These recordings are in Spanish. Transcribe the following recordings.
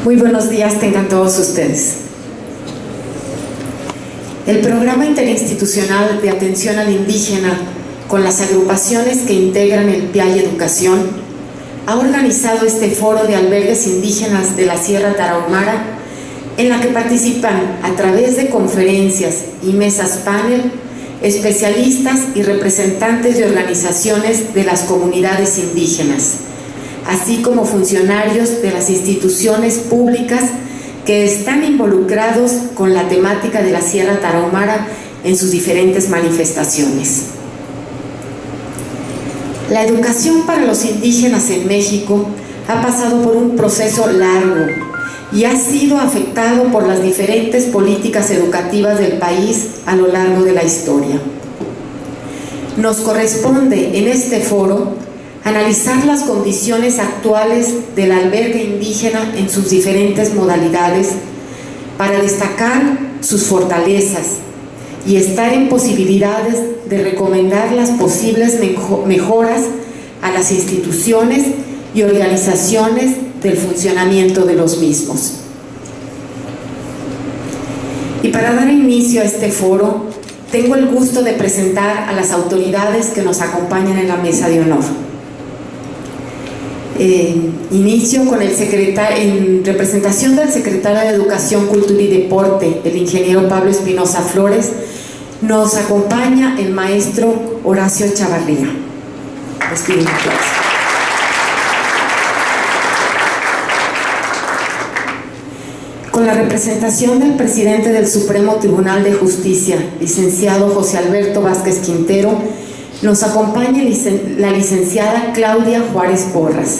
Muy buenos días tengan todos ustedes. El Programa Interinstitucional de Atención al Indígena, con las agrupaciones que integran el PIAI Educación, ha organizado este foro de albergues indígenas de la Sierra Tarahumara, en la que participan a través de conferencias y mesas panel, especialistas y representantes de organizaciones de las comunidades indígenas, así como funcionarios de las instituciones públicas que están involucrados con la temática de la Sierra Tarahumara en sus diferentes manifestaciones. La educación para los indígenas en México ha pasado por un proceso largo y ha sido afectado por las diferentes políticas educativas del país a lo largo de la historia. Nos corresponde en este foro analizar las condiciones actuales del albergue indígena en sus diferentes modalidades para destacar sus fortalezas y estar en posibilidades de recomendar las posibles mejoras a las instituciones y organizaciones del funcionamiento de los mismos. Y para dar inicio a este foro, tengo el gusto de presentar a las autoridades que nos acompañan en la mesa de honor. Inicio con el secretario, en representación del secretario de Educación, Cultura y Deporte, el ingeniero Pablo Espinosa Flores. Nos acompaña el maestro Horacio Chavarría. Les pido un aplauso. Con la representación del presidente del Supremo Tribunal de Justicia, licenciado José Alberto Vázquez Quintero, nos acompaña la licenciada Claudia Juárez Porras.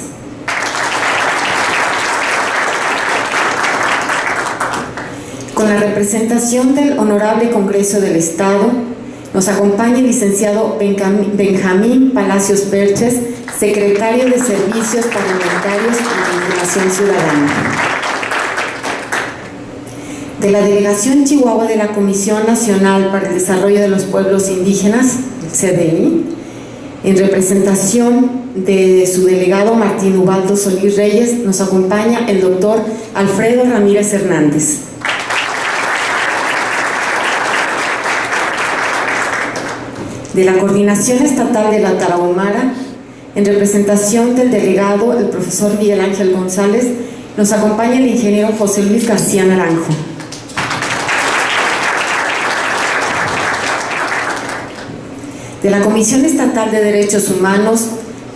Con la representación del Honorable Congreso del Estado, nos acompaña el licenciado Benjamín Palacios Perches, secretario de Servicios Parlamentarios y Información Ciudadana. De la Delegación Chihuahua de la Comisión Nacional para el Desarrollo de los Pueblos Indígenas, CDI, en representación de su delegado Martín Ubaldo Solís Reyes, nos acompaña el doctor Alfredo Ramírez Hernández. De la Coordinación Estatal de la Tarahumara, en representación del delegado, el profesor Miguel Ángel González, nos acompaña el ingeniero José Luis García Naranjo. De la Comisión Estatal de Derechos Humanos,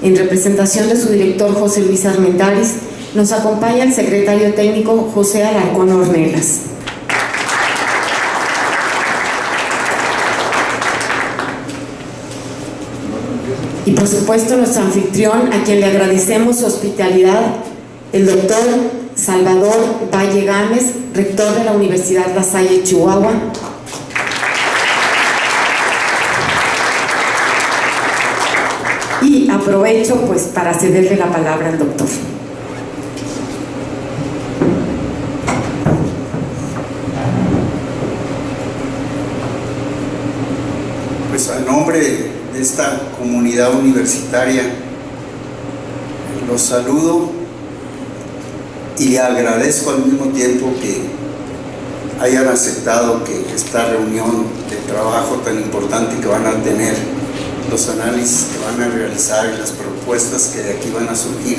en representación de su director José Luis Armendáriz, nos acompaña el secretario técnico José Alarcón Ornelas. Y por supuesto nuestro anfitrión, a quien le agradecemos su hospitalidad, el doctor Salvador Valle Gámez, rector de la Universidad La Salle, Chihuahua. Y aprovecho pues para cederle la palabra al doctor. Pues a nombre de esta comunidad universitaria los saludo y le agradezco al mismo tiempo que hayan aceptado que esta reunión de trabajo tan importante que van a tener, los análisis que van a realizar y las propuestas que de aquí van a surgir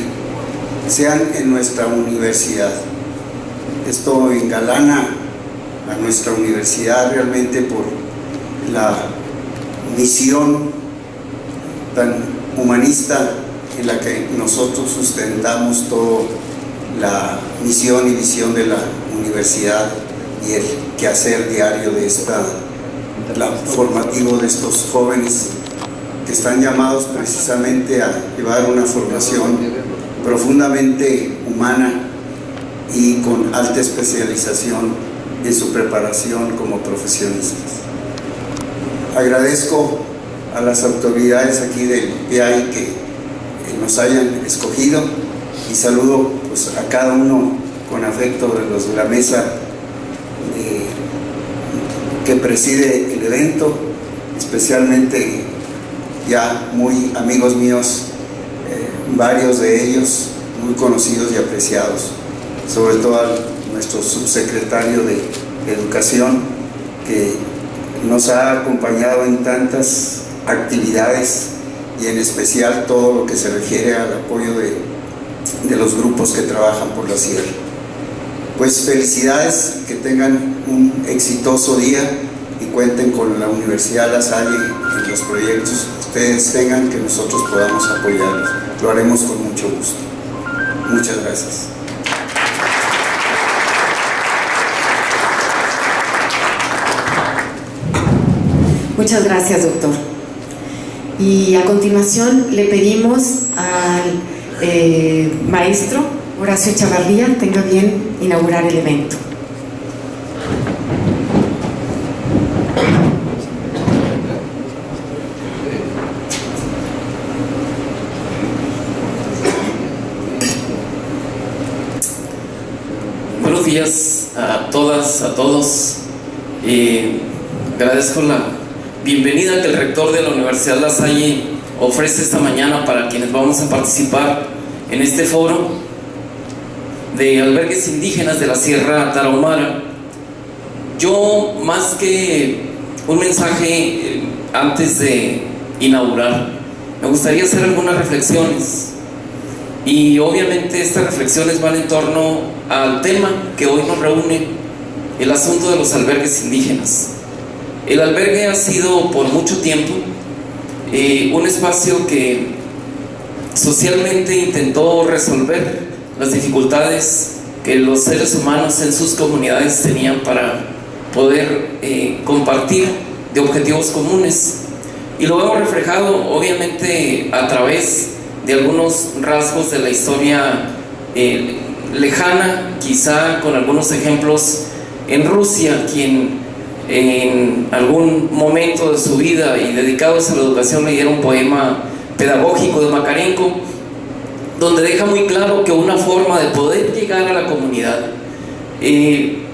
sean en nuestra universidad. Esto engalana a nuestra universidad realmente por la misión tan humanista en la que nosotros sustentamos toda la misión y visión de la universidad y el quehacer diario de formativo de estos jóvenes que están llamados precisamente a llevar una formación profundamente humana y con alta especialización en su preparación como profesionistas. Agradezco a las autoridades aquí del PIAI que nos hayan escogido y saludo pues a cada uno con afecto de los de la mesa que preside el evento, especialmente ya muy amigos míos, varios de ellos muy conocidos y apreciados. sobre todo a nuestro subsecretario de Educación, que nos ha acompañado en tantas actividades y en especial todo lo que se refiere al apoyo de los grupos que trabajan por la sierra. Pues felicidades, que tengan un exitoso día y cuenten con la Universidad La Salle en los proyectos que ustedes tengan, que nosotros podamos apoyarlos. Lo haremos con mucho gusto. Muchas gracias. Muchas gracias, doctor. Y a continuación le pedimos al maestro Horacio Chavarría tenga bien inaugurar el evento. Buenos días a todas, a todos. Agradezco la bienvenida que el rector de la Universidad La Salle ofrece esta mañana para quienes vamos a participar en este foro de albergues indígenas de la Sierra Tarahumara. Yo, más que un mensaje antes de inaugurar, me gustaría hacer algunas reflexiones, y obviamente estas reflexiones van en torno al tema que hoy nos reúne, el asunto de los albergues indígenas. El albergue ha sido por mucho tiempo un espacio que socialmente intentó resolver las dificultades que los seres humanos en sus comunidades tenían para poder compartir de objetivos comunes, y lo hemos reflejado obviamente a través de algunos rasgos de la historia lejana, quizá con algunos ejemplos en Rusia, quien en algún momento de su vida y dedicados a la educación leyera un poema pedagógico de Makarenko, donde deja muy claro que una forma de poder llegar a la comunidad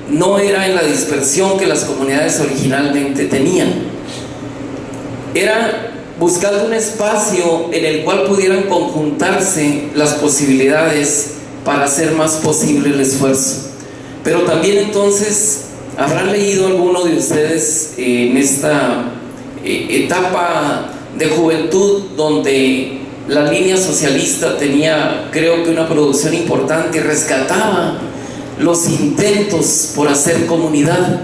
no era en la dispersión que las comunidades originalmente tenían, era buscando un espacio en el cual pudieran conjuntarse las posibilidades para hacer más posible el esfuerzo. Pero también entonces habrán leído alguno de ustedes en esta etapa de juventud donde la línea socialista tenía, creo que, una producción importante y rescataba los intentos por hacer comunidad,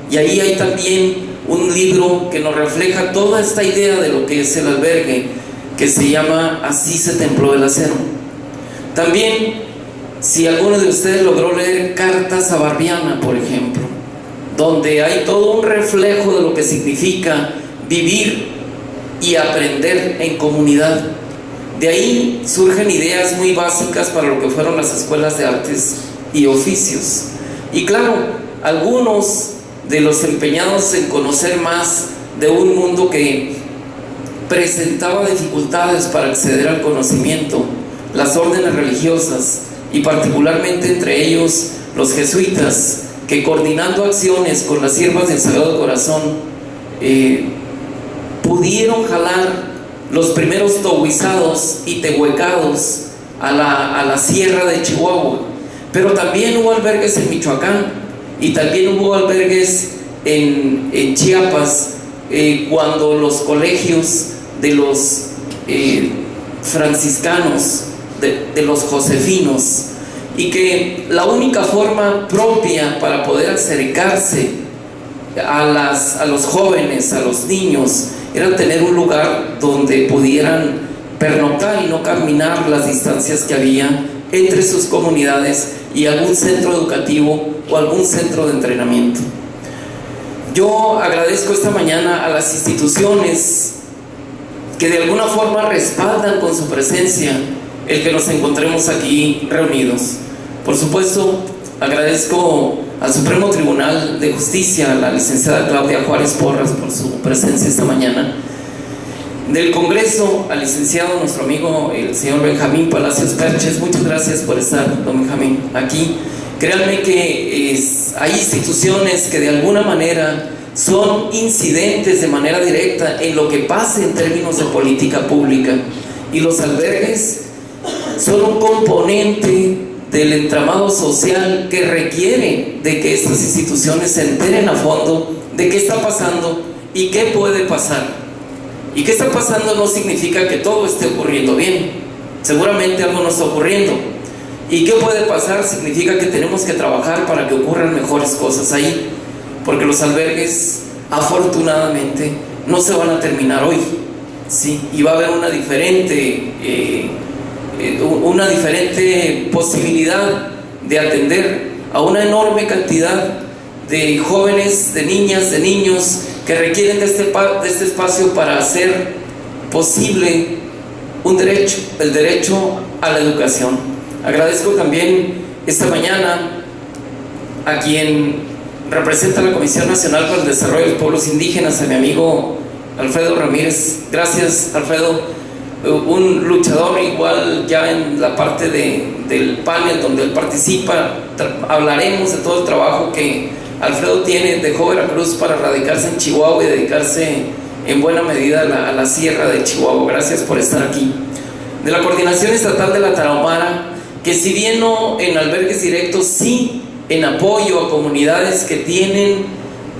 y ahí hay también un libro que nos refleja toda esta idea de lo que es el albergue, que se llama Así se templó el acero. También, si alguno de ustedes logró leer Cartas a Barbiana, por ejemplo, donde hay todo un reflejo de lo que significa vivir y aprender en comunidad. De ahí surgen ideas muy básicas para lo que fueron las escuelas de artes y oficios. Y claro, algunos de los empeñados en conocer más de un mundo que presentaba dificultades para acceder al conocimiento, las órdenes religiosas, y particularmente entre ellos los jesuitas, que coordinando acciones con las siervas del Sagrado Corazón pudieron jalar los primeros tohuizados y tehuecados a la sierra de Chihuahua. Pero también hubo albergues en Michoacán, y también hubo albergues en Chiapas, cuando los colegios de los franciscanos, de los josefinos, y que la única forma propia para poder acercarse a los jóvenes, a los niños, era tener un lugar donde pudieran pernoctar y no caminar las distancias que había entre sus comunidades y algún centro educativo o algún centro de entrenamiento. Yo agradezco esta mañana a las instituciones que de alguna forma respaldan con su presencia el que nos encontremos aquí reunidos. Por supuesto, agradezco al Supremo Tribunal de Justicia, a la licenciada Claudia Juárez Porras, por su presencia esta mañana. Del Congreso, al licenciado, nuestro amigo, el señor Benjamín Palacios Perches. Muchas gracias por estar, don Benjamín, aquí. Créanme que hay instituciones que de alguna manera son incidentes de manera directa en lo que pasa en términos de política pública, y los albergues son un componente del entramado social que requiere de que estas instituciones se enteren a fondo de qué está pasando y qué puede pasar. Y qué está pasando no significa que todo esté ocurriendo bien, seguramente algo no está ocurriendo. Y qué puede pasar significa que tenemos que trabajar para que ocurran mejores cosas ahí, porque los albergues afortunadamente no se van a terminar hoy, ¿sí? Y va a haber una diferente posibilidad de atender a una enorme cantidad de jóvenes, de niñas, de niños que requieren de este espacio para hacer posible un derecho, el derecho a la educación. Agradezco también esta mañana a quien representa la Comisión Nacional para el Desarrollo de los Pueblos Indígenas, a mi amigo Alfredo Ramírez. Gracias, Alfredo, un luchador igual ya en la parte del panel donde él participa. Hablaremos de todo el trabajo que Alfredo dejó Veracruz para radicarse en Chihuahua y dedicarse en buena medida a la sierra de Chihuahua. Gracias por estar aquí. De la Coordinación Estatal de la Tarahumara, que si bien no en albergues directos, sí en apoyo a comunidades que tienen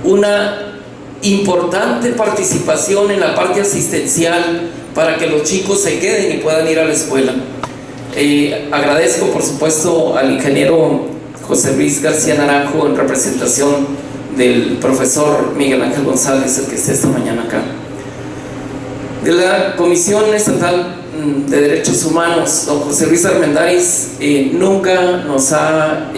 una importante participación en la parte asistencial para que los chicos se queden y puedan ir a la escuela. Agradezco por supuesto al ingeniero José Luis García Naranjo en representación del profesor Miguel Ángel González, el que está esta mañana acá. De la Comisión Estatal de Derechos Humanos, don José Luis Armendáriz nunca nos ha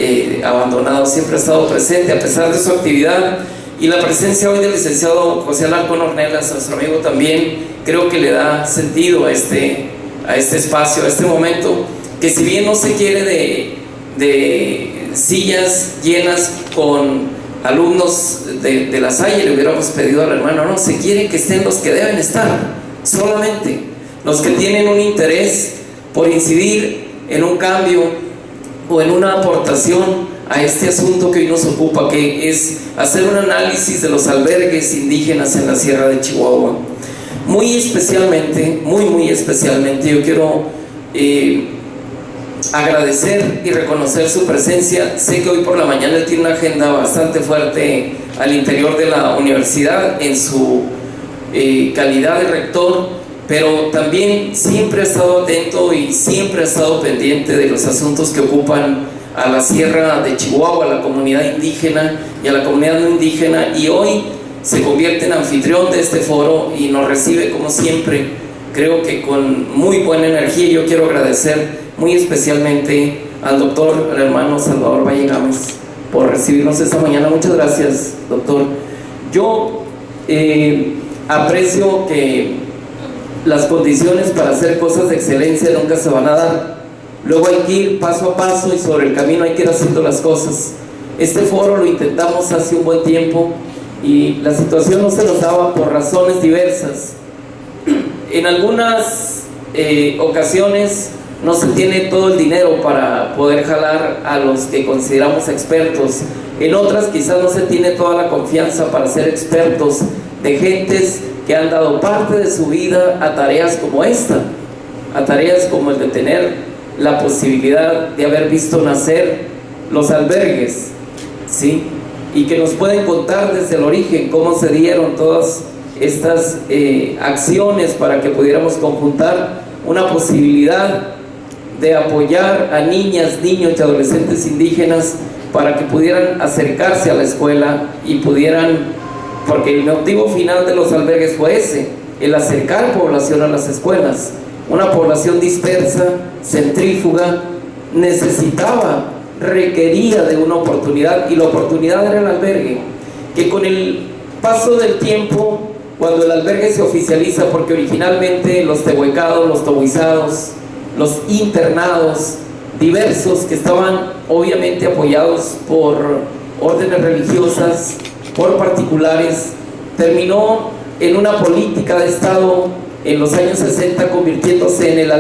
abandonado, siempre ha estado presente a pesar de su actividad, y la presencia hoy del licenciado José Alarcón Ornelas, nuestro amigo también, creo que le da sentido a este espacio, a este momento, que si bien no se quiere de sillas llenas con alumnos de la Salle, le hubiéramos pedido al hermano, no, se quiere que estén los que deben estar, solamente los que tienen un interés por incidir en un cambio o en una aportación a este asunto que hoy nos ocupa, que es hacer un análisis de los albergues indígenas en la Sierra de Chihuahua. Muy especialmente, muy especialmente, yo quiero agradecer y reconocer su presencia. Sé que hoy por la mañana él tiene una agenda bastante fuerte al interior de la universidad en su calidad de rector, pero también siempre ha estado atento y siempre ha estado pendiente de los asuntos que ocupan a la Sierra de Chihuahua, a la comunidad indígena y a la comunidad no indígena, y hoy se convierte en anfitrión de este foro y nos recibe como siempre, creo que con muy buena energía. Yo quiero agradecer muy especialmente al doctor, al hermano Salvador Valle Gámez, por recibirnos esta mañana. Muchas gracias, doctor. Yo aprecio que las condiciones para hacer cosas de excelencia nunca se van a dar. Luego hay que ir paso a paso y sobre el camino hay que ir haciendo las cosas. Este foro lo intentamos hace un buen tiempo y la situación no se nos daba por razones diversas. En algunas ocasiones no se tiene todo el dinero para poder jalar a los que consideramos expertos. En otras quizás no se tiene toda la confianza para ser expertos de gentes que han dado parte de su vida a tareas como esta, a tareas como el de tener la posibilidad de haber visto nacer los albergues, ¿sí? Y que nos pueden contar desde el origen cómo se dieron todas estas acciones para que pudiéramos conjuntar una posibilidad de apoyar a niñas, niños y adolescentes indígenas para que pudieran acercarse a la escuela y pudieran, porque el motivo final de los albergues fue ese, el acercar población a las escuelas. Una población dispersa, centrífuga, necesitaba, requería de una oportunidad, y la oportunidad era el albergue, que con el paso del tiempo, cuando el albergue se oficializa, porque originalmente los tehuecados, los tobuizados, los internados diversos que estaban obviamente apoyados por órdenes religiosas, por particulares, terminó en una política de Estado en los años 60 convirtiéndose en el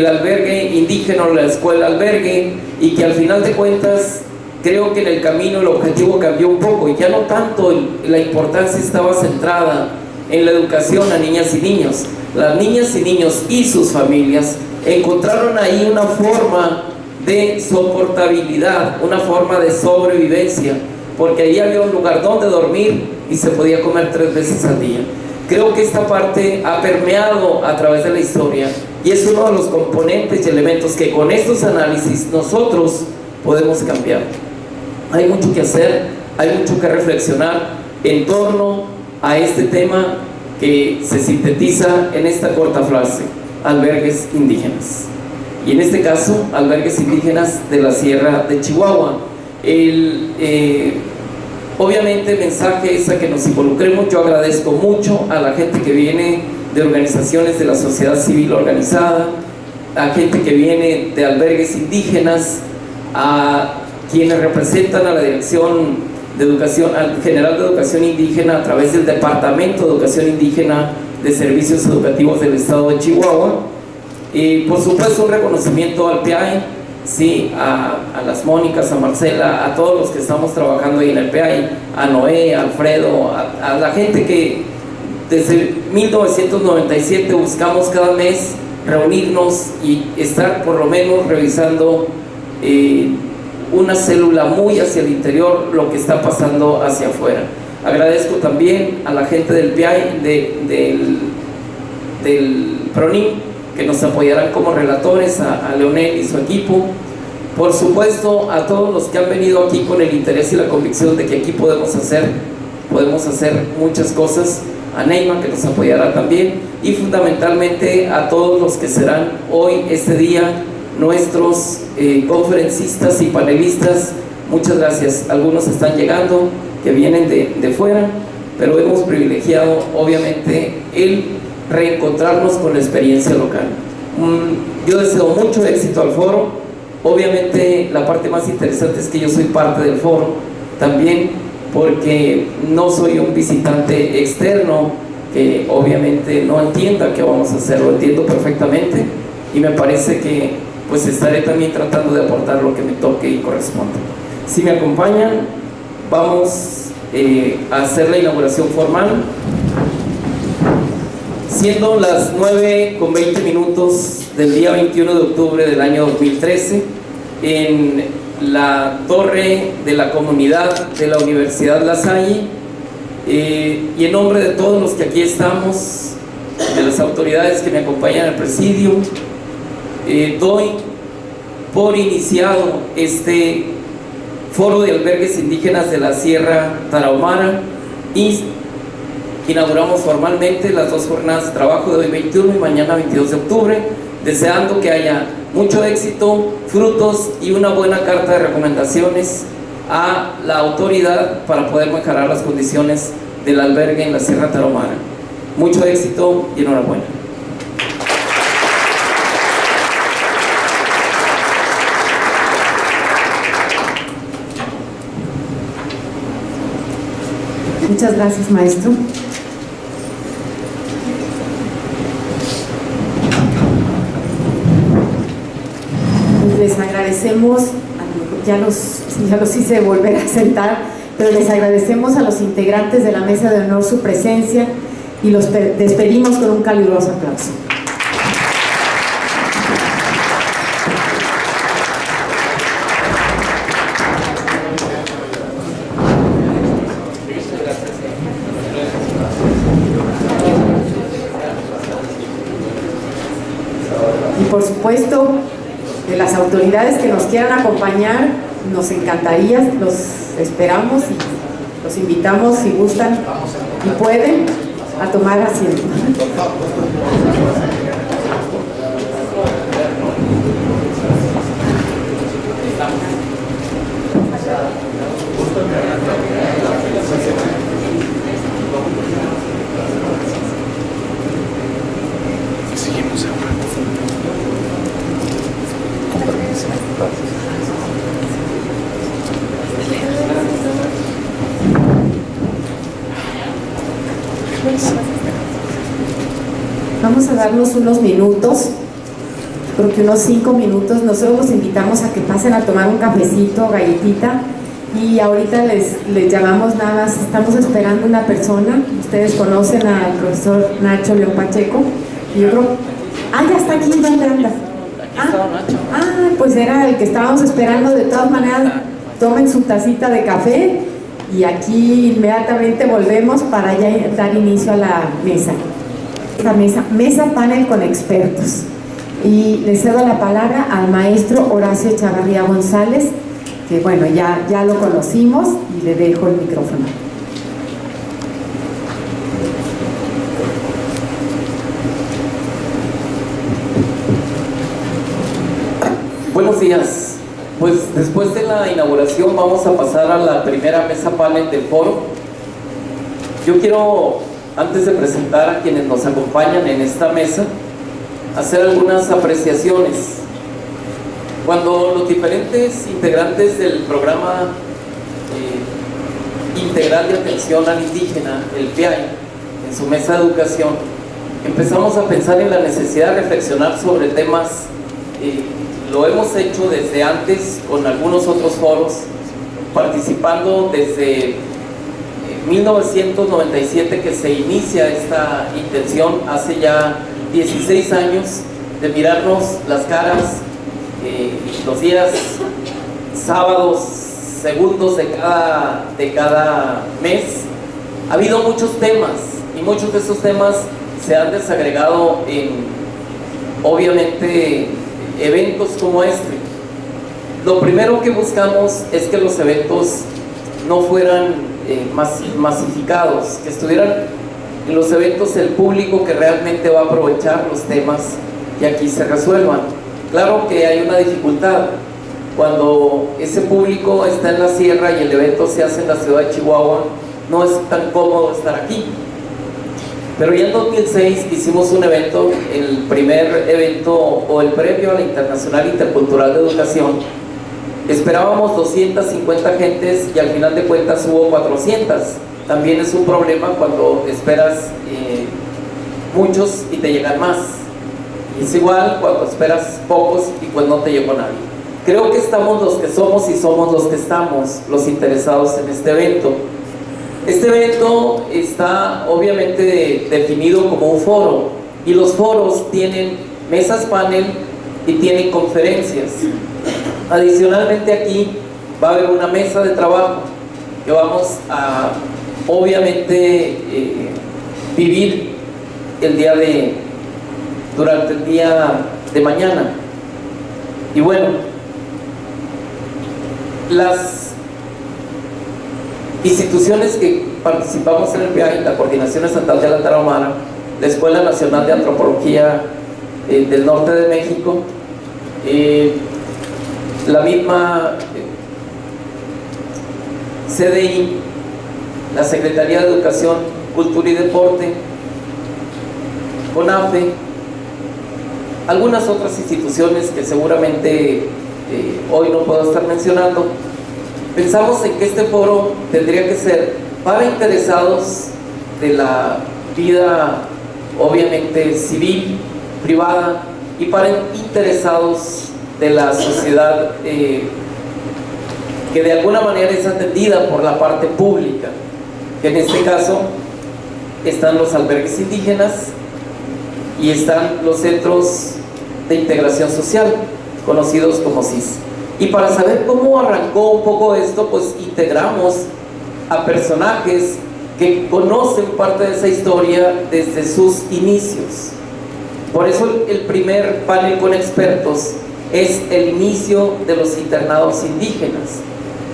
albergue indígena o la escuela albergue, y que al final de cuentas creo que en el camino el objetivo cambió un poco y ya no tanto la importancia estaba centrada en la educación a niñas y niños. Las niñas y niños y sus familias encontraron ahí una forma de soportabilidad, una forma de sobrevivencia, porque ahí había un lugar donde dormir y se podía comer 3 veces al día. Creo que esta parte ha permeado a través de la historia y es uno de los componentes y elementos que con estos análisis nosotros podemos cambiar. Hay mucho que hacer, hay mucho que reflexionar en torno a este tema que se sintetiza en esta corta frase: albergues indígenas. Y en este caso, albergues indígenas de la Sierra de Chihuahua. Obviamente el mensaje es a que nos involucremos. Yo agradezco mucho a la gente que viene de organizaciones de la sociedad civil organizada, a gente que viene de albergues indígenas, a quienes representan a la Dirección de Educación, al General de Educación Indígena a través del Departamento de Educación Indígena de Servicios Educativos del Estado de Chihuahua. Y por supuesto un reconocimiento al PEAI, sí, a las Mónicas, a Marcela, a todos los que estamos trabajando ahí en el PEAI, a Noé, a Alfredo, a la gente que desde 1997 buscamos cada mes reunirnos y estar por lo menos revisando una célula muy hacia el interior, lo que está pasando hacia afuera. Agradezco también a la gente del PEAI, del PRONIM, que nos apoyarán como relatores, a Leonel y su equipo. Por supuesto, a todos los que han venido aquí con el interés y la convicción de que aquí podemos hacer muchas cosas, a Neima, que nos apoyará también, y fundamentalmente a todos los que serán hoy, este día, nuestros conferencistas y panelistas. Muchas gracias. Algunos están llegando, que vienen de fuera, pero hemos privilegiado, obviamente, el reencontrarnos con la experiencia local. Yo deseo mucho éxito al foro. Obviamente la parte más interesante es que yo soy parte del foro también, porque no soy un visitante externo que obviamente no entienda qué vamos a hacer. Lo entiendo perfectamente y me parece que pues estaré también tratando de aportar lo que me toque y corresponda. Si me acompañan, vamos a hacer la inauguración formal. Siendo las 9:20 del día 21 de octubre del año 2013, en la torre de la comunidad de la Universidad La Salle, y en nombre de todos los que aquí estamos, de las autoridades que me acompañan al presidio, doy por iniciado este foro de albergues indígenas de la Sierra Tarahumara y inauguramos formalmente las 2 jornadas de trabajo de hoy 21 y mañana 22 de octubre, deseando que haya mucho éxito, frutos y una buena carta de recomendaciones a la autoridad para poder mejorar las condiciones del albergue en la Sierra Tarahumara. Mucho éxito y enhorabuena. Muchas gracias, maestro. Les agradecemos, ya los hice volver a sentar, pero les agradecemos a los integrantes de la mesa de honor su presencia y los despedimos con un caluroso aplauso. Y por supuesto, de las autoridades que nos quieran acompañar, nos encantaría, los esperamos y los invitamos, si gustan y pueden, a tomar asiento. Vamos a darnos unos minutos, creo que unos 5 minutos. Nosotros los invitamos a que pasen a tomar un cafecito, galletita, y ahorita les llamamos nada más. Estamos esperando una persona. Ustedes conocen al profesor Nacho León Pacheco, y yo creo, ya está aquí. ¿Dónde anda? Pues era el que estábamos esperando. De todas maneras, tomen su tacita de café y aquí inmediatamente volvemos para ya dar inicio a la mesa. Esta mesa panel con expertos. Y le cedo la palabra al maestro Horacio Chavarría González, que bueno, ya lo conocimos, y le dejo el micrófono. Buenos días. Pues después de la inauguración vamos a pasar a la primera mesa panel del foro. Yo quiero, antes de presentar a quienes nos acompañan en esta mesa, hacer algunas apreciaciones. Cuando los diferentes integrantes del programa integral de atención al indígena, el PIAI, en su mesa de educación, empezamos a pensar en la necesidad de reflexionar sobre temas. Lo hemos hecho desde antes con algunos otros foros, participando desde 1997 que se inicia esta intención, hace ya 16 años, de mirarnos las caras los días sábados, segundos de cada mes. Ha habido muchos temas y muchos de esos temas se han desagregado en, obviamente, eventos como este. Lo primero que buscamos es que los eventos no fueran masificados, que estuvieran en los eventos el público que realmente va a aprovechar los temas que aquí se resuelvan. Claro que hay una dificultad cuando ese público está en la sierra y el evento se hace en la ciudad de Chihuahua. No es tan cómodo estar aquí. Pero ya en 2006 hicimos un evento, el primer evento o el previo a la Internacional Intercultural de Educación. Esperábamos 250 gentes y al final de cuentas hubo 400. También es un problema cuando esperas muchos y te llegan más. Y es igual cuando esperas pocos y pues no te llegó nadie. Creo que estamos los que somos y somos los que estamos, los interesados en este evento. Este evento está obviamente definido como un foro y los foros tienen mesas panel y tienen conferencias. Adicionalmente aquí va a haber una mesa de trabajo que vamos a obviamente vivir durante el día de mañana. Y bueno, las instituciones que participamos en el PIAI, la Coordinación Estatal de la Tarahumara, la Escuela Nacional de Antropología del Norte de México, la misma CDI, la Secretaría de Educación, Cultura y Deporte, CONAFE, algunas otras instituciones que seguramente hoy no puedo estar mencionando. Pensamos en que este foro tendría que ser para interesados de la vida, obviamente, civil, privada, y para interesados de la sociedad que de alguna manera es atendida por la parte pública, que en este caso están los albergues indígenas y están los centros de integración social, conocidos como CIS. Y para saber cómo arrancó un poco esto, pues integramos a personajes que conocen parte de esa historia desde sus inicios. Por eso el primer panel con expertos es el inicio de los internados indígenas.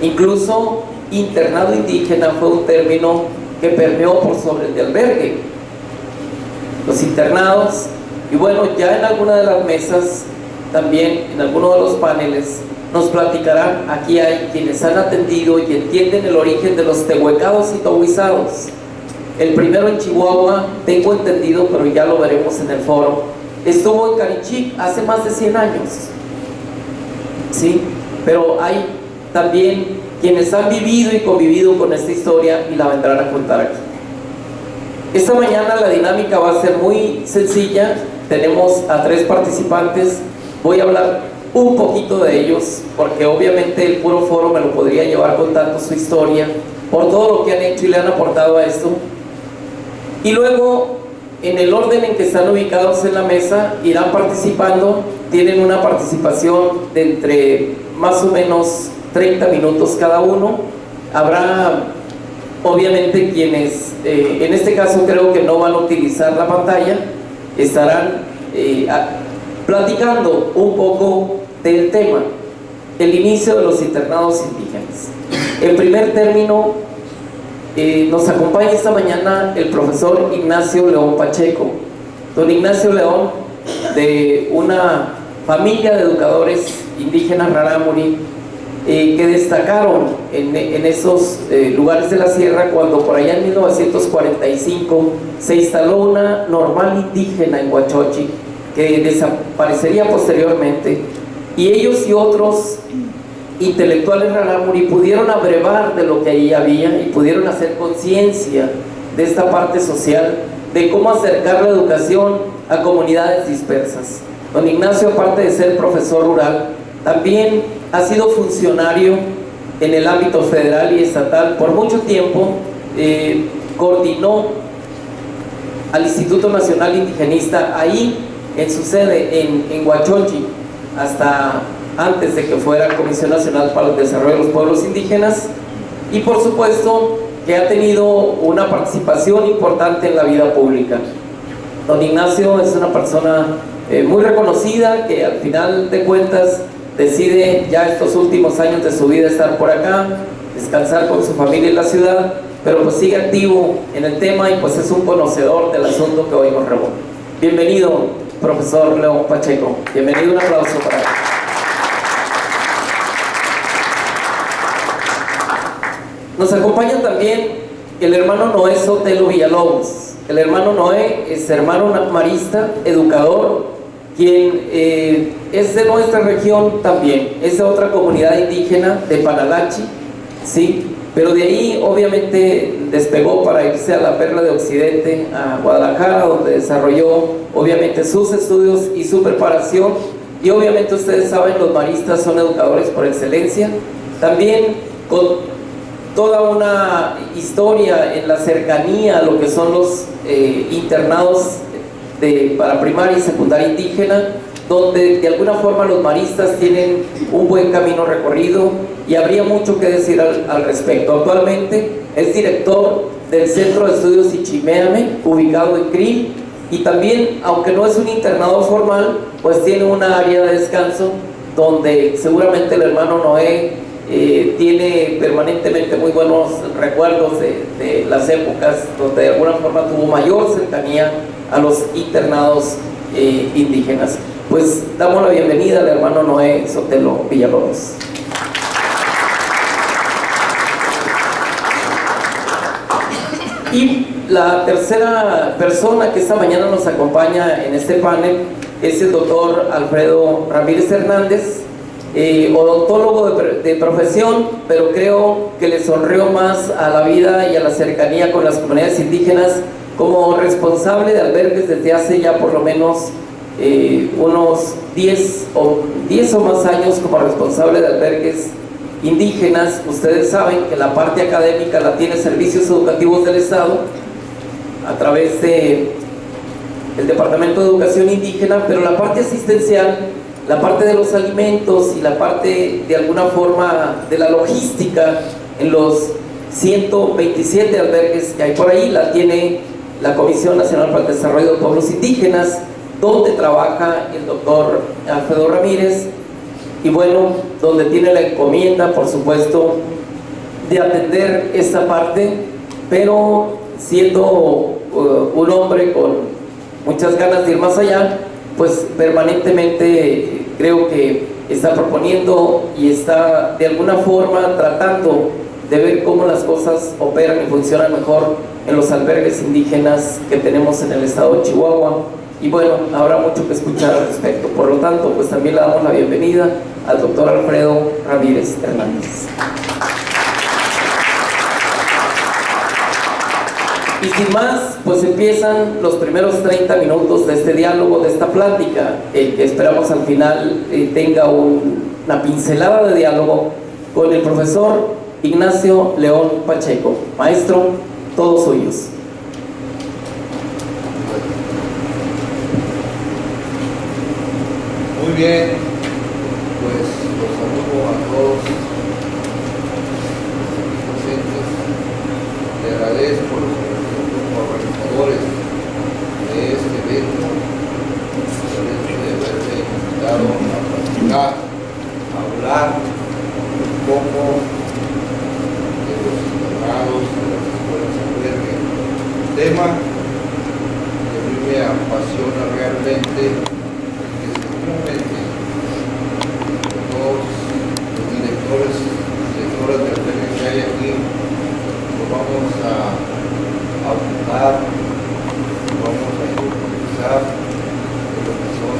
Incluso internado indígena fue un término que permeó por sobre el de albergue. Los internados, y bueno, ya en alguna de las mesas, también en alguno de los paneles, nos platicarán. Aquí hay quienes han atendido y entienden el origen de los tehuecados y tohuizados. El primero en Chihuahua, tengo entendido, pero ya lo veremos en el foro, estuvo en Carichic hace más de 100 años. ¿Sí? Pero hay también quienes han vivido y convivido con esta historia y la vendrán a contar aquí. Esta mañana la dinámica va a ser muy sencilla. Tenemos a 3 participantes. Voy a hablar un poquito de ellos, porque obviamente el puro foro me lo podría llevar contando su historia, por todo lo que han hecho y le han aportado a esto. Y luego en el orden en que están ubicados en la mesa, irán participando. Tienen una participación de entre más o menos 30 minutos cada uno. Habrá obviamente quienes, en este caso creo que no van a utilizar la pantalla, estarán platicando un poco del tema, el inicio de los internados indígenas. En primer término, nos acompaña esta mañana el profesor Ignacio León Pacheco. Don Ignacio León, de una familia de educadores indígenas rarámuri, que destacaron en esos lugares de la sierra cuando por allá en 1945 se instaló una normal indígena en Huachochi que desaparecería posteriormente, y ellos y otros intelectuales rarámuri pudieron abrevar de lo que ahí había y pudieron hacer conciencia de esta parte social, de cómo acercar la educación a comunidades dispersas. Don Ignacio, aparte de ser profesor rural, también ha sido funcionario en el ámbito federal y estatal. Por mucho tiempo coordinó al Instituto Nacional Indigenista ahí en su sede en Huachochi, hasta antes de que fuera Comisión Nacional para el Desarrollo de los Pueblos Indígenas, y por supuesto que ha tenido una participación importante en la vida pública. Don Ignacio es una persona muy reconocida, que al final de cuentas decide ya estos últimos años de su vida estar por acá, descansar con su familia en la ciudad, pero pues sigue activo en el tema y pues es un conocedor del asunto que hoy nos reúne. Bienvenido, profesor León Pacheco. Bienvenido, un aplauso para él. Nos acompaña también el hermano Noé Sotelo Villalobos. El hermano Noé es hermano marista, educador, quien es de nuestra región también, es de otra comunidad indígena de Panalachi, ¿sí? Pero de ahí obviamente despegó para irse a la Perla de Occidente, a Guadalajara, donde desarrolló obviamente sus estudios y su preparación. Y obviamente ustedes saben, los maristas son educadores por excelencia, también con toda una historia en la cercanía a lo que son los internados para primaria y secundaria indígena, donde de alguna forma los maristas tienen un buen camino recorrido y habría mucho que decir al respecto. Actualmente es director del Centro de Estudios Ichimeame, ubicado en Krill, y también, aunque no es un internado formal, pues tiene una área de descanso donde seguramente el hermano Noé tiene permanentemente muy buenos recuerdos de las épocas donde de alguna forma tuvo mayor cercanía a los internados indígenas. Pues damos la bienvenida al hermano Noé Sotelo Villalobos. Y la tercera persona que esta mañana nos acompaña en este panel es el doctor Alfredo Ramírez Hernández, odontólogo de profesión, pero creo que le sonrió más a la vida y a la cercanía con las comunidades indígenas como responsable de albergues desde hace ya por lo menos unos 10 o más años como responsable de albergues indígenas. Ustedes saben que la parte académica la tiene Servicios Educativos del Estado a través del Departamento de Educación Indígena, pero la parte asistencial, la parte de los alimentos y la parte de alguna forma de la logística en los 127 albergues que hay por ahí, la tiene la Comisión Nacional para el Desarrollo de Pueblos Indígenas, donde trabaja el doctor Alfredo Ramírez, y bueno, donde tiene la encomienda, por supuesto, de atender esta parte, pero siendo un hombre con muchas ganas de ir más allá, pues permanentemente creo que está proponiendo y está de alguna forma tratando de ver cómo las cosas operan y funcionan mejor en los albergues indígenas que tenemos en el estado de Chihuahua. Y bueno, habrá mucho que escuchar al respecto. Por lo tanto, pues también le damos la bienvenida al doctor Alfredo Ramírez Hernández. Y sin más, pues empiezan los primeros 30 minutos de este diálogo, de esta plática, que esperamos al final tenga una pincelada de diálogo con el profesor Ignacio León Pacheco. Maestro, todos suyos. Muy bien, pues los saludo a todos los presentes. Le agradezco a los organizadores de este evento el hecho de haberme invitado a platicar, a hablar un poco de los internados de las escuelas albergue. Un tema que a mí me apasiona realmente, que seguramente todos los directores y directoras de albergue que hay aquí lo vamos a abundar, lo vamos a interiorizar de lo que son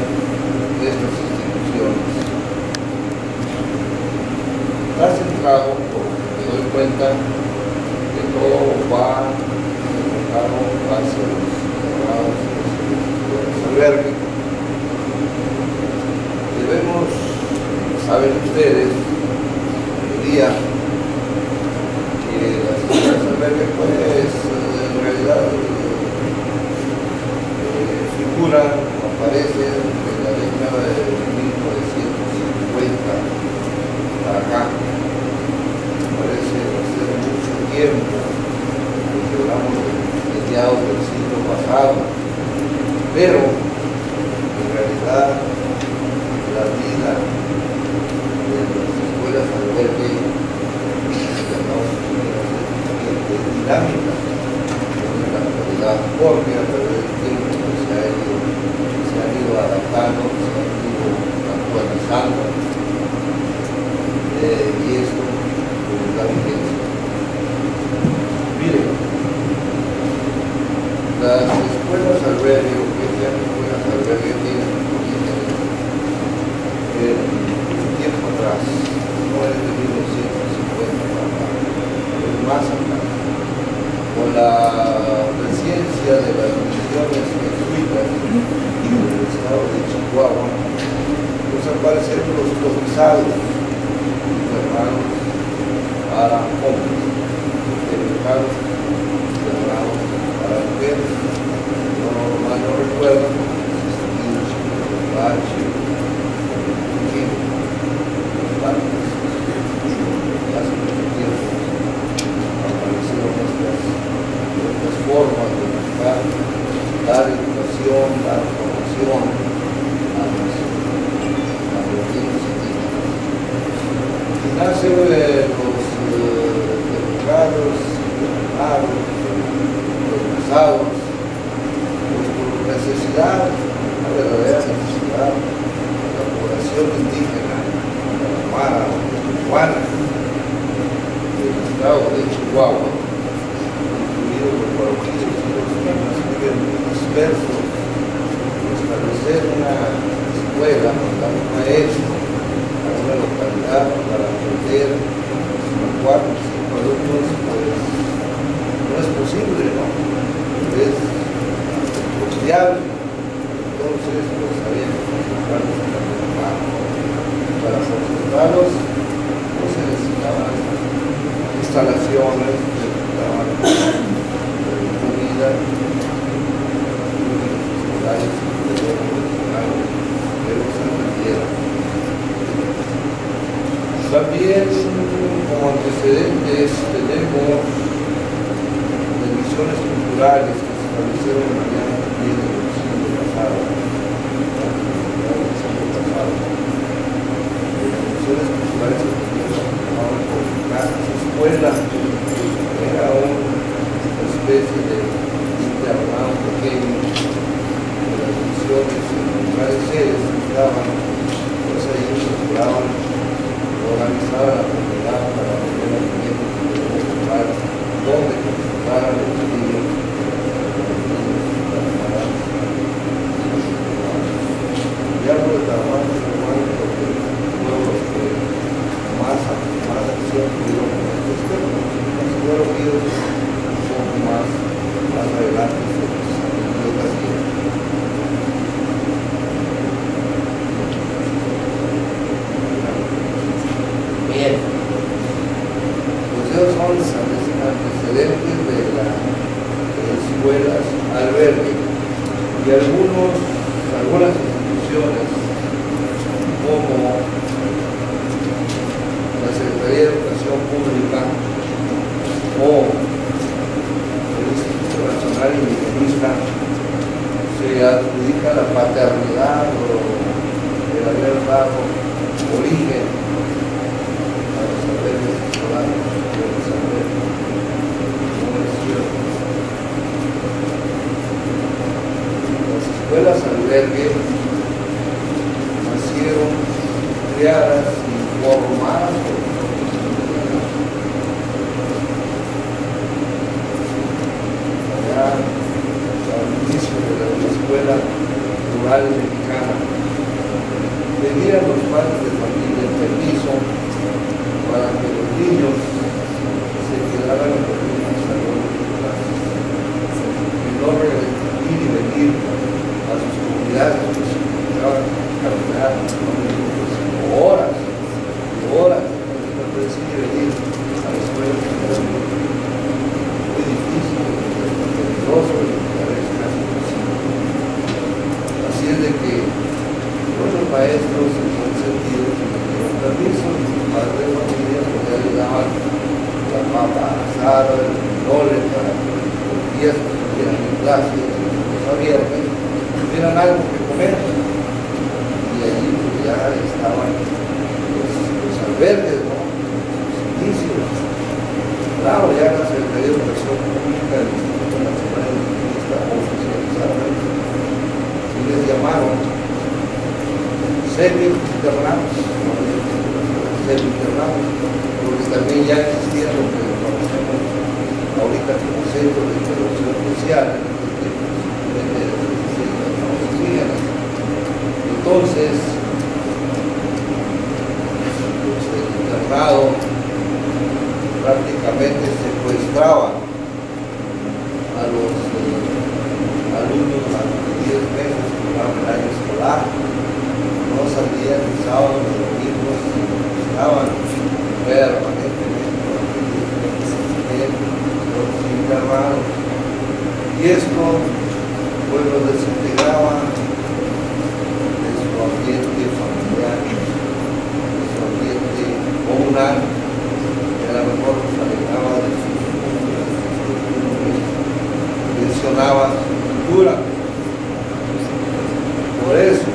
estas instituciones. Está centrado, porque me doy cuenta que todo va enfocado hacia los cerrados de los albergues. Debemos, saben ustedes, la mayoría, que las escuelas albergues pues en realidad figuran o aparecen en la década de 1950 para acá. Parece hacer mucho tiempo, porque hablamos de mediados del siglo pasado, pero en realidad la vida de las escuelas albergue es dinámica en la actualidad, porque a través del tiempo se han ido adaptando, se han ido actualizando, y esto pues, da vigencia. Miren, las escuelas albergue, o que sean escuelas albergue, tienen tiempo atrás, no es de 1950 para acá, es más atrás, con la presencia de las misiones jesuitas del estado de Chihuahua, pues aparecieron los comisados internados para hombres, educados internados para mujeres. No mal no recuerdo, hace mucho tiempo aparecieron estas formas de buscar dar educación, dar formación a los niños y niñas. Y nace los educados, los casados, por necesidad, una verdadera necesidad, la población indígena, Mara o Tijuana, del estado de Chihuahua, incluidos los guarajíes y los niños viven dispersos, establecer una escuela, mandar un maestro a una localidad para aprender a 4 o 5 alumnos, pues no es posible, ¿no? Es costeable. Entonces, pues había que concentrarlos en la comunidad. Para concentrarlos, pues se necesitaban instalaciones, se necesitaban comida, horarios pero se requiera. También, como antecedentes, tenemos las misiones culturales que se establecieron en la mañana también del siglo pasado. Las misiones culturales que trabajaban con las escuelas, era una especie de internado pequeño de las misiones culturales sedes que estaban, pues ahí se curaban, organizaban la comunidad para tener alimentos de un lugar donde consultaran los niños. Y hablo de trabajo humano porque fueron los que más acción tuvieron con estos temas. Los Estados Unidos son más adelante en sus ocasiones. Bien, pues esos son los antecedentes de las escuelas albergue y algunas instituciones albergue nacieron, criadas y formadas por allá al inicio de la escuela rural mexicana. Pedían los padres de familia el permiso para que los niños se quedaran en los salones de clases y no ir y venir a sus comunidades, que se encontraban caminar horas y horas para ir y venir a la escuela. Muy difícil, peligroso y a veces casi imposible. Así es de que los maestros en buen sentido dieron permiso, los padres de familia pues ya les daban la papa asada, el mole para que los días que estuvieran en clase, los abiertos, tuvieran algo que comer. Y allí pues ya estaban los albergues, ¿no? Los inicios. Claro, ya la Secretaría de Educación Pública del Instituto Nacional de Educación oficializada y les llamaron semi-internados, porque también ya existía lo que conocemos ahorita como centro de intervención social, entonces el internado prácticamente secuestraba a los alumnos a los 10 meses que duraban el año escolar. No salían el sábado ni domingos, estaban permanentemente los internados. Y esto pues los desintegraba de su ambiente familiar, de su ambiente comunal, que a lo mejor los alejaba de sus costumbres, mencionaba su cultura. Por eso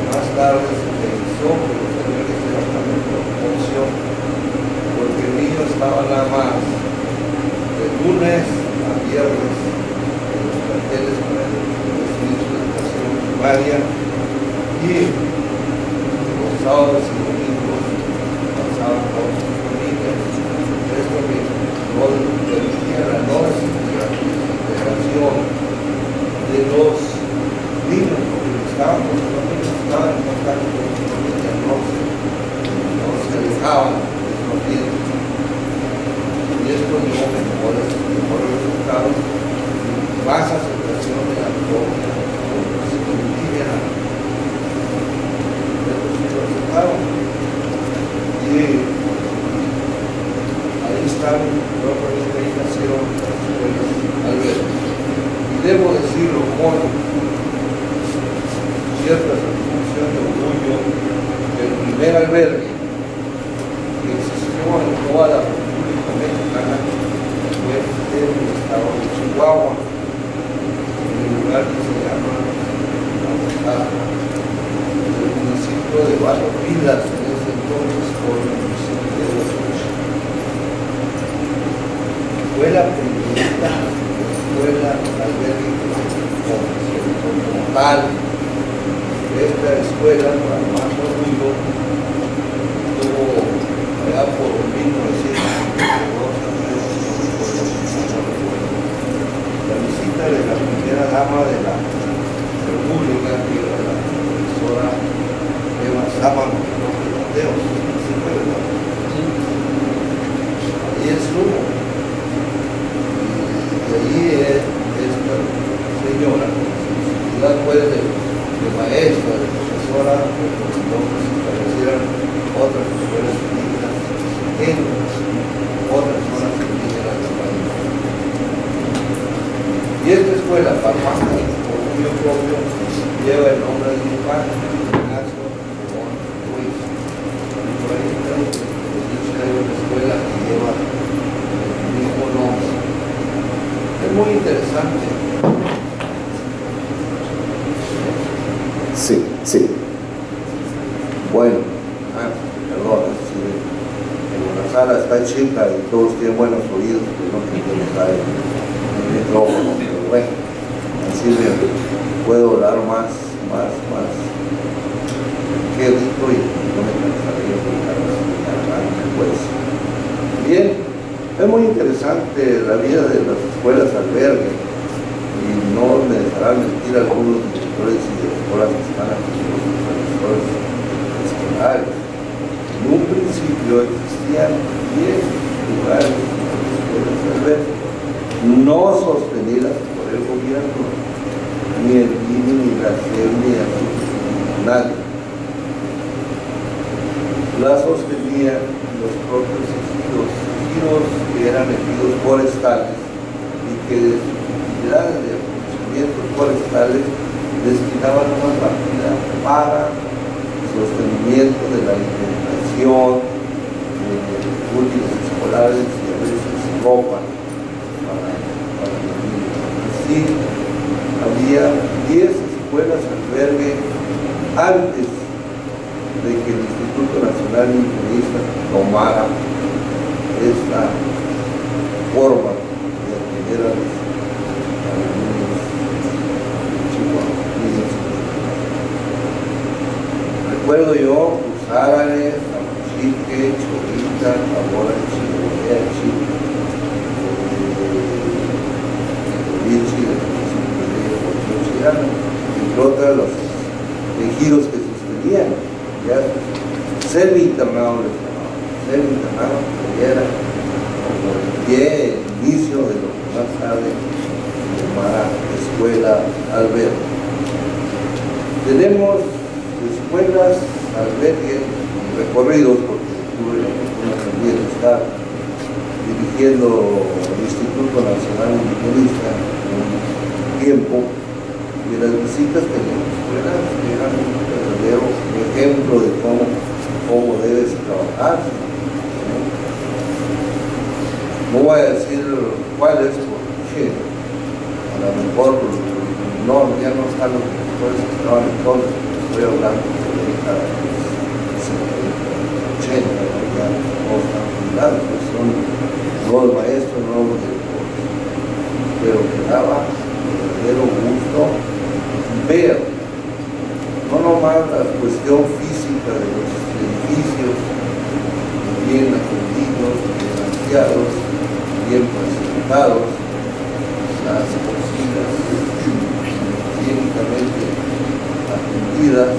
más tarde se pensó que los albergues eran también una opción, porque el niño estaba nada más de lunes a viernes en los planteles para recibir su educación primaria y los sábados y domingos pasaban con sus familias. Esto que no permitía la no desintegración de los niños, porque estaban con sus familias, estaban en contacto con sus familias, no se alejaban de su ambiente. Y esto dio mejores resultados, más aceptación de la propia población indígena. Estos sí lo aceptaron. Y ahí están, propiamente ahí nacieron las escuelas albergues. Y debo decirlo con cierta satisfacción de orgullo, que el primer albergue que existió en toda la República Mexicana fue en el estado de Chihuahua, en el lugar que se llama el municipio de Balopilas, en ese entonces por el municipio de Ococha. Fue la primera escuela albergue como tal. Esta escuela, para más orgullo, tuvo allá por 1952 la visita de la primera dama de la República, que era la profesora Eva Sámano Mateos. ¿Sí fue, verdad? Ahí estuvo. Y allí esta señora, la fue de maestra, de profesora, recomendó que se establecieran otras escuelas indígenas en otras zonas indígenas del país. Y esta escuela, Palmaja, por orgullo propio, lleva el nombre de mi padre, Ignacio León Ruiz. Y por ahí creo que hay una escuela que lleva el mismo nombre. Es muy interesante. Sí. Bueno, perdón, la sala está chica y todos tienen buenos oídos, pues no tenemos ahí el micrófono, pero bueno, así me puedo dar más qué rico, y no me cansaré de explicar después. Bien, es muy interesante la vida de las escuelas albergue, y no me dejarán mentir algunos directores y directoras que están aquí, los profesores escolares. En un principio existían 10 lugares de escuelas albergue, no sostenidas por el gobierno, ni el INE, ni la SEP, ni nadie. La sostenían los propios ejidos que eran ejidos forestales, y que de sus utilidades de aprovechamientos forestales destinaban una partida para sostenimiento de la alimentación, útiles escolares y a veces ropa para los niños. Así, había 10 escuelas albergue antes de que el Instituto Nacional Indigenista tomara esta forma de atender a los niños chihuahuenses. Recuerdo yo Usárares, Amachique, Cholita, Tabora, Chihuahua, entre otras los ejidos que sostenían, ya semi-internado les llamaban, semi-internado, que era como el pie, el inicio de lo que más tarde se llamara escuela albergue. Tenemos escuelas albergue recorridos, porque tuve la fortuna también de estar dirigiendo el Instituto Nacional Indigenista un tiempo, y las visitas teníamos escuelas que eran un verdadero ejemplo de cómo debes trabajar. No voy a decir cuáles, porque a lo mejor ya no están los profesores que estaban entonces, estoy hablando de la década de 80, ya no están jubilados, pues son nuevos maestros, nuevos directores, pero que daba verdadero gusto ver no nomás la cuestión física de los edificios, bien atendidos, bien aseados, bien presentados, las cocinas higiénicamente atendidas,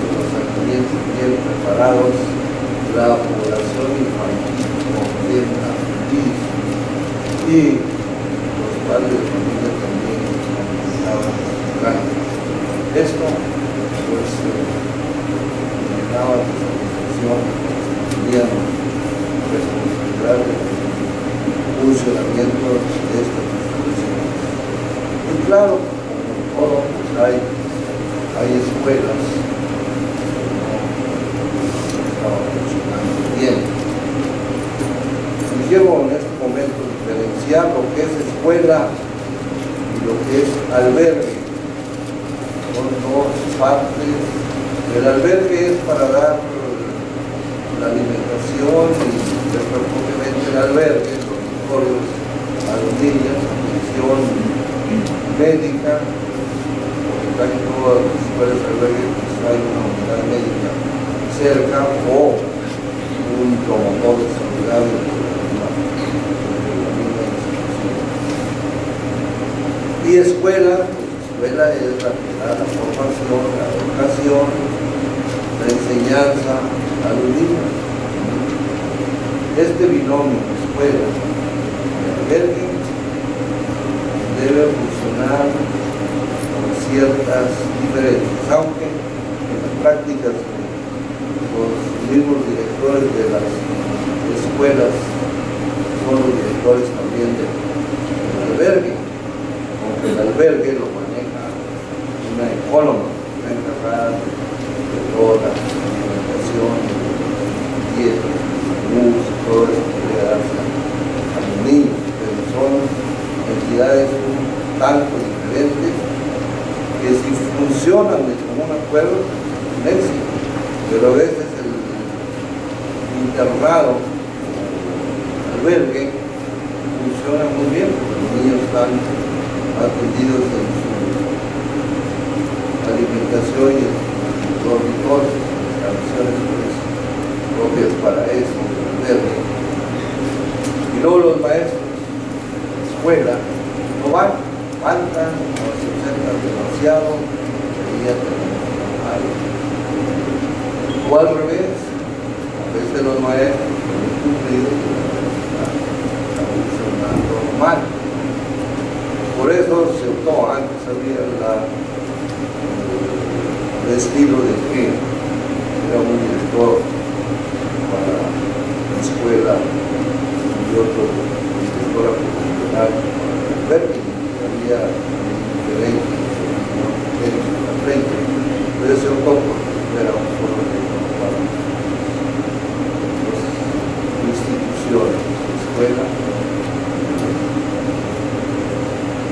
los alimentos bien preparados, la población infantil bien atendida, y los padres de familia también estaban grandes. Esto pues me daba satisfacción, teníamos responsabilidad del funcionamiento de estas instituciones. Y claro, como todo, pues hay escuelas que no estaban funcionando bien. Y llevo en este momento a diferenciar lo que es escuela y lo que es albergue. Son dos partes. El albergue es para dar la alimentación y propiamente el albergue, los dormitorios a los niños, atención médica, porque casi todas las escuelas de albergue pues hay una unidad médica cerca o un promotor de seguridad de la misma institución. Y escuela es la que da la formación, la educación, la enseñanza a los niños. Este binomio escuela y albergue debe funcionar con ciertas diferencias, aunque en las prácticas los mismos directores de las escuelas son los directores también del albergue, aunque el albergue lo maneja una ecónoma, una encargada de toda la alimentación, dieta, luz, todo eso que debe darse a los niños, pero son entidades un tanto diferentes que si funcionan de común acuerdo, un éxito, pero a veces el internado, el albergue, funciona muy bien, porque los niños están atendidos en su alimentación y dormitorios, instalaciones pues, propias para eso, albergues. Y luego los maestros de escuela no van, faltan, no se acercan demasiado, y ya tenemos mal. O al revés, a veces los maestros son cumplidos están funcionando mal. Por eso se optó, antes había el estilo de que era un director para la escuela y otro director profesional para el albergue, había diferentes la frente, pero se optó por era un solo director para las instituciones, escuela.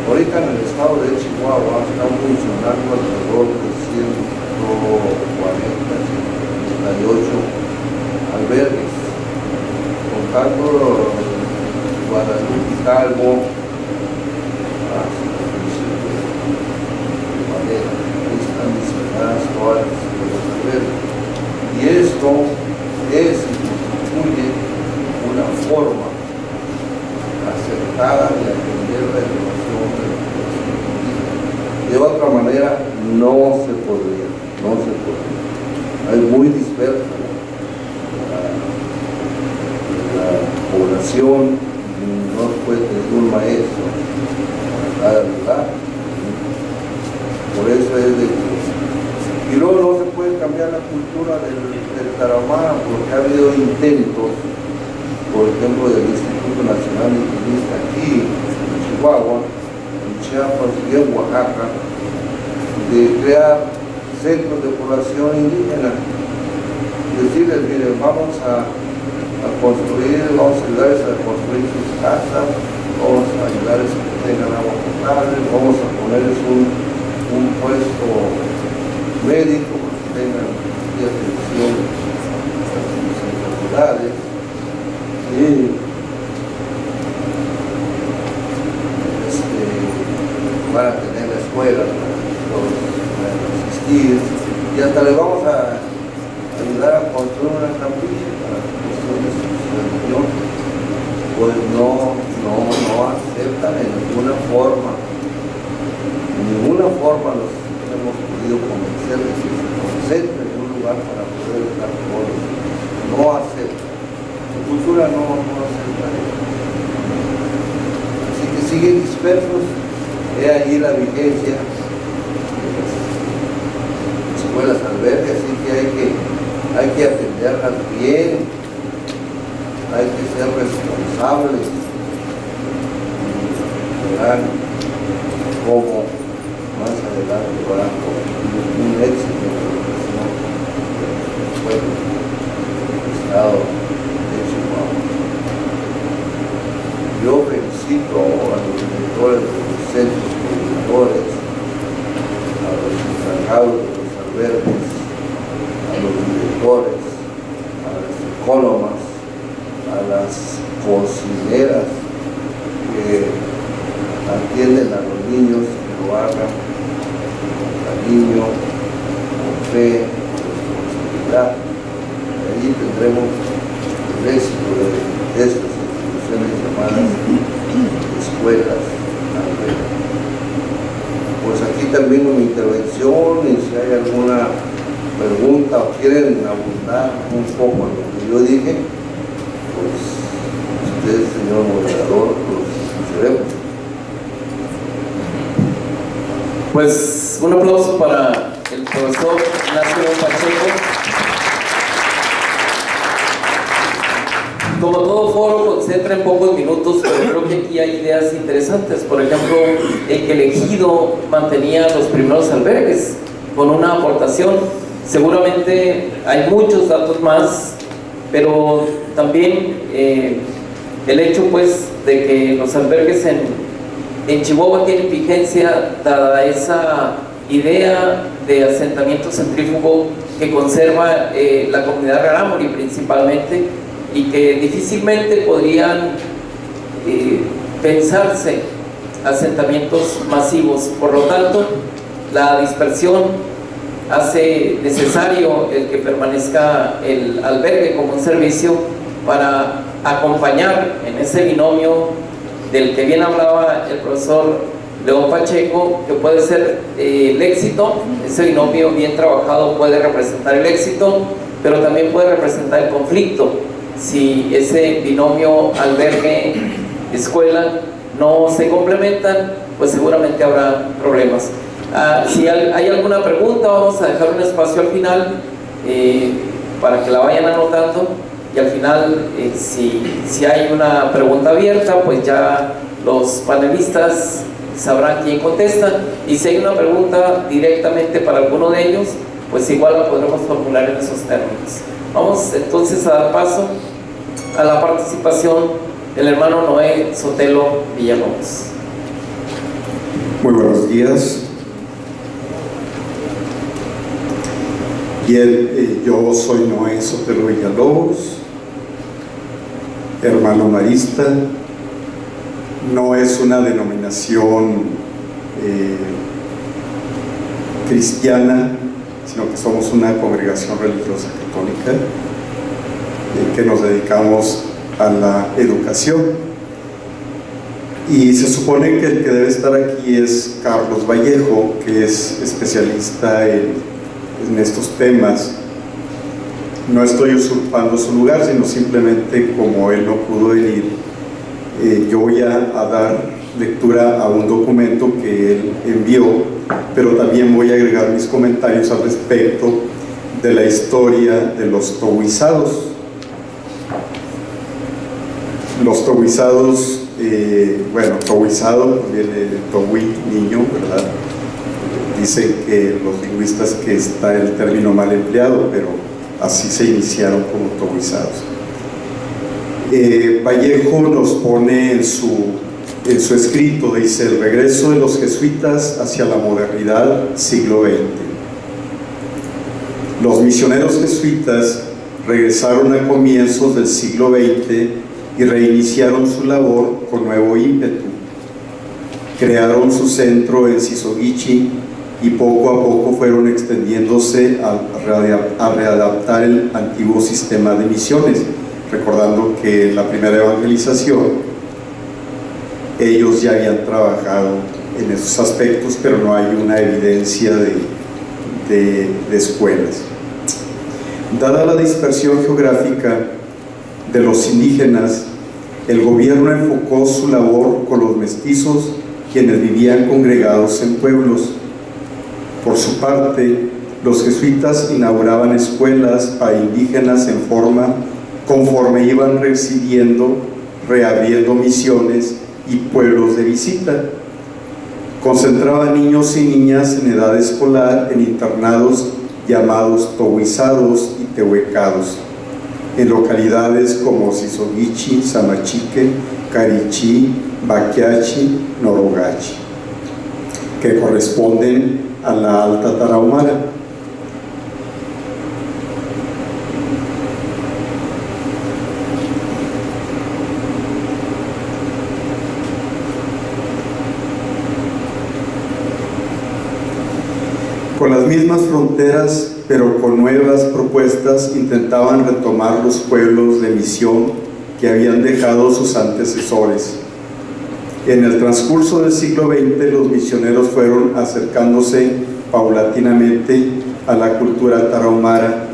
Ahorita en el estado de Chihuahua están funcionando alrededor de 140, 138 albergues, contando Guadalupe Calvo, están mencionadas todas los albergues. Y esto constituye una forma acertada de atender la educación de la población indígena. De otra manera no se podría. Es muy dispersa la población, no puede tener un maestro a cada lugar. Por eso es de que... Y luego no se puede cambiar la cultura del Tarahumara, porque ha habido intentos, por ejemplo, del Instituto Nacional Indigenista aquí en Chihuahua, en Chiapas y en Oaxaca, de crear centros de población indígena. Decirles, miren, vamos a construir, vamos a ayudarles a construir sus casas, vamos a ayudarles a que tengan agua potable, vamos a ponerles un puesto médico para que tengan atención a sus enfermedades. Y van a tener la escuela para que todos puedan asistir, y hasta les vamos a ayudar a construir una capilla para cuestiones de su religión. Pues no aceptan en ninguna forma los hemos podido convencer de que se concentren en un lugar para poder estar todos. No aceptan. Su cultura no acepta eso. Así que siguen dispersos. He ahí la vigencia de las escuelas albergues, así que hay que atenderlas bien, hay que ser responsables. Verán cómo más adelante va a haber un éxito en la educación de los pueblos del estado de Chihuahua. Yo felicito a los directores de los centros coordinadores, a los encargados de los albergues, a los directores, a las ecónomas, a las cocineras que atienden a los niños, que lo hagan con cariño, con fe, con responsabilidad. Y allí tendremos el éxito de estas instituciones llamadas escuelas albergues. Pues aquí termino mi intervención, y si hay alguna pregunta o quieren abundar un poco en lo que yo dije, pues usted, señor moderador, los escucharemos. Pues un aplauso para el profesor Ignacio Pacheco. Como todo foro, concentra en pocos minutos, pero creo que aquí hay ideas interesantes. Por ejemplo, el que el ejido mantenía los primeros albergues con una aportación. Seguramente hay muchos datos más, pero también el hecho pues de que los albergues en Chihuahua tienen vigencia dada esa idea de asentamiento centrífugo que conserva la comunidad rarámuri principalmente, y que difícilmente podrían pensarse asentamientos masivos. Por lo tanto, la dispersión hace necesario el que permanezca el albergue como un servicio para acompañar en ese binomio del que bien hablaba el profesor León Pacheco, que puede ser el éxito. Ese binomio bien trabajado puede representar el éxito, pero también puede representar el conflicto. Si ese binomio albergue-escuela no se complementan, pues seguramente habrá problemas. Si hay alguna pregunta, vamos a dejar un espacio al final para que la vayan anotando, y al final si hay una pregunta abierta, pues ya los panelistas sabrán quién contesta, y si hay una pregunta directamente para alguno de ellos, pues igual la podremos formular en esos términos. Vamos entonces a dar paso a la participación del hermano Noé Sotelo Villalobos. Muy buenos días. Bien, yo soy Noé Sotelo Villalobos, hermano marista. No es una denominación cristiana, sino que somos una congregación religiosa católica que nos dedicamos a la educación. Y se supone que el que debe estar aquí es Carlos Vallejo, que es especialista en estos temas. No estoy usurpando su lugar, sino simplemente como él no pudo venir, yo voy a dar lectura a un documento que él envió, pero también voy a agregar mis comentarios al respecto de la historia de los towizados. Los towizados, towizado viene de towi, niño, ¿verdad? Dicen que los lingüistas que está el término mal empleado, pero así se iniciaron como towizados. Vallejo nos pone en su escrito, dice: el regreso de los jesuitas hacia la modernidad, siglo XX. Los misioneros jesuitas regresaron a comienzos del siglo XX y reiniciaron su labor con nuevo ímpetu. Crearon su centro en Sisoguichi y poco a poco fueron extendiéndose a readaptar el antiguo sistema de misiones, recordando que en la primera evangelización ellos ya habían trabajado en esos aspectos, pero no hay una evidencia de escuelas. Dada la dispersión geográfica de los indígenas, el gobierno enfocó su labor con los mestizos, quienes vivían congregados en pueblos. Por su parte, los jesuitas inauguraban escuelas para indígenas conforme iban reabriendo misiones y pueblos de visita. Concentraban niños y niñas en edad escolar en internados llamados towizados y tehuecados, en localidades como Sisoguichi, Samachique, Carichí, Baquiachi, Norogachi, que corresponden a la Alta Tarahumara. Con las mismas fronteras, pero con nuevas propuestas, intentaban retomar los pueblos de misión que habían dejado sus antecesores. En el transcurso del siglo XX, los misioneros fueron acercándose paulatinamente a la cultura tarahumara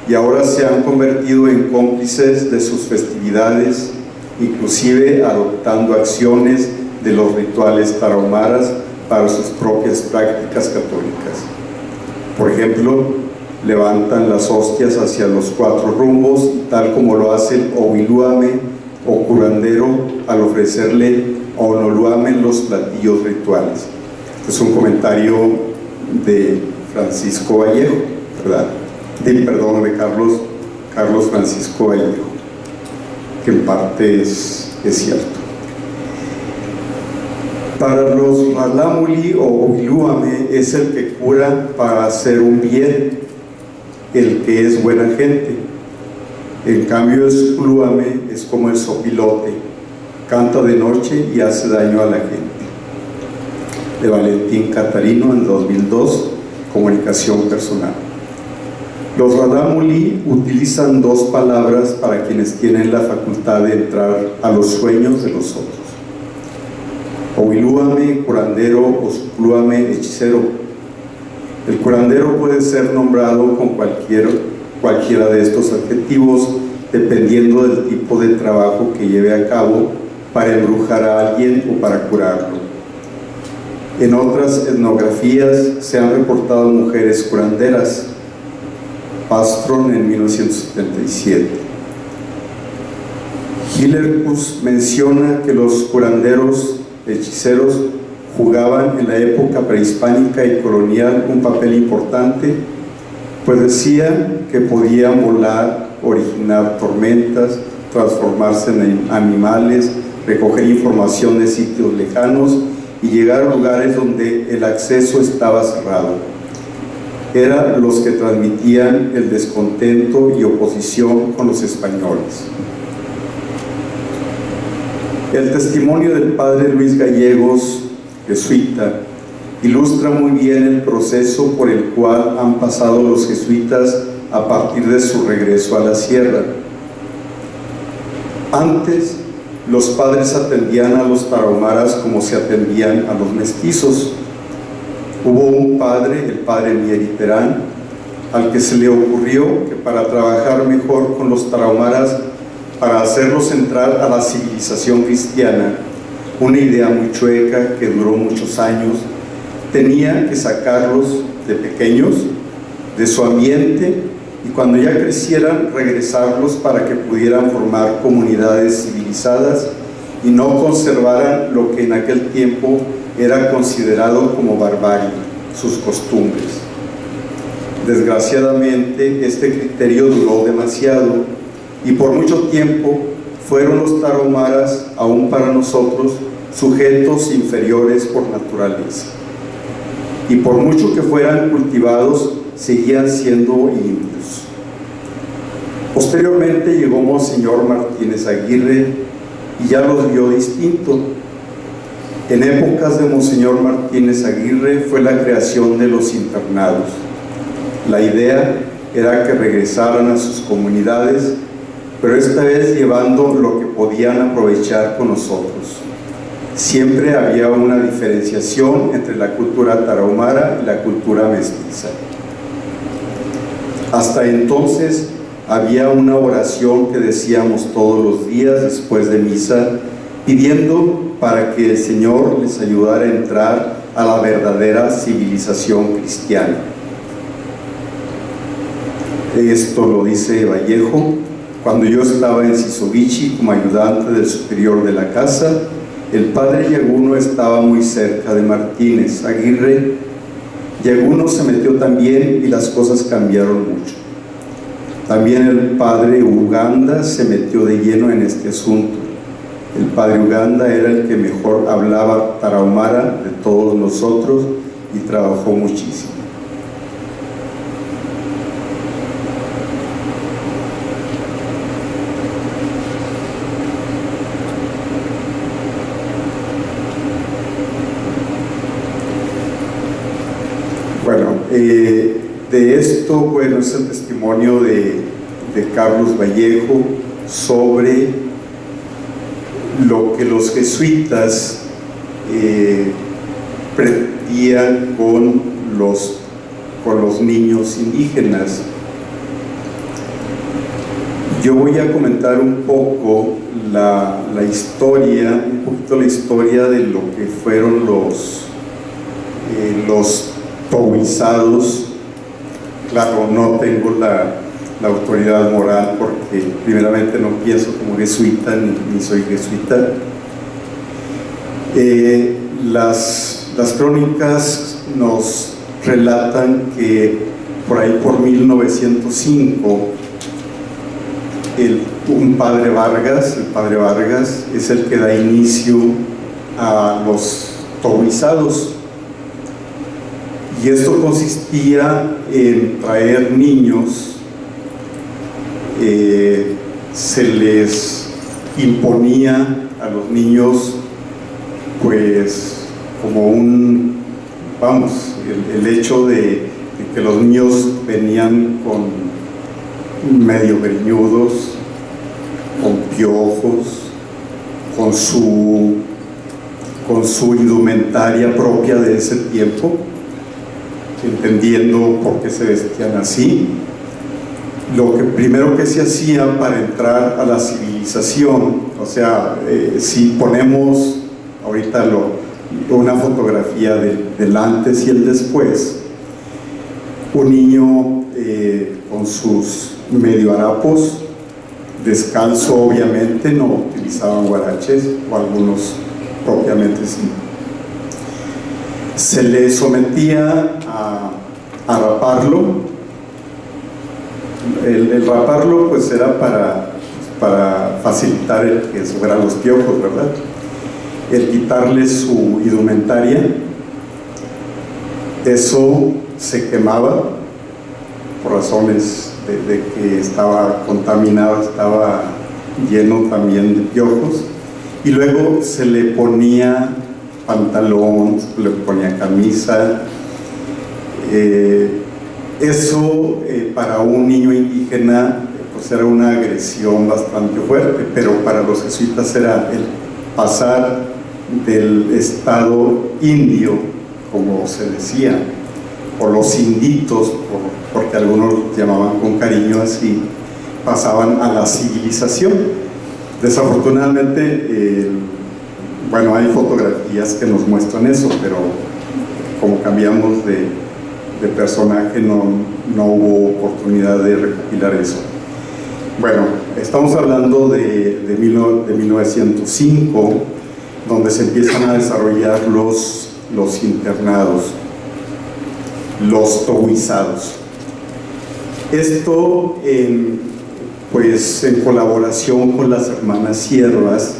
y ahora se han convertido en cómplices de sus festividades, inclusive adoptando acciones de los rituales tarahumaras para sus propias prácticas católicas. Por ejemplo, levantan las hostias hacia los 4 rumbos, tal como lo hace el Oviluame o curandero al ofrecerle a Onoluame los platillos rituales. Es un comentario de Francisco Vallejo, ¿verdad? De Carlos Francisco Vallejo, que en parte es cierto. Para los Ralámuli o Oviluame es el que cura para hacer un bien, el que es buena gente. En cambio, el Xuluame es como el sopilote, canta de noche y hace daño a la gente. De Valentín Catarino, en 2002, comunicación personal. Los Radhamuli utilizan dos palabras para quienes tienen la facultad de entrar a los sueños de los otros: Oilúame, curandero, o suplúame, hechicero. El curandero puede ser nombrado con cualquiera de estos adjetivos, dependiendo del tipo de trabajo que lleve a cabo para embrujar a alguien o para curarlo. En otras etnografías se han reportado mujeres curanderas. Pastron en 1977. Hillerkus menciona que los curanderos hechiceros jugaban en la época prehispánica y colonial un papel importante, pues decía que podían volar, originar tormentas, transformarse en animales, recoger información de sitios lejanos y llegar a lugares donde el acceso estaba cerrado. Eran los que transmitían el descontento y oposición con los españoles. El testimonio del padre Luis Gallegos, jesuita, ilustra muy bien el proceso por el cual han pasado los jesuitas a partir de su regreso a la sierra. Antes, los padres atendían a los tarahumaras como se atendían a los mestizos. Hubo un padre, el padre Mieri Terán, al que se le ocurrió que para trabajar mejor con los tarahumaras, para hacerlos entrar a la civilización cristiana, una idea muy chueca que duró muchos años, tenía que sacarlos de pequeños, de su ambiente, y cuando ya crecieran, regresarlos para que pudieran formar comunidades civilizadas y no conservaran lo que en aquel tiempo era considerado como barbarie, sus costumbres. Desgraciadamente, este criterio duró demasiado y por mucho tiempo fueron los tarahumaras, aún para nosotros, sujetos inferiores por naturaleza. Y por mucho que fueran cultivados, seguían siendo indios. Posteriormente llegó Monseñor Martínez Aguirre y ya los vio distinto. En épocas de Monseñor Martínez Aguirre fue la creación de los internados. La idea era que regresaran a sus comunidades, pero esta vez llevando lo que podían aprovechar con nosotros. Siempre había una diferenciación entre la cultura tarahumara y la cultura mestiza. Hasta entonces había una oración que decíamos todos los días después de misa, pidiendo para que el Señor les ayudara a entrar a la verdadera civilización cristiana. Esto lo dice Vallejo: cuando yo estaba en Sisovichi como ayudante del superior de la casa, el padre Yaguno estaba muy cerca de Martínez Aguirre. Yaguno se metió también y las cosas cambiaron mucho. También el padre Uganda se metió de lleno en este asunto. El padre Uganda era el que mejor hablaba tarahumara de todos nosotros y trabajó muchísimo. Bueno, de esto, bueno, es el testimonio de Carlos Vallejo sobre lo que los jesuitas pretendían con los niños indígenas. Yo voy a comentar un poco la historia, un poquito la historia de lo que fueron los taoizados. Claro, no tengo la autoridad moral porque primeramente no pienso como jesuita ni soy jesuita. Las crónicas nos relatan que por ahí por 1905 un padre Vargas, el padre Vargas es el que da inicio a los taoizados. Y esto consistía en traer niños, se les imponía a los niños pues como el hecho de de que los niños venían con medio greñudos, con piojos, con su indumentaria propia de ese tiempo, entendiendo por qué se vestían así. Lo que primero que se hacía para entrar a la civilización, o sea, si ponemos ahorita una fotografía del antes y el después, un niño con sus medio harapos, descalzo obviamente, no utilizaban huaraches, o algunos propiamente sí. Se le sometía a raparlo. El raparlo pues era para facilitar el que subieran los piojos, ¿verdad? El quitarle su indumentaria, eso se quemaba por razones de que estaba contaminado, estaba lleno también de piojos, y luego se le ponía pantalón, se le ponía camisa. Eso para un niño indígena pues era una agresión bastante fuerte, pero para los jesuitas era el pasar del estado indio, como se decía, o los inditos, porque algunos llamaban con cariño así, pasaban a la civilización. Desafortunadamente, bueno, hay fotografías que nos muestran eso, pero como cambiamos de personaje no hubo oportunidad de recopilar eso. Bueno, estamos hablando de 1905, donde se empiezan a desarrollar los internados, los towizados. Esto pues en colaboración con las hermanas siervas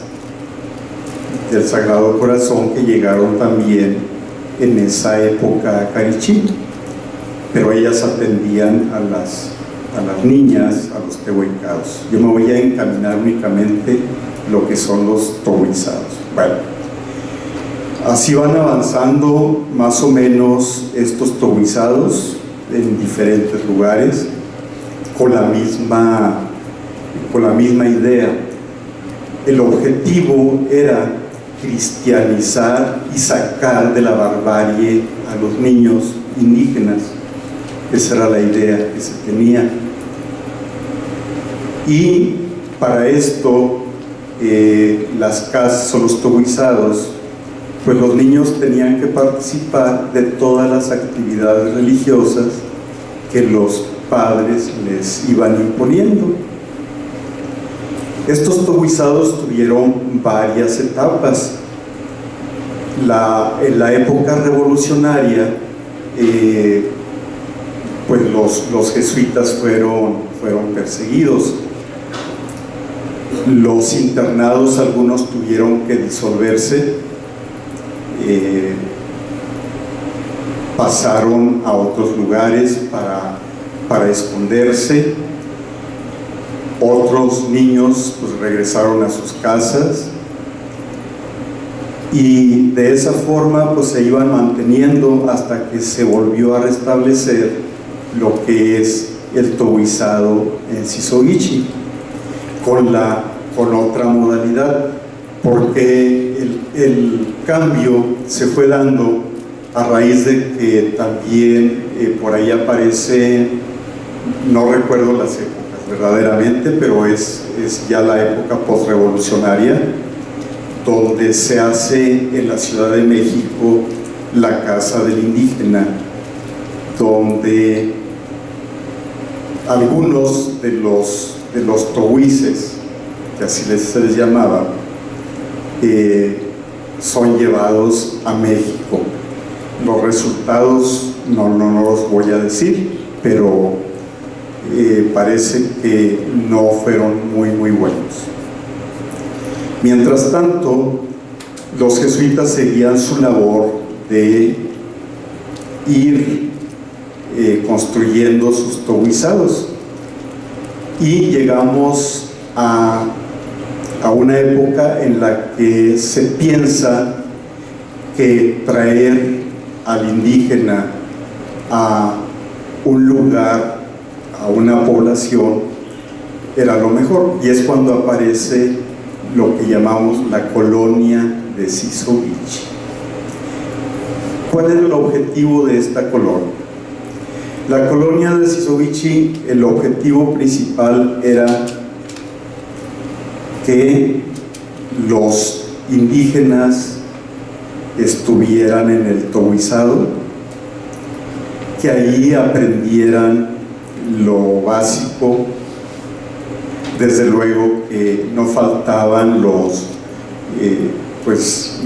del Sagrado Corazón, que llegaron también en esa época a Carichí, pero ellas atendían a las niñas, a los tehuencados. Yo me voy a encaminar únicamente lo que son los towizados. Bueno, así van avanzando más o menos estos towizados en diferentes lugares con la misma idea. El objetivo era cristianizar y sacar de la barbarie a los niños indígenas. Esa era la idea que se tenía. Y para esto, las casas o los towizados, pues los niños tenían que participar de todas las actividades religiosas que los padres les iban imponiendo. Estos towizados tuvieron varias etapas. En la época revolucionaria, pues los jesuitas fueron perseguidos. Los internados, algunos tuvieron que disolverse, pasaron a otros lugares para esconderse. Otros niños pues regresaron a sus casas, y de esa forma pues se iban manteniendo hasta que se volvió a restablecer lo que es el towizado en Sisoguichi, con otra modalidad, porque el cambio se fue dando a raíz de que también por ahí aparece, no recuerdo las épocas verdaderamente, pero es ya la época postrevolucionaria, donde se hace en la Ciudad de México la Casa del Indígena, donde algunos de los towices, que así se les llamaba, son llevados a México. Los resultados no los voy a decir, pero parece que no fueron muy buenos. Mientras tanto, los jesuitas seguían su labor de ir construyendo sus towizados, y llegamos a una época en la que se piensa que traer al indígena a un lugar a una población era lo mejor, y es cuando aparece lo que llamamos la colonia de Sisovichi. ¿Cuál era el objetivo de esta colonia? La colonia de Sisovichi, el objetivo principal era que los indígenas estuvieran en el taoizado, que ahí aprendieran lo básico. Desde luego que no faltaban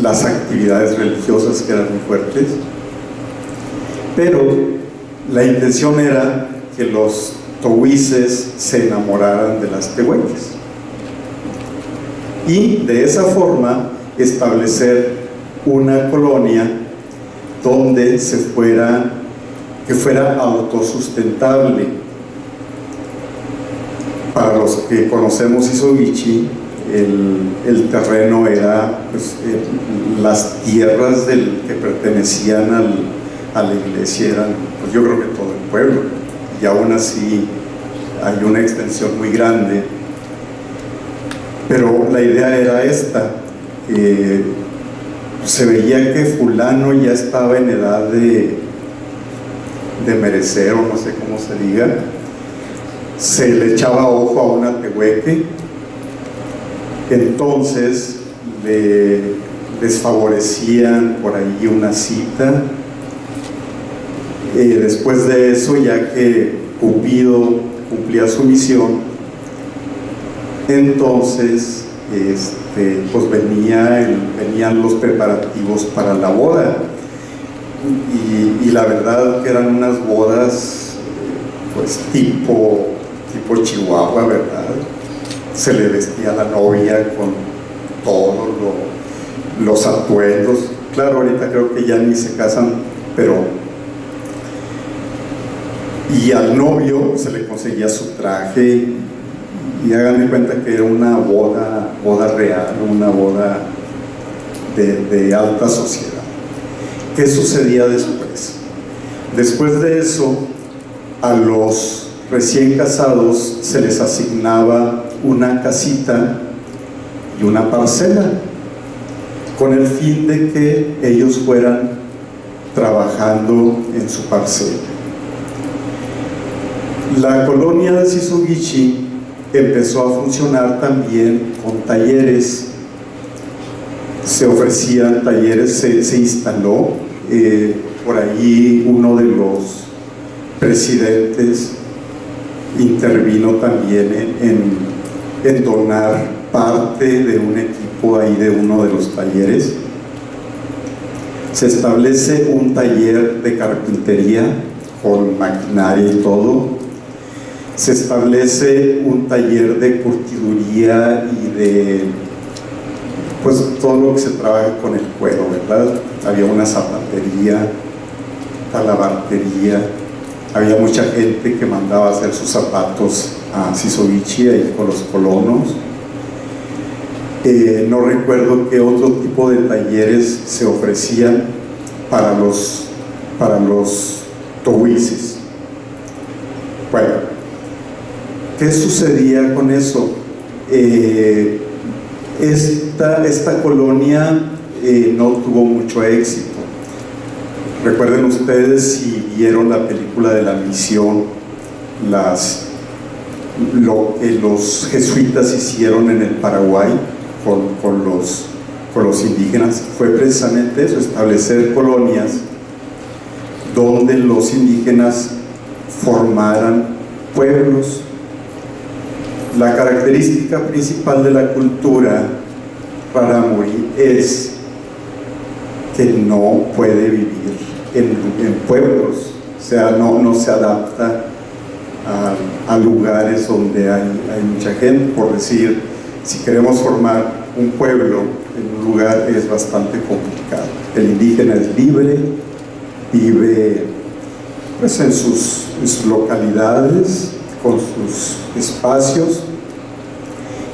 las actividades religiosas, que eran muy fuertes, pero la intención era que los tohuices se enamoraran de las tehuelches y de esa forma establecer una colonia donde que fuera autosustentable. Para los que conocemos Sisovichi, el terreno era las tierras que pertenecían a la iglesia, eran, pues yo creo que todo el pueblo, y aún así hay una extensión muy grande. Pero la idea era esta: se veía que fulano ya estaba en edad de merecer, o no sé cómo se diga, se le echaba ojo a una tehueque, entonces les favorecían por ahí una cita. Después de eso, ya que Cupido cumplía su misión, entonces pues venían los preparativos para la boda, y la verdad que eran unas bodas pues tipo Chihuahua, ¿verdad? Se le vestía a la novia con todos los atuendos. Claro, ahorita creo que ya ni se casan, y al novio se le conseguía su traje, y hagan de cuenta que era una boda real, una boda de alta sociedad. ¿Qué sucedía después? Después de eso, a los recién casados se les asignaba una casita y una parcela, con el fin de que ellos fueran trabajando en su parcela. La colonia de Sisovichi empezó a funcionar también con talleres. Se ofrecían talleres, se instaló por allí uno de los presidentes intervino también en donar parte de un equipo ahí de uno de los talleres. Se establece un taller de carpintería con maquinaria y todo. Se establece un taller de curtiduría y de todo lo que se trabaja con el cuero, ¿verdad? Había una zapatería, talabartería, había mucha gente que mandaba a hacer sus zapatos a Sisovichi ahí con los colonos. No recuerdo qué otro tipo de talleres se ofrecían para los tohuices. Bueno, ¿qué sucedía con eso? Esta colonia no tuvo mucho éxito. Recuerden ustedes, si vieron la película de La Misión, lo que los jesuitas hicieron en el Paraguay con los indígenas fue precisamente eso: establecer colonias donde los indígenas formaran pueblos. La característica principal de la cultura rarámuri es que no puede vivir en pueblos, o sea, no se adapta a lugares donde hay mucha gente. Por decir, si queremos formar un pueblo en un lugar, es bastante complicado. El indígena es libre, vive pues en sus localidades, con sus espacios,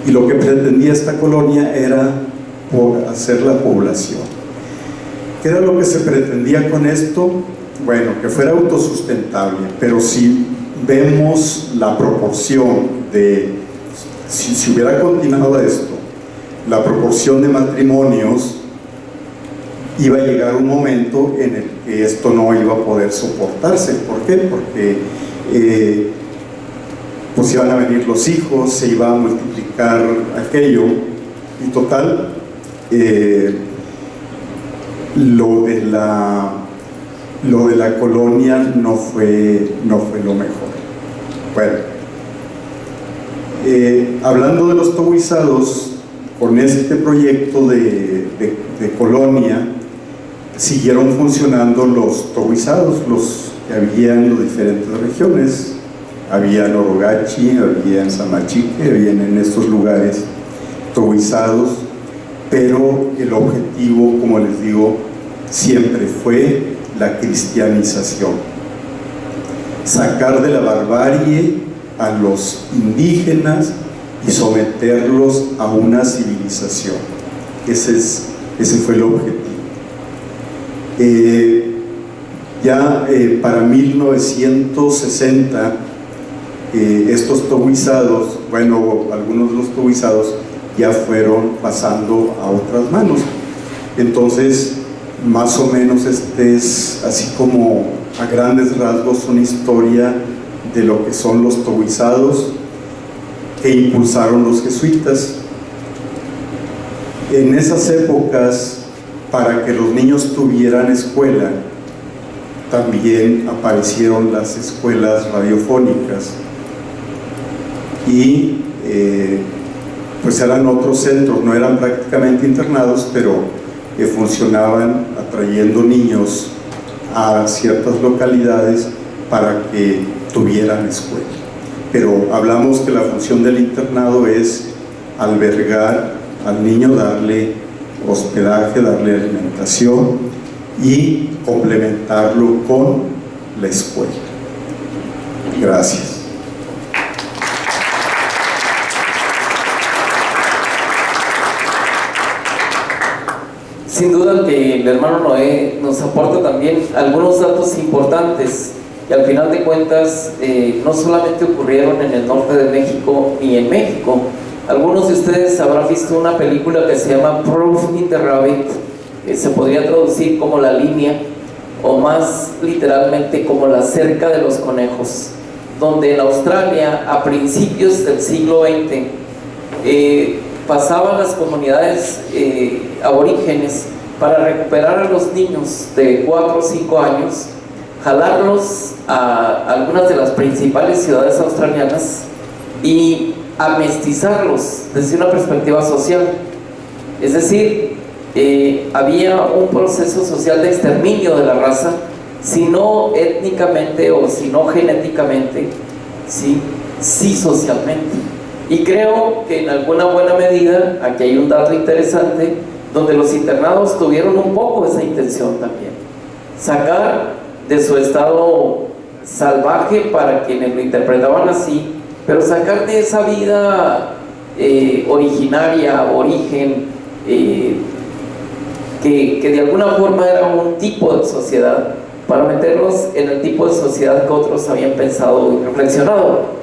y lo que pretendía esta colonia era hacer la población. ¿Qué era lo que se pretendía con esto? bueno, que fuera autosustentable, pero si vemos la proporción de, si hubiera continuado esto, la proporción de matrimonios, iba a llegar un momento en el que esto no iba a poder soportarse. ¿Por qué? Porque pues iban a venir los hijos, se iba a multiplicar aquello, y total, lo de la colonia no fue lo mejor. Bueno, hablando de los toboizados, con este proyecto de colonia siguieron funcionando los toboizados, los que había en las diferentes regiones. Había en Orogachi, había en Samachique, habían en estos lugares toboizados, pero el objetivo, como les digo, siempre fue la cristianización, sacar de la barbarie a los indígenas y someterlos a una civilización. Ese fue el objetivo. Para 1960, estos toboizados, bueno, algunos de los toboizados ya fueron pasando a otras manos. Entonces, más o menos es así como a grandes rasgos una historia de lo que son los toboizados que impulsaron los jesuitas. En esas épocas, para que los niños tuvieran escuela, también aparecieron las escuelas radiofónicas y pues eran otros centros, no eran prácticamente internados, pero funcionaban atrayendo niños a ciertas localidades para que tuvieran escuela. Pero hablamos que la función del internado es albergar al niño, darle hospedaje, darle alimentación y complementarlo con la escuela. Gracias. Sin duda que el hermano Noé nos aporta también algunos datos importantes que al final de cuentas no solamente ocurrieron en el norte de México ni en México. Algunos de ustedes habrán visto una película que se llama Proof in the Rabbit, que se podría traducir como La Línea, o más literalmente como La Cerca de los Conejos, donde en Australia a principios del siglo XX pasaban las comunidades aborígenes para recuperar a los niños de 4 o 5 años, jalarlos a algunas de las principales ciudades australianas y amestizarlos desde una perspectiva social. Es decir, había un proceso social de exterminio de la raza, si no étnicamente o si no genéticamente, sí socialmente. Y creo que en alguna buena medida, aquí hay un dato interesante, donde los internados tuvieron un poco esa intención también, sacar de su estado salvaje, para quienes lo interpretaban así, pero sacar de esa vida originaria, origen, que de alguna forma era un tipo de sociedad, para meterlos en el tipo de sociedad que otros habían pensado y reflexionado.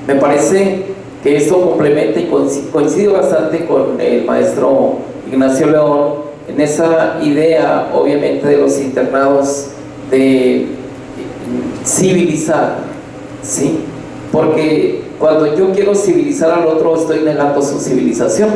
Me parece que esto complementa y coincide bastante con el maestro Ignacio León en esa idea, obviamente, de los internados de civilizar, ¿sí? Porque cuando yo quiero civilizar al otro, estoy negando su civilización,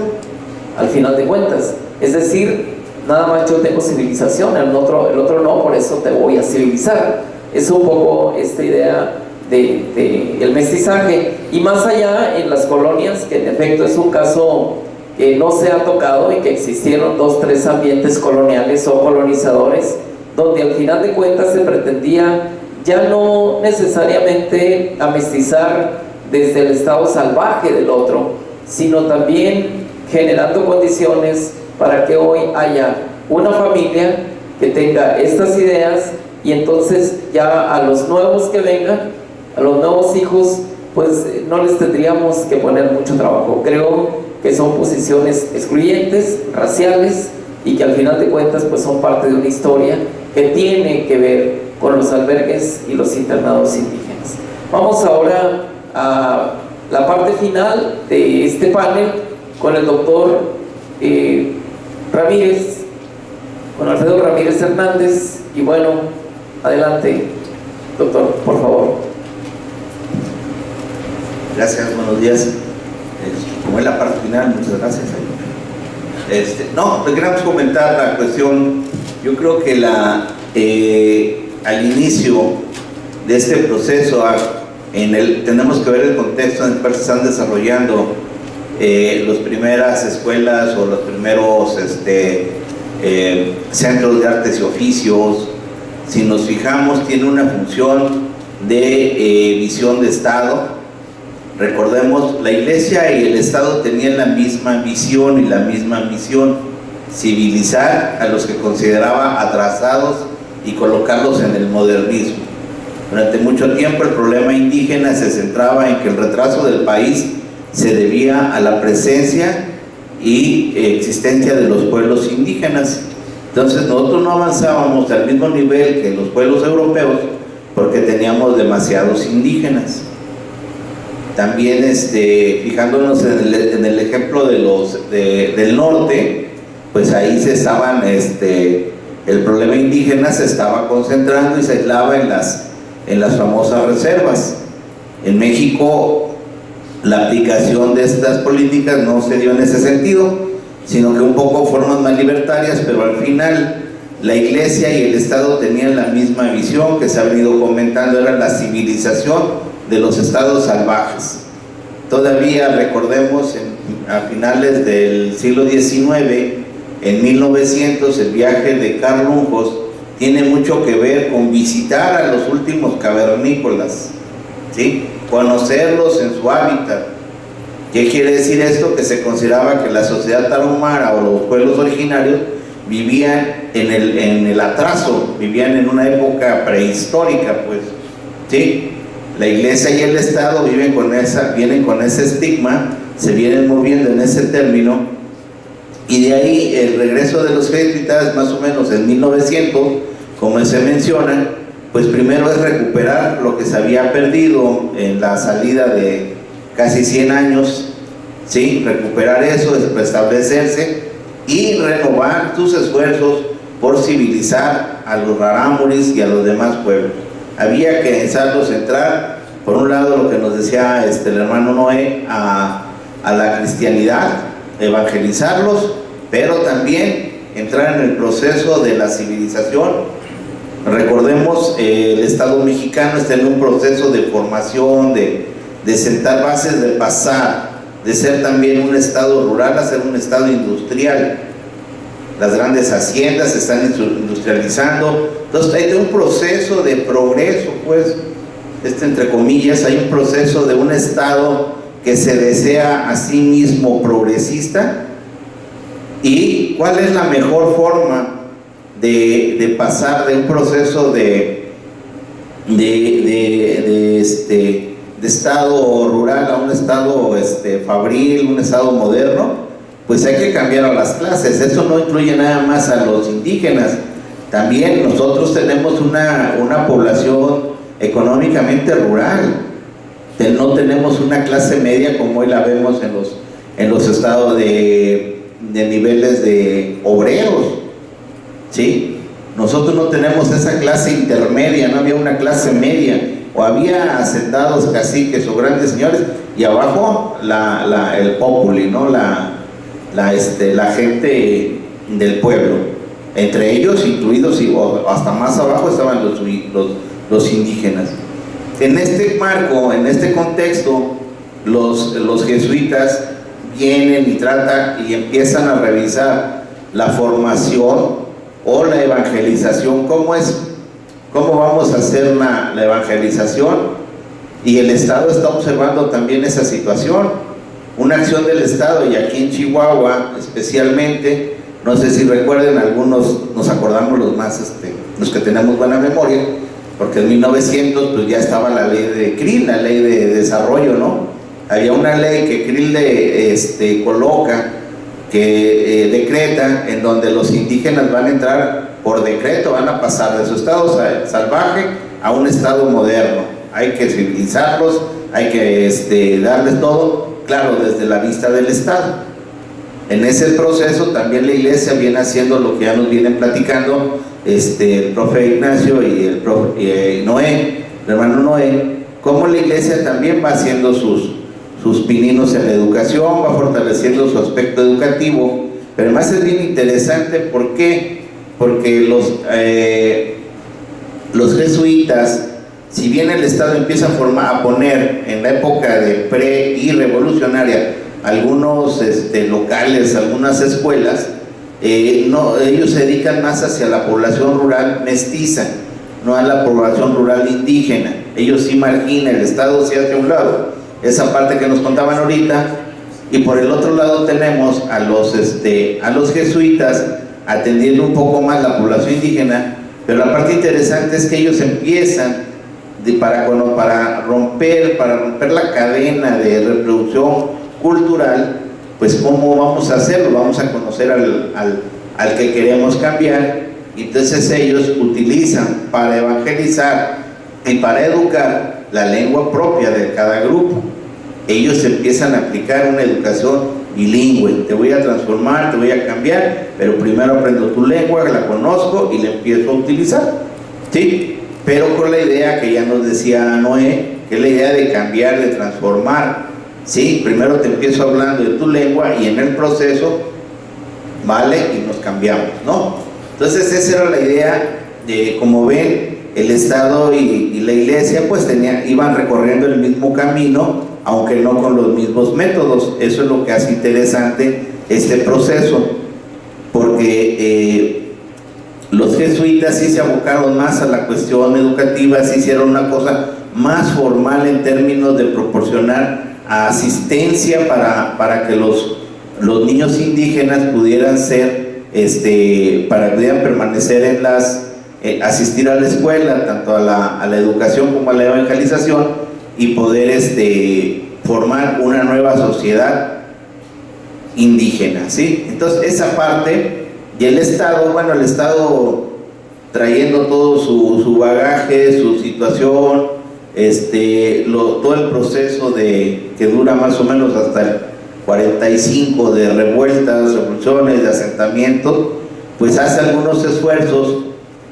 al final de cuentas. Es decir, nada más yo tengo civilización, el otro no, por eso te voy a civilizar. Es un poco esta idea el mestizaje, y más allá en las colonias, que en efecto es un caso que no se ha tocado, y que existieron 2 o 3 ambientes coloniales o colonizadores, donde al final de cuentas se pretendía ya no necesariamente amestizar desde el estado salvaje del otro, sino también generando condiciones para que hoy haya una familia que tenga estas ideas, y entonces ya a los nuevos que vengan, a los nuevos hijos, pues no les tendríamos que poner mucho trabajo. Creo que son posiciones excluyentes, raciales, y que al final de cuentas pues son parte de una historia que tiene que ver con los albergues y los internados indígenas. Vamos ahora a la parte final de este panel con el doctor Ramírez, con Alfredo Ramírez Hernández. Y bueno, adelante, doctor, por favor. Gracias, buenos días. Como es la parte final, muchas gracias. No, queremos comentar la cuestión. Yo creo que al inicio de este proceso, tenemos que ver el contexto en el cual se están desarrollando las primeras escuelas o los primeros centros de artes y oficios. Si nos fijamos, tiene una función de visión de Estado. Recordemos, la Iglesia y el Estado tenían la misma visión y la misma misión: civilizar a los que consideraba atrasados y colocarlos en el modernismo. Durante mucho tiempo el problema indígena se centraba en que el retraso del país se debía a la presencia y existencia de los pueblos indígenas. Entonces nosotros no avanzábamos al mismo nivel que los pueblos europeos porque teníamos demasiados indígenas. También fijándonos en el ejemplo del norte, pues ahí se estaban, el problema indígena se estaba concentrando y se aislaba en las famosas reservas. En México la aplicación de estas políticas no se dio en ese sentido, sino que un poco formas más libertarias, pero al final la Iglesia y el Estado tenían la misma visión que se ha venido comentando, era la civilización de los estados salvajes. Todavía recordemos a finales del siglo XIX, en 1900, el viaje de Carl Lungos tiene mucho que ver con visitar a los últimos cavernícolas, ¿sí? Conocerlos en su hábitat. ¿Qué quiere decir esto? Que se consideraba que la sociedad tarahumara o los pueblos originarios vivían en el atraso, vivían en una época prehistórica, pues, ¿sí? La Iglesia y el Estado vienen con ese estigma, se vienen moviendo en ese término, y de ahí el regreso de los jesuitas, más o menos en 1900, como se menciona, pues primero es recuperar lo que se había perdido en la salida de casi 100 años, ¿sí? Recuperar eso, restablecerse y renovar sus esfuerzos por civilizar a los rarámuris y a los demás pueblos. Había que empezarlos a entrar, por un lado, lo que nos decía el hermano Noé, a la cristianidad, evangelizarlos, pero también entrar en el proceso de la civilización. Recordemos, el Estado mexicano está en un proceso de formación, de sentar bases, de pasar, de ser también un Estado rural a ser un Estado industrial. Las grandes haciendas se están industrializando. Entonces hay un proceso de progreso, pues, entre comillas, hay un proceso de un Estado que se desea a sí mismo progresista. ¿Y cuál es la mejor forma de pasar de un proceso de Estado rural a un Estado fabril, un Estado moderno? Pues hay que cambiar a las clases. Eso no incluye nada más a los indígenas. También nosotros tenemos una población económicamente rural. No tenemos una clase media como hoy la vemos en los estados de niveles de obreros, ¿sí? Nosotros no tenemos esa clase intermedia, no había una clase media, o había hacendados, caciques o grandes señores, y abajo el populi, ¿no? La gente del pueblo, entre ellos incluidos, y hasta más abajo estaban los indígenas. En este marco, en este contexto, los jesuitas vienen y tratan y empiezan a revisar la formación o la evangelización. ¿Cómo vamos a hacer la evangelización? Y el Estado está observando también esa situación. Una acción del Estado, y aquí en Chihuahua especialmente, no sé si recuerden, algunos nos acordamos los que tenemos buena memoria, porque en 1900 pues ya estaba la ley de CRIL, la ley de desarrollo, ¿no? Había una ley que CRIL coloca que decreta en donde los indígenas van a entrar por decreto, van a pasar de su estado salvaje a un estado moderno. Hay que civilizarlos, hay que darles todo, claro, desde la vista del Estado. En ese proceso también la iglesia viene haciendo lo que ya nos vienen platicando el profe Ignacio y el profe Noé, el hermano Noé, cómo la iglesia también va haciendo sus pininos en la educación, va fortaleciendo su aspecto educativo, pero además es bien interesante. ¿Por qué? Porque los jesuitas, si bien el Estado empieza a poner en la época de pre y revolucionaria algunos locales, algunas escuelas, ellos se dedican más hacia la población rural mestiza, no a la población rural indígena. Ellos sí marginan, el Estado sí hace a un lado esa parte que nos contaban ahorita, y por el otro lado tenemos a los jesuitas atendiendo un poco más la población indígena. Pero la parte interesante es que ellos empiezan para romper la cadena de reproducción cultural. Pues cómo vamos a hacerlo, vamos a conocer al que queremos cambiar. Entonces ellos utilizan para evangelizar y para educar la lengua propia de cada grupo. Ellos empiezan a aplicar una educación bilingüe. Te voy a transformar, te voy a cambiar, pero primero aprendo tu lengua, la conozco y la empiezo a utilizar, ¿sí? Pero con la idea que ya nos decía Noé, que es la idea de cambiar, de transformar, ¿sí? Primero te empiezo hablando de tu lengua y en el proceso, ¿vale? Y nos cambiamos, ¿no? Entonces esa era la idea de, como ven, el Estado y la iglesia pues iban recorriendo el mismo camino, aunque no con los mismos métodos. Eso es lo que hace interesante este proceso, porque los jesuitas sí se abocaron más a la cuestión educativa, sí hicieron una cosa más formal en términos de proporcionar asistencia para que los niños indígenas pudieran ser, para que pudieran permanecer asistir a la escuela, tanto a la educación como a la evangelización, y poder formar una nueva sociedad indígena, ¿sí? Entonces esa parte, y el Estado, bueno, el Estado trayendo todo su bagaje, su situación, todo el proceso que dura más o menos hasta el 45 de revueltas, revoluciones, de asentamientos, pues hace algunos esfuerzos,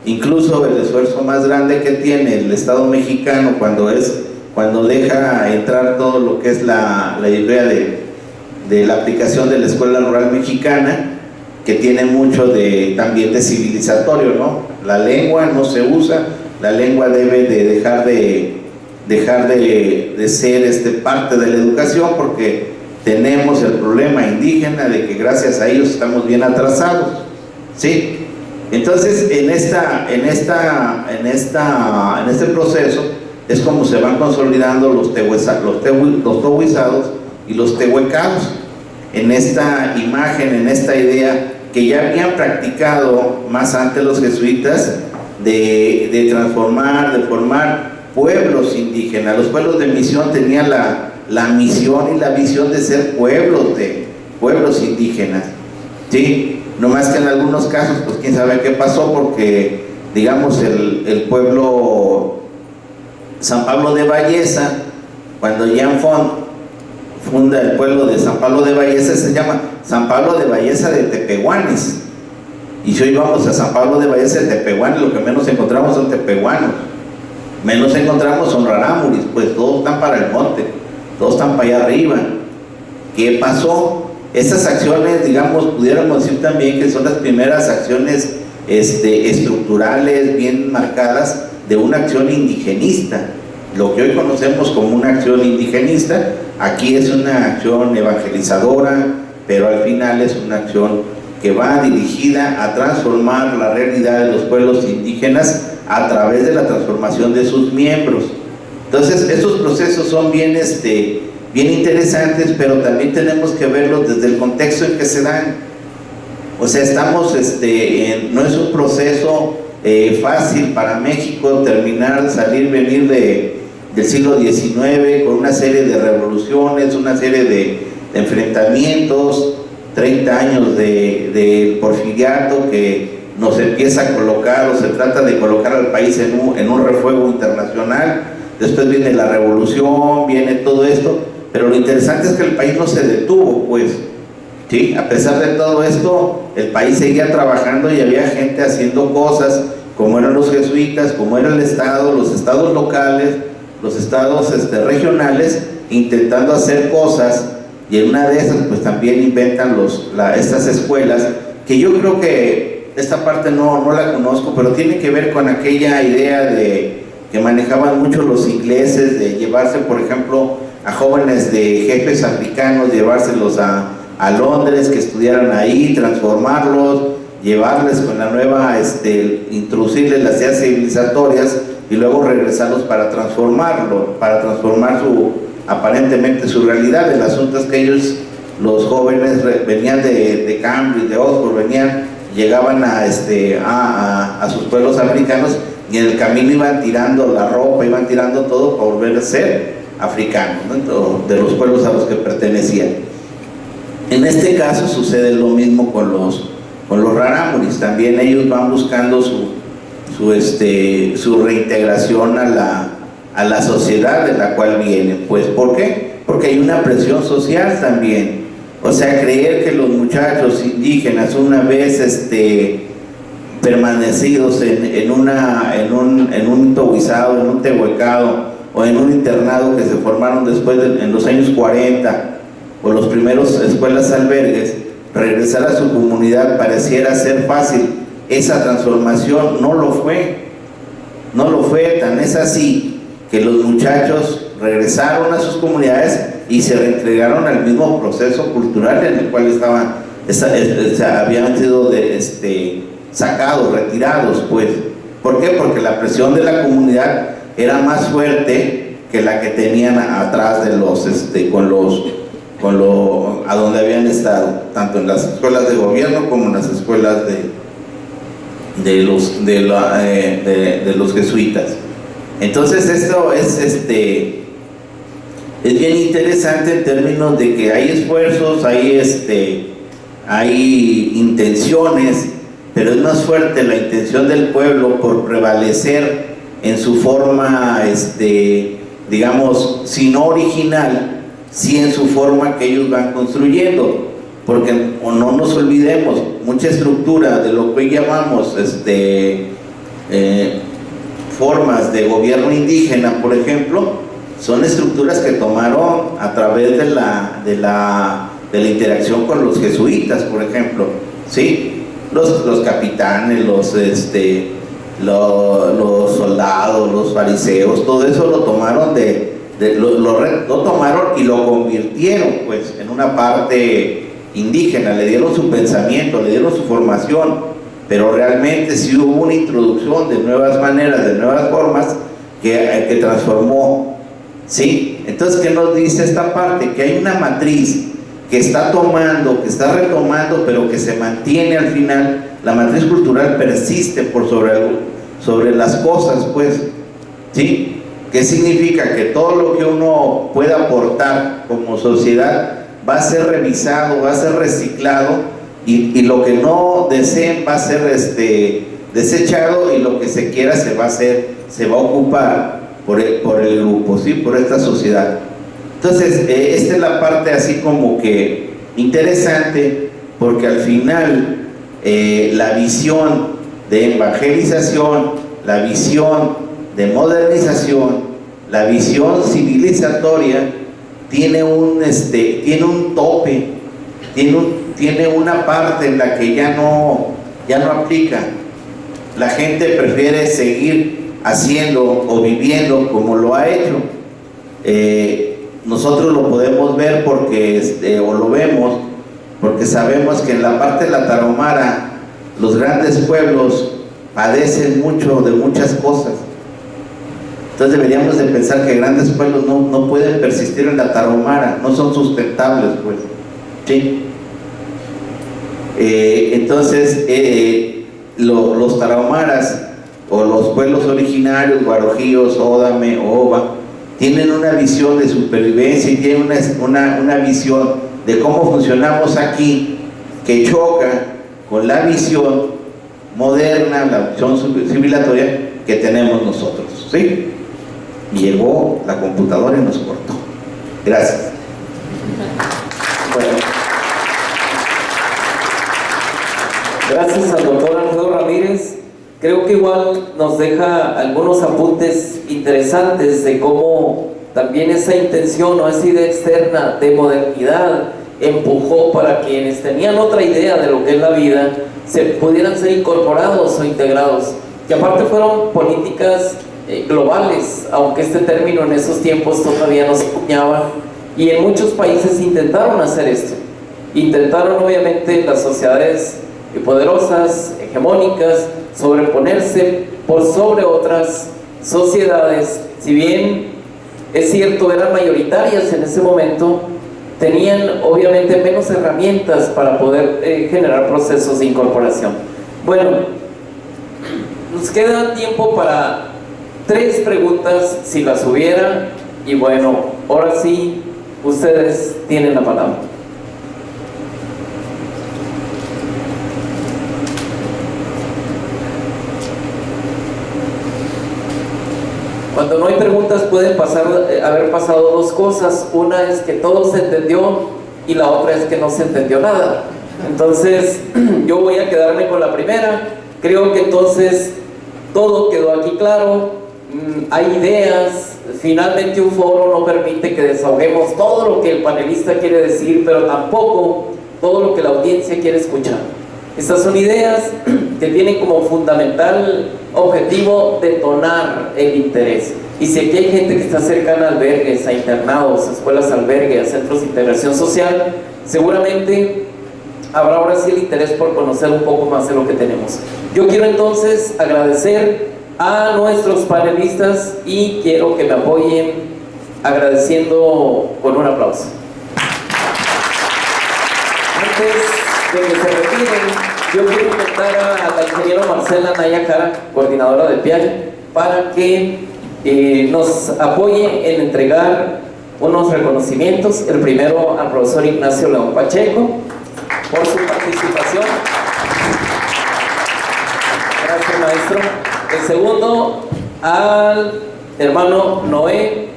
incluso el esfuerzo más grande que tiene el Estado mexicano cuando deja entrar todo lo que es la idea de la aplicación de la Escuela Rural Mexicana, que tiene mucho también de civilizatorio, ¿no? La lengua no se usa, la lengua debe de dejar de ser parte de la educación, porque tenemos el problema indígena de que gracias a ellos estamos bien atrasados, ¿sí? Entonces en este proceso es como se van consolidando los tohuizados y los tehuecados, en esta imagen, en esta idea que ya habían practicado más antes los jesuitas de transformar, de formar pueblos indígenas. Los pueblos de misión tenían la misión y la visión de ser pueblos indígenas, ¿sí? No más que en algunos casos, pues quién sabe qué pasó, porque digamos el pueblo San Pablo de Valleza, cuando Jean Font funda el pueblo de San Pablo de Valleza, se llama San Pablo de Valleza de Tepehuanes, y si hoy vamos a San Pablo de Valleza de Tepehuanes, lo que menos encontramos son tepehuanos, menos encontramos son rarámuris, pues todos están para el monte, todos están para allá arriba. ¿Qué pasó? Estas acciones, digamos, pudiéramos decir también que son las primeras acciones estructurales bien marcadas de una acción indigenista. Lo que hoy conocemos como una acción indigenista, aquí es una acción evangelizadora, pero al final es una acción que va dirigida a transformar la realidad de los pueblos indígenas a través de la transformación de sus miembros. Entonces estos procesos son bien interesantes, pero también tenemos que verlos desde el contexto en que se dan. O sea, estamos, no es un proceso fácil para México venir del siglo XIX con una serie de revoluciones, una serie de enfrentamientos, 30 años de porfiriato que nos empieza a colocar, o se trata de colocar al país en un refuego internacional. Después viene la revolución, viene todo esto, pero lo interesante es que el país no se detuvo, pues, ¿sí? A pesar de todo esto, el país seguía trabajando y había gente haciendo cosas, como eran los jesuitas, como era el Estado, los estados locales, los estados regionales, intentando hacer cosas, y en una de esas pues también inventan estas escuelas, que yo creo que esta parte no la conozco, pero tiene que ver con aquella idea que manejaban mucho los ingleses, de llevarse, por ejemplo, a jóvenes de jefes africanos, llevárselos a Londres, que estudiaran ahí, transformarlos, llevarles con la nueva, introducirles las ideas civilizatorias y luego regresarlos para transformar aparentemente su realidad. El asunto es que ellos, los jóvenes, venían de Cambridge, de Oxford, llegaban a sus pueblos africanos, y en el camino iban tirando la ropa, iban tirando todo para volver a ser africanos, ¿no?, de los pueblos a los que pertenecían. En este caso sucede lo mismo con los rarámuris. También ellos van buscando su reintegración a la sociedad de la cual vienen. Pues, ¿por qué? Porque hay una presión social también. O sea, creer que los muchachos indígenas, una vez permanecidos en un toguizado, en un tehuecado o en un internado que se formaron después en los años 40, o los primeros escuelas albergues, regresar a su comunidad pareciera ser fácil. Esa transformación no lo fue, tan es así que los muchachos regresaron a sus comunidades y se reintegraron al mismo proceso cultural en el cual habían sido sacados, retirados, pues. ¿Por qué? Porque la presión de la comunidad era más fuerte que la que tenían atrás de a donde habían estado, tanto en las escuelas de gobierno como en las escuelas de los jesuitas. Entonces esto es bien interesante en términos de que hay esfuerzos, hay intenciones, pero es más fuerte la intención del pueblo por prevalecer en su forma, digamos, si no original, sí en su forma que ellos van construyendo. Porque no nos olvidemos, mucha estructura de lo que hoy llamamos formas de gobierno indígena, por ejemplo, son estructuras que tomaron a través de la interacción con los jesuitas, por ejemplo, ¿sí? Los capitanes, los soldados, los fariseos, todo eso lo tomaron lo tomaron y lo convirtieron, pues, en una parte indígena, le dieron su pensamiento, le dieron su formación, pero realmente sí hubo una introducción de nuevas maneras, de nuevas formas que transformó, ¿sí? Entonces, ¿qué nos dice esta parte? Que hay una matriz que está tomando, que está retomando, pero que se mantiene al final. La matriz cultural persiste por sobre las cosas, pues, ¿sí? ¿Qué significa? Que todo lo que uno pueda aportar como sociedad va a ser revisado, va a ser reciclado, y lo que no deseen va a ser desechado, y lo que se quiera se va a ocupar por el grupo, ¿sí? Por esta sociedad. Entonces, esta es la parte así como que interesante, porque al final la visión de evangelización, la visión de modernización, la visión civilizatoria tiene un tope, tiene una parte en la que ya no aplica. La gente prefiere seguir haciendo o viviendo como lo ha hecho. Nosotros lo podemos ver porque o lo vemos porque sabemos que en la parte de la Tarahumara los grandes pueblos padecen mucho de muchas cosas. Entonces deberíamos de pensar que grandes pueblos no pueden persistir en la Tarahumara, no son sustentables, pues, ¿sí? Entonces los tarahumaras o los pueblos originarios, guarojíos, ódame, oba, tienen una visión de supervivencia y tienen una visión de cómo funcionamos aquí que choca con la visión moderna, la visión civilizatoria que tenemos nosotros, ¿sí? Y llegó la computadora y nos cortó. Gracias. Bueno. Gracias al doctor Alfredo Ramírez. Creo que igual nos deja algunos apuntes interesantes de cómo también esa intención o esa idea externa de modernidad empujó para quienes tenían otra idea de lo que es la vida se pudieran ser incorporados o integrados, que aparte fueron políticas globales, aunque este término en esos tiempos todavía no se acuñaba, y en muchos países intentaron hacer esto. Intentaron obviamente las sociedades poderosas, hegemónicas, sobreponerse por sobre otras sociedades. Si bien es cierto, eran mayoritarias en ese momento, tenían obviamente menos herramientas para poder generar procesos de incorporación. Bueno, nos queda tiempo para 3 preguntas, si las hubiera, y bueno, ahora sí, ustedes tienen la palabra. Cuando no hay preguntas pueden haber pasado 2 cosas. Una es que todo se entendió y la otra es que no se entendió nada. Entonces yo voy a quedarme con la primera. Creo que entonces todo quedó aquí claro. Hay ideas. Finalmente un foro no permite que desahoguemos todo lo que el panelista quiere decir, pero tampoco todo lo que la audiencia quiere escuchar. Estas son ideas que tienen como fundamental objetivo detonar el interés. Y si aquí hay gente que está cercana a albergues, a internados, a escuelas albergue, a centros de integración social, seguramente habrá ahora sí el interés por conocer un poco más de lo que tenemos. Yo quiero entonces agradecer a nuestros panelistas y quiero que me apoyen agradeciendo con un aplauso. Antes de que se retiren, yo quiero invitar a la ingeniera Marcela Naya Cara, coordinadora de PIAL, para que nos apoye en entregar unos reconocimientos. El primero al profesor Ignacio León Pacheco por su participación. Gracias, maestro. El segundo al hermano Noé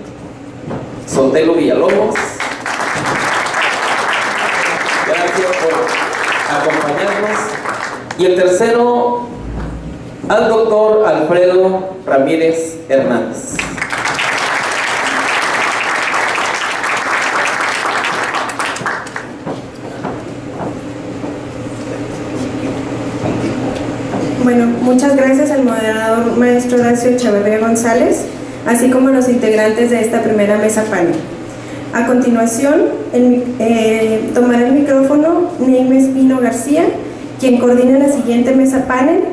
Sotelo Villalobos. Gracias por acompañarnos. Y el tercero al doctor Alfredo Ramírez Hernández. Bueno, muchas gracias al moderador maestro Horacio Echeverría González, así como a los integrantes de esta primera mesa panel. A continuación, tomará el micrófono Neime Espino García, quien coordina la siguiente mesa panel,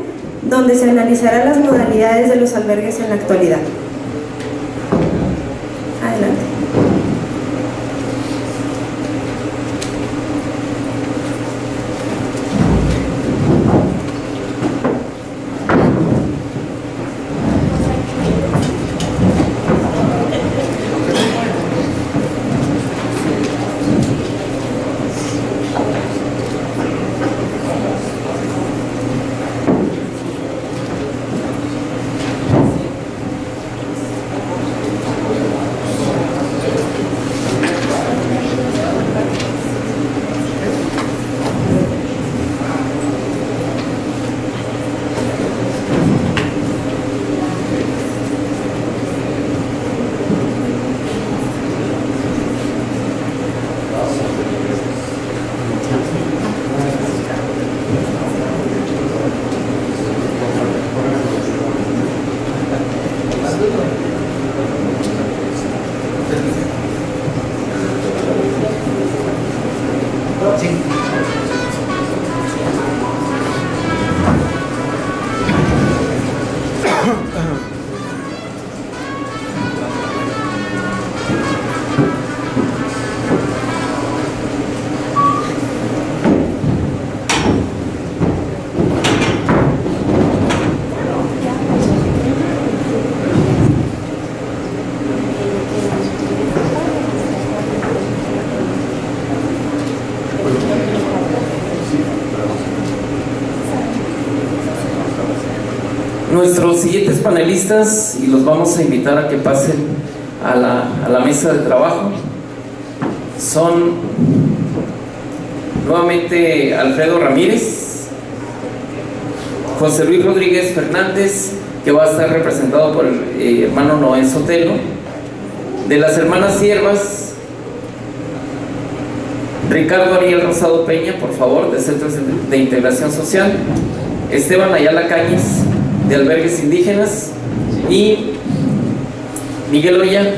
donde se analizarán las modalidades de los albergues en la actualidad. Adelante. Sí. Nuestros siguientes panelistas, y los vamos a invitar a que pasen a la mesa de trabajo, son nuevamente Alfredo Ramírez, José Luis Rodríguez Fernández, que va a estar representado por el hermano Noé Sotelo, de las hermanas Siervas, Ricardo Ariel Rosado Peña, por favor, de Centros de Integración Social, Esteban Ayala Cañiz, de Albergues Indígenas, y Miguel Oya,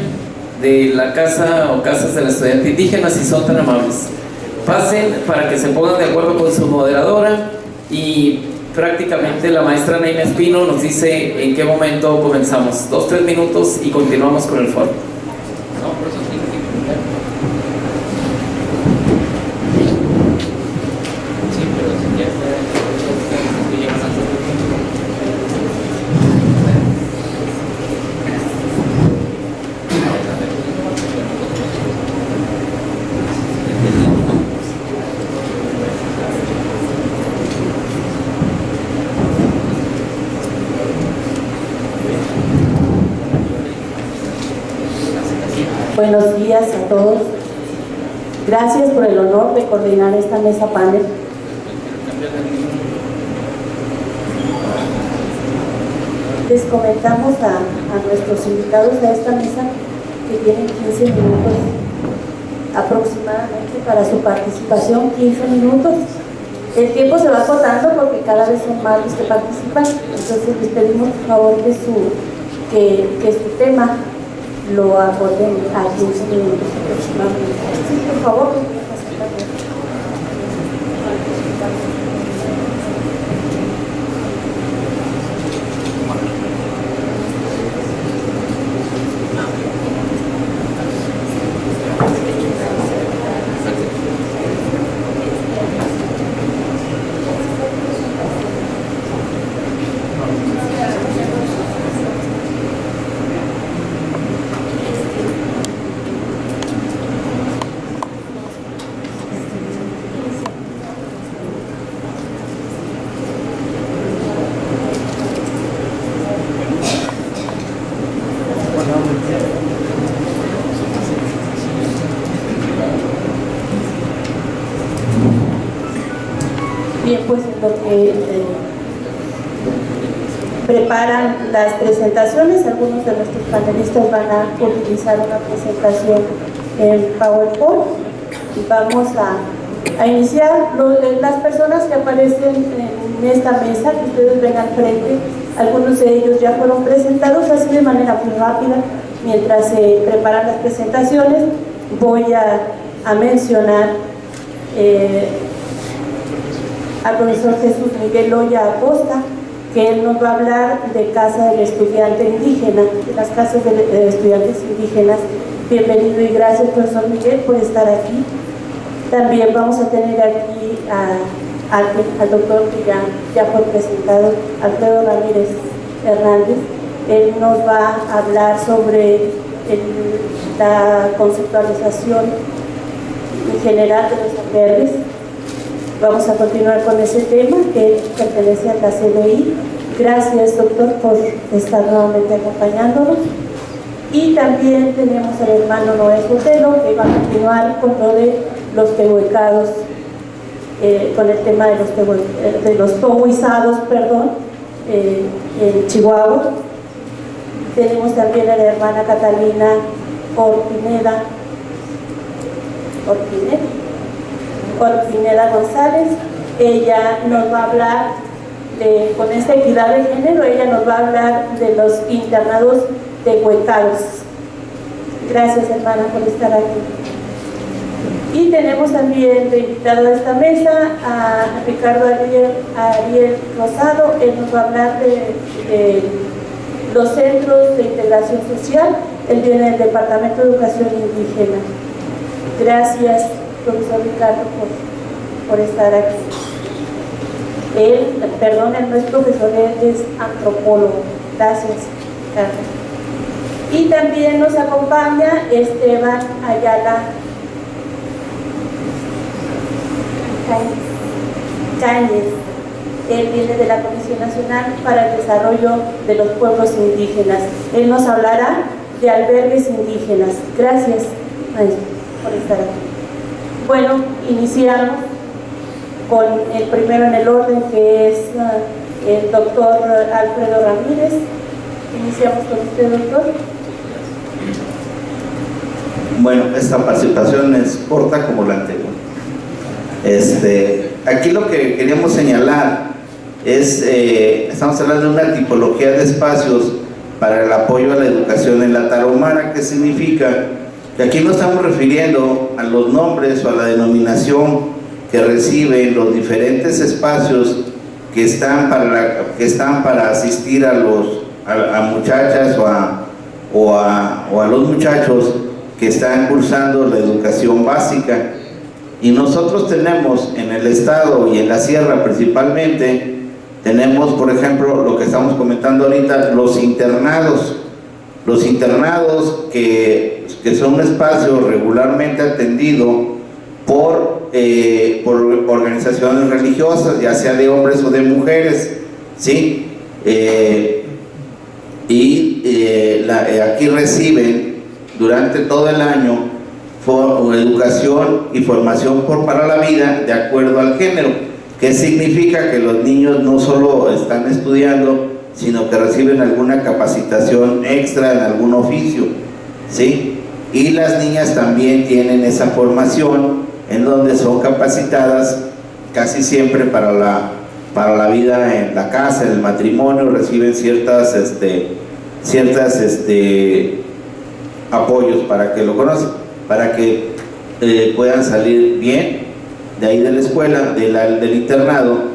de la casa o casas de la estudiante indígena, si son tan amables. Pasen para que se pongan de acuerdo con su moderadora, y prácticamente la maestra Neina Espino nos dice en qué momento comenzamos. 2-3 minutos y continuamos con el foro. Buenos días a todos. Gracias por el honor de coordinar esta mesa panel. Les comentamos a nuestros invitados de esta mesa que tienen 15 minutos aproximadamente para su participación, 15 minutos. El tiempo se va acotando porque cada vez son más los que participan, entonces les pedimos por favor que su tema lo aborden a 15 minutos aproximadamente. Sí, por favor. Bien, pues en lo que preparan las presentaciones, algunos de nuestros panelistas van a utilizar una presentación en PowerPoint y vamos a iniciar. Las personas que aparecen en esta mesa, que ustedes ven al frente, algunos de ellos ya fueron presentados, así de manera muy rápida. Mientras se preparan las presentaciones, voy a mencionar al profesor Jesús Miguel Oya Acosta, que él nos va a hablar de Casa del Estudiante Indígena, de las casas de estudiantes indígenas. Bienvenido y gracias, profesor Miguel, por estar aquí. También vamos a tener aquí al doctor que ya fue presentado, Alfredo Ramírez Hernández. Él nos va a hablar sobre la conceptualización en general de los albergues. Vamos a continuar con ese tema que pertenece a la CDI. Gracias, doctor, por estar nuevamente acompañándonos. Y también tenemos al hermano Noé Sotelo, que va a continuar con lo de los tehuecados, con el tema de los tohuizados, en Chihuahua. Tenemos también a la hermana Catalina Orpineda González. Ella nos va a hablar con esta equidad de género, ella nos va a hablar de los internados tehuecados. Gracias, hermana, por estar aquí. Y tenemos también de invitado a esta mesa a Ricardo Ariel Rosado. Él nos va a hablar de los centros de integración social. Él viene del Departamento de Educación Indígena. Gracias, profesor Ricardo, por estar aquí. Él no es profesor, él es antropólogo. Gracias, Ricardo. Y también nos acompaña Esteban Ayala Cañiz, Él viene de la Comisión Nacional para el Desarrollo de los Pueblos Indígenas. Él nos hablará de albergues indígenas. Gracias, maestro, por estar aquí. Bueno, iniciamos con el primero en el orden, que es el doctor Alfredo Ramírez. Iniciamos con usted, doctor. Bueno, esta participación es corta como la anterior. Aquí lo que queríamos señalar es, estamos hablando de una tipología de espacios para el apoyo a la educación en la Tarahumara, que significa que aquí no estamos refiriendo a los nombres o a la denominación que reciben los diferentes espacios que están para asistir a muchachas o a los muchachos que están cursando la educación básica. Y nosotros tenemos en el estado y en la sierra principalmente, tenemos por ejemplo lo que estamos comentando ahorita, los internados que son un espacio regularmente atendido por organizaciones religiosas, ya sea de hombres o de mujeres, ¿sí? Aquí reciben durante todo el año educación y formación para la vida de acuerdo al género, que significa que los niños no solo están estudiando, sino que reciben alguna capacitación extra en algún oficio, ¿sí? Y las niñas también tienen esa formación en donde son capacitadas casi siempre para la vida en la casa, en el matrimonio, reciben ciertas apoyos para que lo conozcan, para que puedan salir bien de ahí de la escuela, del internado.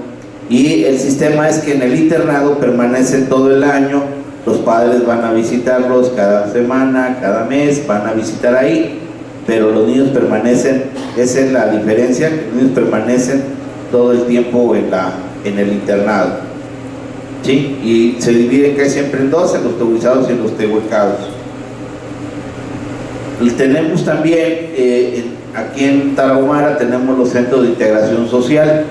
Y el sistema es que en el internado permanecen todo el año, los padres van a visitarlos cada semana, cada mes, van a visitar ahí, pero los niños permanecen, esa es la diferencia, que los niños permanecen todo el tiempo en el internado, ¿sí? Y se dividen casi siempre en dos, en los tehuizados y en los tehuecados. Tenemos también, aquí en Tarahumara tenemos los centros de integración social,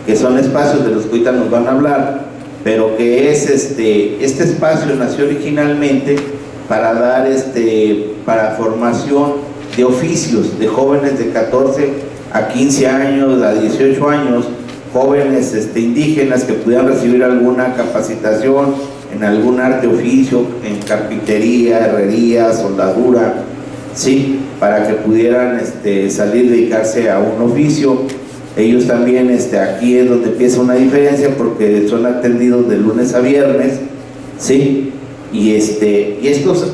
que son espacios de los que ahorita nos van a hablar, pero que es este espacio nació originalmente para dar para formación de oficios de jóvenes de 14 a 15 años, a 18 años, jóvenes indígenas que pudieran recibir alguna capacitación en algún arte oficio, en carpintería, herrería, soldadura, sí, para que pudieran salir, dedicarse a un oficio. Ellos también, aquí es donde empieza una diferencia, porque son atendidos de lunes a viernes, sí, y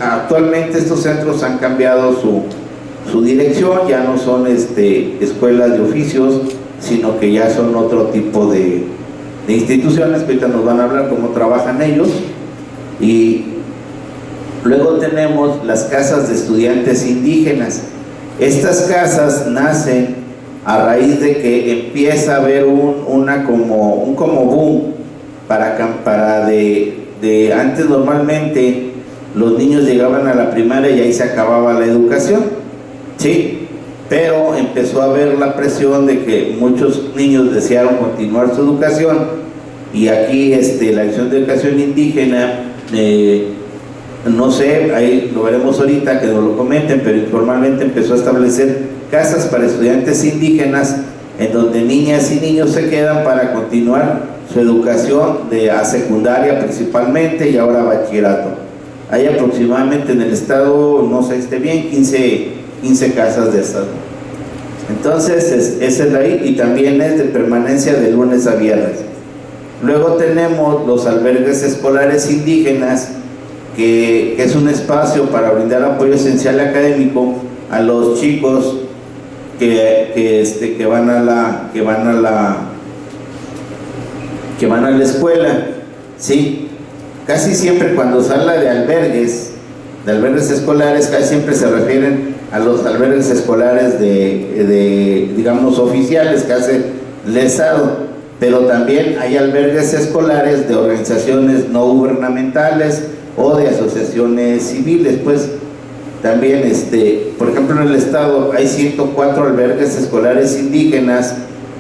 actualmente estos centros han cambiado su dirección, ya no son escuelas de oficios, sino que ya son otro tipo de instituciones, que ahorita nos van a hablar cómo trabajan ellos. Y luego tenemos las casas de estudiantes indígenas. Estas casas nacen a raíz de que empieza a haber un boom antes normalmente los niños llegaban a la primaria y ahí se acababa la educación, ¿sí? Pero empezó a haber la presión de que muchos niños desearon continuar su educación, y aquí la Dirección de Educación Indígena, no sé, ahí lo veremos ahorita que nos lo comenten, pero informalmente empezó a establecer casas para estudiantes indígenas, en donde niñas y niños se quedan para continuar su educación a secundaria principalmente, y ahora bachillerato. Hay aproximadamente en el estado, no sé bien, 15 casas de estas. Entonces esa es la ahí, y también es de permanencia de lunes a viernes. Luego tenemos los albergues escolares indígenas, que es un espacio para brindar apoyo esencial académico a los chicos que van a la escuela, ¿sí? Casi siempre cuando se habla de albergues escolares, casi siempre se refieren a los albergues escolares digamos oficiales que hace el Estado, pero también hay albergues escolares de organizaciones no gubernamentales o de asociaciones civiles. Pues también, por ejemplo, en el estado hay 104 albergues escolares indígenas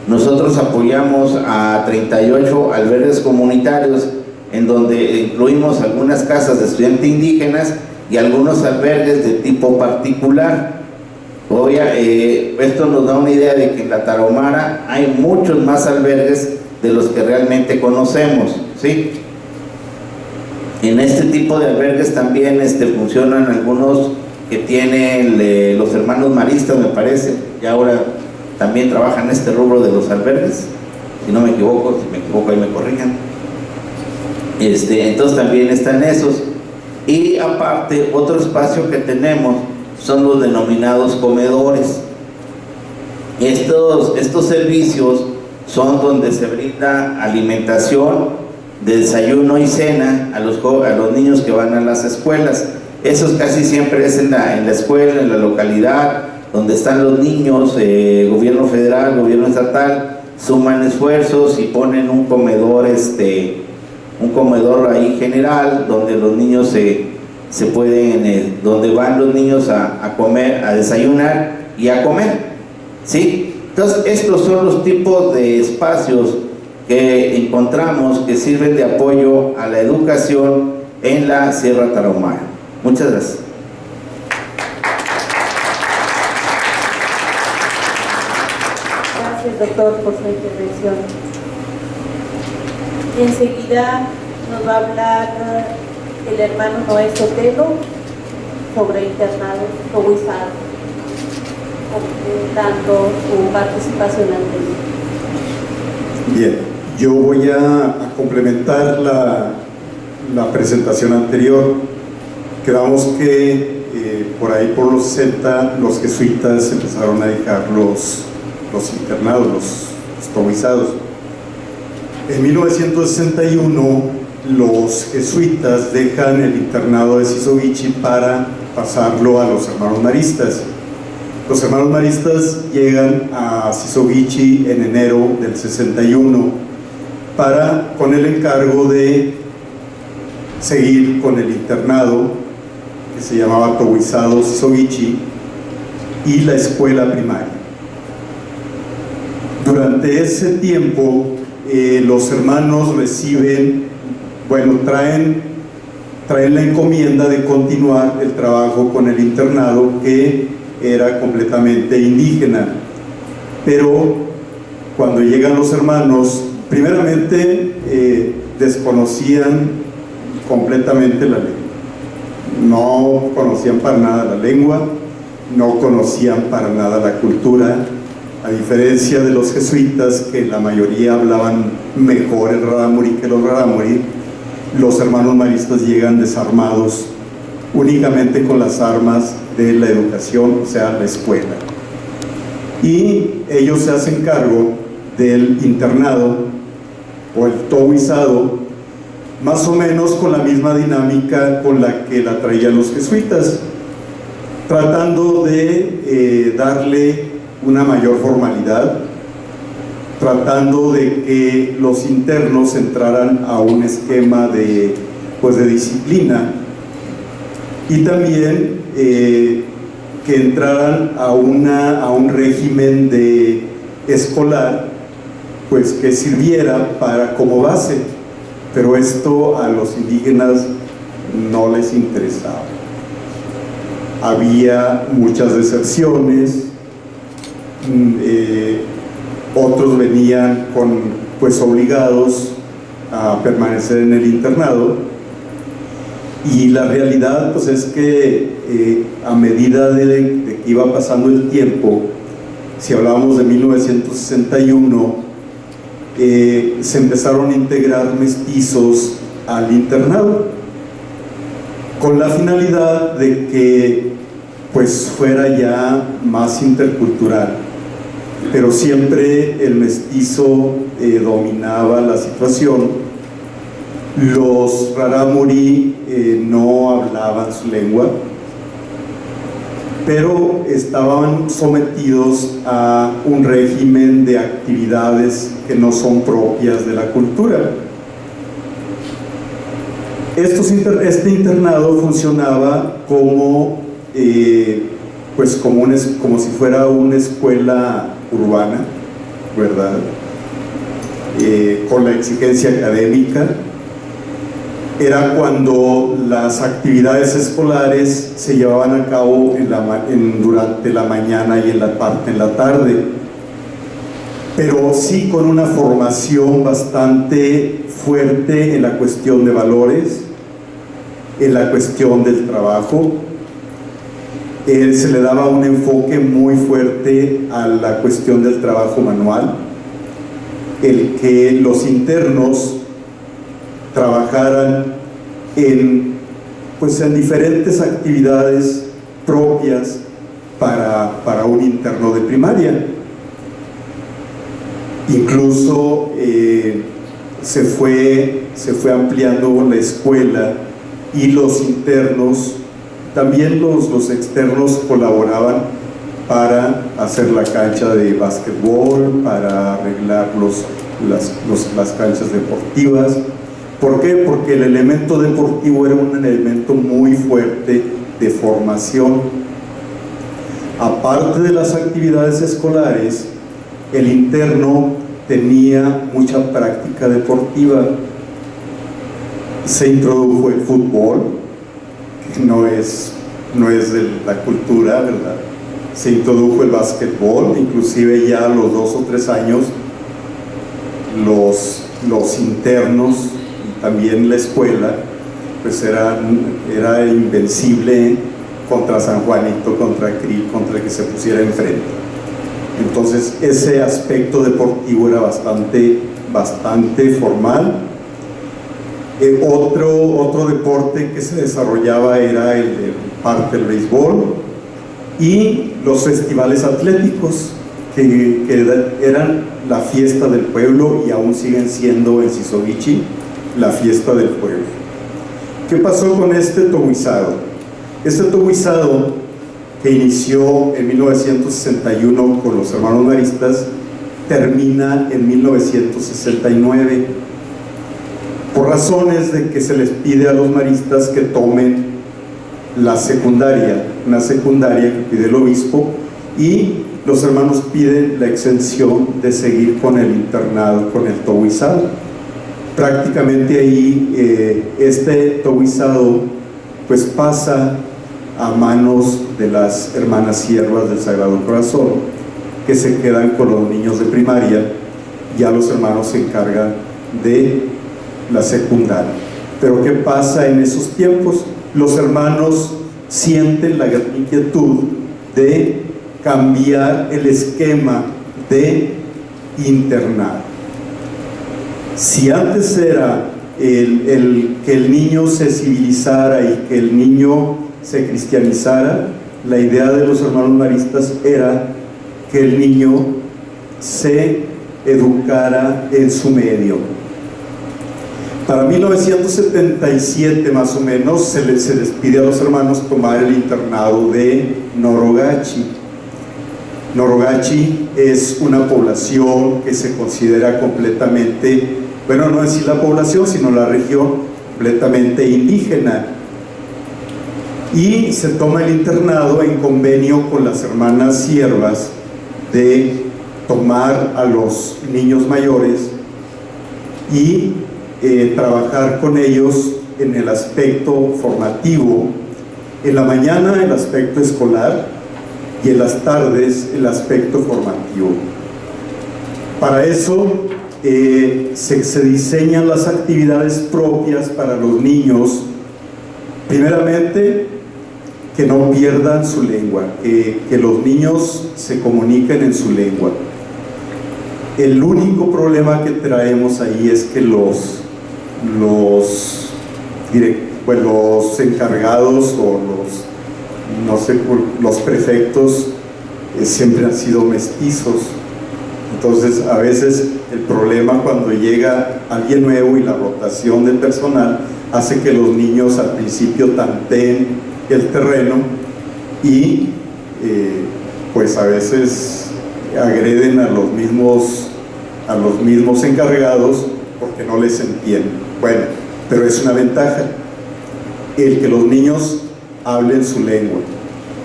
Nosotros apoyamos a 38 albergues comunitarios, en donde incluimos algunas casas de estudiantes indígenas y algunos albergues de tipo particular. Esto nos da una idea de que en la Tarahumara hay muchos más albergues de los que realmente conocemos, ¿sí? En este tipo de albergues también funcionan algunos que tienen los hermanos maristas, me parece, y ahora también trabajan en este rubro de los albergues, si no me equivoco, si me equivoco ahí me corrijan. Entonces también están esos. Y aparte, otro espacio que tenemos son los denominados comedores. Estos servicios son donde se brinda alimentación, desayuno y cena a los niños que van a las escuelas. Eso casi siempre es en la escuela, en la localidad, donde están los niños. Gobierno federal, gobierno estatal suman esfuerzos y ponen un comedor ahí general, donde los niños se pueden, donde van los niños a comer, a desayunar y a comer, ¿sí? Entonces estos son los tipos de espacios que encontramos que sirven de apoyo a la educación en la Sierra Tarahumara. Muchas gracias. Gracias, doctor, por su intervención. Enseguida nos va a hablar el hermano Noé Sotelo sobre internados cobizados, dando su participación anterior. Bien, yo voy a complementar la presentación anterior. Quedamos que por ahí por los 60 los jesuitas empezaron a dejar los internados, los cobizados. En 1961 los jesuitas dejan el internado de Sisovichi para pasarlo a los hermanos maristas. Los hermanos maristas llegan a Sisovichi en enero del 61 con el encargo de seguir con el internado que se llamaba Tobizado Sisovichi y la escuela primaria. Durante ese tiempo los hermanos traen la encomienda de continuar el trabajo con el internado, que era completamente indígena. Pero cuando llegan los hermanos, primeramente desconocían completamente la lengua. No conocían para nada la lengua, no conocían para nada la cultura, a diferencia de los jesuitas, que la mayoría hablaban mejor el rarámuri que los rarámuri. Los hermanos maristas llegan desarmados únicamente con las armas de la educación, o sea, la escuela. Y ellos se hacen cargo del internado o el tobizado, más o menos con la misma dinámica con la que la traían los jesuitas, tratando de darle una mayor formalidad, tratando de que los internos entraran a un esquema de disciplina, y también que entraran a un régimen escolar que sirviera como base. Pero esto a los indígenas no les interesaba. Había muchas deserciones, otros venían obligados a permanecer en el internado, y la realidad es que a medida de que iba pasando el tiempo, si hablamos de 1961, se empezaron a integrar mestizos al internado, con la finalidad de que fuera ya más intercultural. Pero siempre el mestizo dominaba la situación. Los rarámuri no hablaban su lengua, pero estaban sometidos a un régimen de actividades que no son propias de la cultura. Este internado funcionaba como si fuera una escuela urbana, ¿verdad? Con la exigencia académica. Era cuando las actividades escolares se llevaban a cabo durante la mañana y en la tarde, pero sí con una formación bastante fuerte en la cuestión de valores, en la cuestión del trabajo. Se le daba un enfoque muy fuerte a la cuestión del trabajo manual, el que los internos trabajaran en diferentes actividades propias para un interno de primaria. Incluso se fue ampliando la escuela y los internos, también los externos colaboraban para hacer la cancha de básquetbol, para arreglar las canchas deportivas. ¿Por qué? Porque el elemento deportivo era un elemento muy fuerte de formación. Aparte de las actividades escolares, el interno tenía mucha práctica deportiva. Se introdujo el fútbol, que no es de la cultura, ¿verdad? Se introdujo el básquetbol, inclusive ya a los 2 o 3 años los internos y también la escuela pues era invencible contra San Juanito, contra Krill, contra el que se pusiera enfrente. Entonces ese aspecto deportivo era bastante formal. Otro deporte que se desarrollaba era parte del béisbol y los festivales atléticos, que eran la fiesta del pueblo y aún siguen siendo en Sisovichi la fiesta del pueblo. ¿Qué pasó con este tobuizado? Este tobuizado, que inició en 1961 con los hermanos maristas, termina en 1969, por razones de que se les pide a los maristas que tomen la secundaria, una secundaria que pide el obispo, y los hermanos piden la exención de seguir con el internado, con el tobuizado. Prácticamente ahí este tobuizado pues pasa a manos de las hermanas siervas del Sagrado Corazón, que se quedan con los niños de primaria. Ya los hermanos se encargan de la secundaria. Pero ¿qué pasa en esos tiempos? Los hermanos sienten la gran inquietud de cambiar el esquema de internado. Si antes era que el niño se civilizara y que el niño se cristianizara, la idea de los hermanos maristas era que el niño se educara en su medio. Para 1977 más o menos se les pide a los hermanos tomar el internado de Norogachi. Norogachi es una población que se considera completamente, bueno, no es la población, sino la región completamente indígena. Y se toma el internado en convenio con las hermanas siervas de tomar a los niños mayores y trabajar con ellos en el aspecto formativo, en la mañana el aspecto escolar y en las tardes el aspecto formativo. Para eso se diseñan las actividades propias para los niños. Primeramente, que no pierdan su lengua, que los niños se comuniquen en su lengua. El único problema que traemos ahí es que los encargados o los prefectos siempre han sido mestizos. Entonces a veces el problema cuando llega alguien nuevo y la rotación del personal hace que los niños al principio tanteen el terreno y pues a veces agreden a los mismos encargados porque no les entienden. Bueno, pero es una ventaja el que los niños hablen su lengua.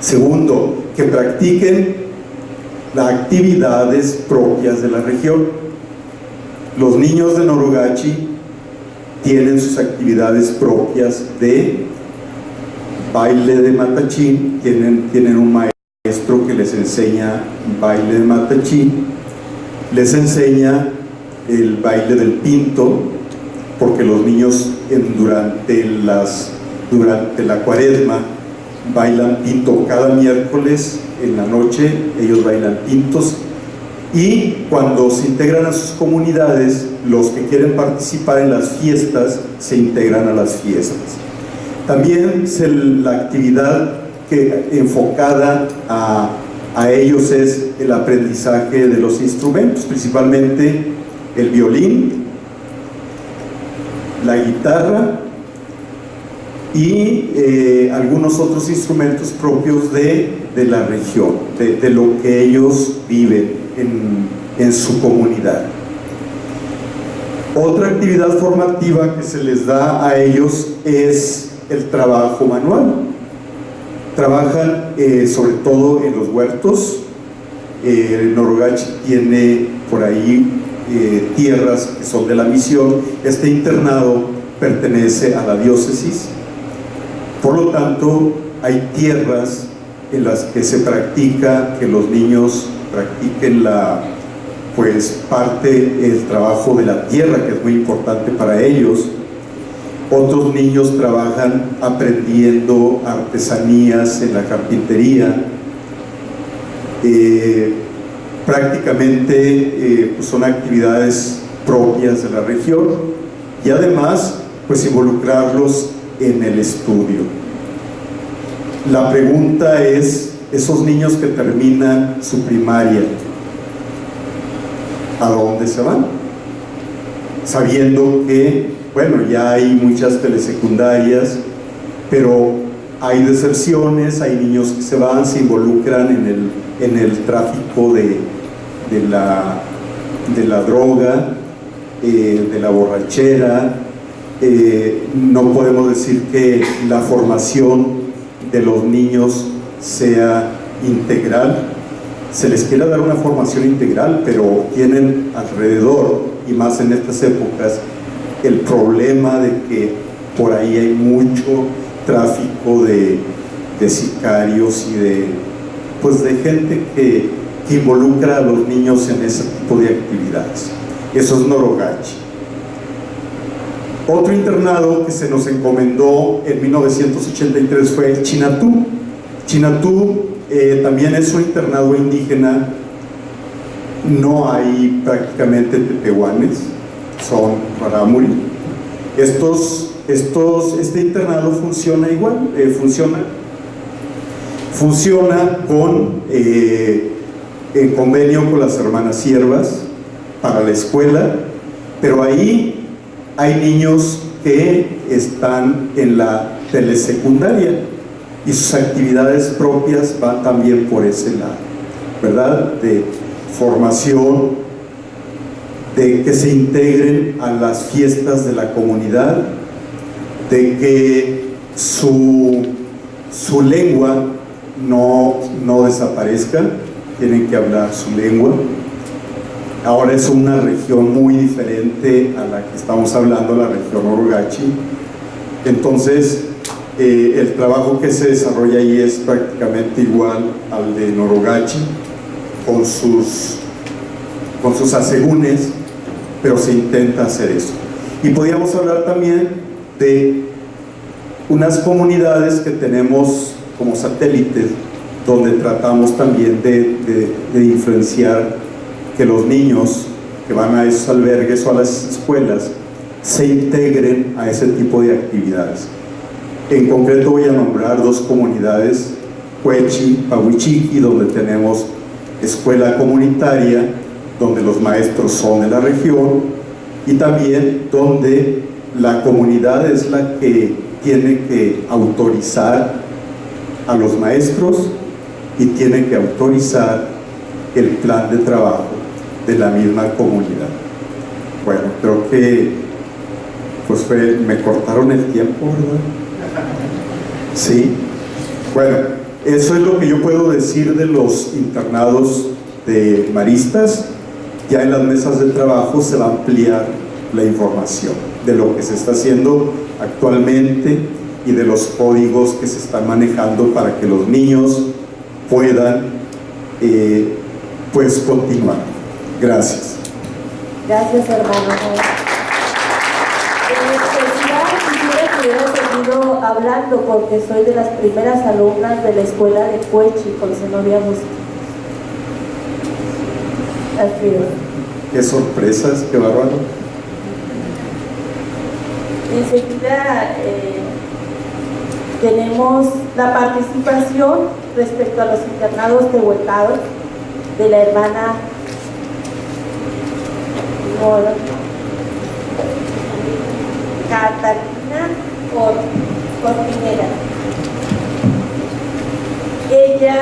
Segundo, que practiquen actividades propias de la región. Los niños de Norogachi tienen sus actividades propias de baile de matachín, tienen un maestro que les enseña baile de matachín, les enseña el baile del pinto, porque los niños durante la cuaresma bailan pinto cada miércoles en la noche, ellos bailan pintos, y cuando se integran a sus comunidades, los que quieren participar en las fiestas se integran a las fiestas. También la actividad enfocada a ellos es el aprendizaje de los instrumentos, principalmente el violín, la guitarra y algunos otros instrumentos propios de la región, de lo que ellos viven en su comunidad. Otra actividad formativa que se les da a ellos es el trabajo manual. Trabajan sobre todo en los huertos. Norogachi tiene por ahí tierras que son de la misión. Este internado pertenece a la diócesis, por lo tanto hay tierras en las que se practica, que los niños practiquen el trabajo de la tierra, que es muy importante para ellos. Otros niños trabajan aprendiendo artesanías en la carpintería. Prácticamente son actividades propias de la región, y además pues involucrarlos en el estudio. La pregunta es, esos niños que terminan su primaria, ¿a dónde se van? Sabiendo que, bueno, ya hay muchas telesecundarias, pero hay deserciones, hay niños que se van, se involucran en el tráfico de la droga, de la borrachera. No podemos decir que la formación de los niños sea integral. Se les quiere dar una formación integral, pero tienen alrededor, y más en estas épocas, el problema de que por ahí hay mucho tráfico de sicarios y de gente que involucra a los niños en ese tipo de actividades. Eso es Norogachi. Otro internado que se nos encomendó en 1983 fue Chinatú. Chinatú también es un internado indígena. No hay prácticamente tepehuanes, son rarámuri. Este internado funciona igual, funciona en convenio con las hermanas siervas para la escuela, pero ahí hay niños que están en la telesecundaria y sus actividades propias van también por ese lado, ¿verdad? De formación, de que se integren a las fiestas de la comunidad, de que su lengua no desaparezca, tienen que hablar su lengua. Ahora es una región muy diferente a la que estamos hablando, la región Norogachi. Entonces, el trabajo que se desarrolla ahí es prácticamente igual al de Norogachi, con sus asegúnes, pero se intenta hacer eso. Y podríamos hablar también de unas comunidades que tenemos como satélites, donde tratamos también de influenciar que los niños que van a esos albergues o a las escuelas se integren a ese tipo de actividades. En concreto voy a nombrar dos comunidades, Huechi, Pahuichiqui, donde tenemos escuela comunitaria, donde los maestros son de la región, y también donde la comunidad es la que tiene que autorizar a los maestros y tiene que autorizar el plan de trabajo de la misma comunidad. Bueno, creo que me cortaron el tiempo, ¿verdad? Sí. Bueno, eso es lo que yo puedo decir de los internados de maristas, ya en las mesas de trabajo se va a ampliar la información de lo que se está haciendo actualmente y de los códigos que se están manejando para que los niños puedan pues continuar. Gracias. Gracias, hermano. Quisiera que hubiera seguido hablando porque soy de las primeras alumnas de la escuela de Cuechi con Zenobia Bustos. Así es. Qué sorpresas, qué bárbaro. Enseguida tenemos la participación respecto a los internados tehuecados de la hermana Catalina Cortinera. Ella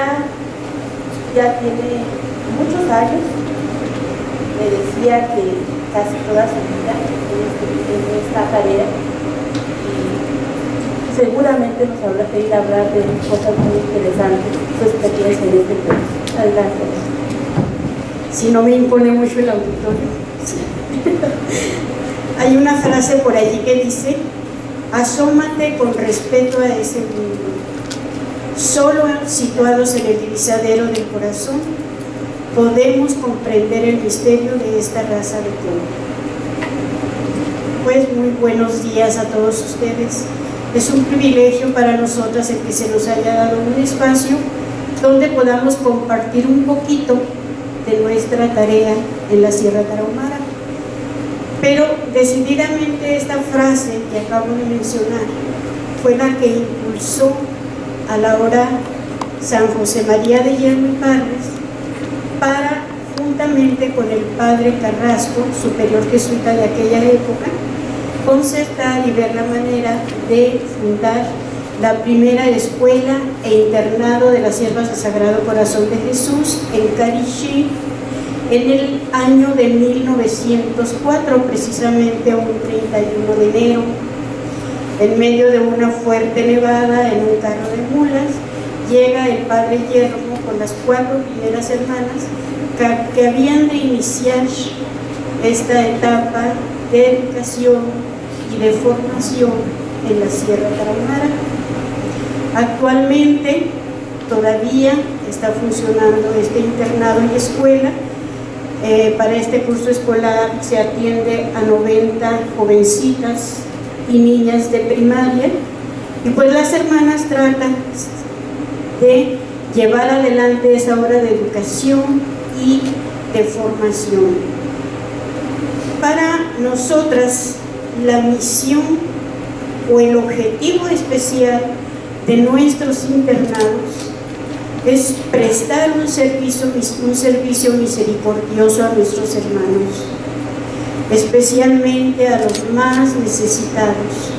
ya tiene muchos años, me decía que casi toda su vida en esta tarea, y seguramente nos habrá que ir a hablar de cosas muy interesantes, su experiencia en este tema. Adelante. Si no me impone mucho el auditorio. Hay una frase por allí que dice: asómate con respeto a ese mundo. Solo situados en el divisadero del corazón podemos comprender el misterio de esta raza de pueblo. Pues muy buenos días a todos ustedes. Es un privilegio para nosotras el que se nos haya dado un espacio donde podamos compartir un poquito de nuestra tarea en la Sierra Tarahumara. Pero decididamente esta frase que acabo de mencionar fue la que impulsó a la hora San José María de Hierro y Parres para, juntamente con el padre Carrasco, superior jesuita de aquella época, concertar y ver la manera de fundar la primera escuela e internado de las Siervas del Sagrado Corazón de Jesús en Carixí, en el año de 1904, precisamente un 31 de enero, en medio de una fuerte nevada, en un carro de mulas, llega el padre Yermo con las 4 primeras hermanas que habían de iniciar esta etapa de educación y de formación en la Sierra Tarahumara. Actualmente todavía está funcionando este internado y escuela. Para este curso escolar se atiende a 90 jovencitas y niñas de primaria, y pues las hermanas tratan de llevar adelante esa obra de educación y de formación. Para nosotras, la misión o el objetivo especial de nuestros internados es prestar un servicio misericordioso a nuestros hermanos, especialmente a los más necesitados,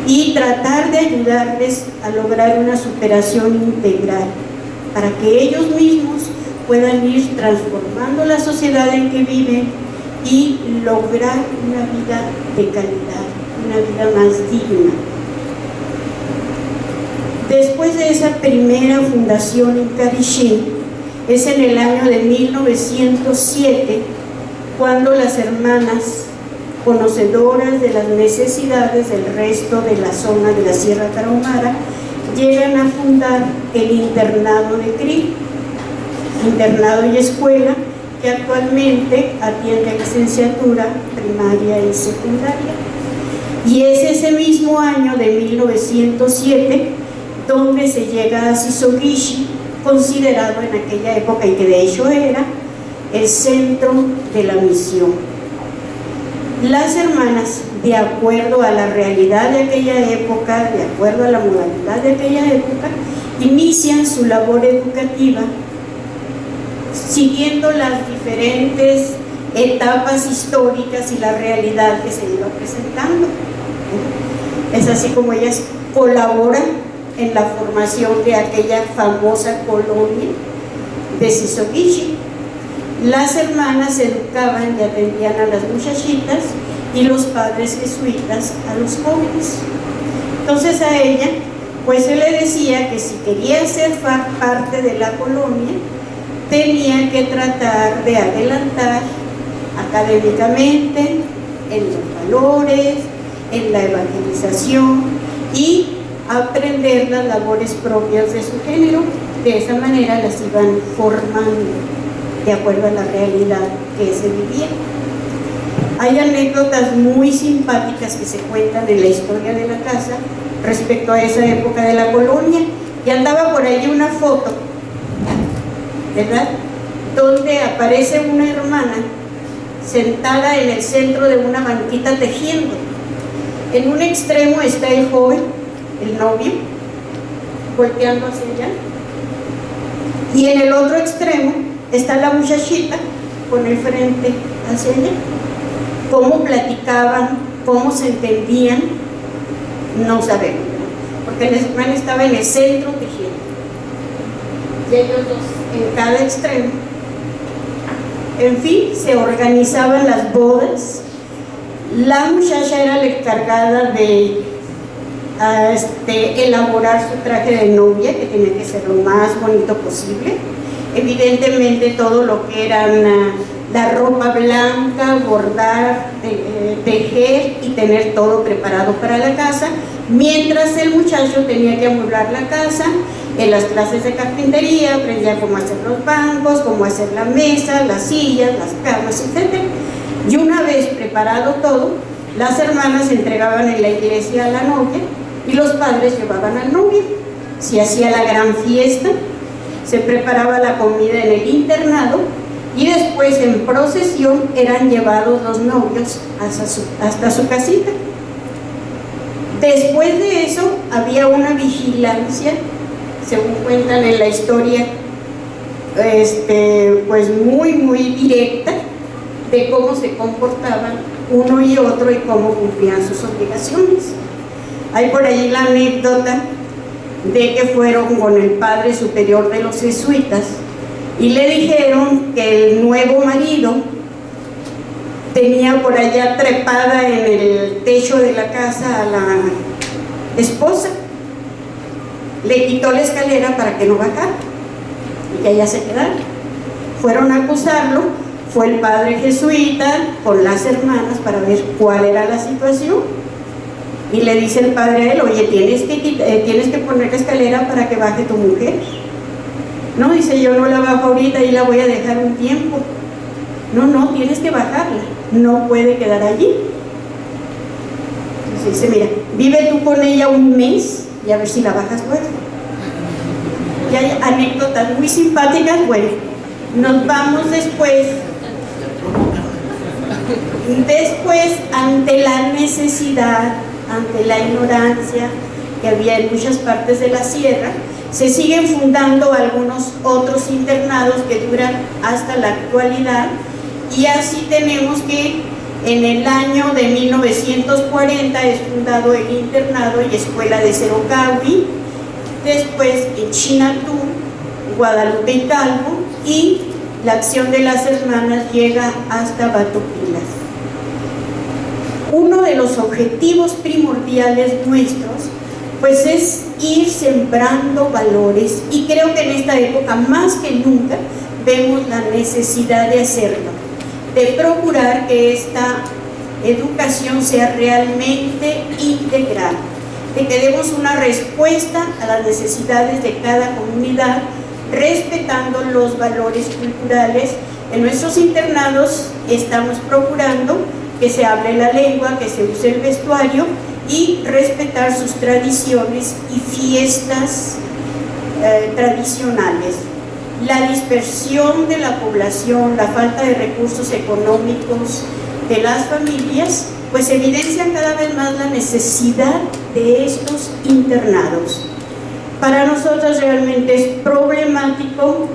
y tratar de ayudarles a lograr una superación integral para que ellos mismos puedan ir transformando la sociedad en que viven y lograr una vida de calidad, una vida más digna. Después de esa primera fundación en Carixí, es en el año de 1907 cuando las hermanas, conocedoras de las necesidades del resto de la zona de la Sierra Tarahumara, llegan a fundar el internado de CRI, internado y escuela, que actualmente atiende a licenciatura, primaria y secundaria. Y es ese mismo año de 1907 donde se llega a Sisoguishi, considerado en aquella época, y que de hecho era el centro de la misión. Las hermanas, de acuerdo a la realidad de aquella época, de acuerdo a la modalidad de aquella época, inician su labor educativa siguiendo las diferentes etapas históricas y la realidad que se iba presentando. Es así como ellas colaboran en la formación de aquella famosa colonia de Sisoguishi. Las hermanas educaban y atendían a las muchachitas y los padres jesuitas a los jóvenes. Entonces a ella pues se le decía que si quería ser parte de la colonia, tenía que tratar de adelantar académicamente en los valores, en la evangelización y aprender las labores propias de su género. De esa manera las iban formando de acuerdo a la realidad que se vivía. Hay anécdotas muy simpáticas que se cuentan en la historia de la casa respecto a esa época de la colonia, y andaba por ahí una foto, ¿verdad?, donde aparece una hermana sentada en el centro de una banquita tejiendo. En un extremo está el joven, el novio, volteando hacia allá, y en el otro extremo está la muchachita con el frente hacia allá. ¿Cómo platicaban? ¿Cómo se entendían? No sabemos, porque la hermana estaba en el centro tejiendo y ellos dos en cada extremo. En fin, se organizaban las bodas. La muchacha era la encargada de elaborar su traje de novia, que tenía que ser lo más bonito posible. Evidentemente todo lo que eran la ropa blanca, bordar, tejer y tener todo preparado para la casa, mientras el muchacho tenía que amueblar la casa. En las clases de carpintería aprendía cómo hacer los bancos, cómo hacer la mesa, las sillas, las camas, etc. Y una vez preparado todo, las hermanas entregaban en la iglesia a la novia y los padres llevaban al novio. Se hacía la gran fiesta, se preparaba la comida en el internado y después en procesión eran llevados los novios hasta su casita. Después de eso había una vigilancia, según cuentan en la historia, pues muy directa, de cómo se comportaban uno y otro y cómo cumplían sus obligaciones. Hay por ahí la anécdota de que fueron con el padre superior de los jesuitas y le dijeron que el nuevo marido tenía por allá trepada en el techo de la casa a la esposa. Le quitó la escalera para que no bajara y que ella se quedara. Fueron a acusarlo, fue el padre jesuita con las hermanas para ver cuál era la situación y le dice el padre a él: oye, tienes que poner la escalera para que baje tu mujer. No, dice, yo no la bajo ahorita y la voy a dejar un tiempo. No, tienes que bajarla, no puede quedar allí. Entonces dice, mira, vive tú con ella un mes y a ver si la bajas luego. Y hay anécdotas muy simpáticas. Bueno, nos vamos después, ante la necesidad, ante la ignorancia que había en muchas partes de la sierra, se siguen fundando algunos otros internados que duran hasta la actualidad, y así tenemos que en el año de 1940 es fundado el internado y escuela de Cerocahui, después en Chinatú, Guadalupe y Calvo, y la acción de las hermanas llega hasta Batopilas. Uno de los objetivos primordiales nuestros pues es ir sembrando valores, y creo que en esta época más que nunca vemos la necesidad de hacerlo, de procurar que esta educación sea realmente integral, de que demos una respuesta a las necesidades de cada comunidad, respetando los valores culturales. En nuestros internados estamos procurando que se hable la lengua, que se use el vestuario y respetar sus tradiciones y fiestas tradicionales. La dispersión de la población, la falta de recursos económicos de las familias, pues evidencian cada vez más la necesidad de estos internados. Para nosotros realmente es problemático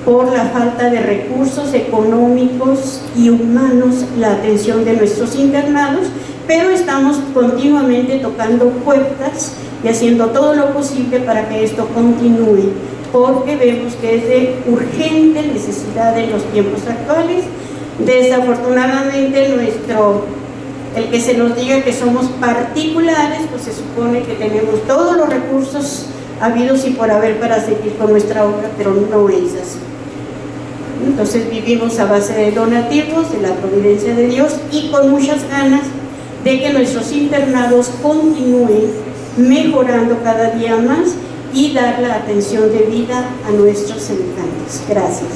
por la falta de recursos económicos y humanos la atención de nuestros internados, pero estamos continuamente tocando puertas y haciendo todo lo posible para que esto continúe, porque vemos que es de urgente necesidad en los tiempos actuales. Desafortunadamente el que se nos diga que somos particulares, pues se supone que tenemos todos los recursos habidos y por haber para seguir con nuestra obra, pero no es así. Entonces vivimos a base de donativos, de la providencia de Dios y con muchas ganas de que nuestros internados continúen mejorando cada día más y dar la atención debida a nuestros semejantes. Gracias.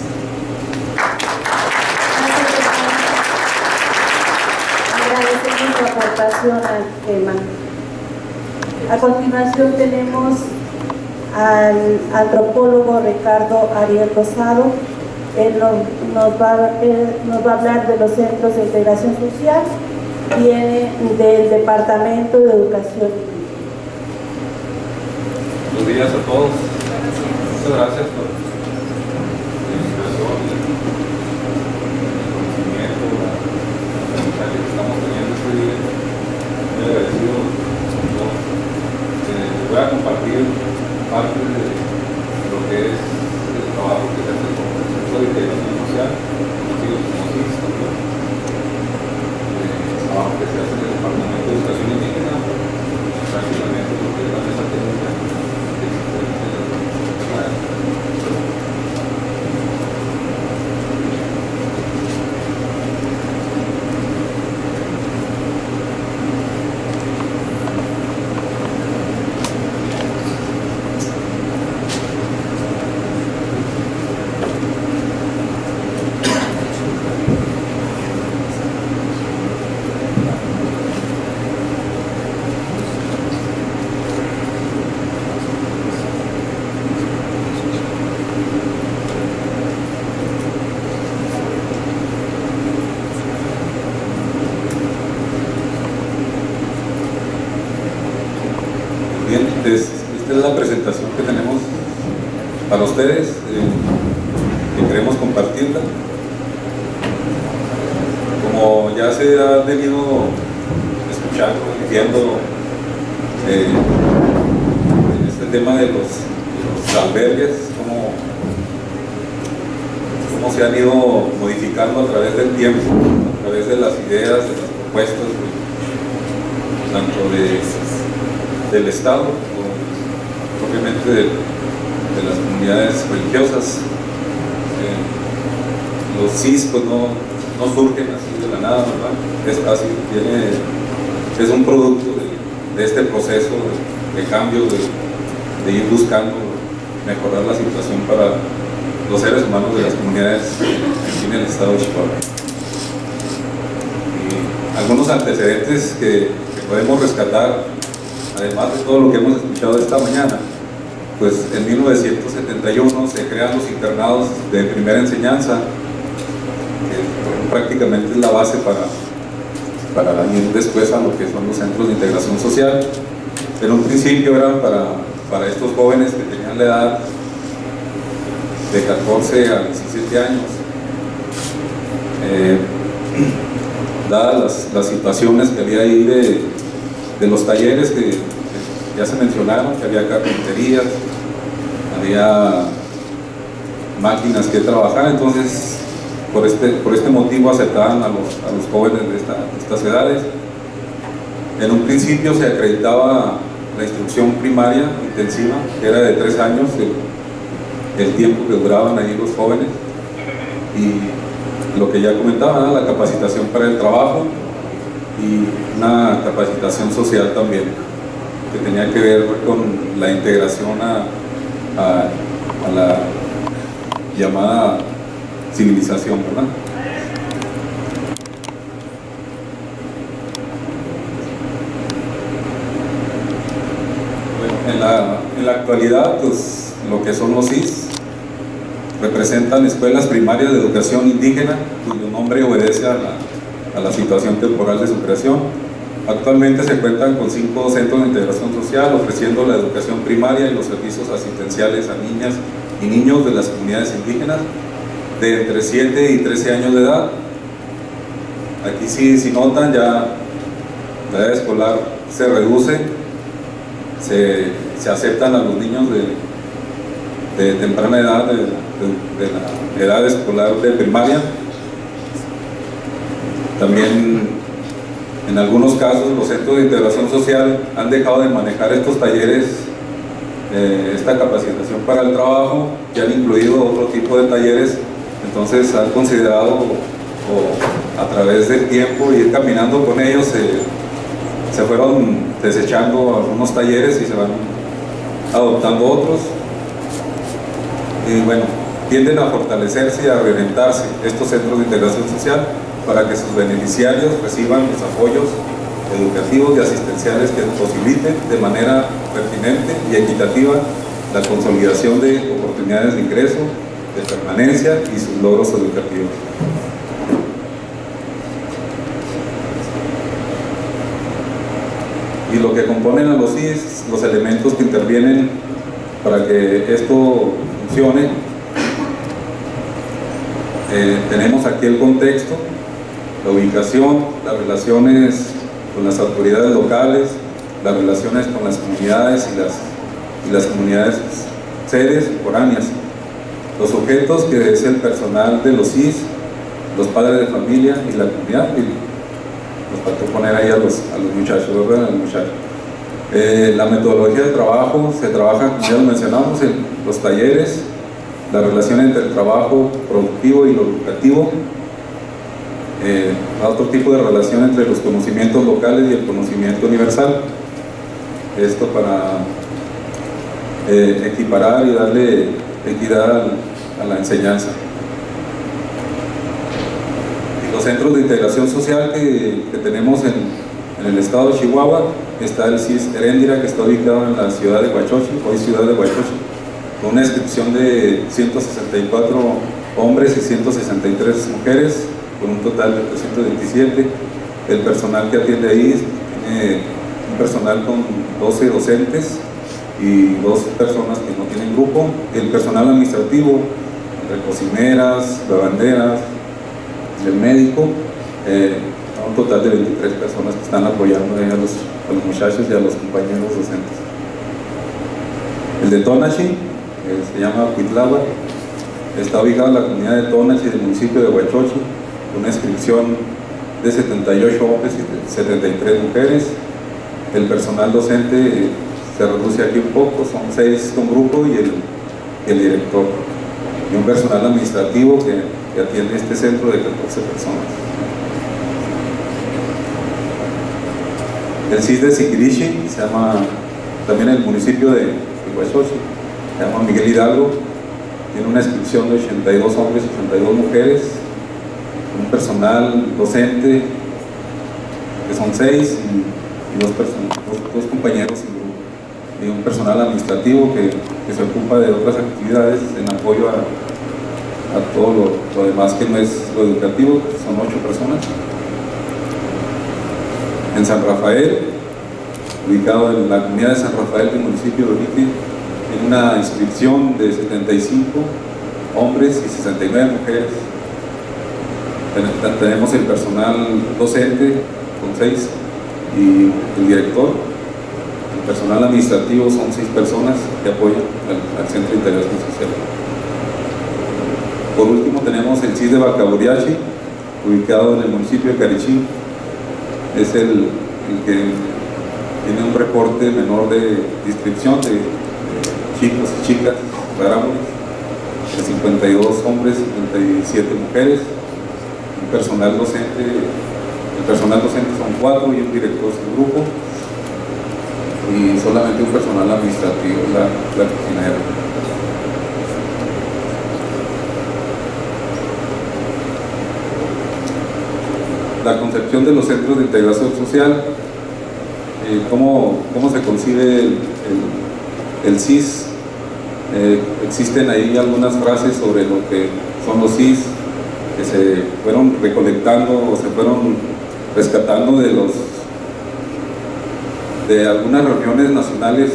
Agradecemos su aportación al tema. A continuación tenemos al antropólogo Ricardo Ariel Rosado. Él nos va a hablar de los centros de integración social. Viene del Departamento de Educación. Buenos días a todos. Muchas gracias por la invitación y el conocimiento, la mensaje que estamos teniendo este día. Muy agradecido a todos. Voy a compartir parte de lo que es el trabajo que se hace con el Centro de Integración Social, conocido como CIS también. El trabajo que se hace en el Departamento de Educación Indígena, prácticamente lo que es la mesa técnica. Bien, esta es la presentación que tenemos para ustedes, que queremos compartirla. Como ya se ha venido escuchando, viendo en este tema de los albergues, cómo se han ido modificando a través del tiempo, a través de las ideas, de las propuestas, tanto del Estado, o propiamente de las comunidades religiosas. Los CIS pues no surgen así de la nada, ¿verdad? Es un producto de este proceso de cambio, de ir buscando mejorar la situación para los seres humanos de las comunidades aquí en el estado de Chihuahua. Y algunos antecedentes que podemos rescatar, además de todo lo que hemos escuchado esta mañana, pues en 1971 se crean los internados de primera enseñanza, que prácticamente es la base para ir después a lo que son los centros de integración social. En un principio eran para estos jóvenes que tenían la edad de 14 a 17 años. Dadas las situaciones que había ahí de los talleres que ya se mencionaron, que había carpinterías, había máquinas que trabajar, entonces por este motivo aceptaban a los jóvenes de estas edades. En un principio se acreditaba la instrucción primaria intensiva, que era de 3 años el tiempo que duraban ahí los jóvenes, y lo que ya comentaba, ¿no? La capacitación para el trabajo y una capacitación social también, que tenía que ver con la integración a la llamada civilización, ¿verdad? Bueno, en la actualidad, pues lo que son los CIS representan escuelas primarias de educación indígena, cuyo nombre obedece a la situación temporal de su creación. Actualmente se cuentan con 5 centros de integración social ofreciendo la educación primaria y los servicios asistenciales a niñas y niños de las comunidades indígenas de entre 7 y 13 años de edad. Aquí si notan, ya la edad escolar se reduce, se aceptan a los niños de temprana edad, de la edad escolar de primaria. También en algunos casos los centros de integración social han dejado de manejar estos talleres, esta capacitación para el trabajo, y han incluido otro tipo de talleres Entonces han considerado, o a través del tiempo, ir caminando con ellos, se fueron desechando algunos talleres y se van adoptando otros. Y bueno, tienden a fortalecerse y a reorientarse estos centros de integración social para que sus beneficiarios reciban los apoyos educativos y asistenciales que posibiliten de manera pertinente y equitativa la consolidación de oportunidades de ingreso, de permanencia y sus logros educativos. Y lo que componen a los CIS, los elementos que intervienen para que esto funcione, tenemos aquí el contexto, la ubicación, las relaciones con las autoridades locales, las relaciones con las comunidades y las comunidades sedes foráneas, los objetos que es el personal de los CIS, los padres de familia y la comunidad. Y nos faltó poner ahí a los muchachos, ¿verdad? A los muchachos. La metodología de trabajo se trabaja, como ya lo mencionamos, en los talleres, la relación entre el trabajo productivo y lo educativo, otro tipo de relación entre los conocimientos locales y el conocimiento universal. Esto para equiparar y darle equidad a la enseñanza. Y los centros de integración social que tenemos en el estado de Chihuahua, está el CIS Heréndira, que está ubicado en la ciudad de Huachochi, hoy ciudad de Huachochi, con una inscripción de 164 hombres y 163 mujeres, con un total de 327. El personal que atiende ahí tiene un personal con 12 docentes y 2 personas que no tienen grupo. El personal administrativo, entre cocineras, lavanderas, el médico, un total de 23 personas que están apoyando a los muchachos y a los compañeros docentes. El de Tonachi, se llama Cuitlava, está ubicado en la comunidad de Tonachi del municipio de Huachochi, con una inscripción de 78 hombres y 73 mujeres. El personal docente se reduce aquí un poco, son 6 con grupo y el director, y un personal administrativo que atiende este centro de 14 personas. El CIS de Siquirichi, se llama también el municipio de Huachochi, se llama Miguel Hidalgo, tiene una inscripción de 82 hombres y 82 mujeres, un personal docente que son 6 y dos compañeros y un personal administrativo que se ocupa de otras actividades en apoyo a todo lo demás que no es lo educativo, que son 8 personas. En San Rafael, ubicado en la comunidad de San Rafael del municipio de Orique, tiene una inscripción de 75 hombres y 69 mujeres. Tenemos el personal docente con 6 y el director. El personal administrativo son 6 personas que apoyan al Centro de Integración Social. Por último tenemos el CIS de Bacaburiachi, ubicado en el municipio de Carichín. Es el que tiene un reporte menor de inscripción de chicos y chicas, varones, de 52 hombres y 57 mujeres. El personal docente son 4 y un director sin grupo, y solamente un personal administrativo, la cocinera. La concepción de los centros de integración social, cómo se concibe el CIS. Existen ahí algunas frases sobre lo que son los CIS, que se fueron recolectando o se fueron rescatando de algunas reuniones nacionales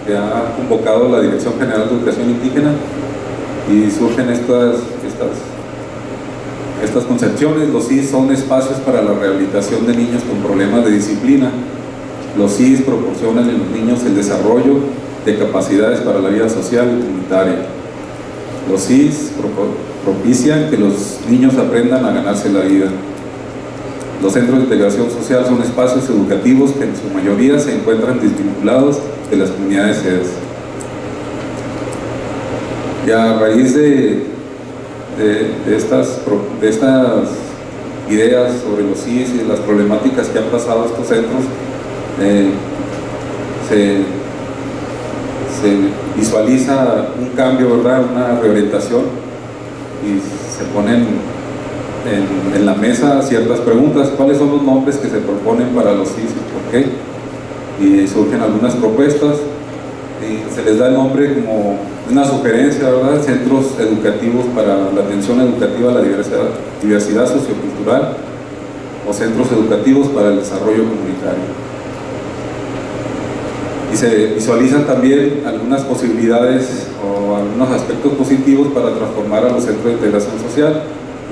que ha convocado la Dirección General de Educación Indígena, y surgen estas concepciones. Los CIS son espacios para la rehabilitación de niños con problemas de disciplina. Los CIS proporcionan a los niños el desarrollo de capacidades para la vida social y comunitaria. Los CIS propician que los niños aprendan a ganarse la vida. Los centros de integración social son espacios educativos que en su mayoría se encuentran desvinculados de las comunidades sedes. Y a raíz de de estas ideas sobre los CIS y las problemáticas que han pasado a estos centros, se visualiza un cambio, ¿verdad? Una reorientación, y se ponen en la mesa ciertas preguntas. ¿Cuáles son los nombres que se proponen para los CIS y por qué? Y surgen algunas propuestas y se les da el nombre como una sugerencia, ¿verdad? Centros educativos para la atención educativa a la diversidad sociocultural, o centros educativos para el desarrollo comunitario. Y se visualizan también algunas posibilidades o algunos aspectos positivos para transformar a los centros de integración social,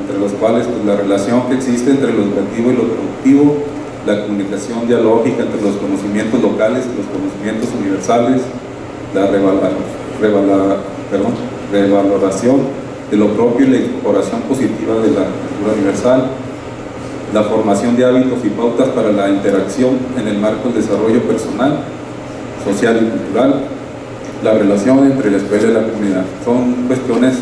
entre los cuales pues, la relación que existe entre lo educativo y lo productivo, la comunicación dialógica entre los conocimientos locales y los conocimientos universales, la revaloración de lo propio y la incorporación positiva de la cultura universal, la formación de hábitos y pautas para la interacción en el marco del desarrollo personal, social y cultural, la relación entre la escuela y la comunidad. Son cuestiones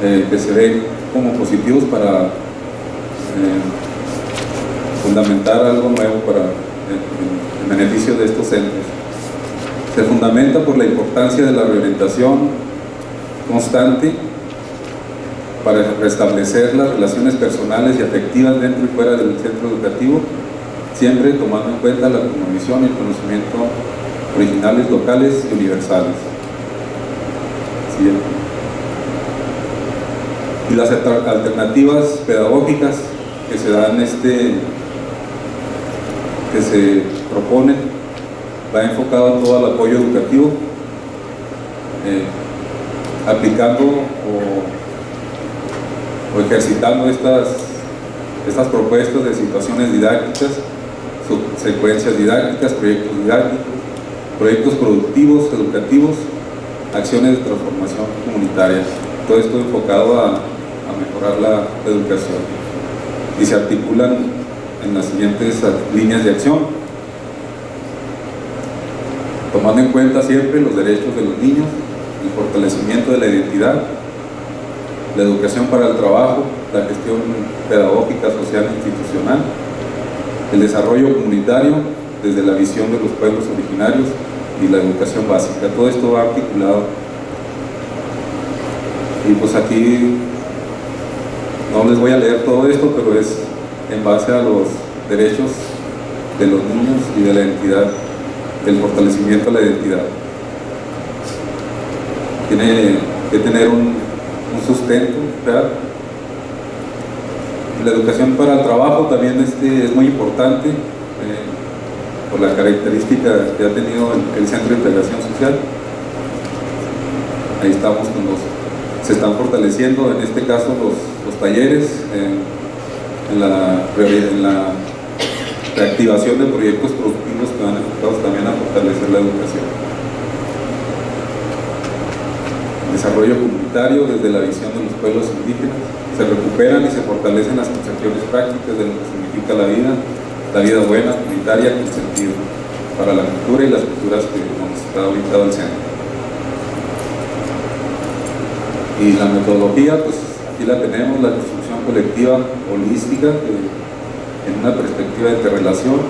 que se ven como positivos para fundamentar algo nuevo para el beneficio de estos centros. Se fundamenta por la importancia de la reorientación constante para restablecer las relaciones personales y afectivas dentro y fuera del centro educativo, siempre tomando en cuenta la cosmovisión y el conocimiento originales, locales y universales. Siguiente. Y las alternativas pedagógicas que se dan, que se proponen, va enfocado en todo el apoyo educativo, aplicando o ejercitando estas propuestas de situaciones didácticas, secuencias didácticas, proyectos didácticos, proyectos productivos, educativos, acciones de transformación comunitaria. Todo esto enfocado a mejorar la educación. Y se articulan en las siguientes líneas de acción, tomando en cuenta siempre los derechos de los niños, el fortalecimiento de la identidad, la educación para el trabajo, la gestión pedagógica, social e institucional, el desarrollo comunitario desde la visión de los pueblos originarios y la educación básica. Todo esto va articulado. Y pues aquí no les voy a leer todo esto, pero es en base a los derechos de los niños y de la identidad, del fortalecimiento de la identidad. Tiene que tener un sustento, ¿verdad? La educación para el trabajo también es muy importante, por la característica que ha tenido el Centro de Integración Social. Ahí estamos se están fortaleciendo, en este caso, los talleres, en la reactivación de proyectos productivos que van enfocados también a fortalecer la educación. Desarrollo comunitario desde la visión de los pueblos indígenas. Se recuperan y se fortalecen las concepciones prácticas de lo que significa la vida buena, comunitaria, con sentido, para la cultura y las culturas que nos está ubicado el centro. Y la metodología, pues aquí la tenemos, la construcción colectiva holística, en una perspectiva de interrelación,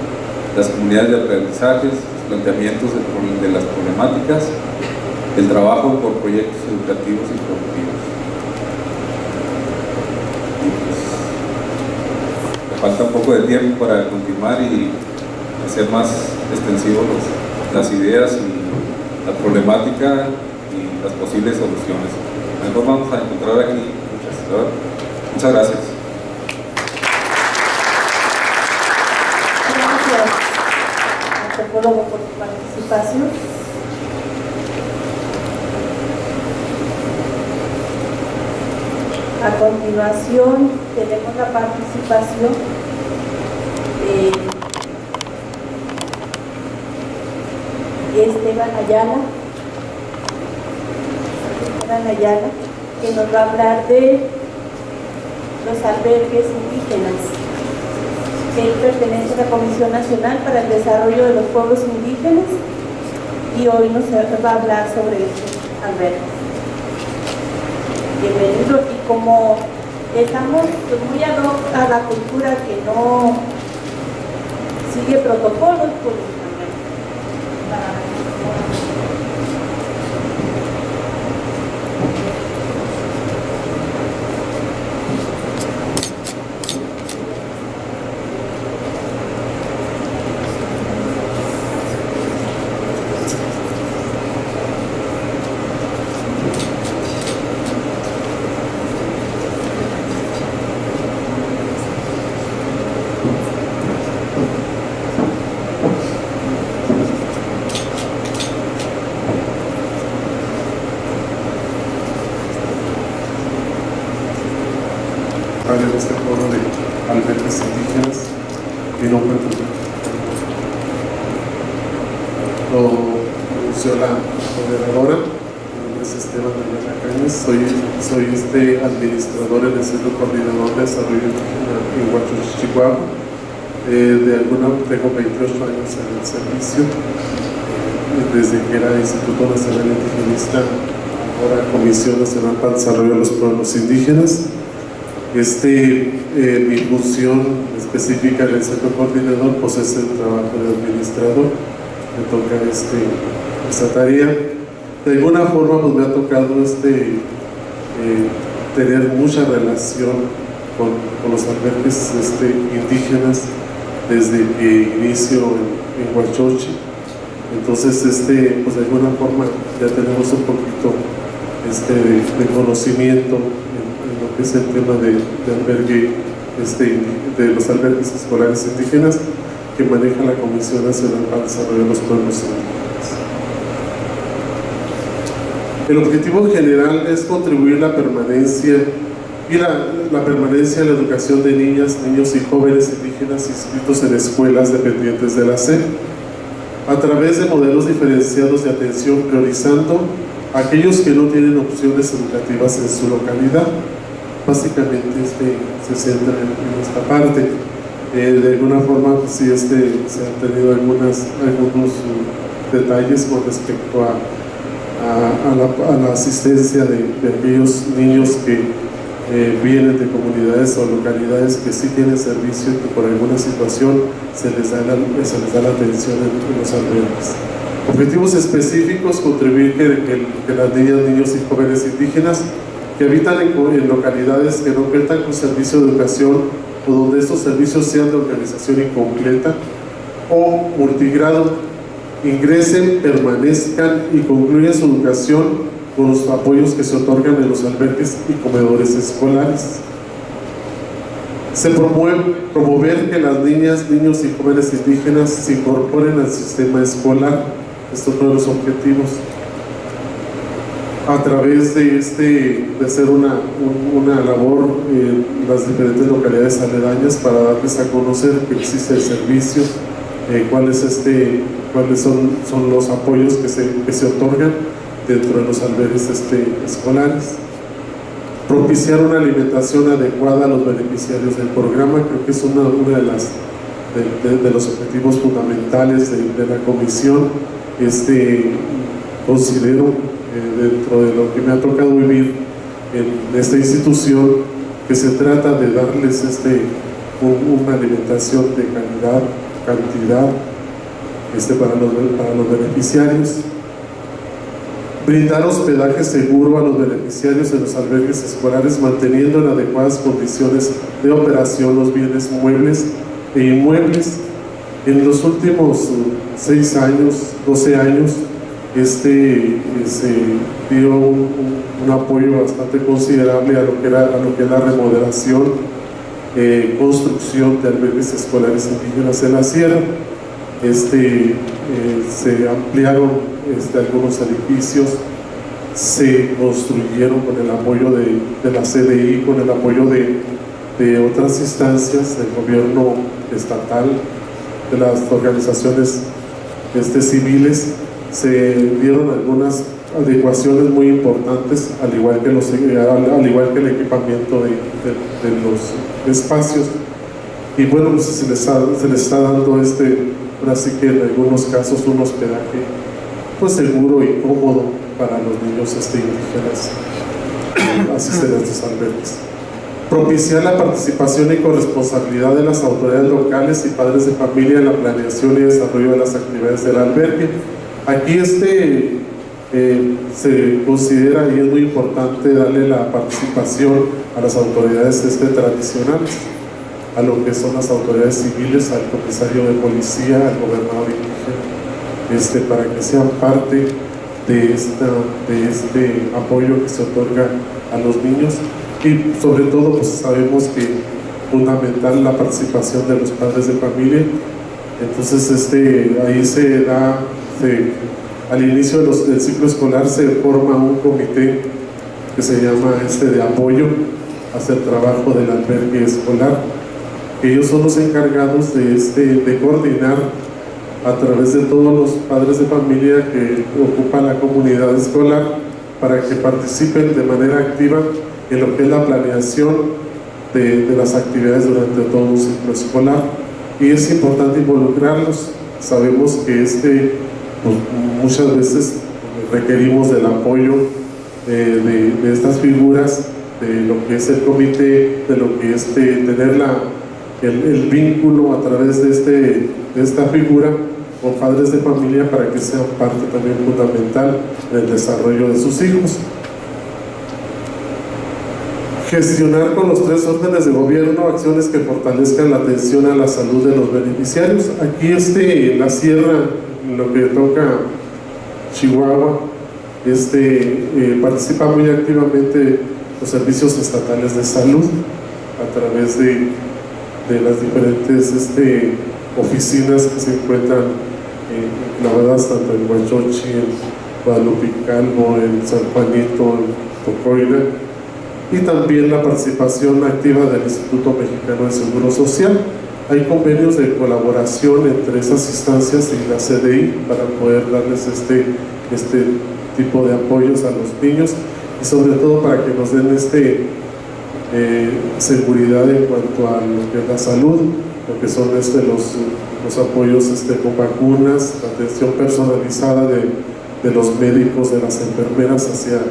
las comunidades de aprendizajes, los planteamientos de las problemáticas, el trabajo por proyectos educativos y productivos. Y pues, me falta un poco de tiempo para continuar y hacer más extensivos las ideas y la problemática y las posibles soluciones. Mejor vamos a encontrar aquí muchas gracias. Gracias, antropólogo, por tu participación. A continuación tenemos la participación de Esteban Ayala, que nos va a hablar de los albergues indígenas. Él pertenece a la Comisión Nacional para el Desarrollo de los Pueblos Indígenas y hoy nos va a hablar sobre estos albergues. Bienvenido y como estamos muy ad hoc a la cultura que no sigue protocolos, pues en este foro de albergues indígenas. Mi nombre lo anunció la moderadora. Mi nombre es Esteban de Mena Cañas, soy administrador en el Centro Coordinador de Desarrollo Indígena en Huachurchi, Chihuahua. Tengo 28 años en el servicio, desde que era Instituto Nacional Indigenista, ahora Comisión Nacional para el Desarrollo de los Pueblos Indígenas. Mi función específica en el Centro Coordinador pues es el trabajo de administrador. Me toca esta tarea. De alguna forma pues me ha tocado tener mucha relación con los albergues indígenas desde que inicio en Huachurchi. Entonces pues de alguna forma ya tenemos un poquito de conocimiento en lo que es el tema de albergue, de los albergues escolares indígenas que maneja la Comisión Nacional para el Desarrollo de los Pueblos Indígenas. El objetivo general es contribuir la permanencia y la permanencia de la educación de niñas, niños y jóvenes indígenas inscritos en escuelas dependientes de la SEP a través de modelos diferenciados de atención, priorizando a aquellos que no tienen opciones educativas en su localidad. Básicamente se centra en esta parte. De alguna forma pues, sí, se han tenido algunos detalles con respecto a la asistencia de aquellos niños que vienen de comunidades o localidades que sí tienen servicio y que por alguna situación se les da la atención en los albergues. Objetivos específicos: contribuir que las niñas, niños y jóvenes indígenas que habitan en localidades que no cuentan con servicio de educación o donde estos servicios sean de organización incompleta o multigrado, ingresen, permanezcan y concluyan su educación con los apoyos que se otorgan en los albergues y comedores escolares. Se promover que las niñas, niños y jóvenes indígenas se incorporen al sistema escolar. Esto es uno de los objetivos. A través de hacer una labor en las diferentes localidades aledañas para darles a conocer que existe el servicio, cuáles son los apoyos que se otorgan dentro de los albergues escolares. Propiciar una alimentación adecuada a los beneficiarios del programa. Creo que es uno de los objetivos fundamentales de la comisión. Considero dentro de lo que me ha tocado vivir en esta institución, que se trata de darles una alimentación de calidad, cantidad para los beneficiarios. Brindar hospedaje seguro a los beneficiarios en los albergues escolares, manteniendo en adecuadas condiciones de operación los bienes muebles e inmuebles. En los últimos 6 años, 12 años, se dio un apoyo bastante considerable a lo que es la remodelación, construcción de albergues escolares indígenas en la sierra. Se ampliaron algunos edificios, se construyeron con el apoyo de la CDI, con el apoyo de otras instancias del gobierno estatal, de las organizaciones civiles. Se dieron algunas adecuaciones muy importantes, al igual que el equipamiento de los espacios. Y bueno, pues se les está dando ahora sí que en algunos casos un hospedaje pues seguro y cómodo para los niños indígenas. asisten a estos albergues. Propiciar la participación y corresponsabilidad de las autoridades locales y padres de familia en la planeación y desarrollo de las actividades del albergue. Aquí se considera y es muy importante darle la participación a las autoridades tradicionales, a lo que son las autoridades civiles, al comisario de policía, al gobernador indígena, para que sean parte de este apoyo que se otorga a los niños. Y sobre todo, pues sabemos que fundamental la participación de los padres de familia. Entonces ahí se da, al inicio del ciclo escolar se forma un comité que se llama de apoyo hacia el trabajo del albergue escolar. Ellos son los encargados de coordinar a través de todos los padres de familia que ocupan la comunidad escolar para que participen de manera activa en lo que es la planeación de las actividades durante todo un ciclo escolar. Y es importante involucrarlos. Sabemos que pues, muchas veces requerimos del apoyo de estas figuras, de lo que es el comité, de lo que es tener el vínculo a través de esta figura con padres de familia para que sean parte también fundamental del desarrollo de sus hijos. Gestionar con los 3 órdenes de gobierno acciones que fortalezcan la atención a la salud de los beneficiarios. Aquí en la sierra, en lo que toca Chihuahua, participa muy activamente los servicios estatales de salud a través de las diferentes oficinas que se encuentran enclavadas tanto en Huachochi, en Guadalupe Calvo, en San Juanito, en Tocoina, y también la participación activa del Instituto Mexicano de Seguro Social. Hay convenios de colaboración entre esas instancias y la CDI para poder darles este tipo de apoyos a los niños y sobre todo para que nos den seguridad en cuanto a lo que es la salud, lo que son los apoyos con vacunas, la atención personalizada de los médicos, de las enfermeras hacia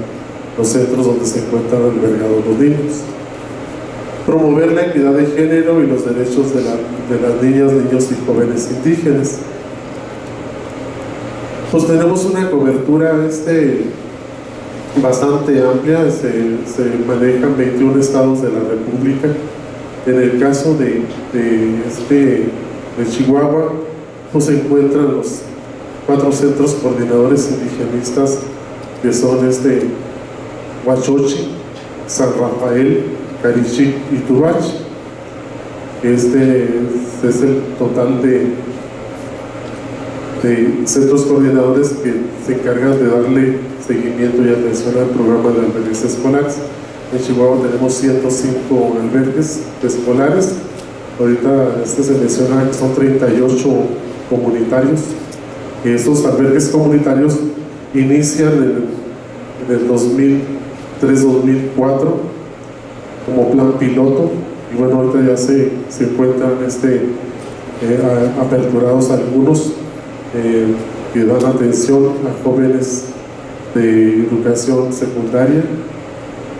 los centros donde se encuentran albergados los niños. Promover la equidad de género y los derechos de las niñas, niños y jóvenes indígenas. Pues tenemos una cobertura bastante amplia, se manejan 21 estados de la República. En el caso de Chihuahua, pues se encuentran los 4 centros coordinadores indigenistas que son Huachochi, San Rafael, Carichic y Tubachi. Es el total de centros coordinadores que se encargan de darle seguimiento y atención al programa de albergues escolares. En Chihuahua tenemos 105 albergues escolares. Ahorita se menciona que son 38 comunitarios. Estos albergues comunitarios inician en el 2003-2004 como plan piloto, y bueno, ahorita ya se encuentran aperturados algunos que dan atención a jóvenes de educación secundaria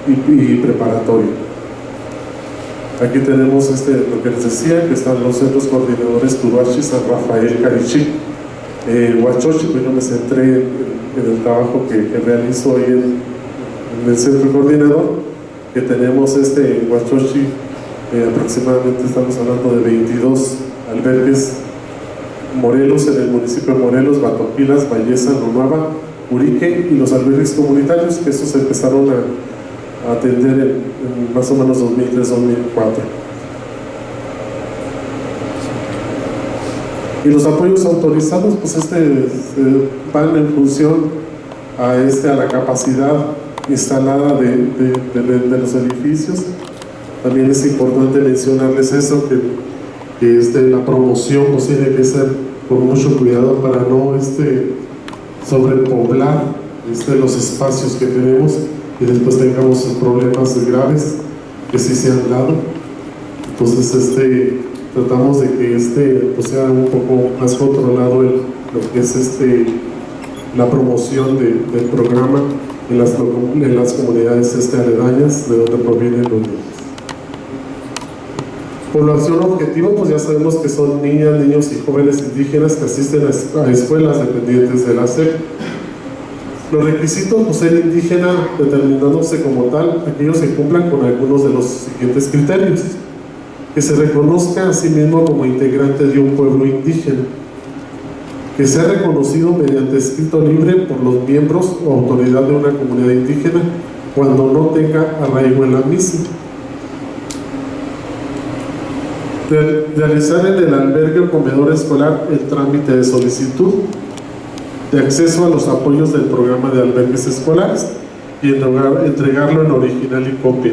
y preparatoria. Aquí tenemos lo que les decía, que están los centros coordinadores Tubachi, San Rafael, Carichic, Huachochi. Pues yo me centré en el trabajo que realizo ahí en el centro coordinador, que tenemos Huachochi, aproximadamente estamos hablando de 22 albergues. Morelos, en el municipio de Morelos, Batopilas, Valleza, Nonuava, Urique, y los albergues comunitarios, que esos empezaron a atender en más o menos 2003-2004. Y los apoyos autorizados, pues van en función a la capacidad instalada de los edificios. También es importante mencionarles eso, que la promoción pues tiene que ser con mucho cuidado para no sobrepoblar los espacios que tenemos y después tengamos problemas graves que sí se han dado. Entonces tratamos de que pues sea un poco más controlado lo que es la promoción del programa en las comunidades aledañas de donde provienen los niños. Población objetivo, pues ya sabemos que son niñas, niños y jóvenes indígenas que asisten a escuelas dependientes de la SEP. Los requisitos por ser indígena, determinándose como tal, aquellos que cumplan con algunos de los siguientes criterios: que se reconozca a sí mismo como integrante de un pueblo indígena, que sea reconocido mediante escrito libre por los miembros o autoridad de una comunidad indígena cuando no tenga arraigo en la misma. Realizar en el albergue o comedor escolar el trámite de solicitud de acceso a los apoyos del programa de albergues escolares y entregarlo en original y copia.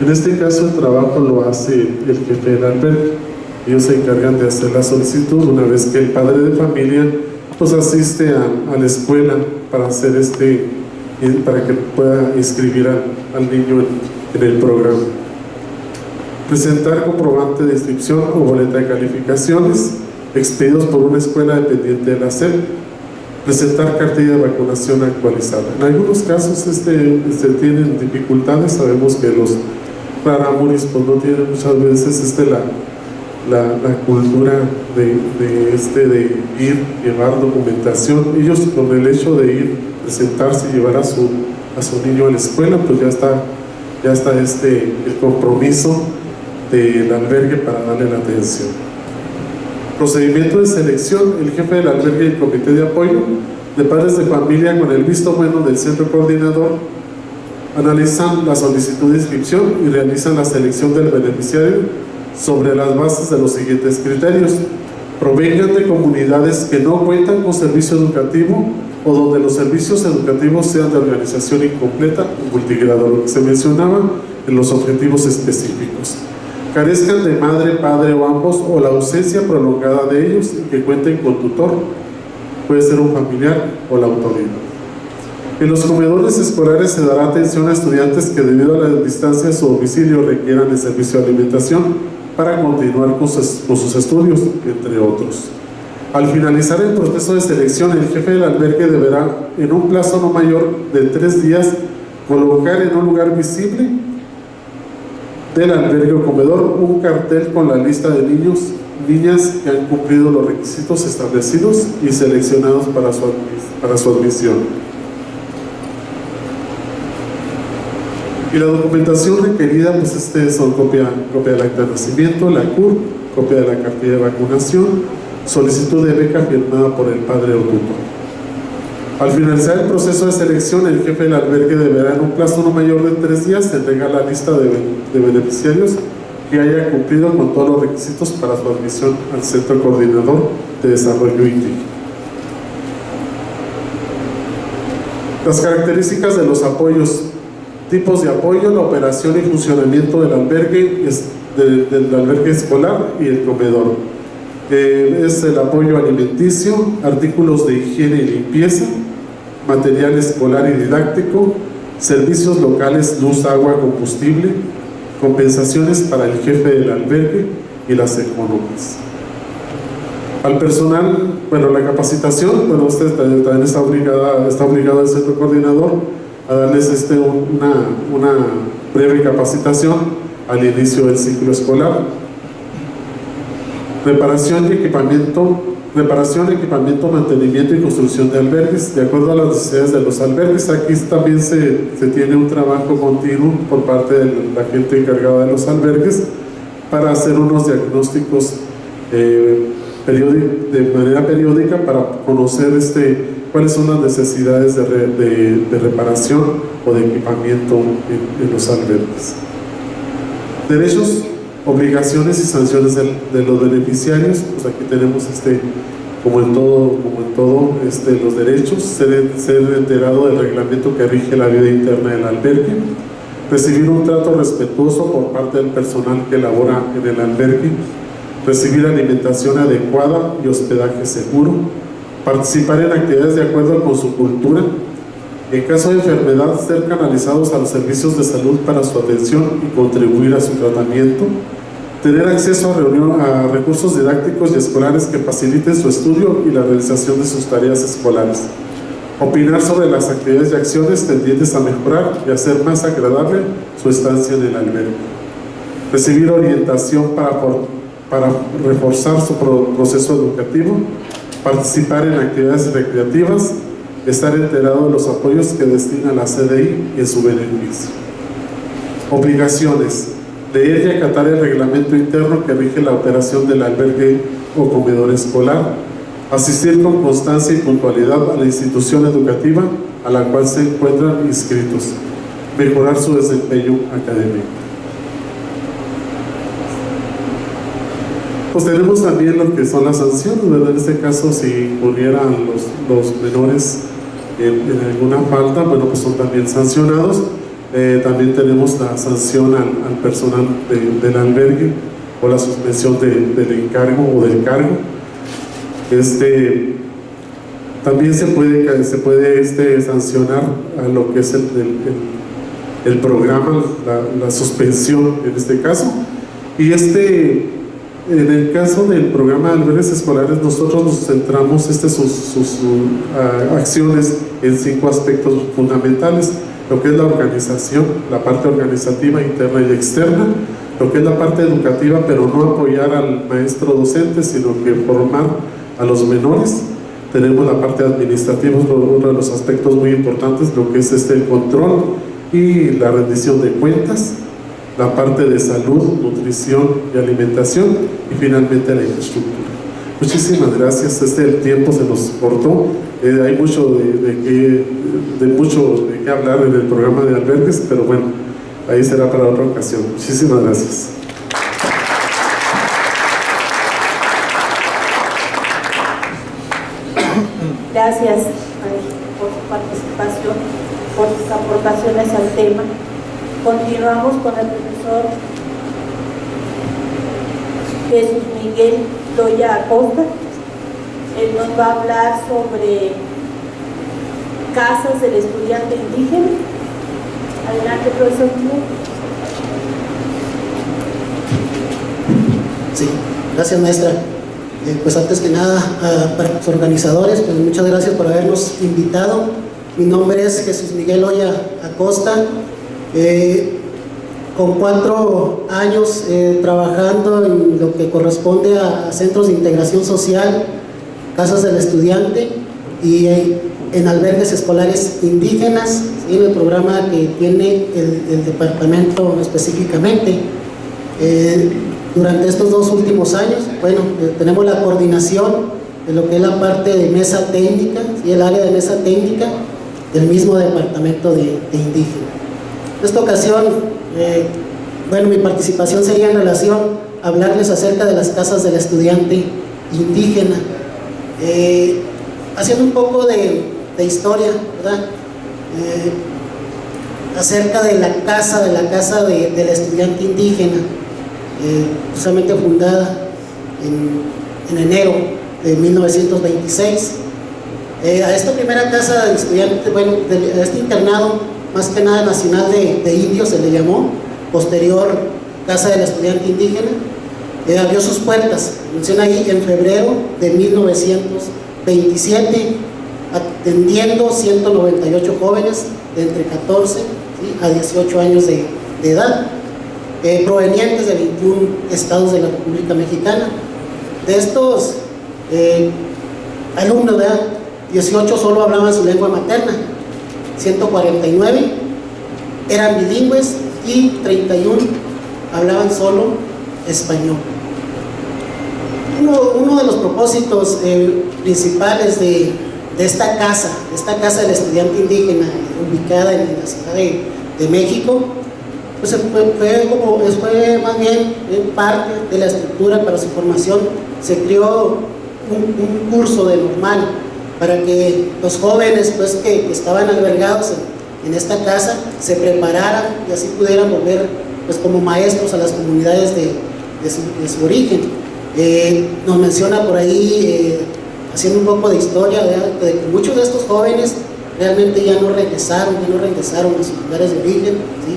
En este caso el trabajo lo hace el jefe del albergue. Ellos se encargan de hacer la solicitud una vez que el padre de familia pues asiste a la escuela para hacer para que pueda inscribir al niño en el programa. Presentar comprobante de inscripción o boleta de calificaciones expedidos por una escuela dependiente de la SEP. Presentar cartilla de vacunación actualizada. En algunos casos se tienen dificultades. Sabemos que los rarámuris pues no tienen muchas veces la cultura de ir, llevar documentación. Ellos con el hecho de ir, presentarse y llevar a su niño a la escuela, pues ya está el compromiso del albergue para darle la atención. Procedimiento de selección: el jefe del albergue y el comité de apoyo de padres de familia, con el visto bueno del centro coordinador, analizan la solicitud de inscripción y realizan la selección del beneficiario sobre las bases de los siguientes criterios: provengan de comunidades que no cuentan con servicio educativo o donde los servicios educativos sean de organización incompleta o multigrado, lo que se mencionaba en los objetivos específicos. Carezcan de madre, padre o ambos, o la ausencia prolongada de ellos, y que cuenten con tutor, puede ser un familiar o la autoridad. En los comedores escolares se dará atención a estudiantes que debido a la distancia de su domicilio requieran el servicio de alimentación para continuar con sus estudios, entre otros. Al finalizar el proceso de selección, el jefe del albergue deberá, en un plazo no mayor de 3 días, colocar en un lugar visible del albergue o comedor un cartel con la lista de niños, niñas que han cumplido los requisitos establecidos y seleccionados para su admisión. Y la documentación requerida, pues son copia del acta de nacimiento, la CUR, copia de la cartilla de vacunación, solicitud de beca firmada por el padre o tutor. Al finalizar el proceso de selección, el jefe del albergue deberá, en un plazo no mayor de 3 días, entregar la lista de beneficiarios que haya cumplido con todos los requisitos para su admisión al Centro Coordinador de Desarrollo Indígena. Las características de los apoyos: tipos de apoyo, la operación y funcionamiento del albergue escolar y el comedor. Es el apoyo alimenticio, artículos de higiene y limpieza, material escolar y didáctico, servicios locales, luz, agua, combustible, compensaciones para el jefe del albergue y las económicas. Al personal, la capacitación, usted también está obligado el centro coordinador a darles una breve capacitación al inicio del ciclo escolar. Reparación, equipamiento, mantenimiento y construcción de albergues, de acuerdo a las necesidades de los albergues. Aquí también se tiene un trabajo continuo por parte de la gente encargada de los albergues para hacer unos diagnósticos de manera periódica para conocer cuáles son las necesidades de reparación o de equipamiento en los albergues. Derechos, obligaciones y sanciones de los beneficiarios. Pues aquí tenemos como en todo los derechos: ser enterado del reglamento que rige la vida interna del albergue, recibir un trato respetuoso por parte del personal que labora en el albergue, recibir alimentación adecuada y hospedaje seguro, participar en actividades de acuerdo con su cultura. En caso de enfermedad, ser canalizados a los servicios de salud para su atención y contribuir a su tratamiento. Tener acceso a recursos didácticos y escolares que faciliten su estudio y la realización de sus tareas escolares. Opinar sobre las actividades y acciones tendientes a mejorar y hacer más agradable su estancia en el albergue. Recibir orientación para reforzar su proceso educativo, participar en actividades recreativas, estar enterado de los apoyos que destina la CDI y en su beneficio. Obligaciones: leer y acatar el reglamento interno que rige la operación del albergue o comedor escolar, asistir con constancia y puntualidad a la institución educativa a la cual se encuentran inscritos, mejorar su desempeño académico. Pues tenemos también lo que son las sanciones, ¿verdad? En este caso, si incurrieran los menores en alguna falta, bueno, pues son también sancionados. También tenemos la sanción al personal del albergue o la suspensión del encargo o del cargo. También se puede sancionar a lo que es el programa, la suspensión en este caso. Y en el caso del programa de albergues escolares, nosotros nos centramos sus acciones en 5 aspectos fundamentales: lo que es la organización, la parte organizativa interna y externa; lo que es la parte educativa, pero no apoyar al maestro docente, sino que formar a los menores. Tenemos la parte administrativa, uno de los aspectos muy importantes, lo que es el control y la rendición de cuentas; la parte de salud, nutrición y alimentación; y finalmente la infraestructura. Muchísimas gracias. El tiempo se nos cortó. Hay mucho de qué hablar en el programa de albergues, pero bueno, ahí será para otra ocasión. Muchísimas gracias. Gracias por su participación, por sus aportaciones al tema. Continuamos con el profesor Jesús Miguel Loya Acosta. Él nos va a hablar sobre casas del estudiante indígena. Adelante, profesor. Sí, gracias, maestra. Pues antes que nada, para los organizadores, pues muchas gracias por habernos invitado. Mi nombre es Jesús Miguel Loya Acosta. Con 4 años trabajando en lo que corresponde a centros de integración social, casas del estudiante y en albergues escolares indígenas, ¿sí? En el programa que tiene el departamento específicamente. Durante estos 2 últimos años, bueno, tenemos la coordinación de lo que es la parte de mesa técnica, ¿sí? El área de mesa técnica del mismo departamento de indígena. En esta ocasión, bueno, mi participación sería en relación a hablarles acerca de las casas del estudiante indígena, haciendo un poco de historia, ¿verdad? Acerca de la casa del estudiante indígena, justamente fundada en enero de 1926. A esta primera casa del estudiante, bueno, a este internado, más que nada nacional de indios se le llamó, posterior Casa del Estudiante Indígena, abrió sus puertas, menciona ahí, en febrero de 1927, atendiendo 198 jóvenes de entre 14, ¿sí?, a 18 años de edad, provenientes de 21 estados de la República Mexicana. De estos alumnos, 18 solo hablaban su lengua materna, 149 eran bilingües y 31 hablaban solo español. Uno de los propósitos principales de esta casa del estudiante indígena, ubicada en la Ciudad de México, pues fue más bien parte de la estructura para su formación. Se creó un curso de normal para que los jóvenes, pues, que estaban albergados en esta casa se prepararan y así pudieran volver, pues, como maestros a las comunidades de su origen. Nos menciona por ahí, haciendo un poco de historia, de que muchos de estos jóvenes realmente ya no regresaron a sus lugares de origen, ¿sí?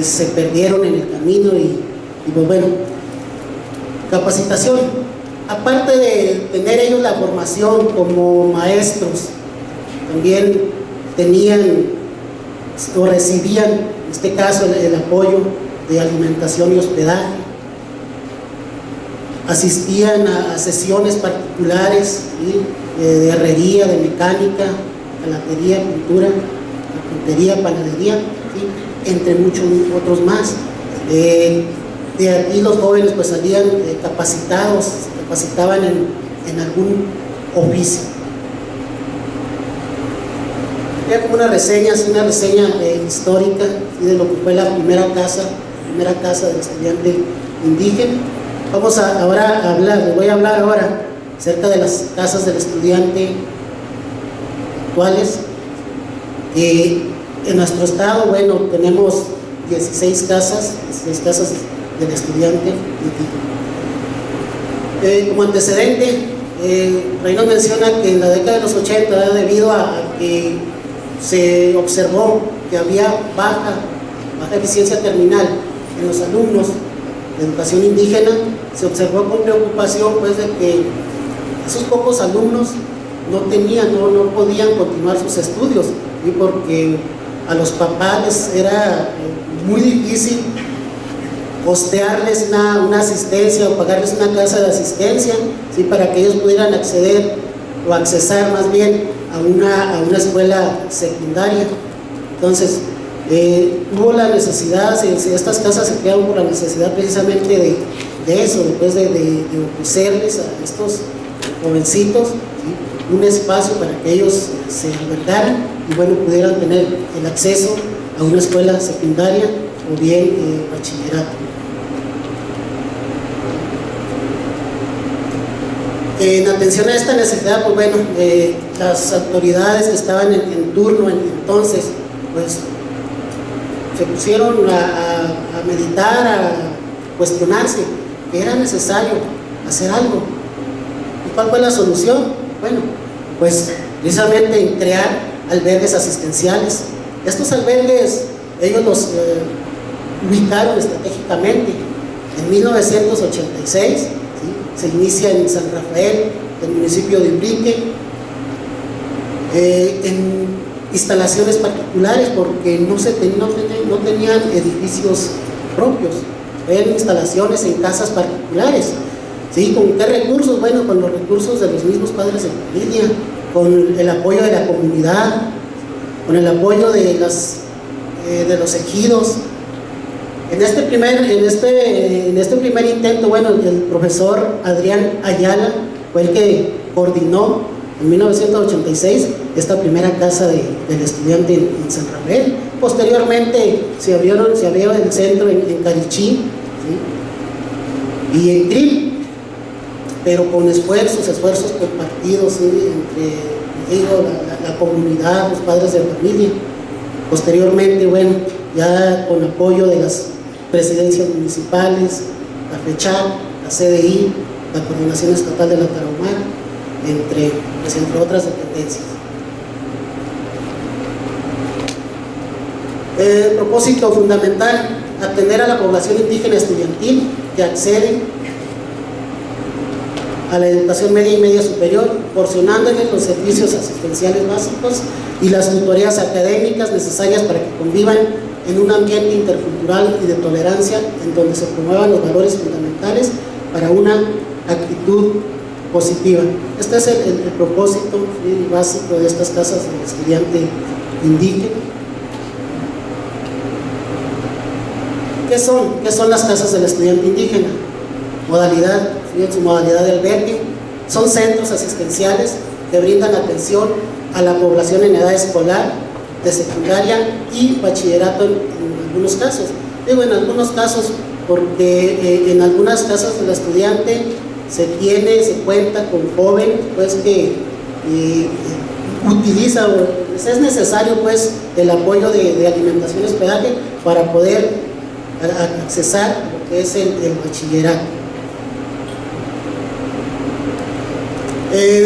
Se perdieron en el camino y pues bueno, capacitación. Aparte de tener ellos la formación como maestros también tenían o recibían, en este caso, el apoyo de alimentación y hospedaje. Asistían a sesiones particulares, ¿sí?, de herrería, de mecánica, calatería, pintura, carpintería, panadería, ¿sí?, entre muchos otros más. De aquí los jóvenes pues salían capacitados, se capacitaban en algún oficio. Era como una reseña histórica, ¿sí?, de lo que fue la primera casa del estudiante indígena. Vamos ahora a hablar, les voy a hablar ahora acerca de las casas del estudiante actuales. En nuestro estado, bueno, tenemos 16 casas del estudiante indígena. Como antecedente, ahí nos menciona que en la década de los 80, debido a que se observó que había baja eficiencia terminal en los alumnos de educación indígena, se observó con preocupación pues de que esos pocos alumnos no podían continuar sus estudios, ¿sí?, porque a los papás les era muy difícil costearles una asistencia o pagarles una casa de asistencia, ¿sí?, para que ellos pudieran acceder o accesar más bien a una escuela secundaria. Entonces, hubo la necesidad, estas casas se crearon por la necesidad precisamente de eso, después de ofrecerles a estos jovencitos, ¿sí?, un espacio para que ellos se albergaran y bueno, pudieran tener el acceso a una escuela secundaria o bien bachillerato. En atención a esta necesidad, pues bueno, las autoridades que estaban en turno entonces, pues se pusieron a meditar, a cuestionarse que era necesario hacer algo. ¿Y cuál fue la solución? Bueno, pues precisamente en crear albergues asistenciales. Estos albergues ellos los ubicaron estratégicamente. En 1986, ¿sí?, se inicia en San Rafael, del municipio de Ubrique, en instalaciones particulares, porque no tenían edificios propios, eran instalaciones en casas particulares. ¿Sí? ¿Con qué recursos? Bueno, con los recursos de los mismos padres de familia, con el apoyo de la comunidad, con el apoyo de los ejidos. En este primer intento, bueno, el profesor Adrián Ayala fue el que coordinó en 1986 esta primera casa del estudiante en San Rafael. Posteriormente se abrió el centro en Carichí, ¿sí?, y en Cril, pero con esfuerzos compartidos, ¿sí?, entre la comunidad, los padres de familia. Posteriormente, bueno, ya con apoyo de las presidencias municipales, la FECHAC, la CDI, la Coordinación Estatal de la Tarahumara, entre otras dependencias. El propósito fundamental: atender a la población indígena estudiantil que accede a la educación media y media superior, proporcionándoles los servicios asistenciales básicos y las tutorías académicas necesarias para que convivan en un ambiente intercultural y de tolerancia, en donde se promuevan los valores fundamentales para una actitud positiva. Este es el propósito, ¿sí?, básico de estas casas del estudiante indígena. ¿Qué son las casas del estudiante indígena? Modalidad, ¿sí?, en su modalidad de albergue. Son centros asistenciales que brindan atención a la población en edad escolar, de secundaria y bachillerato en algunos casos. Digo en algunos casos porque en algunas casas del estudiante se cuenta con jóvenes pues que utiliza, es necesario pues el apoyo de alimentación y hospedaje para poder accesar lo que es el bachillerato.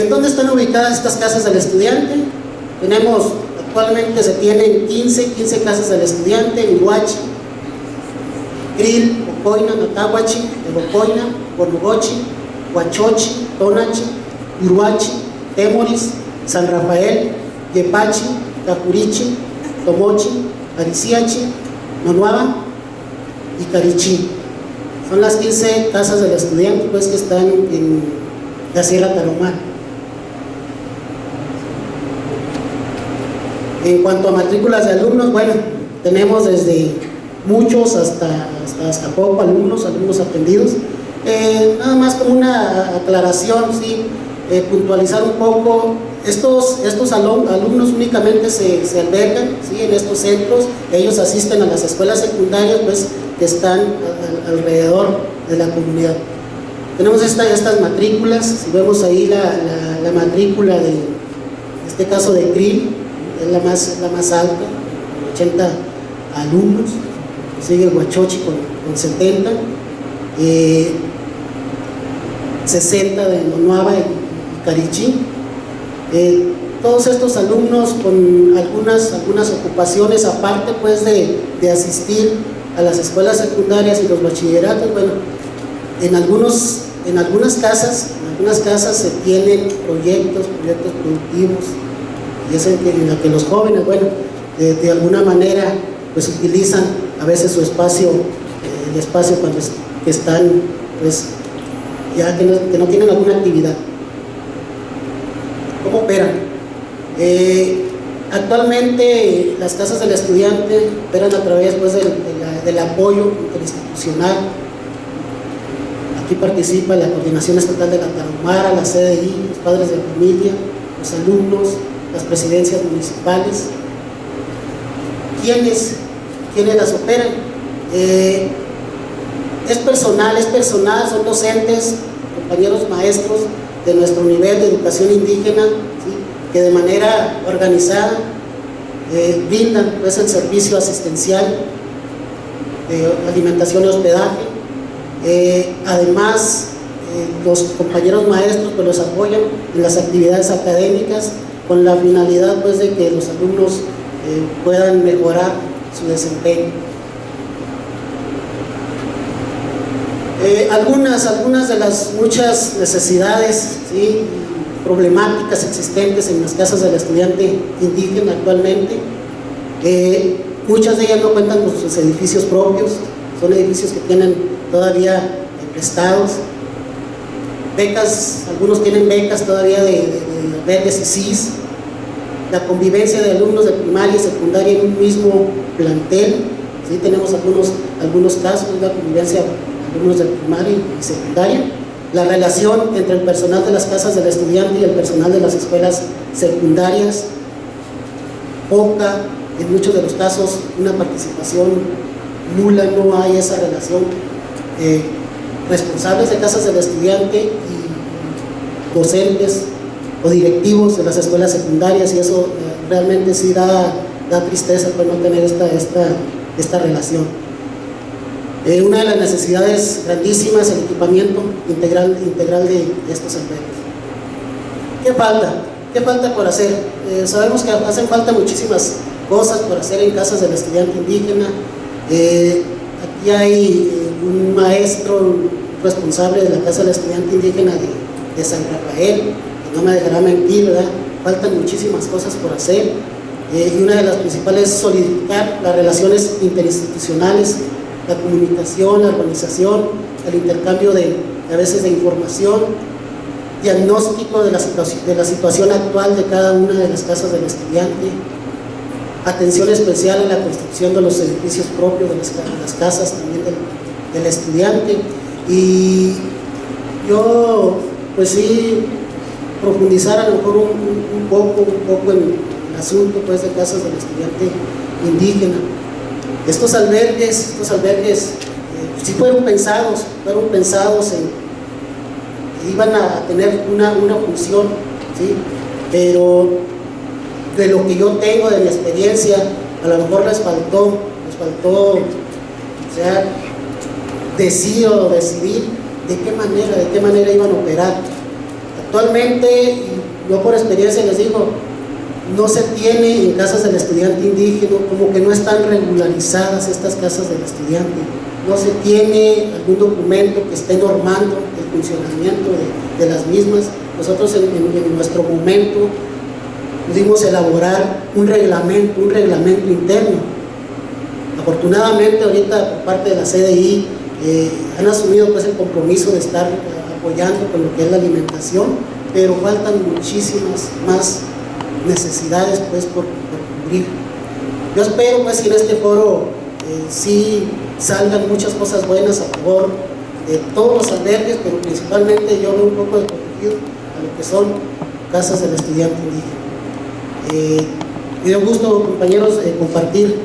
¿Dónde están ubicadas estas casas del estudiante? Actualmente se tienen 15 casas del estudiante en Huachi, Cril, Ocoina, Natahuachi, Elocoina, Bonogochi, Huachochi, Tonachi, Uruachi, Temoris, San Rafael, Yepachi, Cacurichi, Tomochi, Ariciachi, Nonuaba y Carichí. Son las 15 casas del estudiante pues, que están en la Sierra Tarahumara. En cuanto a matrículas de alumnos, bueno, tenemos desde muchos hasta poco alumnos atendidos. Nada más como una aclaración, ¿sí? Puntualizar un poco, estos alumnos únicamente se albergan, ¿sí? En estos centros. Ellos asisten a las escuelas secundarias pues, que están alrededor de la comunidad. Tenemos estas matrículas, si vemos ahí la matrícula de, en este caso de CRIL, es la más alta, 80 alumnos, sigue Huachochi con 70, 60 de Nonuaba y Carichí. Todos estos alumnos con algunas ocupaciones aparte pues de asistir a las escuelas secundarias y los bachilleratos. Bueno, en algunas casas se tienen proyectos productivos, y es en la que los jóvenes, bueno, de alguna manera pues utilizan a veces su espacio, el espacio cuando están pues ya que no tienen alguna actividad. ¿Cómo operan? Actualmente las casas del estudiante operan a través pues, del apoyo interinstitucional. Aquí participa la Coordinación Estatal de la Tarahumara, la CDI, los padres de familia, los alumnos, las presidencias municipales. ¿Quiénes las operan? Es personal, son docentes, compañeros maestros de nuestro nivel de educación indígena, ¿sí? Que de manera organizada brindan pues, el servicio asistencial de alimentación y hospedaje. Además, los compañeros maestros pues, los apoyan en las actividades académicas con la finalidad pues, de que los alumnos puedan mejorar su desempeño. Algunas de las muchas necesidades, ¿sí? Problemáticas existentes en las casas del estudiante indígena actualmente, muchas de ellas no cuentan con sus edificios propios, son edificios que tienen todavía prestados, becas, algunos tienen becas todavía de verdes y CIS, la convivencia de alumnos de primaria y secundaria en un mismo plantel, ¿sí? Tenemos algunos casos de la convivencia alumnos de primaria y secundaria, la relación entre el personal de las casas del estudiante y el personal de las escuelas secundarias, poca, en muchos de los casos una participación nula, no hay esa relación. Responsables de casas del estudiante y docentes o directivos de las escuelas secundarias, y eso realmente sí da tristeza por no tener esta relación. Una de las necesidades grandísimas es el equipamiento integral de estos albergues. ¿Qué falta por hacer? Sabemos que hacen falta muchísimas cosas por hacer en casas del estudiante indígena. Aquí hay un maestro responsable de la casa del estudiante indígena de San Rafael, que no me dejará mentir, ¿verdad? Faltan muchísimas cosas por hacer, y una de las principales es solidificar las relaciones interinstitucionales, la comunicación, la organización, el intercambio a veces de información, diagnóstico de la situación actual de cada una de las casas del estudiante, atención especial en la construcción de los edificios propios de las casas también del estudiante. Y yo pues sí profundizar a lo mejor un poco en el asunto pues, de casas del estudiante indígena. Estos albergues sí fueron pensados en que iban a tener una función, ¿sí? Pero de lo que yo tengo, de mi experiencia, a lo mejor les faltó, o sea, decidir de qué manera iban a operar. Actualmente, y yo por experiencia les digo, no se tiene en casas del estudiante indígena, como que no están regularizadas estas casas del estudiante, no se tiene algún documento que esté normando el funcionamiento de las mismas. Nosotros en nuestro momento pudimos elaborar un reglamento interno. Afortunadamente ahorita por parte de la CDI han asumido pues el compromiso de estar apoyando con lo que es la alimentación, pero faltan muchísimas más necesidades pues por cubrir. Yo espero pues que en este foro sí salgan muchas cosas buenas a favor de todos los albergues, pero principalmente yo veo un poco desprotegido a lo que son casas del estudiante indígena. Me dio gusto, compañeros, compartir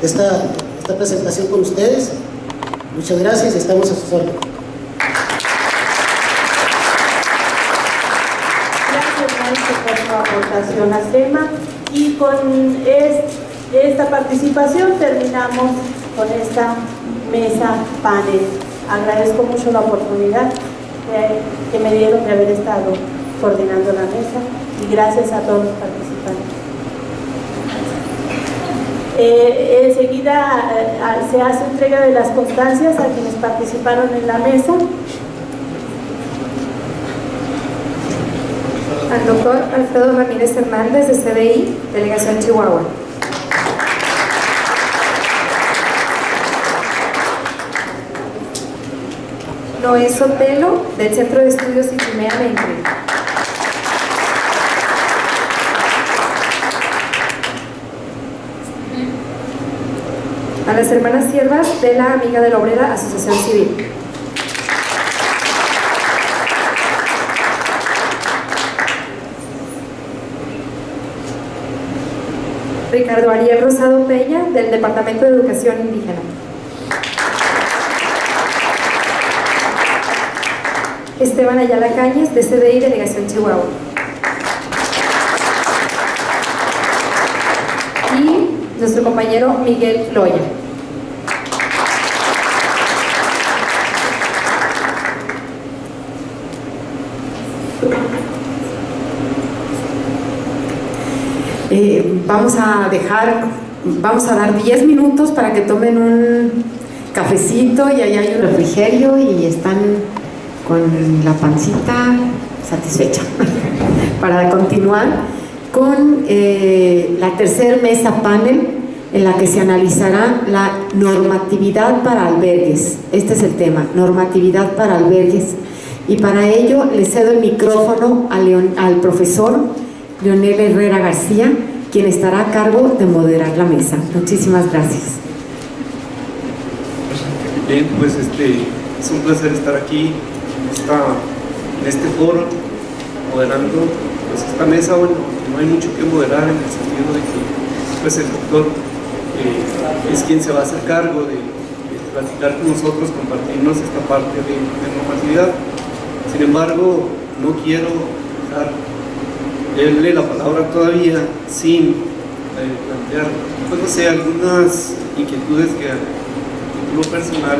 esta presentación con ustedes. Muchas gracias, estamos a sus órdenes. Gracias, maestro, por su aportación al tema, y con esta participación terminamos con esta mesa panel. Agradezco mucho la oportunidad que me dieron de haber estado coordinando la mesa, y gracias a todos los participantes. Enseguida se hace entrega de las constancias a quienes participaron en la mesa. Al doctor Alfredo Ramírez Hernández, de CDI, Delegación Chihuahua. Noé Sotelo, del Centro de Estudios Ichimea Mentre. A las hermanas siervas de la Amiga de la Obrera, Asociación Civil. Ricardo Ariel Rosado Peña, del Departamento de Educación Indígena. Esteban Ayala Cañes, de CDI, Delegación Chihuahua. Y nuestro compañero Miguel Loya. Vamos a dar 10 minutos para que tomen un cafecito, y allá hay un refrigerio y están con la pancita satisfecha para continuar con la tercera mesa panel, en la que se analizará la normatividad para albergues. Este es el tema, normatividad para albergues, y para ello le cedo el micrófono al profesor Leonel Herrera García, quien estará a cargo de moderar la mesa. Muchísimas gracias. Bien, pues es un placer estar aquí en este foro, moderando pues esta mesa. Bueno, no hay mucho que moderar, en el sentido de que pues el doctor es quien se va a hacer cargo de platicar con nosotros, compartirnos esta parte de normatividad. Sin embargo, no quiero darle la palabra todavía sin plantear, pues no sé, algunas inquietudes que a título personal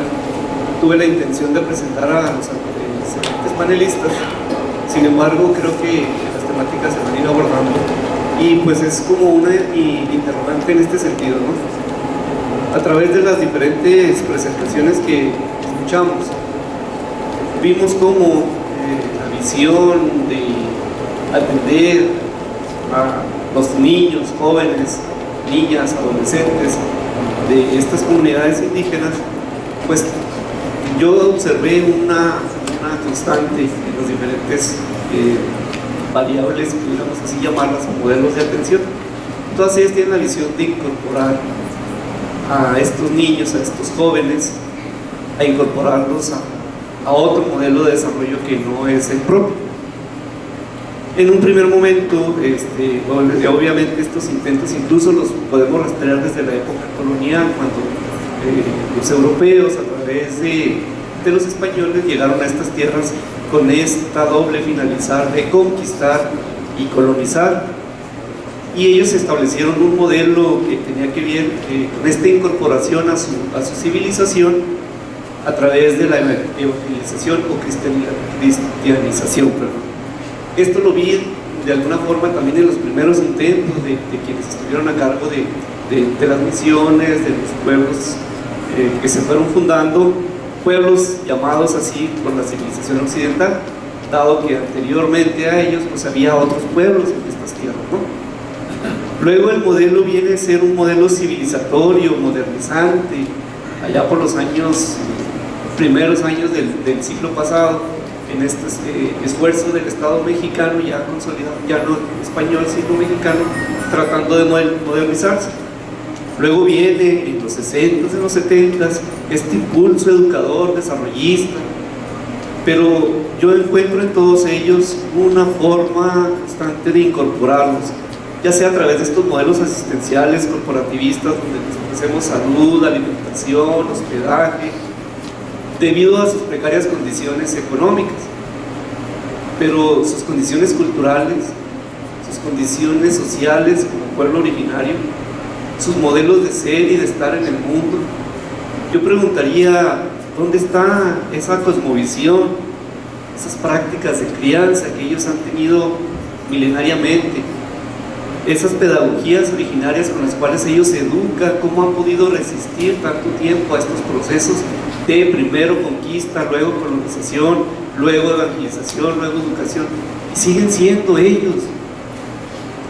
tuve la intención de presentar a los excelentes panelistas. Sin embargo, creo que las temáticas se van a ir abordando, y pues es como una interrogante en este sentido, ¿no? A través de las diferentes presentaciones que escuchamos, vimos cómo la visión de atender a los niños, jóvenes, niñas, adolescentes de estas comunidades indígenas, pues yo observé una constante en los diferentes variables, pudiéramos así llamarlas, modelos de atención. Todas ellas tienen la visión de incorporar a estos niños, a estos jóvenes, a incorporarlos a otro modelo de desarrollo que no es el propio. En un primer momento, obviamente estos intentos incluso los podemos rastrear desde la época colonial, cuando los europeos, a través de los españoles, llegaron a estas tierras con esta doble finalidad de conquistar y colonizar, y ellos establecieron un modelo que tenía que ver con esta incorporación a su civilización a través de la evangelización o cristianización. Esto lo vi de alguna forma también en los primeros intentos de quienes estuvieron a cargo de las misiones, de los pueblos que se fueron fundando, pueblos llamados así por la civilización occidental, dado que anteriormente a ellos pues había otros pueblos en estas tierras, ¿no? Luego el modelo viene a ser un modelo civilizatorio, modernizante, allá por los primeros años del siglo pasado, en este esfuerzo del Estado mexicano ya consolidado, ya no español sino mexicano, tratando de modernizarse. Luego viene en los 60s, en los 70s, este impulso educador, desarrollista, pero yo encuentro en todos ellos una forma constante de incorporarlos, ya sea a través de estos modelos asistenciales corporativistas donde les ofrecemos salud, alimentación, hospedaje, debido a sus precarias condiciones económicas, pero sus condiciones culturales, sus condiciones sociales como pueblo originario, sus modelos de ser y de estar en el mundo. Yo preguntaría, ¿dónde está esa cosmovisión, esas prácticas de crianza que ellos han tenido milenariamente? Esas pedagogías originarias con las cuales ellos se educan, cómo han podido resistir tanto tiempo a estos procesos de primero conquista, luego colonización, luego evangelización, luego educación, y siguen siendo ellos.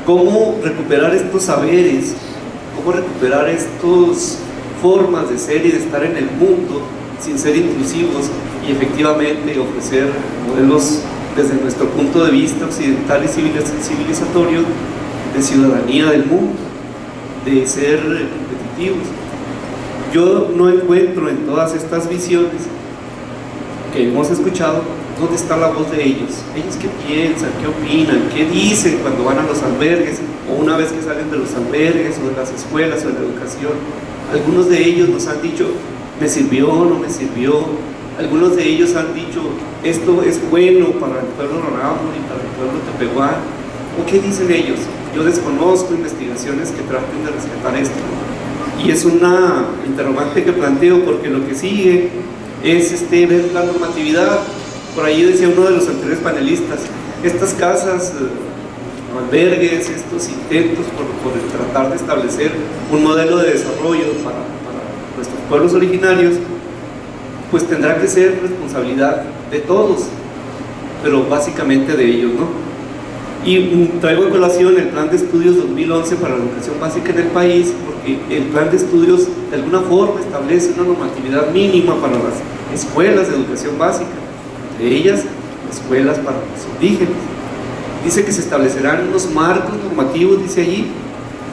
Cómo recuperar estos saberes, cómo recuperar estas formas de ser y de estar en el mundo sin ser intrusivos y efectivamente ofrecer modelos desde nuestro punto de vista occidental y civilizatorio de ciudadanía del mundo, de ser competitivos. Yo no encuentro en todas estas visiones que hemos escuchado dónde está la voz de ellos. Ellos qué piensan, qué opinan, qué dicen cuando van a los albergues o una vez que salen de los albergues o de las escuelas o de la educación. Algunos de ellos nos han dicho, me sirvió, no me sirvió. Algunos de ellos han dicho, esto es bueno para el pueblo rarámuri, para el pueblo tepehuán. ¿O qué dicen ellos? Yo desconozco investigaciones que traten de rescatar esto. Y es una interrogante que planteo porque lo que sigue es ver la normatividad. Por ahí decía uno de los anteriores panelistas, estas casas, albergues, estos intentos por tratar de establecer un modelo de desarrollo para nuestros pueblos originarios, pues tendrá que ser responsabilidad de todos, pero básicamente de ellos, ¿no? Y traigo a colación el Plan de Estudios 2011 para la educación básica en el país, porque el Plan de Estudios de alguna forma establece una normatividad mínima para las escuelas de educación básica, entre ellas escuelas para los indígenas. Dice que se establecerán unos marcos normativos, dice allí,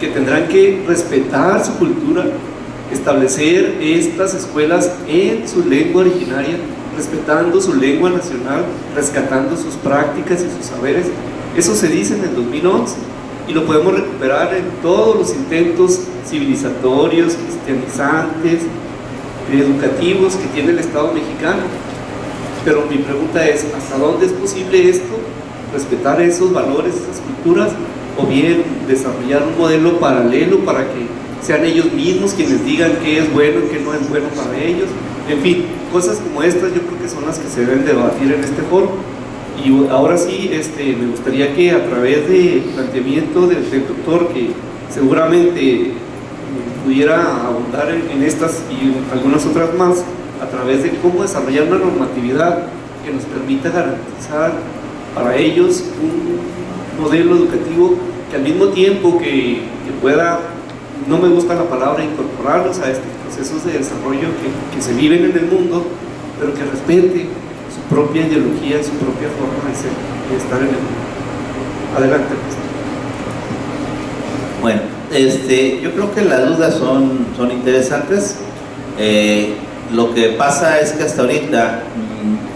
que tendrán que respetar su cultura, establecer estas escuelas en su lengua originaria, respetando su lengua nacional, rescatando sus prácticas y sus saberes. Eso se dice en el 2011 y lo podemos recuperar en todos los intentos civilizatorios, cristianizantes, educativos que tiene el Estado mexicano. Pero mi pregunta es, ¿hasta dónde es posible esto? Respetar esos valores, esas culturas, o bien desarrollar un modelo paralelo para que sean ellos mismos quienes digan qué es bueno y qué no es bueno para ellos. En fin, cosas como estas yo creo que son las que se deben debatir en este foro. Y ahora sí, me gustaría que a través del planteamiento del doctor, que seguramente pudiera abundar en estas y en algunas otras más, a través de cómo desarrollar una normatividad que nos permita garantizar para ellos un modelo educativo que al mismo tiempo que pueda, no me gusta la palabra, incorporarlos a estos procesos de desarrollo que se viven en el mundo, pero que respete su propia ideología y su propia forma de ser, de estar en el mundo. Adelante. Bueno, yo creo que las dudas son interesantes. Lo que pasa es que hasta ahorita,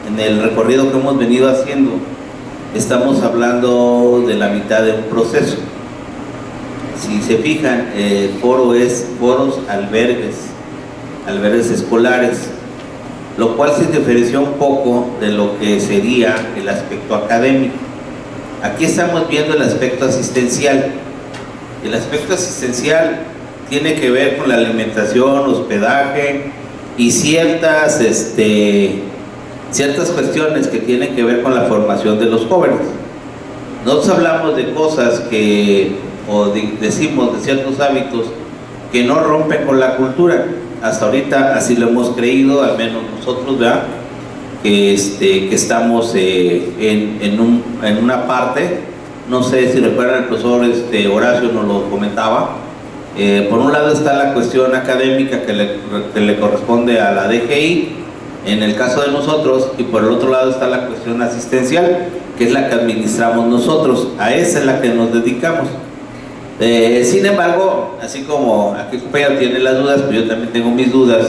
en el recorrido que hemos venido haciendo, estamos hablando de la mitad de un proceso. Si se fijan, el foro es foros albergues escolares, lo cual se diferencia un poco de lo que sería el aspecto académico. Aquí estamos viendo el aspecto asistencial. El aspecto asistencial tiene que ver con la alimentación, hospedaje y ciertas cuestiones que tienen que ver con la formación de los jóvenes. Nosotros hablamos de cosas decimos de ciertos hábitos que no rompen con la cultura. Hasta ahorita así lo hemos creído, al menos nosotros, ¿verdad? Que estamos en una parte no sé si recuerdan, el profesor Horacio nos lo comentaba. Por un lado está la cuestión académica que le corresponde a la DGI, en el caso de nosotros, y por el otro lado está la cuestión asistencial, que es la que administramos nosotros. A esa es la que nos dedicamos. Sin embargo, así como aquí el compañero tiene las dudas, pues yo también tengo mis dudas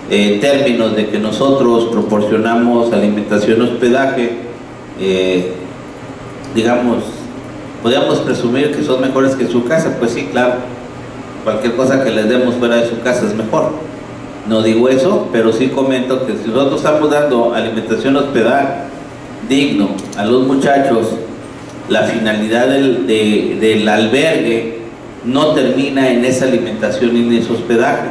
en términos de que nosotros proporcionamos alimentación, hospedaje, digamos, podríamos presumir que son mejores que en su casa. Pues sí, claro, cualquier cosa que les demos fuera de su casa es mejor. No digo eso, pero sí comento que si nosotros estamos dando alimentación, hospedaje digno a los muchachos, la finalidad del albergue no termina en esa alimentación y en ese hospedaje,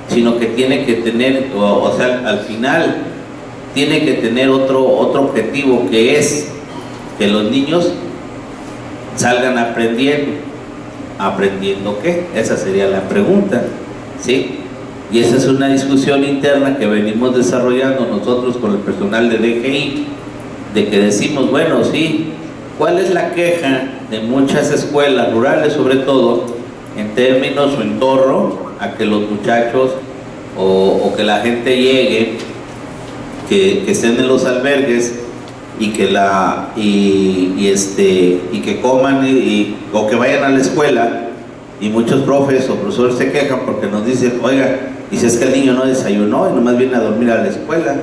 sino que tiene que tener, o sea, al final tiene que tener otro objetivo, que es que los niños salgan aprendiendo. ¿Aprendiendo qué? Esa sería la pregunta, ¿sí? Y esa es una discusión interna que venimos desarrollando nosotros con el personal de DGI, de que decimos, bueno, sí, ¿cuál es la queja de muchas escuelas rurales, sobre todo, en términos o en torno a que los muchachos o que la gente llegue, que estén en los albergues y que que coman o que vayan a la escuela? Y muchos profes o profesores se quejan porque nos dicen, oiga, y si es que el niño no desayunó y nomás viene a dormir a la escuela,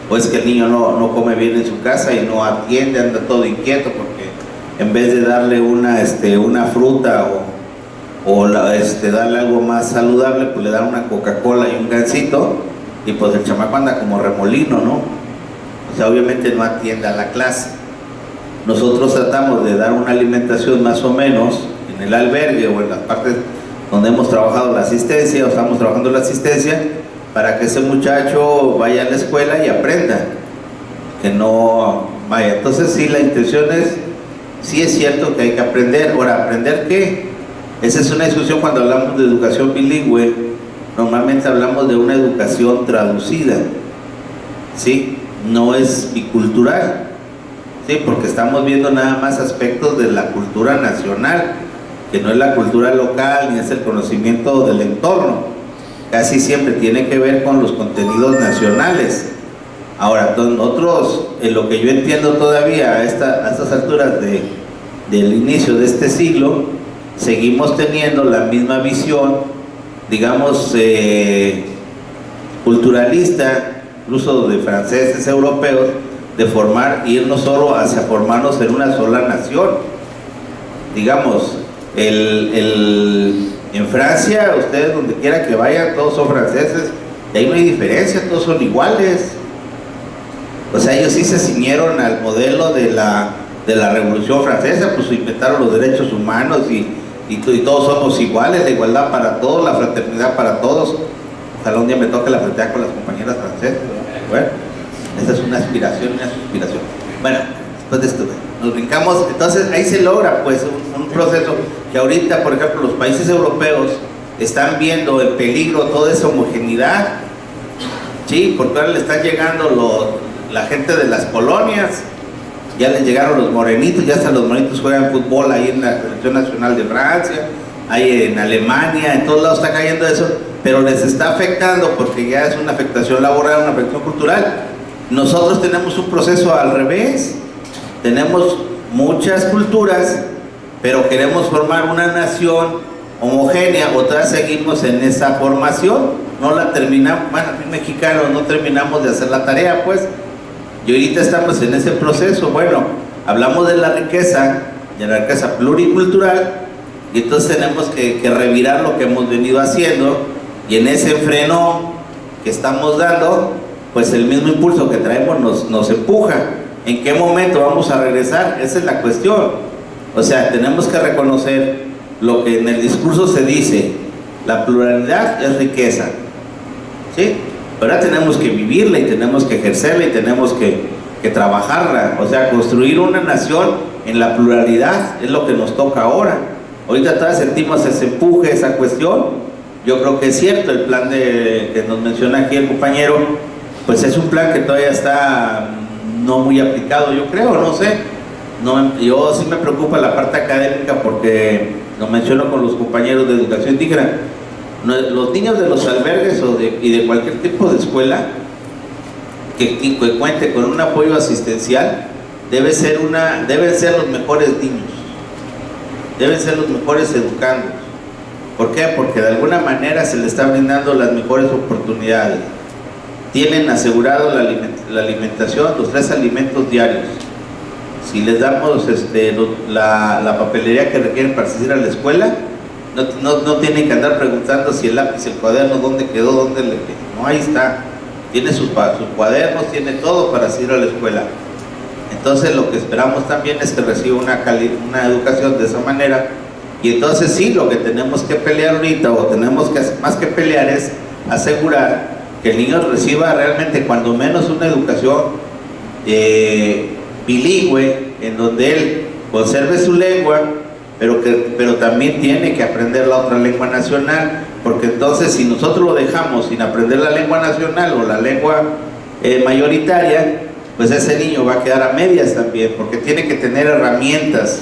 o es que el niño no come bien en su casa y no atiende, anda todo inquieto porque en vez de darle una fruta o darle algo más saludable, pues le dan una Coca-Cola y un gansito, y pues el chamaco anda como remolino, ¿no? O sea, obviamente no atiende a la clase. Nosotros tratamos de dar una alimentación más o menos en el albergue o en las partes donde hemos trabajado la asistencia o estamos trabajando la asistencia, para que ese muchacho vaya a la escuela y aprenda, que no vaya. Entonces sí, la intención es, sí es cierto que hay que aprender. Ahora, ¿aprender qué? Esa es una discusión cuando hablamos de educación bilingüe. Normalmente hablamos de una educación traducida, ¿sí? No es bicultural, ¿sí? Porque estamos viendo nada más aspectos de la cultura nacional, que no es la cultura local ni es el conocimiento del entorno. Casi siempre tiene que ver con los contenidos nacionales. Ahora, nosotros, en lo que yo entiendo todavía a estas alturas del inicio de este siglo, seguimos teniendo la misma visión, digamos, culturalista, incluso de franceses, europeos, de irnos solo hacia formarnos en una sola nación. Digamos, en Francia, ustedes donde quiera que vayan, todos son franceses, y ahí no hay diferencia, todos son iguales. O sea, ellos sí se ciñeron al modelo de la Revolución Francesa, pues inventaron los derechos humanos y todos somos iguales, la igualdad para todos, la fraternidad para todos. Ojalá un día me toque la fraternidad con las compañeras francesas. Bueno, esta es una aspiración, una suspiración. Bueno, después de esto nos brincamos, entonces ahí se logra pues un proceso que ahorita, por ejemplo, los países europeos están viendo en peligro toda esa homogeneidad, ¿sí? Porque ahora le están llegando la gente de las colonias, ya les llegaron los morenitos, ya hasta los morenitos juegan fútbol ahí en la selección nacional de Francia, ahí en Alemania, en todos lados está cayendo eso, pero les está afectando porque ya es una afectación laboral, una afectación cultural. Nosotros tenemos un proceso al revés, tenemos muchas culturas, pero queremos formar una nación homogénea, otras seguimos en esa formación, no la terminamos, bueno, aquí mexicanos no terminamos de hacer la tarea, pues, y ahorita estamos en ese proceso. Bueno, hablamos de la riqueza pluricultural, y entonces tenemos que revirar lo que hemos venido haciendo, y en ese freno que estamos dando, pues el mismo impulso que traemos nos empuja. ¿En qué momento vamos a regresar? Esa es la cuestión. O sea, tenemos que reconocer lo que en el discurso se dice, la pluralidad es riqueza, ¿sí? Pero ahora tenemos que vivirla y tenemos que ejercerla y tenemos que trabajarla. O sea, construir una nación en la pluralidad es lo que nos toca ahora. Ahorita todavía sentimos ese empuje, esa cuestión. Yo creo que es cierto, el plan que nos menciona aquí el compañero, pues es un plan que todavía está no muy aplicado, yo creo, no sé. No, yo sí me preocupa la parte académica porque lo menciono con los compañeros de educación indígena. Los niños de los albergues y de cualquier tipo de escuela que cuente con un apoyo asistencial deben ser los mejores niños, deben ser los mejores educandos. ¿Por qué? Porque de alguna manera se les está brindando las mejores oportunidades. Tienen asegurado la alimentación, los 3 alimentos diarios. Si les damos la papelería que requieren para asistir a la escuela, no tienen que andar preguntando si el lápiz, el cuaderno, dónde quedó, dónde le quedó. No, ahí está. Tiene sus cuadernos, tiene todo para asistir a la escuela. Entonces lo que esperamos también es que reciba una educación de esa manera. Y entonces sí, lo que tenemos que pelear ahorita, o tenemos que más que pelear, es asegurar que el niño reciba realmente cuando menos una educación bilingüe, en donde él conserve su lengua, pero también tiene que aprender la otra lengua nacional, porque entonces si nosotros lo dejamos sin aprender la lengua nacional o la lengua mayoritaria, pues ese niño va a quedar a medias también, porque tiene que tener herramientas.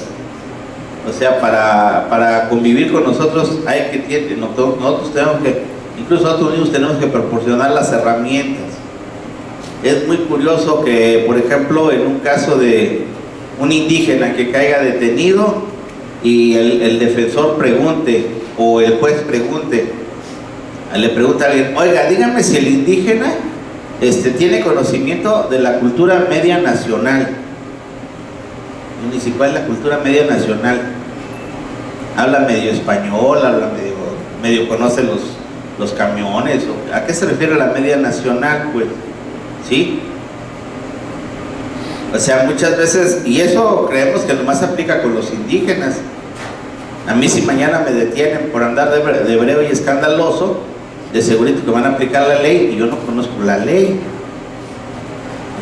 O sea, para convivir con nosotros nosotros tenemos que, incluso otros niños tenemos que proporcionar las herramientas. Es muy curioso que, por ejemplo, en un caso de un indígena que caiga detenido y el defensor pregunte, o el juez le pregunta a alguien: oiga, dígame si el indígena tiene conocimiento de la cultura media nacional. Ni siquiera la cultura media nacional. Habla medio español, habla medio conoce los camiones. ¿A qué se refiere la media nacional? Pues, ¿sí? O sea, muchas veces, y eso creemos que nomás aplica con los indígenas. A mí, si mañana me detienen por andar de breve y escandaloso, de segurito que van a aplicar la ley y yo no conozco la ley.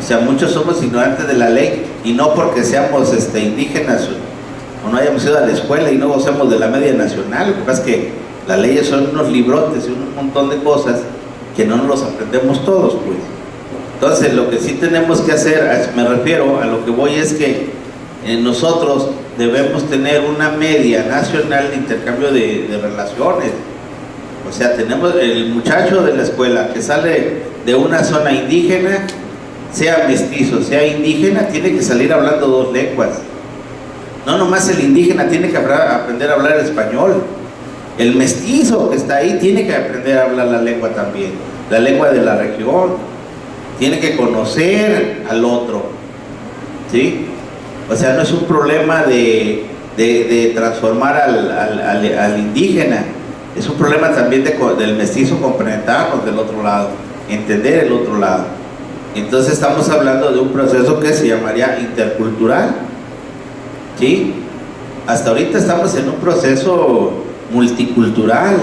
O sea, muchos somos ignorantes de la ley, y no porque seamos indígenas o no hayamos ido a la escuela y no gozamos de la media nacional. Lo que pasa es que las leyes son unos librotes y un montón de cosas que no nos los aprendemos todos, pues. Entonces, lo que sí tenemos que hacer, me refiero a lo que voy, es que nosotros debemos tener una media nacional de intercambio de relaciones. O sea, tenemos el muchacho de la escuela que sale de una zona indígena, sea mestizo, sea indígena, tiene que salir hablando 2 lenguas. No nomás el indígena tiene que aprender a hablar español. El mestizo que está ahí tiene que aprender a hablar la lengua también, la lengua de la región. Tiene que conocer al otro, ¿sí? O sea, no es un problema de transformar al indígena, es un problema también del mestizo complementarnos del otro lado, entender el otro lado. Entonces estamos hablando de un proceso que se llamaría intercultural, ¿sí? Hasta ahorita estamos en un proceso multicultural,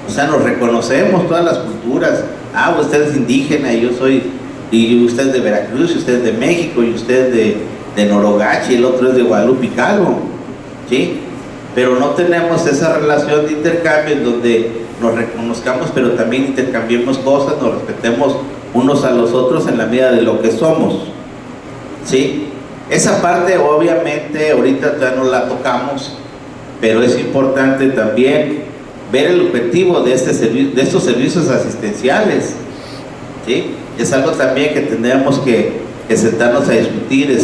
o sea, nos reconocemos todas las culturas. Ah, usted es indígena y yo soy, y usted es de Veracruz, y usted es de México, y usted es de Norogachi, y el otro es de Guadalupe Hidalgo, ¿sí? Pero no tenemos esa relación de intercambio en donde nos reconozcamos, pero también intercambiemos cosas, nos respetemos unos a los otros en la medida de lo que somos, ¿sí? Esa parte obviamente ahorita ya no la tocamos, pero es importante también ver el objetivo de estos servicios asistenciales, ¿sí? Es algo también que tendremos que sentarnos a discutir,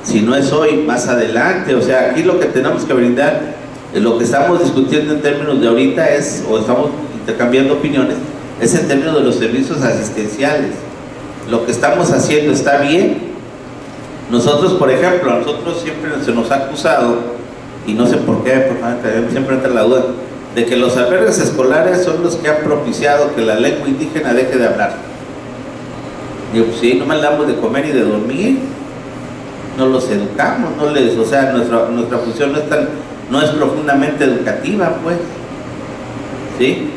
si no es hoy, más adelante. O sea, aquí lo que tenemos que brindar, lo que estamos discutiendo en términos de ahorita o estamos intercambiando opiniones, es en términos de los servicios asistenciales. Lo que estamos haciendo está bien. Nosotros, por ejemplo, a nosotros siempre se nos ha acusado, y no sé por qué, porque siempre entra la duda, de que los albergues escolares son los que han propiciado que la lengua indígena deje de hablar. Digo, pues sí, no me damos de comer y de dormir, no los educamos, o sea, nuestra función no es profundamente educativa, pues, ¿sí?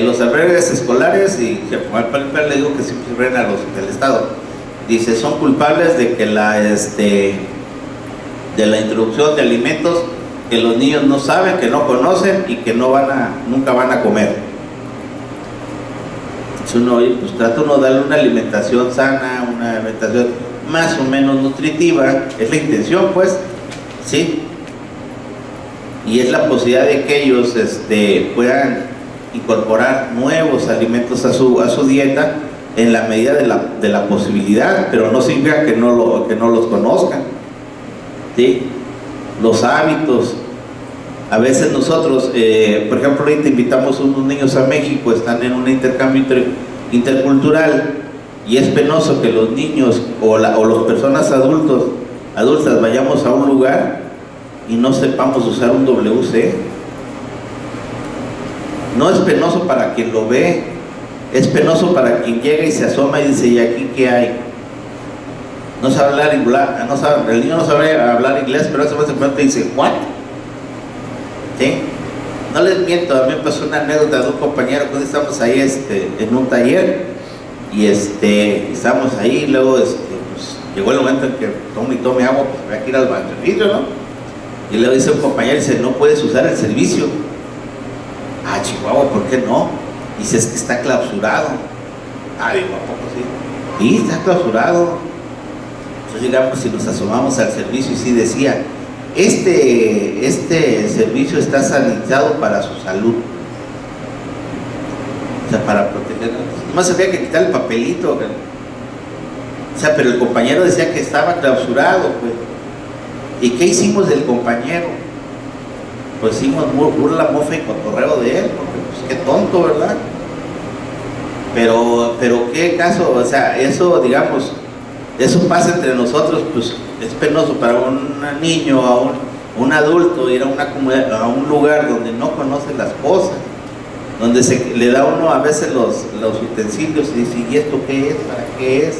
Los albergues escolares, y le digo que siempre ven a los del Estado, dice, son culpables de que de la introducción de alimentos que los niños no saben, que no conocen y que nunca van a comer. Si uno, pues trata uno de darle una alimentación sana, una alimentación más o menos nutritiva, es la intención pues, ¿sí? Y es la posibilidad de que ellos puedan incorporar nuevos alimentos a su dieta en la medida de la posibilidad, pero no significa que no los conozcan, ¿sí? Los hábitos. A veces nosotros, por ejemplo, ahorita invitamos a unos niños a México, están en un intercambio intercultural, y es penoso que los niños o las personas adultas vayamos a un lugar y no sepamos usar un WC. No es penoso para quien lo ve, es penoso para quien llega y se asoma y dice, ¿y aquí qué hay? No sabe hablar inglés, el niño no sabe hablar inglés, pero hace más de pronto dice, ¿what? ¿Sí? No les miento, a mí me pasó una anécdota de un compañero cuando estábamos ahí en un taller, y estábamos ahí, y luego pues, llegó el momento en que tome agua, pues había que ir al servicio, ¿no? Y luego dice un compañero, dice, no puedes usar el servicio. Ah, Chihuahua, ¿por qué no? Dice, es que está clausurado. Ah, digo, ¿a poco sí? Sí, está clausurado. Entonces llegamos y nos asomamos al servicio y sí decía, este servicio está sanitizado para su salud. O sea, para protegernos. Nomás había que quitar el papelito. O sea, pero el compañero decía que estaba clausurado, pues. ¿Y qué hicimos del compañero? Pues hicimos burla, mofa y cotorreo de él, porque pues qué tonto, ¿verdad? Pero qué caso, o sea, eso, digamos, eso pasa entre nosotros, pues es penoso para un niño, a un adulto, ir a una comunidad, a un lugar donde no conoce las cosas, donde le da uno a veces los utensilios y dice, ¿y esto qué es? ¿Para qué es?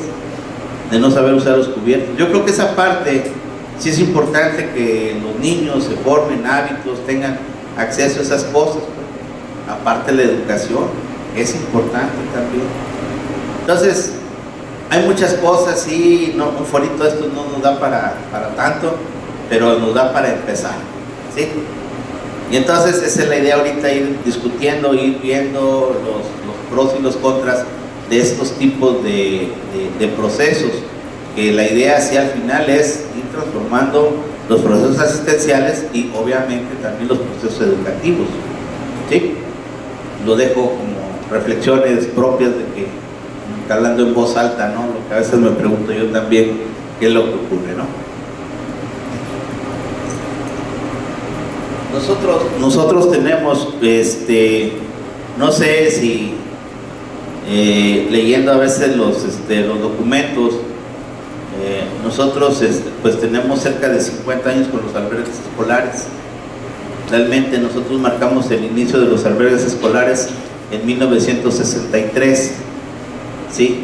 De no saber usar los cubiertos. Yo creo que esa parte sí es importante, que los niños se formen hábitos, tengan acceso a esas cosas, pues. Aparte de la educación, es importante también. Entonces, hay muchas cosas, sí, no, un forito de esto no nos da para tanto, pero nos da para empezar, ¿sí? Y entonces esa es la idea ahorita, ir discutiendo, ir viendo los pros y los contras de estos tipos de procesos, que la idea así al final es ir transformando los procesos asistenciales y obviamente también los procesos educativos, ¿sí? Lo dejo como reflexiones propias de que, hablando en voz alta, ¿no? Lo que a veces me pregunto yo también, ¿qué es lo que ocurre, no? Nosotros tenemos, no sé si leyendo a veces los documentos, nosotros pues tenemos cerca de 50 años con los albergues escolares. Realmente nosotros marcamos el inicio de los albergues escolares en 1963, ¿sí?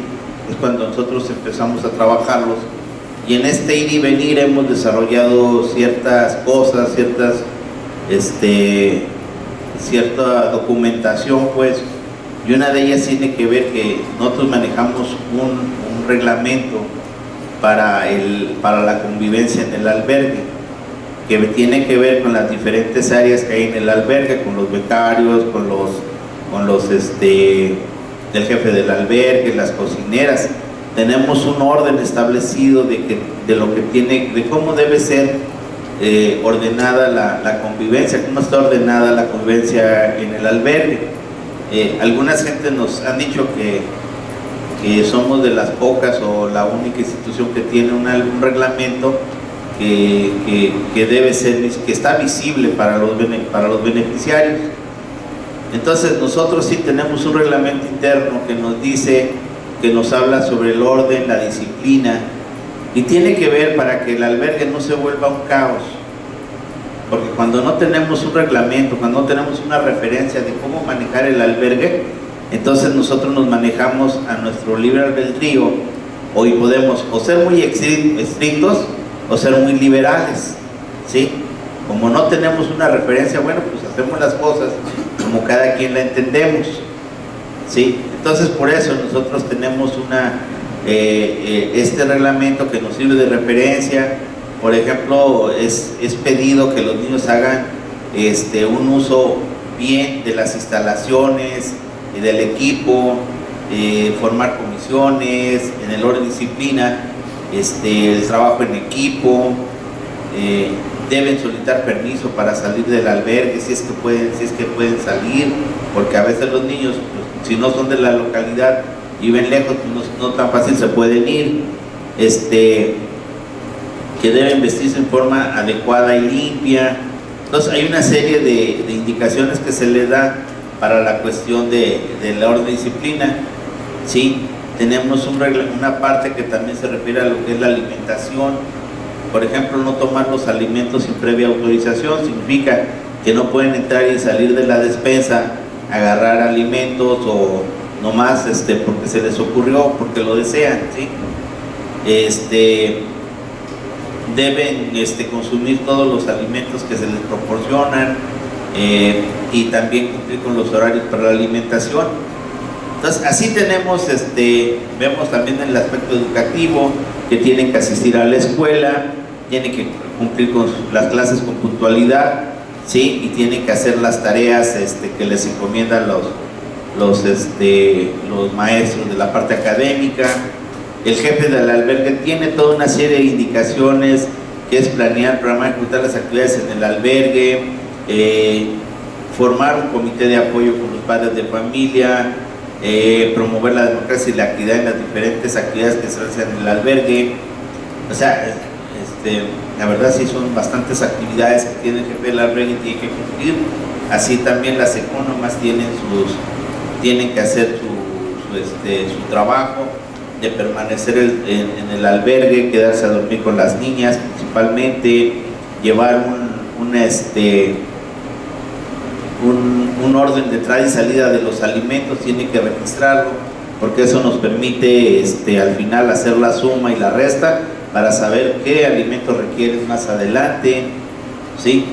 Es cuando nosotros empezamos a trabajarlos, y en este ir y venir hemos desarrollado ciertas cosas, cierta documentación, pues, y una de ellas tiene que ver que nosotros manejamos un reglamento para la convivencia en el albergue, que tiene que ver con las diferentes áreas que hay en el albergue, con los becarios, con los del jefe del albergue, las cocineras. Tenemos un orden establecido de cómo debe ser ordenada la convivencia, cómo está ordenada la convivencia en el albergue. Algunas gentes nos han dicho que somos de las pocas o la única institución que tiene un reglamento que debe ser, que está visible para los beneficiarios. Entonces nosotros sí tenemos un reglamento interno que nos dice, que nos habla sobre el orden, la disciplina, y tiene que ver para que el albergue no se vuelva un caos, porque cuando no tenemos un reglamento, cuando no tenemos una referencia de cómo manejar el albergue, entonces nosotros nos manejamos a nuestro libre albedrío, y podemos o ser muy estrictos o ser muy liberales, ¿sí? Como no tenemos una referencia, bueno, pues hacemos las cosas como cada quien la entendemos, ¿sí? Entonces por eso nosotros tenemos este reglamento que nos sirve de referencia. Por ejemplo, es pedido que los niños hagan un uso bien de las instalaciones, del equipo, formar comisiones, en el orden de disciplina, el trabajo en equipo, deben solicitar permiso para salir del albergue si es que pueden salir, porque a veces los niños, pues, si no son de la localidad y ven lejos, pues no tan fácil se pueden ir. Que deben vestirse en forma adecuada y limpia. Entonces hay una serie de indicaciones que se les da para la cuestión de la orden de disciplina. ¿Sí? Tenemos una parte que también se refiere a lo que es la alimentación. Por ejemplo, no tomar los alimentos sin previa autorización significa que no pueden entrar y salir de la despensa, agarrar alimentos o nomás porque se les ocurrió, porque lo desean, ¿sí? Deben consumir todos los alimentos que se les proporcionan y también cumplir con los horarios para la alimentación. Entonces, así tenemos, vemos también en el aspecto educativo que tienen que asistir a la escuela, tienen que cumplir con las clases con puntualidad, ¿sí? Y tienen que hacer las tareas que les encomiendan los maestros de la parte académica. El jefe del albergue tiene toda una serie de indicaciones, que es planear, programar, ejecutar las actividades en el albergue, formar un comité de apoyo con los padres de familia, promover la democracia y la equidad en las diferentes actividades que se hacen en el albergue. O sea, la verdad sí son bastantes actividades que tiene el jefe del albergue y tiene que cumplir. Así también las económicas tienen que hacer su trabajo de permanecer en el albergue, quedarse a dormir con las niñas principalmente, llevar un orden de entrada y salida de los alimentos, tiene que registrarlo, porque eso nos permite al final hacer la suma y la resta para saber qué alimentos requieren más adelante, ¿sí?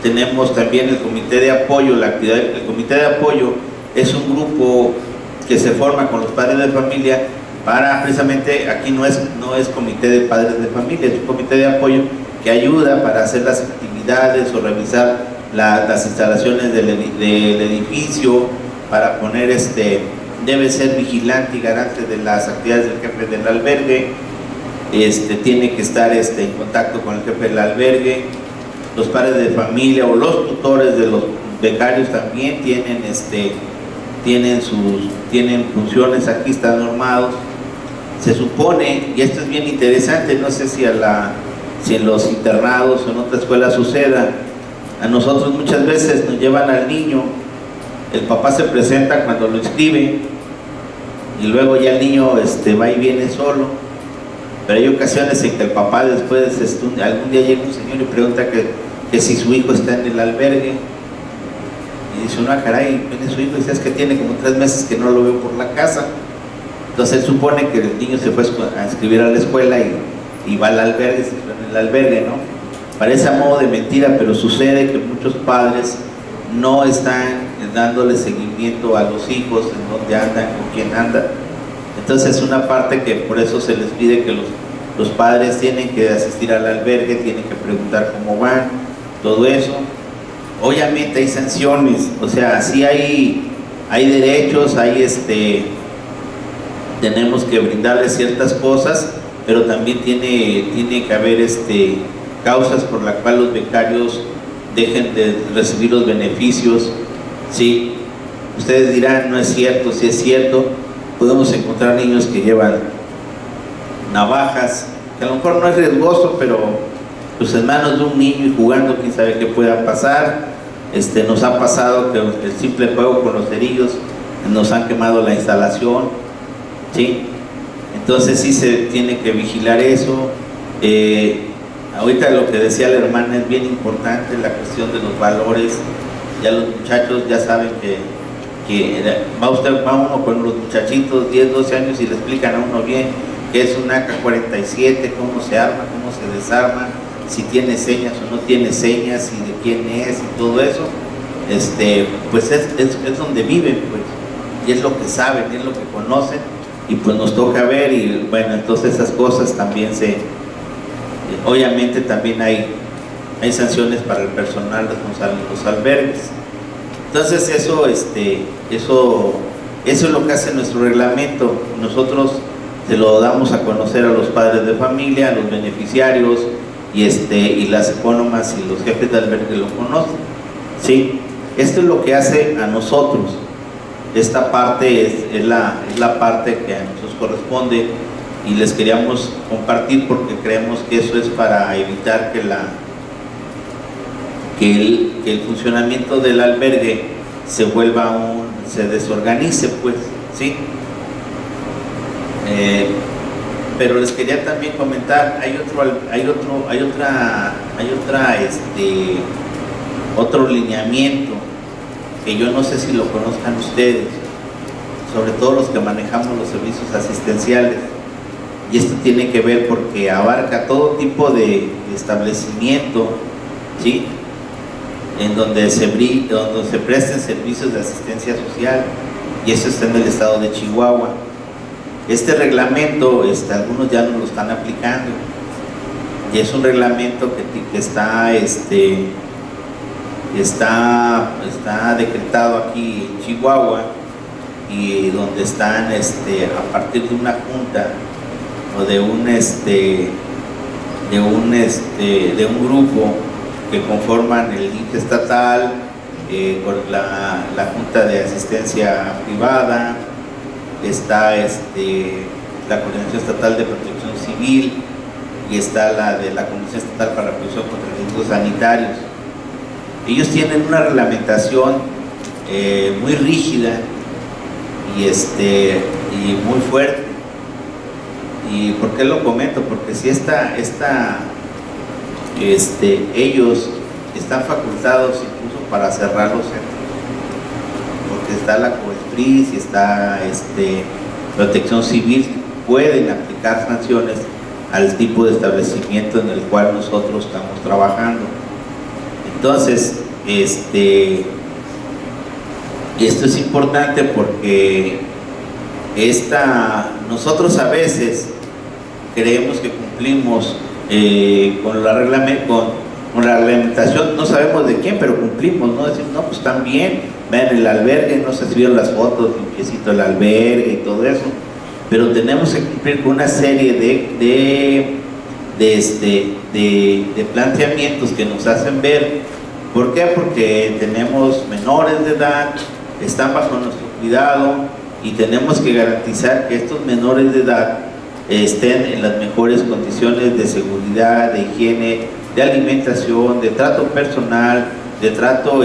Tenemos también el comité de apoyo. El comité de apoyo es un grupo que se forma con los padres de familia para, precisamente, aquí no es comité de padres de familia, es un comité de apoyo que ayuda para hacer las actividades o revisar las instalaciones del edificio, para poner, debe ser vigilante y garante de las actividades del jefe del albergue, tiene que estar en contacto con el jefe del albergue. Los padres de familia o los tutores de los becarios también tienen funciones, aquí están normados. Se supone, y esto es bien interesante, no sé si en los internados o en otra escuela suceda, a nosotros muchas veces nos llevan al niño, el papá se presenta cuando lo inscribe y luego ya el niño va y viene solo, pero hay ocasiones en que el papá después, algún día llega un señor y pregunta que si su hijo está en el albergue, y dice uno, caray, viene su hijo y dice, es que tiene como 3 meses que no lo veo por la casa. Entonces él supone que el niño se fue a inscribir a la escuela y va al albergue, se queda en el albergue, ¿no? Parece a modo de mentira, pero sucede que muchos padres no están dándole seguimiento a los hijos, en dónde andan, con quién andan. Entonces es una parte que por eso se les pide que los padres tienen que asistir al albergue, tienen que preguntar cómo van, todo eso. Obviamente hay sanciones, o sea, sí hay derechos, tenemos que brindarles ciertas cosas, pero también tiene que haber causas por las cuales los becarios dejen de recibir los beneficios, ¿sí? Ustedes dirán, no es cierto, sí es cierto. Podemos encontrar niños que llevan navajas, que a lo mejor no es riesgoso, pero pues en manos de un niño y jugando, quién sabe qué pueda pasar. Nos ha pasado que el simple juego con los cerillos nos han quemado la instalación, ¿sí? Entonces sí se tiene que vigilar eso. Ahorita lo que decía la hermana es bien importante, la cuestión de los valores. Ya los muchachos ya saben que va uno con los muchachitos 10, 12 años y le explican a uno bien qué es un AK-47, cómo se arma, cómo se desarma, si tiene señas o no tiene señas, y de quién es y todo eso. Pues es donde viven, pues, y es lo que saben, es lo que conocen, y pues nos toca ver. Y bueno, entonces esas cosas también obviamente también hay sanciones para el personal responsable de los albergues. Entonces eso es lo que hace nuestro reglamento. Nosotros se lo damos a conocer a los padres de familia, a los beneficiarios, y las epónomas y los jefes de albergue lo conocen. ¿Sí? Esto es lo que hace a nosotros. Esta parte es la parte que a nosotros corresponde, y les queríamos compartir porque creemos que eso es para evitar que el funcionamiento del albergue se desorganice, pues, ¿sí? Pero les quería también comentar, otro lineamiento que yo no sé si lo conozcan ustedes, sobre todo los que manejamos los servicios asistenciales, y esto tiene que ver porque abarca todo tipo de establecimiento, ¿sí? En donde se presten servicios de asistencia social, y eso está en el estado de Chihuahua. Este reglamento, algunos ya no lo están aplicando, y es un reglamento que está decretado aquí en Chihuahua, y donde están a partir de una junta o de un grupo que conforman el INSS estatal, con la Junta de Asistencia Privada, está la Coordinación Estatal de Protección Civil, y está la de la Comisión Estatal para la Protección contra Riesgos Sanitarios. Ellos tienen una reglamentación muy rígida y muy fuerte. ¿Y por qué lo comento? Porque si ellos están facultados incluso para cerrar los centros, porque está la COESPRIS y está Protección Civil, que pueden aplicar sanciones al tipo de establecimiento en el cual nosotros estamos trabajando. Entonces, esto es importante porque nosotros a veces creemos que cumplimos con la reglamentación, no sabemos de quién, pero cumplimos, ¿no? Decir, no, pues están bien, vean el albergue, no sé si vieron las fotos, limpiecito el albergue y todo eso, pero tenemos que cumplir con una serie de planteamientos que nos hacen ver. ¿Por qué? Porque tenemos menores de edad, están bajo nuestro cuidado, y tenemos que garantizar que estos menores de edad estén en las mejores condiciones de seguridad, de higiene, de alimentación, de trato personal, de trato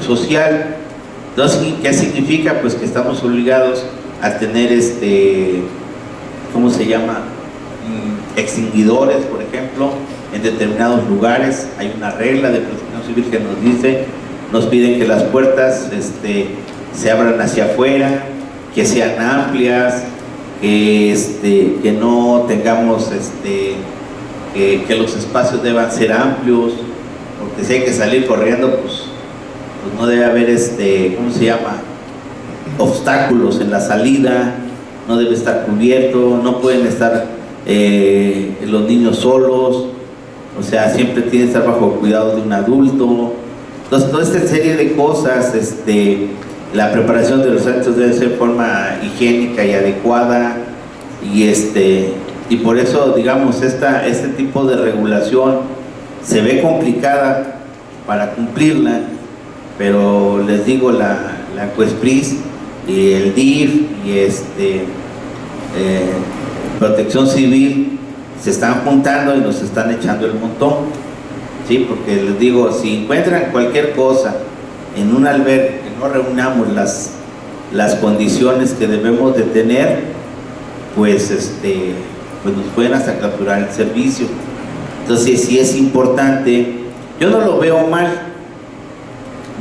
social. Entonces, ¿qué significa? Pues que estamos obligados a tener ¿cómo se llama? Extinguidores, por ejemplo, en determinados lugares. Hay una regla de Protección Civil que nos piden que las puertas se abran hacia afuera, que sean amplias, que no tengamos que los espacios deban ser amplios, porque si hay que salir corriendo, pues no debe haber ¿cómo se llama? Obstáculos en la salida, no debe estar cubierto, no pueden estar los niños solos, o sea, siempre tiene que estar bajo cuidado de un adulto. Entonces, toda esta serie de cosas, la preparación de los actos debe ser de forma higiénica y adecuada, y por eso, digamos, este tipo de regulación se ve complicada para cumplirla, pero les digo, la COESPRIS y el DIF y Protección Civil se están juntando y nos están echando el montón, ¿sí? Porque les digo, si encuentran cualquier cosa en un albergue que no reunamos las condiciones que debemos de tener, pues nos pueden hasta capturar el servicio. Entonces sí es importante, yo no lo veo mal,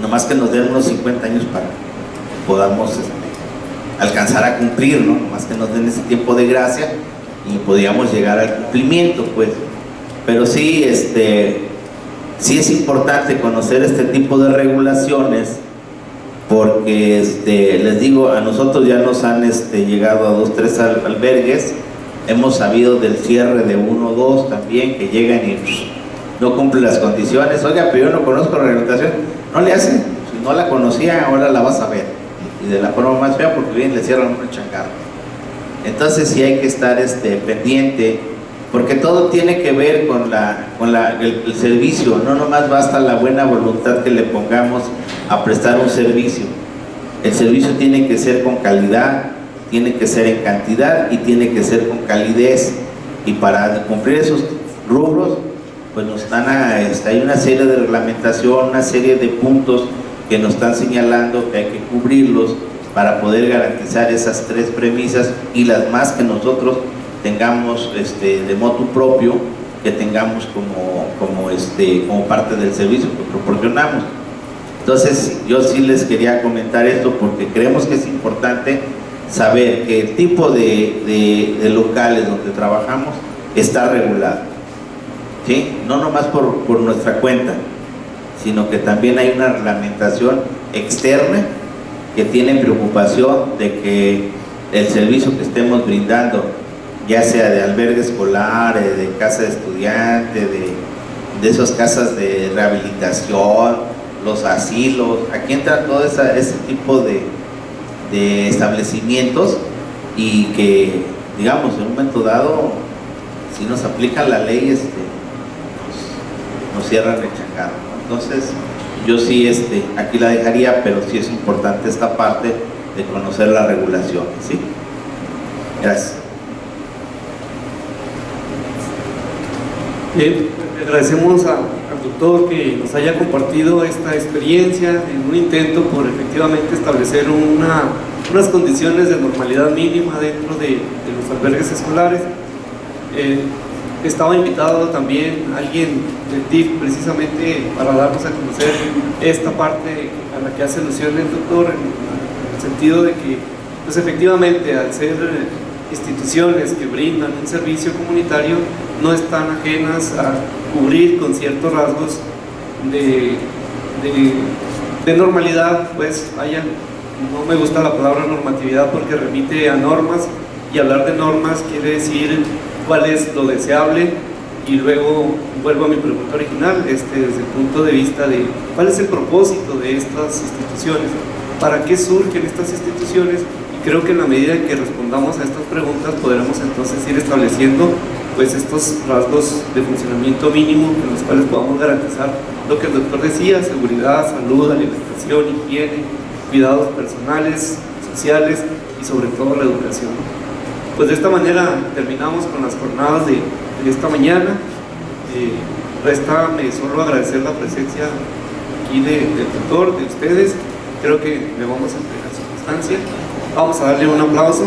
nomás que nos den unos 50 años para que podamos alcanzar a cumplir, ¿no? Nomás que nos den ese tiempo de gracia y podríamos llegar al cumplimiento, pues. Pero sí, sí es importante conocer este tipo de regulaciones, porque les digo, a nosotros ya nos han llegado a 2, 3 albergues, hemos sabido del cierre de 1 o 2 también, que llegan y no cumplen las condiciones. Oiga, pero yo no conozco la reglamentación, no le hacen, no la conocía, ahora la vas a ver, y de la forma más fea, porque bien le cierran un changarro. Entonces sí hay que estar pendiente, porque todo tiene que ver con el servicio. No nomás basta la buena voluntad que le pongamos a prestar un servicio. El servicio tiene que ser con calidad, tiene que ser en cantidad y tiene que ser con calidez. Y para cumplir esos rubros, pues hay una serie de reglamentación, una serie de puntos que nos están señalando que hay que cubrirlos para poder garantizar esas 3 premisas y las más que nosotros tengamos de motu propio, que tengamos como parte del servicio que proporcionamos. Entonces yo sí les quería comentar esto porque creemos que es importante saber que el tipo de locales donde trabajamos está regulado, ¿sí? No nomás por nuestra cuenta, sino que también hay una reglamentación externa que tiene preocupación de que el servicio que estemos brindando, ya sea de albergue escolar, de casa de estudiantes, de esas casas de rehabilitación, los asilos, aquí entra todo ese tipo de establecimientos, y que, digamos, en un momento dado, si nos aplican la ley, nos cierran el changarro, ¿no? Entonces, yo sí aquí la dejaría, pero sí es importante esta parte de conocer la regulación, ¿sí? Gracias. Bien, agradecemos al doctor que nos haya compartido esta experiencia en un intento por efectivamente establecer unas condiciones de normalidad mínima dentro de los albergues escolares. Estaba invitado también alguien del DIF precisamente para darnos a conocer esta parte a la que hace alusión el doctor, en el sentido de que pues efectivamente al ser instituciones que brindan un servicio comunitario no están ajenas a cubrir con ciertos rasgos de normalidad, pues no me gusta la palabra normatividad porque remite a normas, y hablar de normas quiere decir cuál es lo deseable. Y luego vuelvo a mi pregunta original, desde el punto de vista de cuál es el propósito de estas instituciones, para qué surgen estas instituciones. Y creo que en la medida en que respondamos a estas preguntas podremos entonces ir estableciendo pues estos rasgos de funcionamiento mínimo en los cuales podamos garantizar lo que el doctor decía: seguridad, salud, alimentación, higiene, cuidados personales, sociales y sobre todo la educación. Pues de esta manera terminamos con las jornadas de esta mañana. Réstame solo agradecer la presencia aquí del doctor, de ustedes. Creo que le vamos a entregar su constancia. Vamos a darle un aplauso.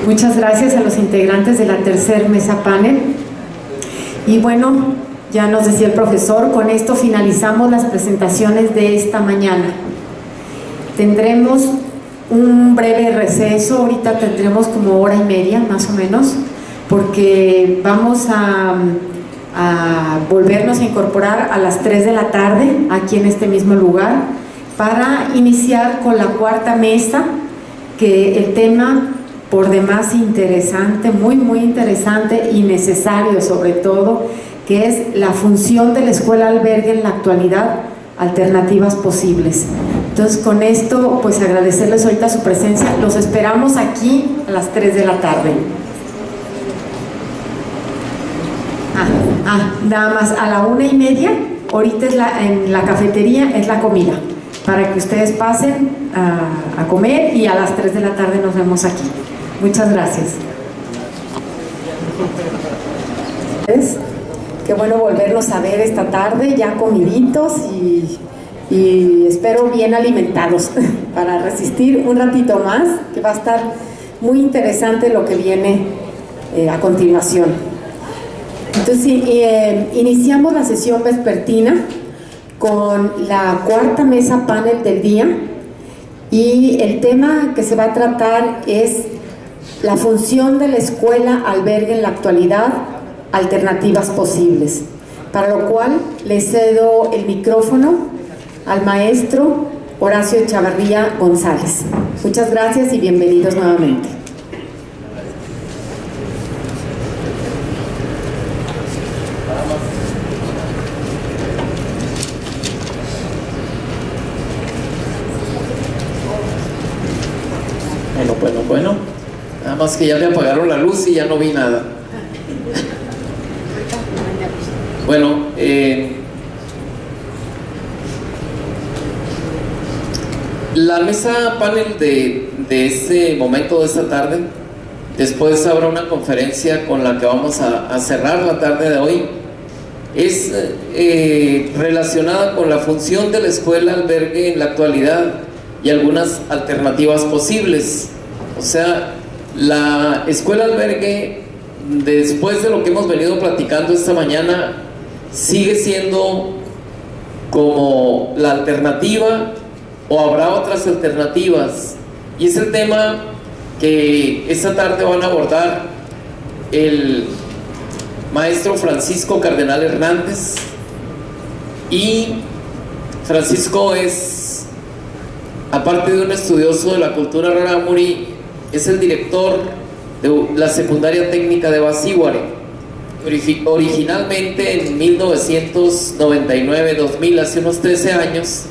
Muchas gracias a los integrantes de la tercer mesa panel. Y bueno, ya nos decía el profesor, con esto finalizamos las presentaciones de esta mañana. Tendremos un breve receso, ahorita tendremos como hora y media más o menos, porque vamos a volvernos a incorporar a las 3 de la tarde aquí en este mismo lugar para iniciar con la cuarta mesa, que el tema por demás interesante, muy interesante y necesario sobre todo, que es la función de la escuela albergue en la actualidad, alternativas posibles. Entonces con esto pues agradecerles ahorita su presencia, los esperamos aquí a las 3 de la tarde. Nada más a la 1:30, ahorita en la cafetería es la comida, para que ustedes pasen a comer, y a las 3 de la tarde nos vemos aquí. Muchas gracias. Qué bueno volvernos a ver esta tarde, ya comiditos y espero bien alimentados para resistir un ratito más, que va a estar muy interesante lo que viene a continuación. Entonces, iniciamos la sesión vespertina con la cuarta mesa panel del día, y el tema que se va a tratar es la función de la escuela albergue en la actualidad, alternativas posibles, para lo cual le cedo el micrófono al maestro Horacio Chavarría González. Muchas gracias y bienvenidos nuevamente. más que ya me apagaron la luz y ya no vi nada. Bueno, la mesa panel de este momento, de esta tarde, después habrá una conferencia con la que vamos a cerrar la tarde de hoy, es relacionada con la función de la escuela albergue en la actualidad y algunas alternativas posibles. O sea, la escuela albergue, después de lo que hemos venido platicando esta mañana, sigue siendo como la alternativa, o habrá otras alternativas, y es el tema que esta tarde van a abordar el maestro Francisco Cardenal Hernández. Y Francisco es, aparte de un estudioso de la cultura rarámuri, es el director de la secundaria técnica de Basíguare. Originalmente en 1999-2000, hace unos 13 años,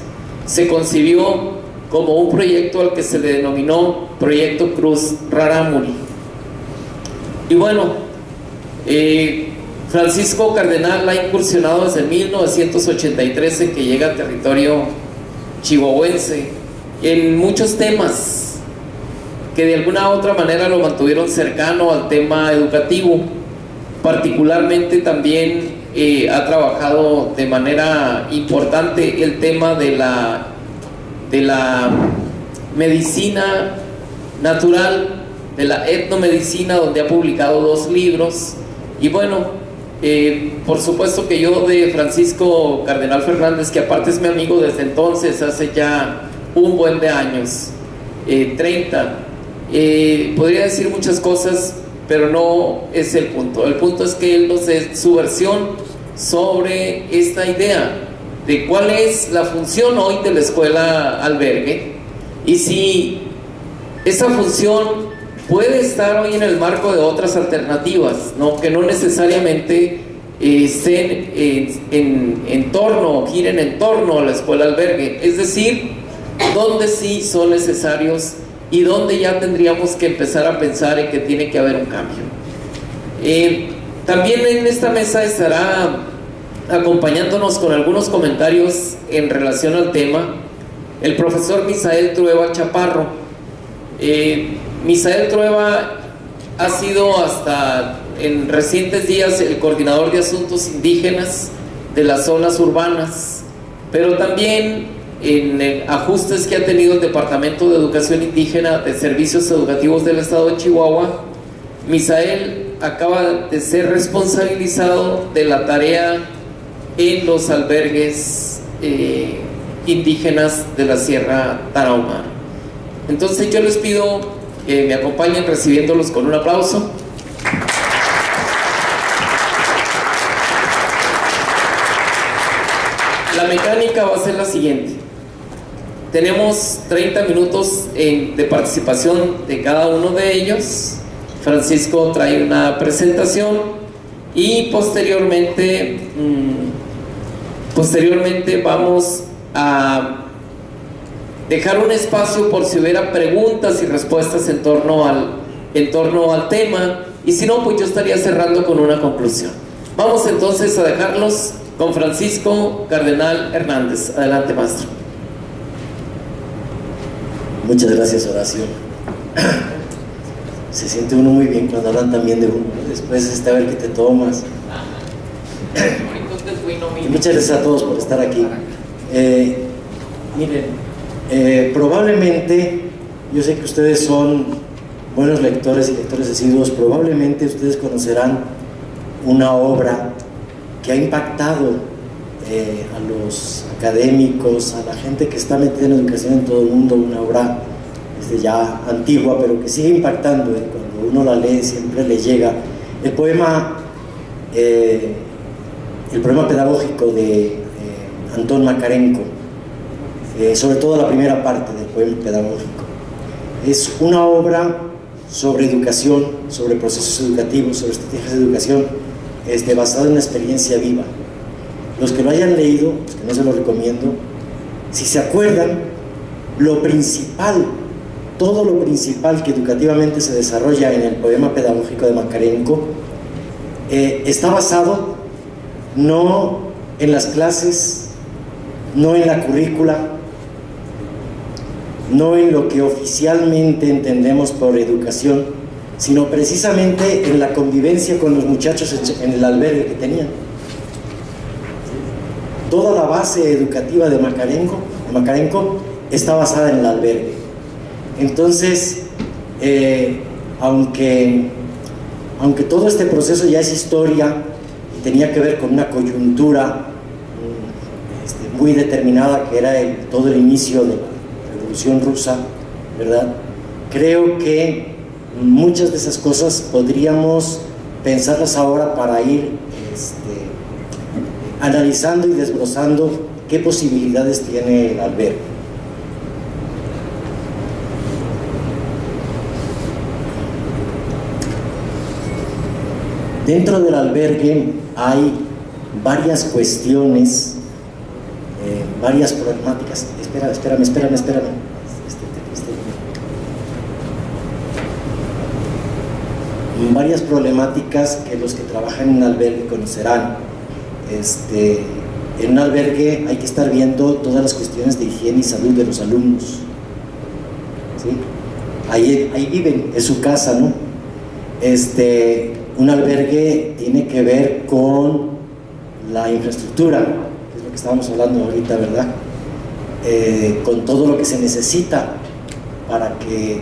se concibió como un proyecto al que se le denominó Proyecto Cruz Rarámuri. Y bueno, Francisco Cardenal ha incursionado desde 1983 en que llega a territorio chihuahuense en muchos temas que de alguna u otra manera lo mantuvieron cercano al tema educativo. Particularmente también ha trabajado de manera importante el tema de la medicina natural, de la etnomedicina, donde ha publicado 2 libros. Y bueno, por supuesto que yo de Francisco Cardenal Fernández, que aparte es mi amigo desde entonces, hace ya un buen de años, 30, podría decir muchas cosas, pero no es el punto. El punto es que él nos dé su versión sobre esta idea de cuál es la función hoy de la escuela albergue, y si esa función puede estar hoy en el marco de otras alternativas, ¿no? Que no necesariamente estén en torno o giren en torno a la escuela albergue, es decir, donde sí son necesarios y donde ya tendríamos que empezar a pensar en que tiene que haber un cambio. También en esta mesa estará acompañándonos con algunos comentarios en relación al tema el profesor Misael Trueba Chaparro. Misael Trueba ha sido hasta en recientes días el coordinador de asuntos indígenas de las zonas urbanas, pero también en ajustes que ha tenido el Departamento de Educación Indígena de Servicios Educativos del Estado de Chihuahua. Misael acaba de ser responsabilizado de la tarea en los albergues indígenas de la Sierra Tarahumara. Entonces yo les pido que me acompañen recibiéndolos con un aplauso. La mecánica va a ser la siguiente. Tenemos 30 minutos de participación de cada uno de ellos. Francisco trae una presentación y posteriormente vamos a dejar un espacio por si hubiera preguntas y respuestas en torno al tema, y si no, pues yo estaría cerrando con una conclusión. Vamos entonces a dejarlos con Francisco Cardenal Hernández. Adelante, maestro. Muchas gracias, Horacio. Se siente uno muy bien cuando hablan también de uno, ¿no? Después a ver qué te tomas. Y muchas gracias a todos por estar aquí. Miren, probablemente, yo sé que ustedes son buenos lectores y lectores asiduos, probablemente ustedes conocerán una obra que ha impactado a los académicos, a la gente que está metida en educación en todo el mundo, una obra ya antigua, pero que sigue impactando, cuando uno la lee siempre le llega. El poema pedagógico de Antón Makarenko, sobre todo la primera parte del poema pedagógico, es una obra sobre educación, sobre procesos educativos, sobre estrategias de educación, basada en una experiencia viva. Los que lo hayan leído, los que no se lo recomiendo, si se acuerdan, lo principal, todo lo principal que educativamente se desarrolla en el poema pedagógico de Makarenko está basado no en las clases, no en la currícula, no en lo que oficialmente entendemos por educación, sino precisamente en la convivencia con los muchachos en el albergue que tenían. Toda la base educativa de Makarenko está basada en el albergue. Entonces, aunque todo este proceso ya es historia y tenía que ver con una coyuntura muy determinada, que era todo el inicio de la Revolución Rusa, ¿verdad? Creo que muchas de esas cosas podríamos pensarlas ahora para ir analizando y desglosando qué posibilidades tiene el albergue. Dentro del albergue hay varias cuestiones, varias problemáticas. Espérame. Varias problemáticas que los que trabajan en un albergue conocerán. En un albergue hay que estar viendo todas las cuestiones de higiene y salud de los alumnos, ¿sí? Ahí viven, es su casa, ¿no? Un albergue tiene que ver con la infraestructura, que es lo que estábamos hablando ahorita, ¿verdad? Con todo lo que se necesita para que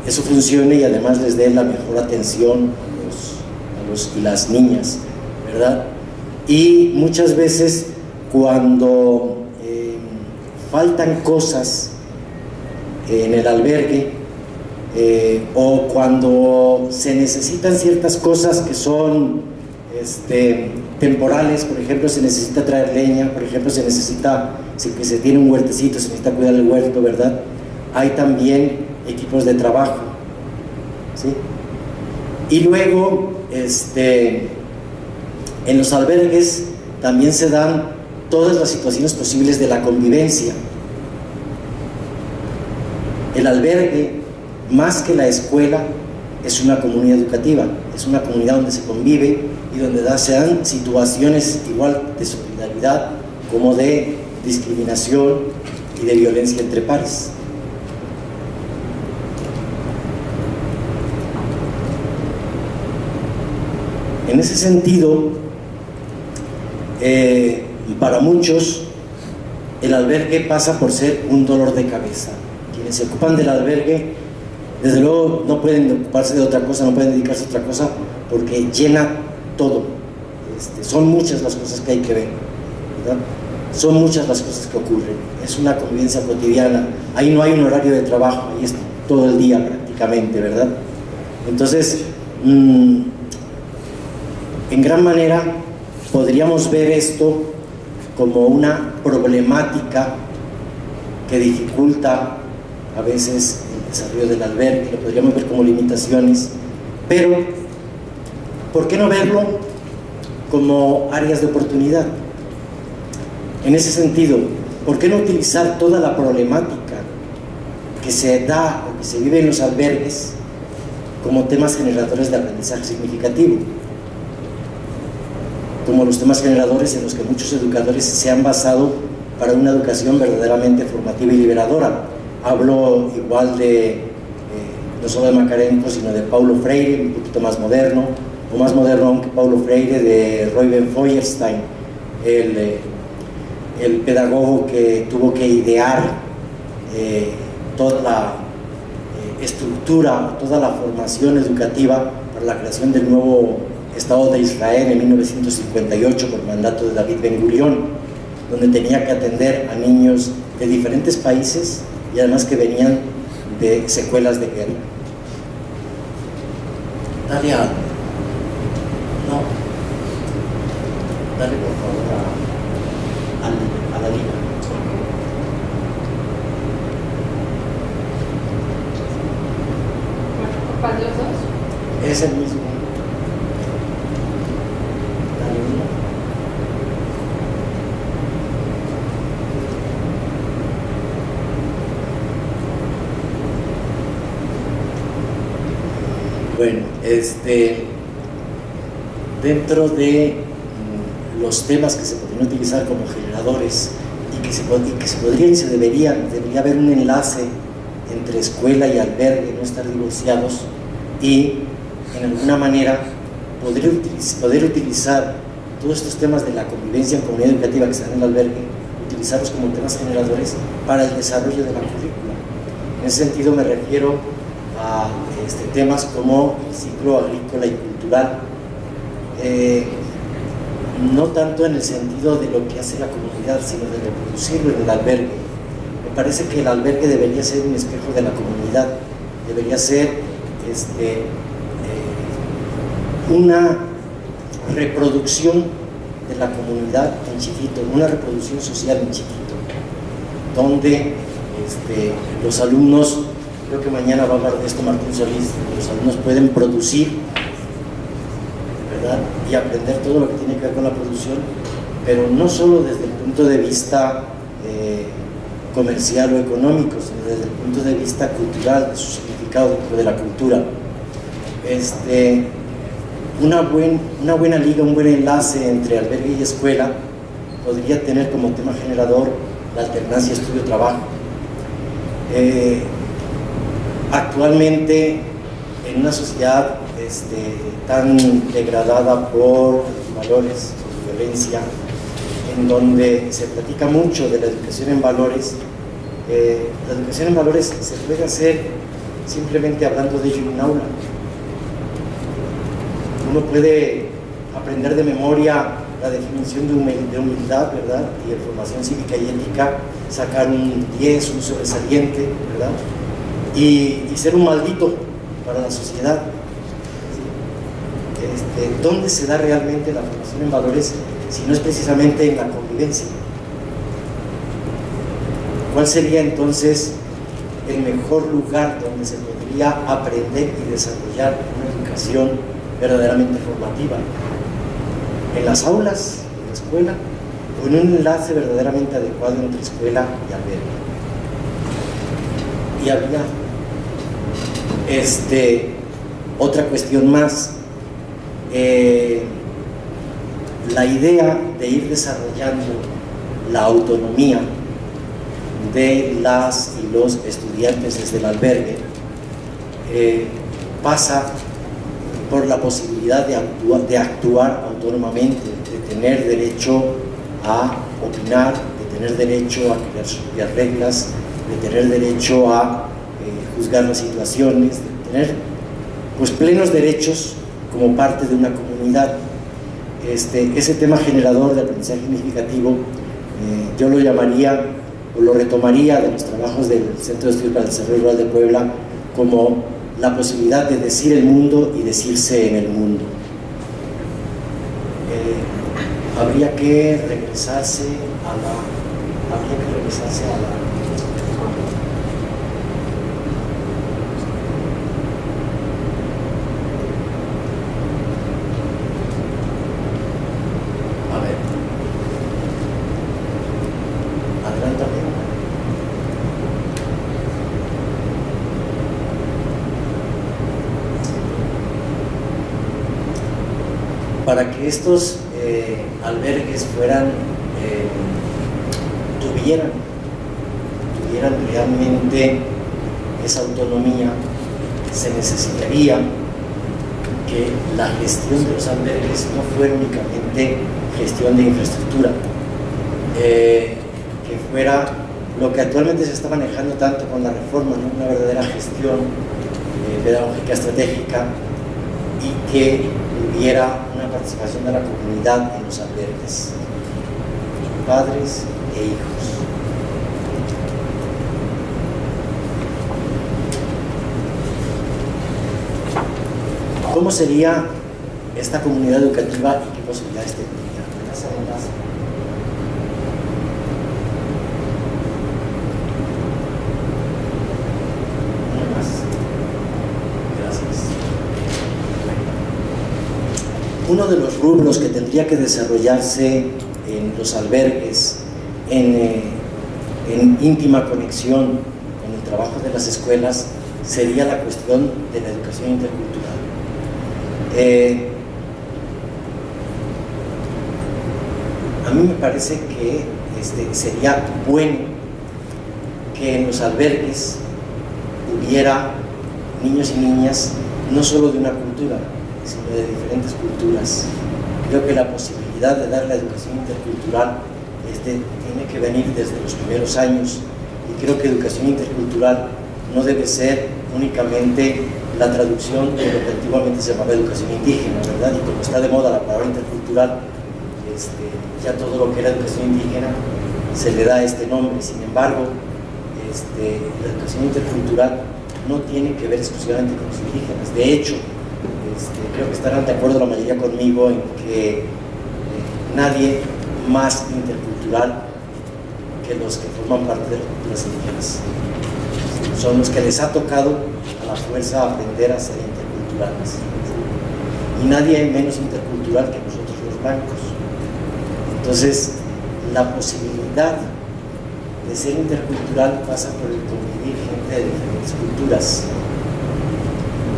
eso funcione y además les dé la mejor atención a los y las niñas, ¿verdad? Y muchas veces cuando faltan cosas en el albergue, o cuando se necesitan ciertas cosas que son temporales, por ejemplo, se necesita traer leña, por ejemplo, si se tiene un huertecito, se necesita cuidar el huerto, ¿verdad? Hay también equipos de trabajo, ¿sí? Y luego, en los albergues también se dan todas las situaciones posibles de la convivencia. El albergue, más que la escuela, es una comunidad educativa, es una comunidad donde se convive y donde se dan situaciones igual de solidaridad como de discriminación y de violencia entre pares. En ese sentido, para muchos, el albergue pasa por ser un dolor de cabeza. Quienes se ocupan del albergue, desde luego, no pueden ocuparse de otra cosa, no pueden dedicarse a otra cosa, porque llena todo. Son muchas las cosas que hay que ver, ¿verdad? Son muchas las cosas que ocurren. Es una convivencia cotidiana. Ahí no hay un horario de trabajo, ahí es todo el día prácticamente, ¿verdad? Entonces, en gran manera podríamos ver esto como una problemática que dificulta a veces el desarrollo del albergue, lo podríamos ver como limitaciones, pero ¿por qué no verlo como áreas de oportunidad? En ese sentido, ¿por qué no utilizar toda la problemática que se da o que se vive en los albergues como temas generadores de aprendizaje significativo? Como los temas generadores en los que muchos educadores se han basado para una educación verdaderamente formativa y liberadora. Hablo igual no solo de Makarenko, sino de Paulo Freire, un poquito más moderno, o más moderno aún que Paulo Freire, de Reuben Feuerstein, el pedagogo que tuvo que idear toda la estructura, toda la formación educativa para la creación del nuevo Estado de Israel en 1958 por mandato de David Ben-Gurión, donde tenía que atender a niños de diferentes países y además que venían de secuelas de guerra. Dale a dale por favor a la liga. ¿Cuál de los dos? Es el mismo. Bueno, dentro de los temas que se podrían utilizar como generadores y que se podría y se debería haber un enlace entre escuela y albergue, no estar divorciados, y en alguna manera poder utilizar todos estos temas de la convivencia en comunidad educativa que están en el albergue, utilizarlos como temas generadores para el desarrollo de la currícula. En ese sentido me refiero a temas como el ciclo agrícola y cultural, no tanto en el sentido de lo que hace la comunidad, sino de reproducirlo en el albergue. Me parece que el albergue debería ser un espejo de la comunidad, debería ser una reproducción de la comunidad en chiquito, una reproducción social en chiquito, donde los alumnos, creo que mañana va a hablar de esto Martín Solís, los alumnos pueden producir, ¿verdad?, y aprender todo lo que tiene que ver con la producción, pero no solo desde el punto de vista comercial o económico, sino desde el punto de vista cultural, de su significado dentro de la cultura. Una buena liga, un buen enlace entre albergue y escuela podría tener como tema generador la alternancia estudio-trabajo. Actualmente, en una sociedad tan degradada por valores, por violencia, en donde se platica mucho de la educación en valores, la educación en valores se puede hacer simplemente hablando de ello en un aula. Uno puede aprender de memoria la definición de humildad, ¿verdad?, y de formación cívica y ética, sacar un 10, un sobresaliente, ¿verdad?, y ser un maldito para la sociedad. ¿Dónde se da realmente la formación en valores si no es precisamente en la convivencia? ¿Cuál sería entonces el mejor lugar donde se podría aprender y desarrollar una educación verdaderamente formativa? ¿En las aulas, en la escuela, o en un enlace verdaderamente adecuado entre escuela y albergue? Y habría otra cuestión más, la idea de ir desarrollando la autonomía de las y los estudiantes desde el albergue pasa por la posibilidad de actuar autónomamente, de tener derecho a opinar, de tener derecho a crear sus propias reglas, de tener derecho a juzgar las situaciones, de tener pues plenos derechos como parte de una comunidad. Ese tema generador de aprendizaje significativo yo lo llamaría o lo retomaría de los trabajos del Centro de Estudios para el Desarrollo Rural de Puebla como la posibilidad de decir el mundo y decirse en el mundo. Habría que regresarse a la para que estos albergues tuvieran realmente esa autonomía, se necesitaría que la gestión de los albergues no fuera únicamente gestión de infraestructura, que fuera lo que actualmente se está manejando tanto con la reforma, ¿no?, una verdadera gestión pedagógica estratégica, y que hubiera una participación de la comunidad en los albergues, padres e hijos. ¿Cómo sería esta comunidad educativa y qué posibilidades tendría? Uno de los rubros que tendría que desarrollarse en los albergues, en íntima conexión con el trabajo de las escuelas, sería la cuestión de la educación intercultural. A mí me parece que sería bueno que en los albergues hubiera niños y niñas no solo de una cultura, sino de diferentes culturas. Creo que la posibilidad de dar la educación intercultural tiene que venir desde los primeros años, y creo que educación intercultural no debe ser únicamente la traducción de lo que antiguamente se llamaba educación indígena, ¿verdad? Y como está de moda la palabra intercultural, ya todo lo que era educación indígena se le da este nombre. Sin embargo, la educación intercultural no tiene que ver exclusivamente con los indígenas. De hecho, creo que estarán de acuerdo la mayoría conmigo en que nadie más intercultural que los que forman parte de las culturas indígenas. Son los que les ha tocado a la fuerza aprender a ser interculturales. Y nadie menos intercultural que nosotros los blancos. Entonces, la posibilidad de ser intercultural pasa por el convivir gente de diferentes culturas.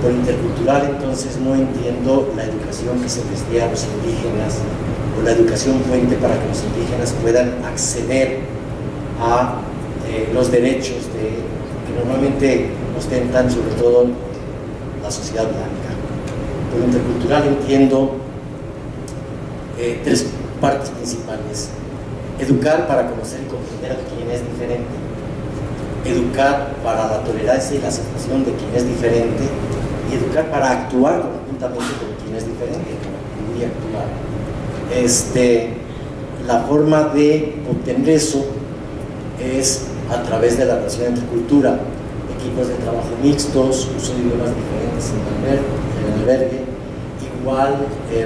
Por intercultural, entonces, no entiendo la educación que se les dé a los indígenas o la educación puente para que los indígenas puedan acceder a los derechos que normalmente ostentan sobre todo la sociedad blanca. Por intercultural entiendo tres partes principales: educar para conocer y comprender a quien es diferente, educar para la tolerancia y la aceptación de quien es diferente, y educar para actuar conjuntamente con quien es diferente, y actuar. La forma de obtener eso es a través de la relación entre cultura, equipos de trabajo mixtos, uso de idiomas diferentes en el albergue, igual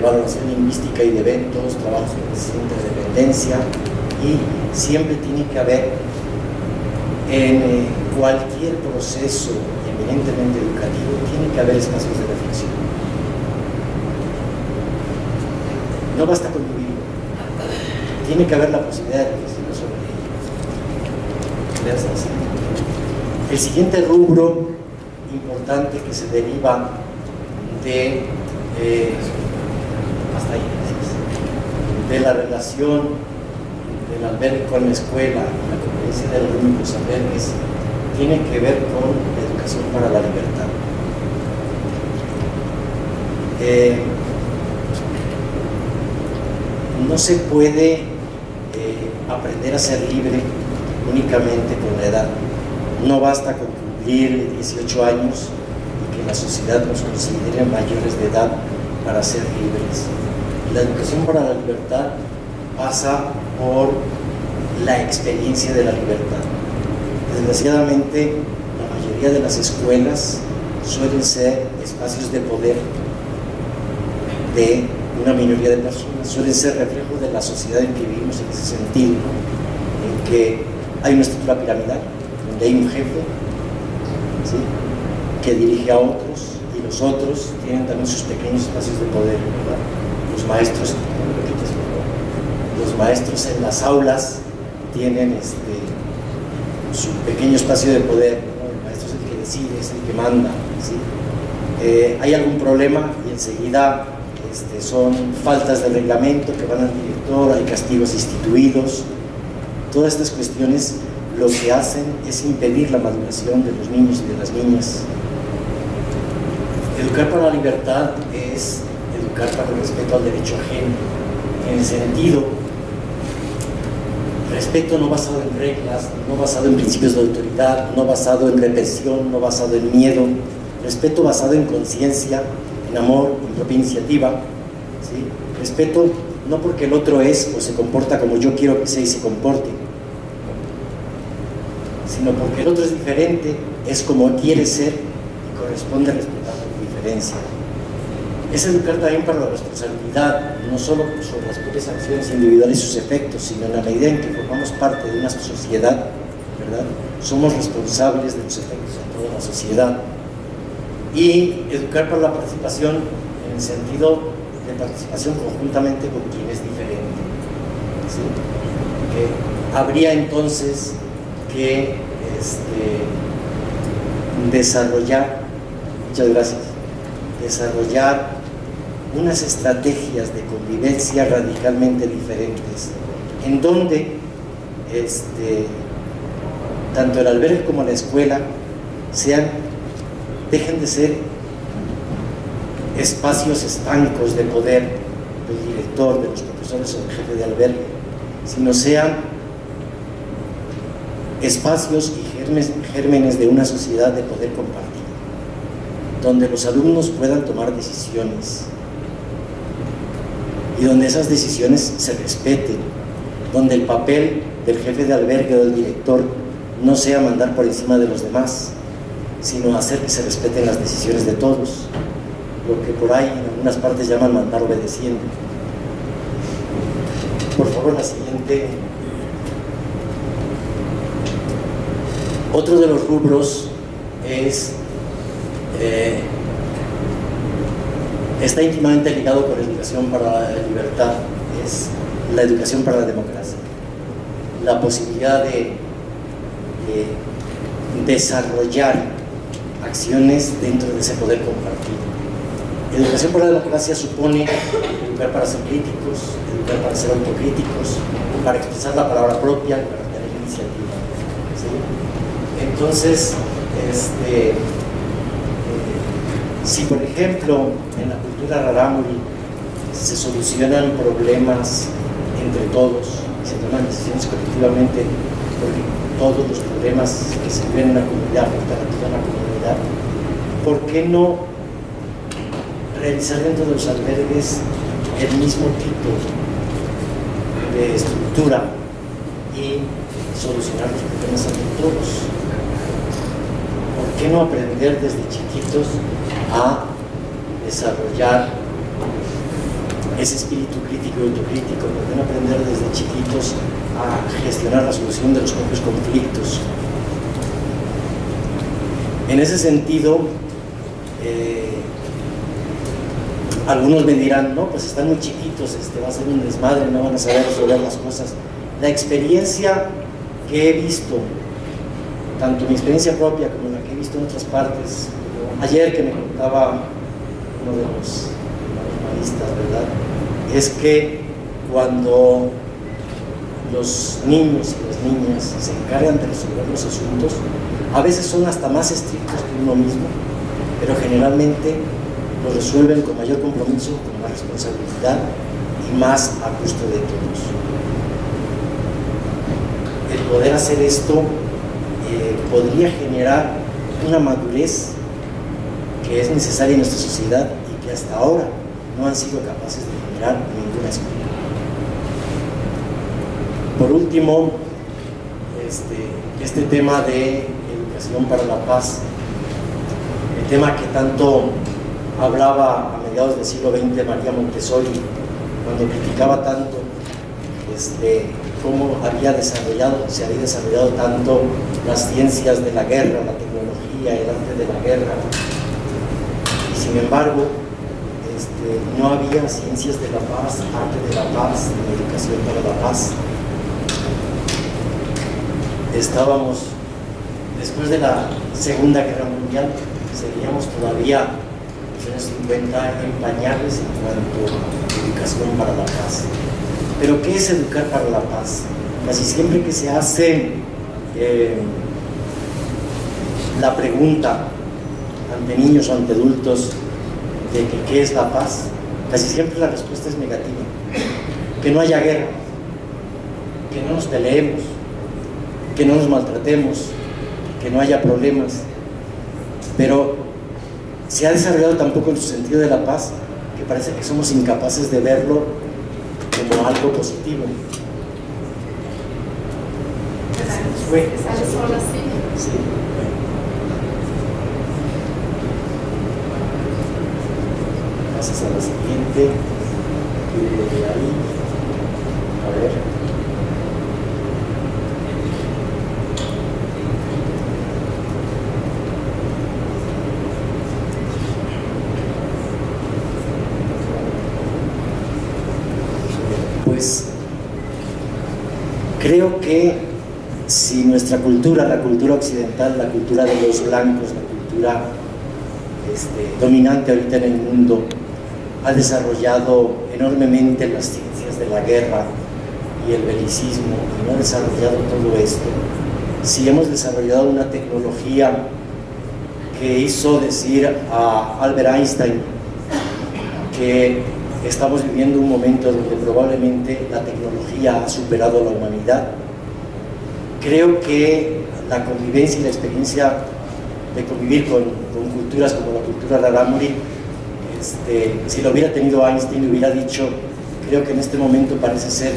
valoración lingüística y de eventos, trabajos de interdependencia, y siempre tiene que haber en cualquier proceso eminentemente educativo, tiene que haber espacios de reflexión. No basta con vivir, tiene que haber la posibilidad de reflexionar sobre ello. El siguiente rubro importante que se deriva de de la relación del albergue con la escuela y la convivencia de los únicos albergues tiene que ver con la educación para la libertad. No se puede aprender a ser libre únicamente con la edad. No basta con cumplir 18 años y que la sociedad nos considere mayores de edad para ser libres. La educación para la libertad pasa por la experiencia de la libertad. Desgraciadamente, la mayoría de las escuelas suelen ser espacios de poder de una minoría de personas, suelen ser reflejo de la sociedad en que vivimos en ese sentido, en que hay una estructura piramidal, donde hay un jefe, ¿sí?, que dirige a otros, y los otros tienen también sus pequeños espacios de poder, ¿verdad? Los maestros en las aulas tienen su pequeño espacio de poder, ¿no? El maestro es el que decide, es el que manda, ¿sí? Hay algún problema y enseguida son faltas de reglamento que van al director, hay castigos instituidos. Todas estas cuestiones lo que hacen es impedir la maduración de los niños y de las niñas. Educar para la libertad es educar para el respeto al derecho ajeno, en el sentido, respeto no basado en reglas, no basado en principios de autoridad, no basado en represión, no basado en miedo, respeto basado en conciencia, en amor, en propia iniciativa, ¿sí? Respeto no porque el otro es o se comporta como yo quiero que sea y se comporte, sino porque el otro es diferente, es como quiere ser y corresponde respetar su diferencia. Es educar también para la responsabilidad, no solo sobre las propias acciones individuales y sus efectos, sino en la medida en que formamos parte de una sociedad, ¿verdad? Somos responsables de los efectos de toda la sociedad. Y educar para la participación en el sentido de participación conjuntamente con quien es diferente, ¿sí? Habría entonces que desarrollar, muchas gracias, desarrollar unas estrategias de convivencia radicalmente diferentes, en donde tanto el albergue como la escuela dejen de ser espacios estancos de poder del director, de los profesores o del jefe de albergue, sino sean espacios y gérmenes de una sociedad de poder compartido, donde los alumnos puedan tomar decisiones y donde esas decisiones se respeten, donde el papel del jefe de albergue o del director no sea mandar por encima de los demás, sino hacer que se respeten las decisiones de todos, lo que por ahí en algunas partes llaman mandar obedeciendo. Por favor, la siguiente. Otro de los rubros está íntimamente ligado con la educación para la libertad, es la educación para la democracia, la posibilidad de desarrollar acciones dentro de ese poder compartido. Educación para la democracia supone educar para ser críticos, educar para ser autocríticos, para expresar la palabra propia, para tener iniciativa, ¿sí? Entonces, si por ejemplo en la cultura rarámuri se solucionan problemas entre todos, se toman decisiones colectivamente, porque todos los problemas que se viven en una comunidad afectan a toda la comunidad, ¿por qué no realizar dentro de los albergues el mismo tipo de estructura y solucionar los problemas entre todos? ¿Por qué no aprender desde chiquitos a desarrollar ese espíritu crítico y autocrítico? ¿Por qué no aprender desde chiquitos a gestionar la solución de los propios conflictos? En ese sentido, algunos me dirán, no, pues están muy chiquitos, va a ser un desmadre, no van a saber resolver las cosas. La experiencia que he visto, tanto mi experiencia propia como la que he visto en otras partes, ayer que me contaba uno de los humanistas, ¿verdad?, es que cuando los niños y las niñas se encargan de resolver los asuntos, a veces son hasta más estrictos que uno mismo, pero generalmente lo resuelven con mayor compromiso, con más responsabilidad y más a gusto de todos. El poder hacer esto podría generar una madurez que es necesaria en nuestra sociedad y que hasta ahora no han sido capaces de generar ninguna escuela. Por último, este tema de educación para la paz, el tema que tanto hablaba a mediados del siglo XX María Montessori, cuando criticaba tanto cómo se había desarrollado tanto las ciencias de la guerra, la tecnología, el arte de la guerra, y sin embargo no había ciencias de la paz, arte de la paz, ni educación para la paz. Estábamos, después de la Segunda Guerra Mundial, seguíamos todavía en los años 50 en pañales en cuanto a educación para la paz. Pero ¿qué es educar para la paz? Casi siempre que se hace la pregunta ante niños o ante adultos de que qué es la paz, casi siempre la respuesta es negativa. Que no haya guerra, que no nos peleemos, que no nos maltratemos, que no haya problemas. Pero se ha desarrollado tan poco en su sentido de la paz que parece que somos incapaces de verlo como algo positivo. ¿Fue? Sí. Pasas a la siguiente. Ahí. A ver. Pues creo que si nuestra cultura, la cultura occidental, la cultura de los blancos, la cultura dominante ahorita en el mundo, ha desarrollado enormemente las ciencias de la guerra y el belicismo, y no ha desarrollado todo esto, si hemos desarrollado una tecnología que hizo decir a Albert Einstein que estamos viviendo un momento donde probablemente la tecnología ha superado a la humanidad, creo que la convivencia y la experiencia de convivir con culturas como la cultura rarámuri, si lo hubiera tenido Einstein, le hubiera dicho, creo que en este momento parece ser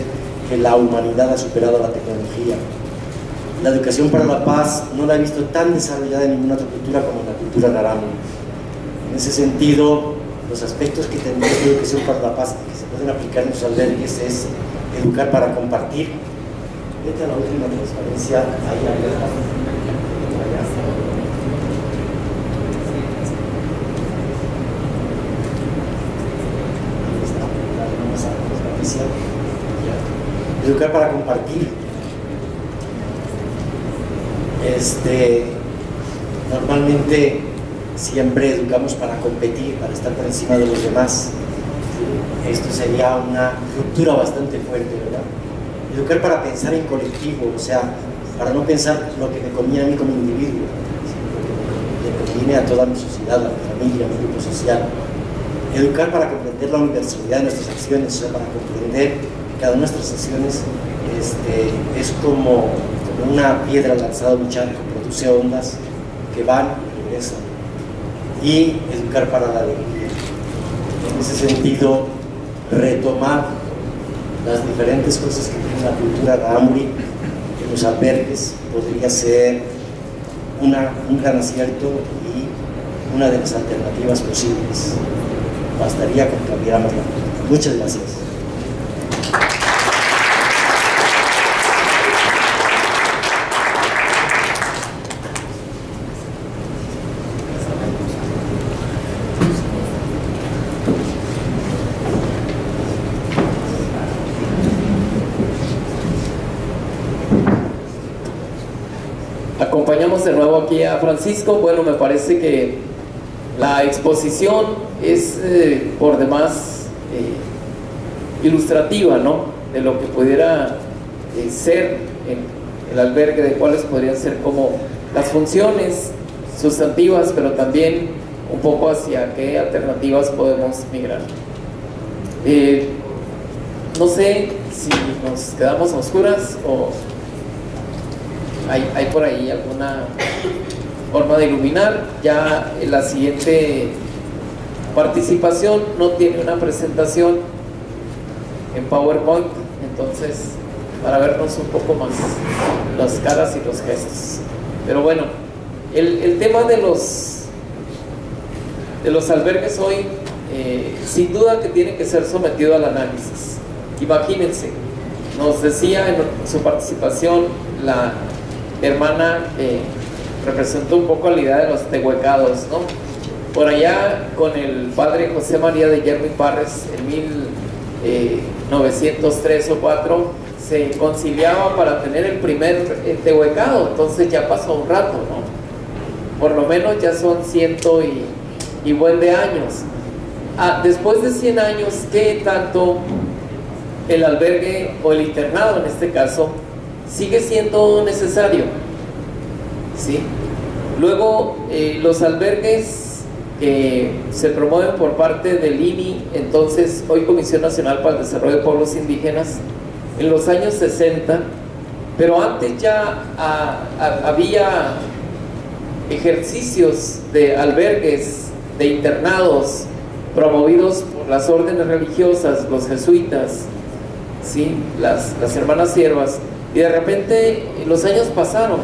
que la humanidad ha superado a la tecnología. La educación para la paz no la he visto tan desarrollada en ninguna otra cultura como en la cultura rarámuri. En ese sentido, los aspectos que tenemos de educación para la paz que se pueden aplicar en los albergues es educar para compartir. Vete a la última transparencia, educar para compartir. Normalmente siempre educamos para competir, para estar por encima de los demás. Esto sería una ruptura bastante fuerte, ¿verdad? Educar para pensar en colectivo, o sea, para no pensar lo que me conviene a mí como individuo, sino lo que conviene a toda mi sociedad, a mi familia, a mi grupo social. Educar para comprender la universalidad de nuestras acciones, o sea, para comprender que cada una de nuestras acciones es como una piedra lanzada a un charco, produce ondas que van y regresan. Y educar para la alegría. En ese sentido, retomar las diferentes cosas que tiene la cultura rarámuri en los albergues podría ser un gran acierto y una de las alternativas posibles. Bastaría con que cambiáramos la cultura. Muchas gracias. Acompañamos de nuevo aquí a Francisco. Bueno, me parece que la exposición es por demás ilustrativa, ¿no? De lo que pudiera ser en el albergue, de cuáles podrían ser como las funciones sustantivas, pero también un poco hacia qué alternativas podemos migrar. No sé si nos quedamos a oscuras o hay por ahí alguna forma de iluminar. Ya en la siguiente participación no tiene una presentación en PowerPoint, entonces para vernos un poco más las caras y los gestos. Pero bueno, el tema de los albergues hoy sin duda que tiene que ser sometido al análisis. Imagínense, nos decía en su participación la hermana que representó un poco la idea de los tehuecados, ¿no? Por allá con el padre José María de Yermo y Parres en 1903 o 4 se conciliaba para tener el primer tehuecado. Entonces ya pasó un rato, ¿no? Por lo menos ya son 100 y buen de años. Después de 100 años, ¿qué tanto el albergue o el internado en este caso sigue siendo necesario? ¿Sí? Luego, los albergues que se promueven por parte del INI, entonces hoy Comisión Nacional para el Desarrollo de Pueblos Indígenas, en los años 60, pero antes ya había ejercicios de albergues, de internados promovidos por las órdenes religiosas, los jesuitas, ¿sí? las hermanas siervas, y de repente los años pasaron,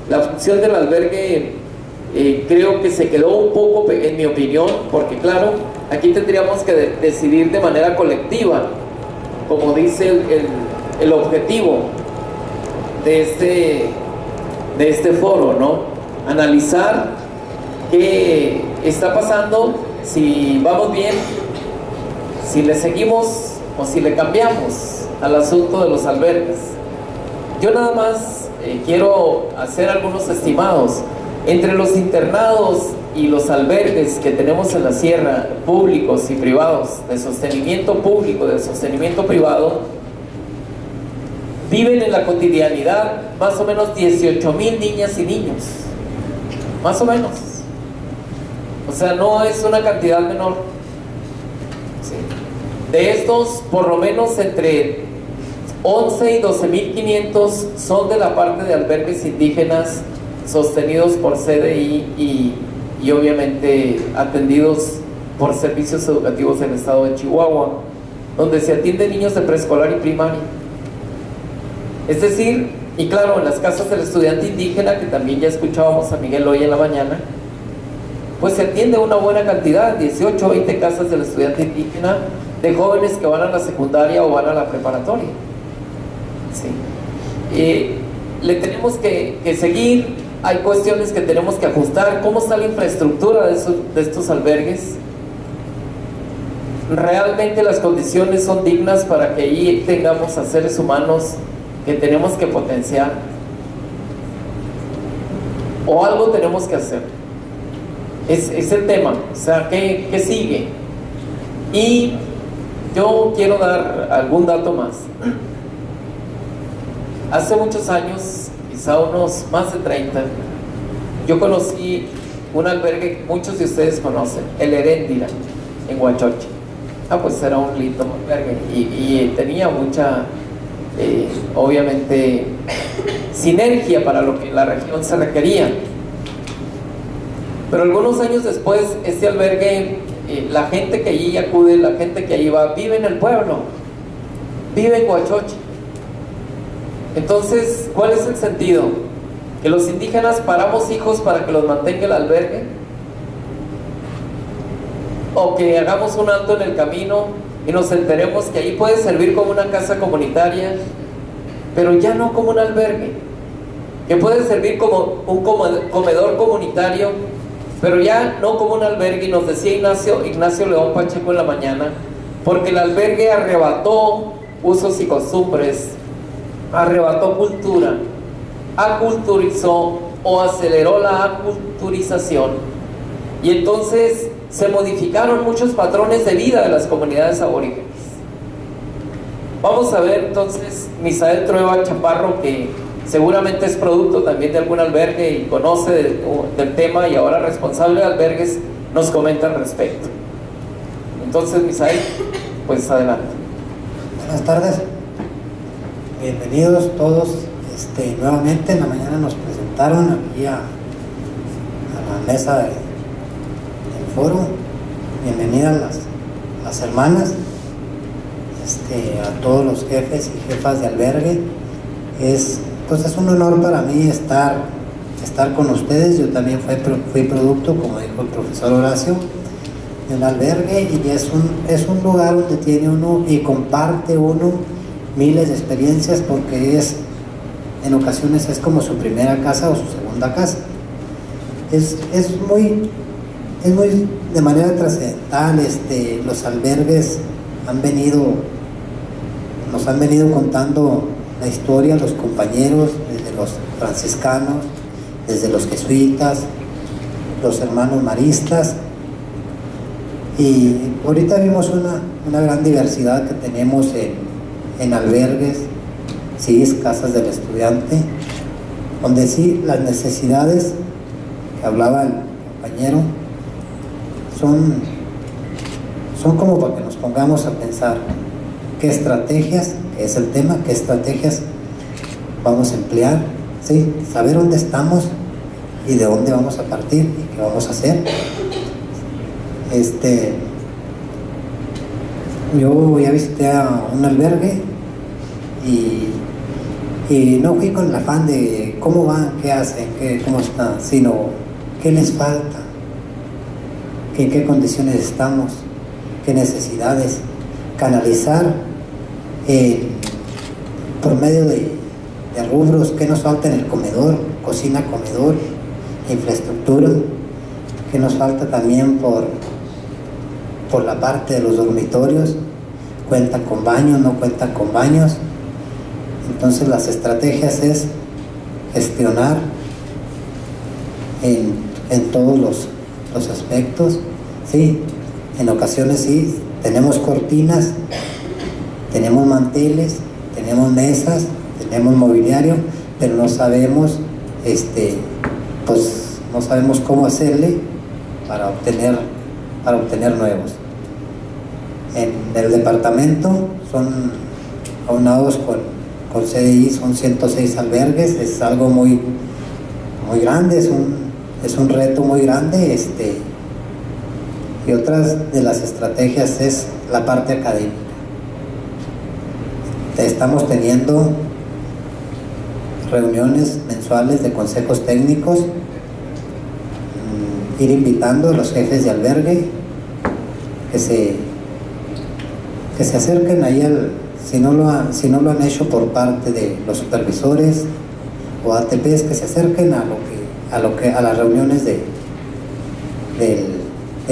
la función del albergue creo que se quedó un poco, en mi opinión, porque claro, aquí tendríamos que decidir de manera colectiva, como dice el objetivo de este foro, ¿no? Analizar qué está pasando, si vamos bien, si le seguimos o si le cambiamos al asunto de los albergues. Yo nada más quiero hacer algunos estimados. Entre los internados y los albergues que tenemos en la sierra, públicos y privados, de sostenimiento público, de sostenimiento privado, viven en la cotidianidad más o menos 18,000 niñas y niños, más o menos. O sea, no es una cantidad menor. ¿Sí? De estos, por lo menos entre 11 y 12,500 son de la parte de albergues indígenas sostenidos por CDI y obviamente atendidos por servicios educativos del estado de Chihuahua, donde se atienden niños de preescolar y primaria. Es decir, y claro, en las casas del estudiante indígena, que también ya escuchábamos a Miguel hoy en la mañana, pues se atiende una buena cantidad, 18 o 20 casas del estudiante indígena, de jóvenes que van a la secundaria o van a la preparatoria. Sí. Le tenemos que seguir, hay cuestiones que tenemos que ajustar. ¿Cómo está la infraestructura de estos albergues? ¿Realmente las condiciones son dignas para que ahí tengamos a seres humanos que tenemos que potenciar? ¿O algo tenemos que hacer? Es el tema, o sea, ¿qué sigue? Y yo quiero dar algún dato más. Hace muchos años, quizá unos más de 30, yo conocí un albergue que muchos de ustedes conocen, el Heréndira, en Huachoche. Pues era un lindo albergue y tenía mucha, obviamente, sinergia para lo que la región se requería. Pero algunos años después, este albergue, la gente que allí acude, la gente que allí va, vive en el pueblo, vive en Huachoche. Entonces, ¿cuál es el sentido? ¿Que los indígenas paramos hijos para que los mantenga el albergue? ¿O que hagamos un alto en el camino y nos enteremos que ahí puede servir como una casa comunitaria, pero ya no como un albergue? Que puede servir como un comedor comunitario, pero ya no como un albergue. Y nos decía Ignacio León Pacheco en la mañana, porque el albergue arrebató usos y costumbres, arrebató cultura, aculturizó o aceleró la aculturización, y entonces se modificaron muchos patrones de vida de las comunidades aborígenes. Vamos a ver entonces, Misael Trueba Chaparro, que seguramente es producto también de algún albergue y conoce del tema y ahora responsable de albergues, nos comenta al respecto. Entonces, Misael, pues adelante. Buenas tardes, bienvenidos todos. Nuevamente en la mañana nos presentaron aquí a la mesa del foro. Bienvenidas las hermanas, a todos los jefes y jefas de albergue. Es un honor para mí estar con ustedes. Yo también fui producto, como dijo el profesor Horacio, de un albergue, y es un lugar donde tiene uno y comparte uno miles de experiencias, porque en ocasiones es como su primera casa o su segunda casa. Es muy de manera trascendental. Los albergues nos han venido contando la historia, los compañeros, desde los franciscanos, desde los jesuitas, los hermanos maristas, y ahorita vimos una gran diversidad que tenemos en albergues, CIS, casas del estudiante, donde sí las necesidades que hablaba el compañero son como para que nos pongamos a pensar qué estrategias, que es el tema, qué estrategias vamos a emplear, ¿sí? Saber dónde estamos y de dónde vamos a partir y qué vamos a hacer. Yo ya visité a un albergue y no fui con el afán de cómo van, qué hacen, cómo están, sino qué les falta, en qué condiciones estamos, qué necesidades, canalizar por medio de rubros, qué nos falta en el comedor, cocina, comedor, infraestructura, qué nos falta también por la parte de los dormitorios, cuentan con baños, no cuentan con baños. Entonces las estrategias es gestionar en todos los aspectos. Sí, en ocasiones sí, tenemos cortinas, tenemos manteles, tenemos mesas, tenemos mobiliario, pero no sabemos, pues no sabemos cómo hacerle para obtener nuevos. En el departamento son aunados con CDI, son 106 albergues, es algo muy grande, es un reto muy grande. Y otras de las estrategias es la parte académica. Estamos teniendo reuniones mensuales de consejos técnicos, ir invitando a los jefes de albergue que se acerquen ahí si no lo han hecho por parte de los supervisores o ATPs, que se acerquen a las reuniones de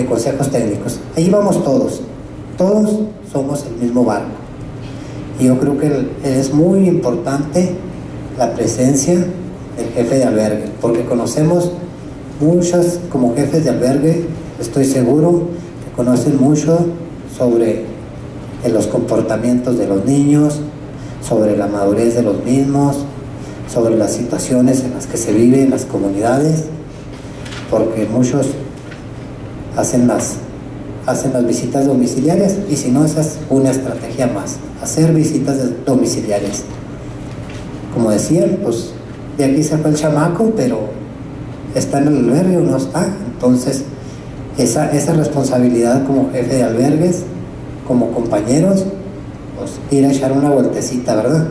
consejos técnicos. Ahí vamos todos somos el mismo barco, y yo creo que es muy importante la presencia del jefe de albergue, porque conocemos muchas, como jefes de albergue, estoy seguro que conocen mucho sobre los comportamientos de los niños, sobre la madurez de los mismos, sobre las situaciones en las que se vive en las comunidades, porque muchos hacen las visitas domiciliarias, y si no, esa es una estrategia más, hacer visitas domiciliarias. Como decían, pues de aquí se fue el chamaco, pero está en el albergue o no está. Entonces esa responsabilidad como jefe de albergues, como compañeros, pues ir a echar una vueltecita, ¿verdad?,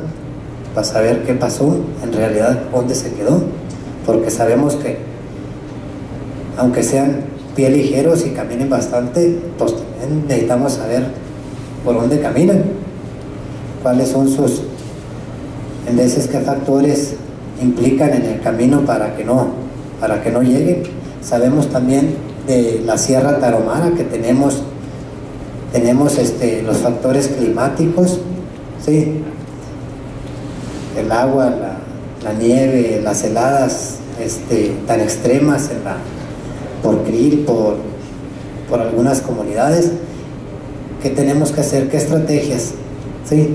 para saber qué pasó, en realidad dónde se quedó, porque sabemos que aunque sean pie ligeros y caminen bastante, pues también necesitamos saber por dónde caminan, cuáles son en veces qué factores implican en el camino para que no lleguen. Sabemos también de la Sierra Tarahumara que tenemos los factores climáticos, sí, el agua, la nieve, las heladas tan extremas por CRIL, por algunas comunidades. ¿Qué tenemos que hacer? ¿Qué estrategias? ¿Sí?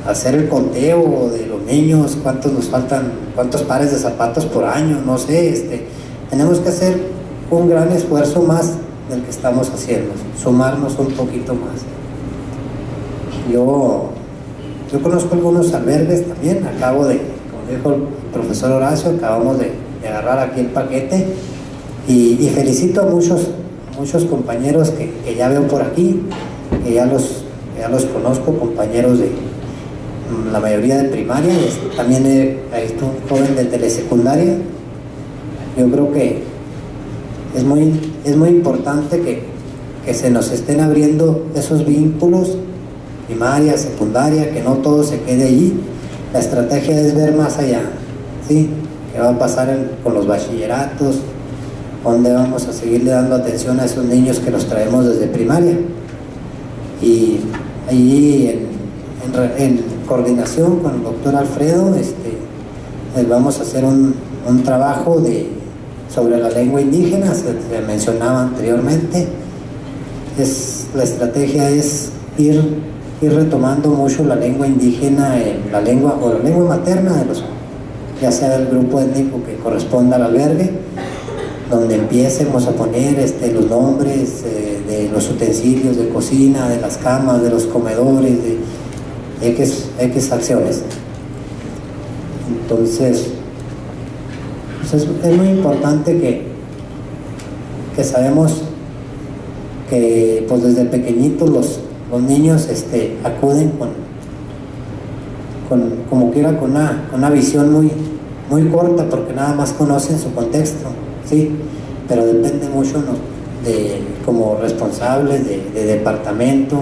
Hacer el conteo de los niños, cuántos nos faltan, cuántos pares de zapatos por año, no sé. Tenemos que hacer un gran esfuerzo más del que estamos haciendo, sumarnos un poquito más. Yo conozco algunos albergues también, como dijo el profesor Horacio, acabamos de agarrar aquí el paquete, y felicito a muchos compañeros que ya veo por aquí, que ya los conozco, compañeros de la mayoría de primaria, también hay un joven de telesecundaria. Yo creo que es muy importante que se nos estén abriendo esos vínculos, primaria, secundaria, que no todo se quede allí. La estrategia es ver más allá, ¿sí? ¿Qué va a pasar con los bachilleratos? ¿Dónde vamos a seguirle dando atención a esos niños que los traemos desde primaria? Y allí en coordinación con el doctor Alfredo, les vamos a hacer un trabajo sobre la lengua indígena, se mencionaba anteriormente. La estrategia es ir retomando mucho la lengua indígena, la lengua materna ya sea del grupo étnico que corresponda al albergue, donde empiecemos a poner los nombres de los utensilios de cocina, de las camas, de los comedores, de X acciones. Entonces, pues es muy importante que sabemos que pues desde pequeñitos los niños acuden como quiera con una visión muy corta, porque nada más conocen su contexto, sí, pero depende mucho como responsables de departamento,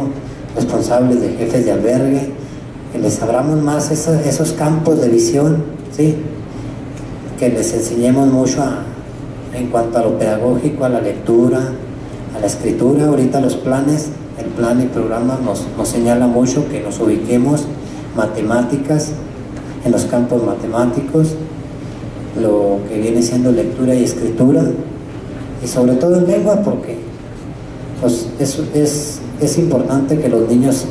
responsables de jefes de albergue, que les abramos más esos campos de visión, sí, que les enseñemos mucho en cuanto a lo pedagógico, a la lectura, a la escritura. Ahorita el plan y programa nos señala mucho que nos ubiquemos matemáticas, en los campos matemáticos, lo que viene siendo lectura y escritura, sobre todo en lengua, porque pues, es importante que los niños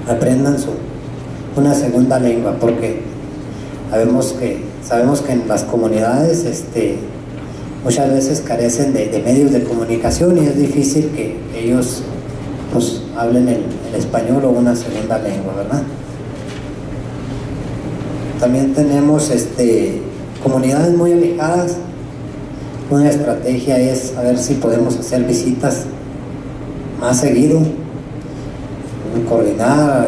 aprendan una segunda lengua, porque sabemos que en las comunidades muchas veces carecen de medios de comunicación y es difícil que ellos pues, hablen el español o una segunda lengua, ¿verdad? También tenemos comunidades muy alejadas. Una estrategia es a ver si podemos hacer visitas más seguido, coordinar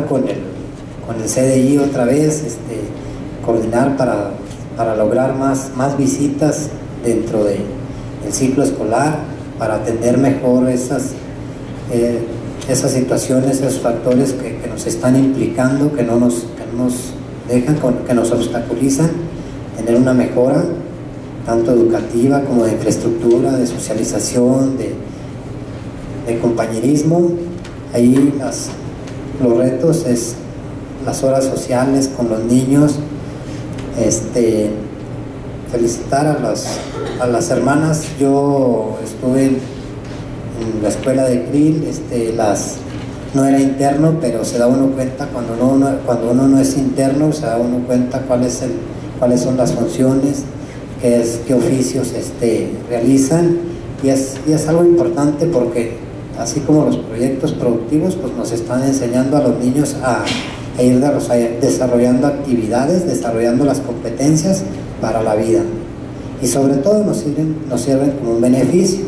con el CDI otra vez, coordinar para lograr más visitas dentro del ciclo escolar, para atender mejor esas situaciones, esos factores que nos están implicando, que no nos dejan, que nos obstaculizan tener una mejora tanto educativa como de infraestructura, de socialización, de compañerismo. Ahí los retos es las horas sociales con los niños, felicitar a las hermanas. Yo estuve en la escuela de CRIL, no era interno, pero se da uno cuenta cuando uno no es interno, se da uno cuenta cuáles son las funciones, qué oficios realizan, y es algo importante porque así como los proyectos productivos pues nos están enseñando a los niños a ir desarrollando actividades, desarrollando las competencias para la vida, y sobre todo nos sirven como un beneficio: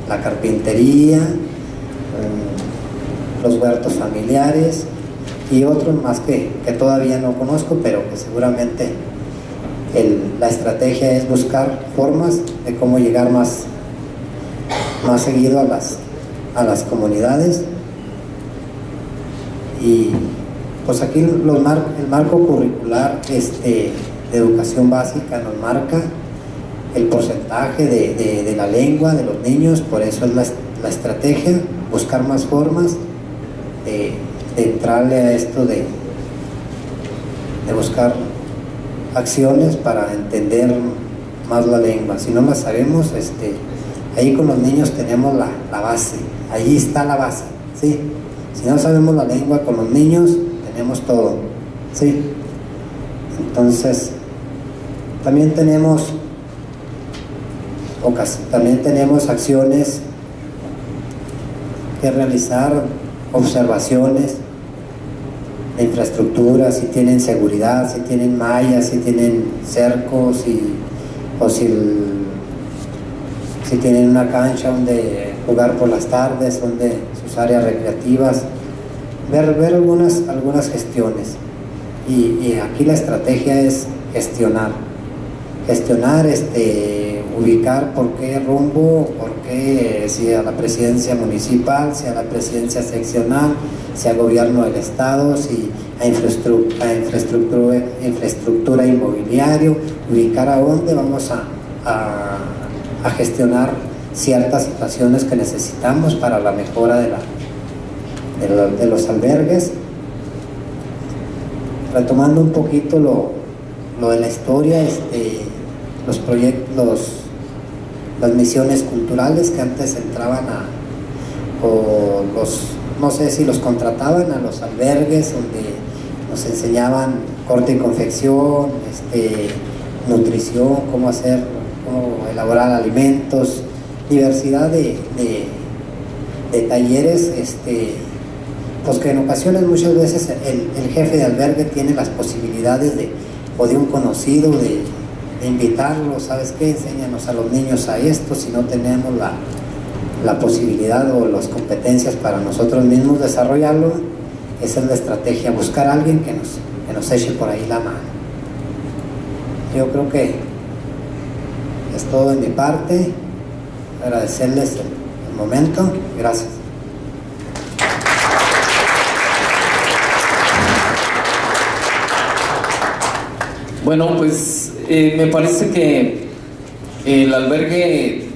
la carpintería, los huertos familiares y otros más que todavía no conozco, pero que seguramente la estrategia es buscar formas de cómo llegar más seguido a las comunidades. Y pues aquí el marco curricular de educación básica nos marca el porcentaje de la lengua de los niños, por eso es la estrategia, buscar más formas de entrarle a esto de buscar acciones para entender más la lengua. Si no la sabemos, ahí con los niños tenemos la base, ahí está la base, ¿sí? Si no sabemos la lengua con los niños, tenemos todo, ¿sí? Entonces, también tenemos acciones que realizar, observaciones de infraestructura, si tienen seguridad, si tienen mallas, si tienen cercos, o si tienen una cancha donde jugar por las tardes, donde sus áreas recreativas, ver algunas gestiones. Y aquí la estrategia es gestionar, ubicar por qué rumbo, si a la presidencia municipal, si a la presidencia seccional, si a gobierno del estado, si a infraestructura inmobiliario, ubicar a dónde vamos a gestionar ciertas situaciones que necesitamos para la mejora de los albergues. Retomando un poquito lo de la historia, los proyectos, las misiones culturales que antes entraban no sé si los contrataban a los albergues, donde nos enseñaban corte y confección, nutrición, cómo elaborar alimentos, diversidad de talleres, pues que en ocasiones muchas veces el jefe de albergue tiene las posibilidades o de un conocido de invitarlo, ¿sabes qué? Enséñanos a los niños a esto. Si no tenemos la posibilidad o las competencias para nosotros mismos desarrollarlo, esa es la estrategia, buscar a alguien que nos eche por ahí la mano. Yo creo que es todo de mi parte, agradecerles el momento, gracias. Bueno, pues me parece que el albergue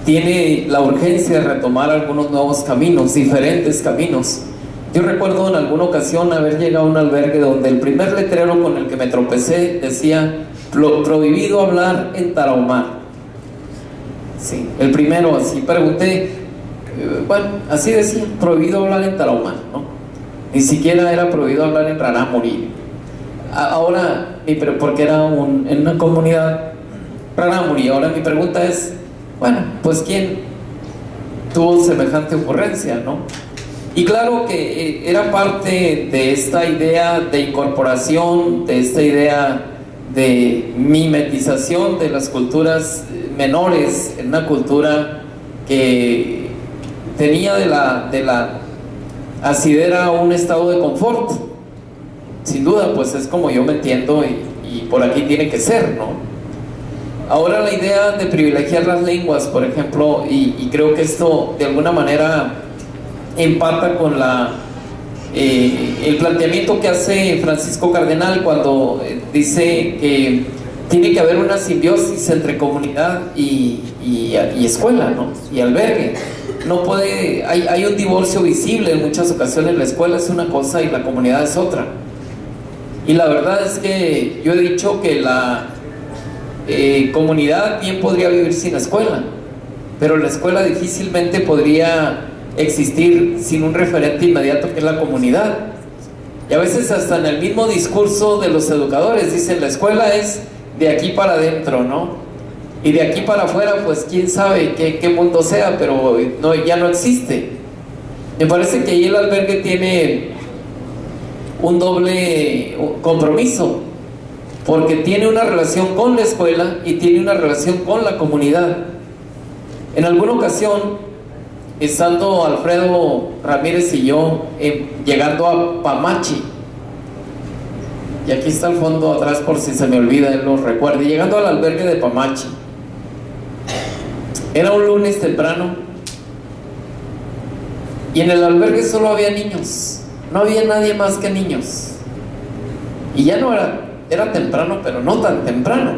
tiene la urgencia de retomar algunos nuevos caminos, diferentes caminos. Yo recuerdo en alguna ocasión haber llegado a un albergue donde el primer letrero con el que me tropecé decía: prohibido hablar en tarahumá. Sí, el primero, así pregunté, bueno, así decía, prohibido hablar en tarahumano, ¿no? Ni siquiera era prohibido hablar en rarámuri. Ahora, porque era en una comunidad rarámuri. Ahora mi pregunta es, bueno, pues ¿quién tuvo semejante ocurrencia, no? Y claro que era parte de esta idea de incorporación, de esta idea de mimetización de las culturas menores en una cultura que tenía de la asidera un estado de confort. Sin duda, pues es como yo me entiendo y por aquí tiene que ser, ¿no? Ahora la idea de privilegiar las lenguas, por ejemplo, y creo que esto de alguna manera empata con el planteamiento que hace Francisco Cardenal cuando dice que tiene que haber una simbiosis entre comunidad y escuela, ¿no? Y albergue. No puede, hay un divorcio visible en muchas ocasiones. La escuela es una cosa y la comunidad es otra. Y la verdad es que yo he dicho que la comunidad bien podría vivir sin escuela, pero la escuela difícilmente podría existir sin un referente inmediato que es la comunidad. Y a veces hasta en el mismo discurso de los educadores dicen la escuela es de aquí para adentro, ¿no? Y de aquí para afuera pues quién sabe qué mundo sea, pero ya no existe. Me parece que ahí el albergue tiene un doble compromiso, porque tiene una relación con la escuela y tiene una relación con la comunidad. En alguna ocasión, estando Alfredo Ramírez y yo llegando a Pamachi, y aquí está al fondo atrás por si se me olvida, él lo recuerde, llegando al albergue de Pamachi, era un lunes temprano y en el albergue solo había niños, no había nadie más que niños, y ya no era temprano, pero no tan temprano.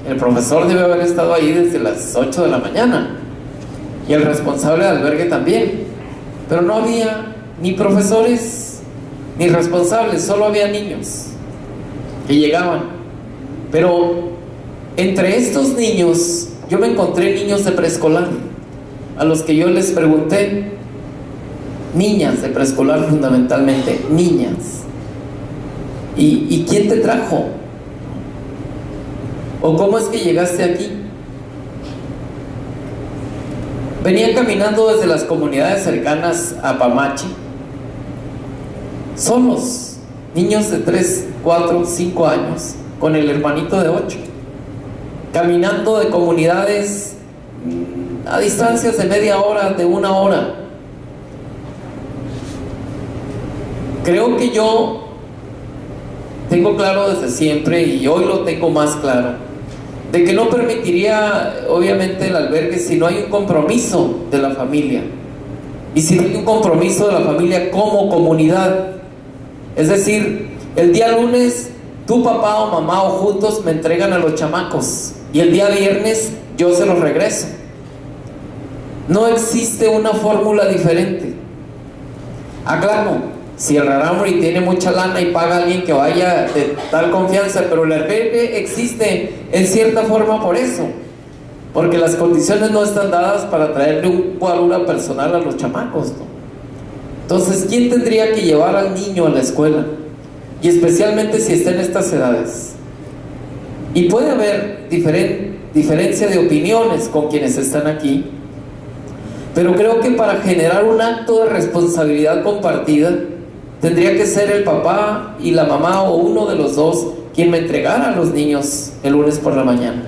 El profesor debe haber estado ahí desde las 8 de la mañana y el responsable del albergue también, pero no había ni profesores ni responsables, solo había niños que llegaban. Pero entre estos niños yo me encontré niños de preescolar, a los que yo les pregunté, niñas de preescolar fundamentalmente, niñas. ¿Y quién te trajo? ¿O cómo es que llegaste aquí? Venían caminando desde las comunidades cercanas a Pamachi, solos, niños de 3, 4, 5 años, con el hermanito de 8, caminando de comunidades a distancias de media hora, de 1 hora. Creo que yo tengo claro desde siempre, y hoy lo tengo más claro, de que no permitiría obviamente el albergue si no hay un compromiso de la familia, y si no hay un compromiso de la familia como comunidad. Es decir, el día lunes tu papá o mamá o juntos me entregan a los chamacos y el día viernes yo se los regreso. No existe una fórmula diferente. Aclaro, si el rarámuri tiene mucha lana y paga a alguien que vaya de tal confianza, pero el albergue existe en cierta forma por eso, porque las condiciones no están dadas para traerle un guarura personal a los chamacos, ¿no? Entonces, ¿quién tendría que llevar al niño a la escuela? Y especialmente si está en estas edades. Y puede haber diferencia de opiniones con quienes están aquí, pero creo que para generar un acto de responsabilidad compartida tendría que ser el papá y la mamá o uno de los dos quien me entregara a los niños el lunes por la mañana,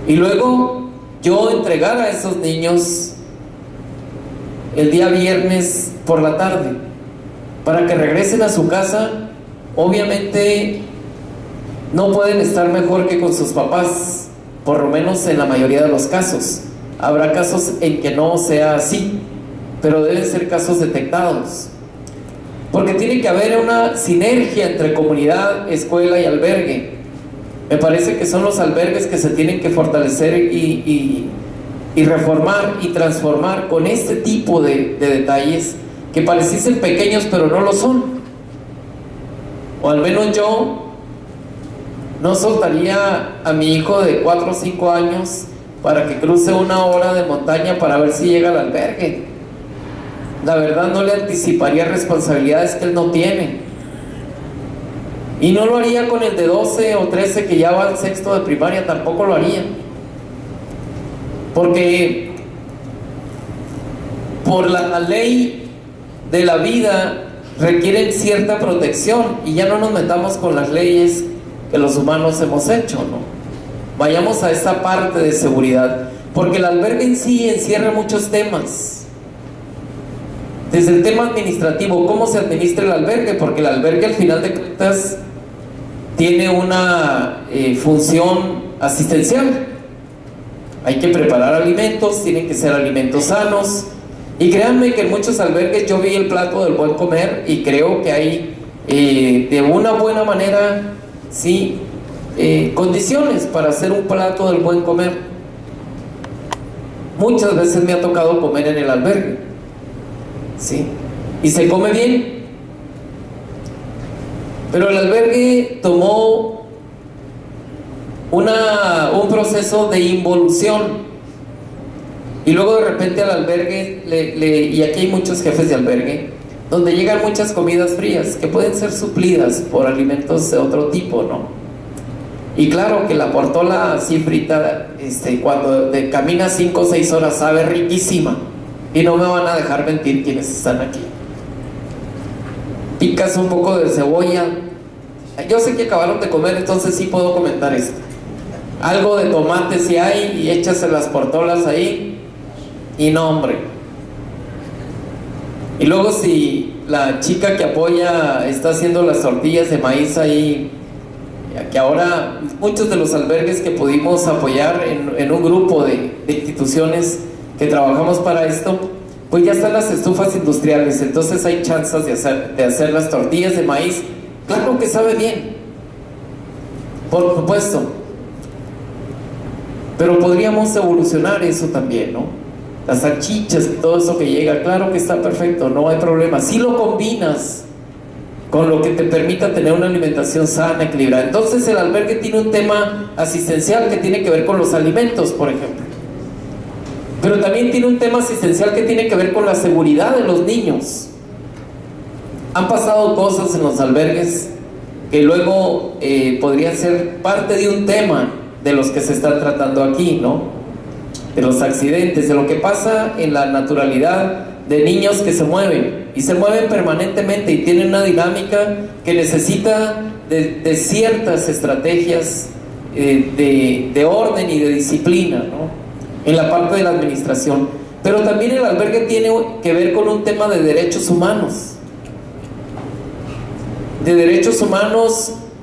y luego yo entregar a esos niños el día viernes por la tarde para que regresen a su casa. Obviamente no pueden estar mejor que con sus papás, por lo menos en la mayoría de los casos. Habrá casos en que no sea así, pero deben ser casos detectados, porque tiene que haber una sinergia entre comunidad, escuela y albergue. Me parece que son los albergues que se tienen que fortalecer y reformar y transformar con este tipo de detalles que pareciesen pequeños pero no lo son. O al menos yo no soltaría a mi hijo de 4 o 5 años para que cruce 1 hora de montaña para ver si llega al albergue. La verdad, no le anticiparía responsabilidades que él no tiene. Y no lo haría con el de 12 o 13 que ya va al 6º de primaria, tampoco lo haría. Porque por la ley de la vida requieren cierta protección, y ya no nos metamos con las leyes que los humanos hemos hecho, ¿no? Vayamos a esa parte de seguridad, porque el albergue en sí encierra muchos temas. Desde el tema administrativo, cómo se administra el albergue, porque el albergue al final de cuentas tiene una función asistencial. Hay que preparar alimentos, tienen que ser alimentos sanos, y créanme que en muchos albergues yo vi el plato del buen comer, y creo que hay de una buena manera, sí, condiciones para hacer un plato del buen comer. Muchas veces me ha tocado comer en el albergue, sí, y se come bien, pero el albergue tomó un proceso de involución, y luego de repente al albergue y aquí hay muchos jefes de albergue donde llegan muchas comidas frías que pueden ser suplidas por alimentos de otro tipo, ¿no? Y claro que la portola así frita, cuando caminas 5 o 6 horas, sabe riquísima, y no me van a dejar mentir quienes están aquí. Picas un poco de cebolla. Yo sé que acabaron de comer, entonces sí puedo comentar esto. Algo de tomate si hay, y échase las portolas ahí, y no, hombre. Y luego si la chica que apoya está haciendo las tortillas de maíz ahí, que ahora muchos de los albergues que pudimos apoyar en un grupo de instituciones que trabajamos para esto, pues ya están las estufas industriales, entonces hay chances de hacer las tortillas de maíz. Claro que sabe bien, por supuesto, pero podríamos evolucionar eso también, ¿no? Las salchichas y todo eso que llega, claro que está perfecto, no hay problema. Si lo combinas con lo que te permita tener una alimentación sana, equilibrada. Entonces el albergue tiene un tema asistencial que tiene que ver con los alimentos, por ejemplo. Pero también tiene un tema asistencial que tiene que ver con la seguridad de los niños. Han pasado cosas en los albergues que luego podrían ser parte de un tema de los que se están tratando aquí, ¿no? De los accidentes, de lo que pasa en la naturalidad de niños que se mueven, y se mueven permanentemente y tienen una dinámica que necesita de ciertas estrategias de orden y de disciplina, ¿no? En la parte de la administración. Pero también el albergue tiene que ver con un tema de derechos humanos,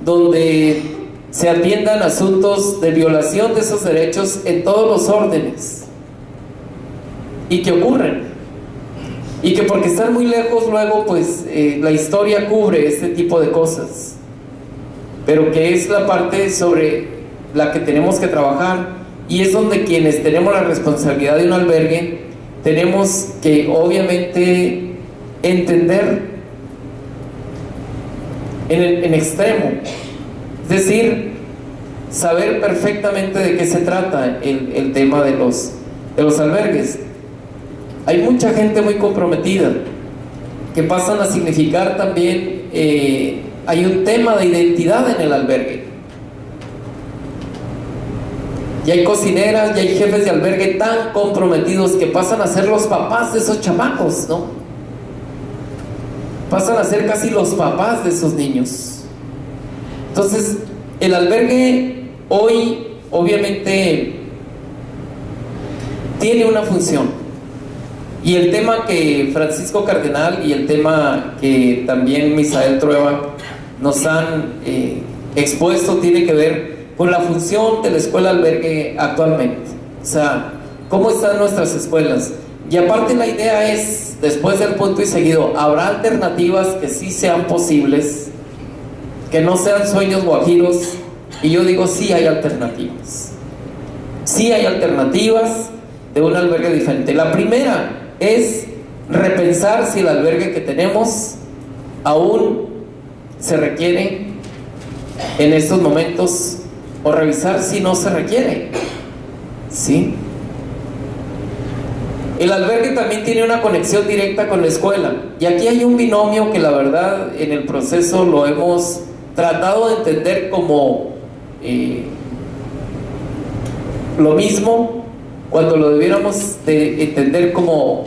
donde se atiendan asuntos de violación de esos derechos en todos los órdenes, y que ocurren, y que porque están muy lejos luego pues la historia cubre este tipo de cosas, pero que es la parte sobre la que tenemos que trabajar, y es donde quienes tenemos la responsabilidad de un albergue tenemos que obviamente entender en extremo, es decir, saber perfectamente de qué se trata el tema de los albergues. Hay mucha gente muy comprometida que pasan a significar también, hay un tema de identidad en el albergue. Y hay cocineras y hay jefes de albergue tan comprometidos que pasan a ser los papás de esos chamacos, ¿no? Pasan a ser casi los papás de esos niños. Entonces, el albergue hoy, obviamente, tiene una función. Y el tema que Francisco Cardenal y el tema que también Misael Trueba nos han expuesto tiene que ver con la función de la escuela albergue actualmente. O sea, ¿cómo están nuestras escuelas? Y aparte la idea es, después del punto y seguido, ¿habrá alternativas que sí sean posibles? Que no sean sueños guajiros. Y yo digo, sí hay alternativas. Sí hay alternativas de un albergue diferente. La primera es repensar si el albergue que tenemos aún se requiere en estos momentos, o revisar si no se requiere. ¿sí? El albergue también tiene una conexión directa con la escuela, y aquí hay un binomio que la verdad en el proceso lo hemos tratado de entender como lo mismo, cuando lo debiéramos de entender como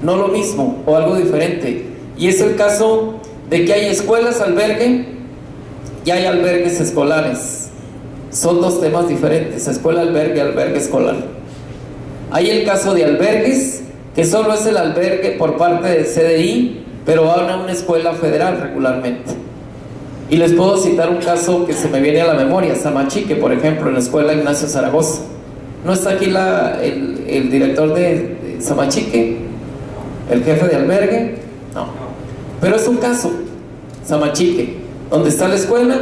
no lo mismo o algo diferente. Y es el caso de que hay escuelas albergue y hay albergues escolares. Son dos temas diferentes: escuela albergue, albergue escolar. Hay el caso de albergues, que solo es el albergue por parte del CDI, pero van a una escuela federal regularmente. Y les puedo citar un caso que se me viene a la memoria: Samachique, por ejemplo, en la escuela Ignacio Zaragoza. ¿No está aquí el director de Samachique? ¿El jefe de albergue? No. Pero es un caso, Samachique, donde está la escuela,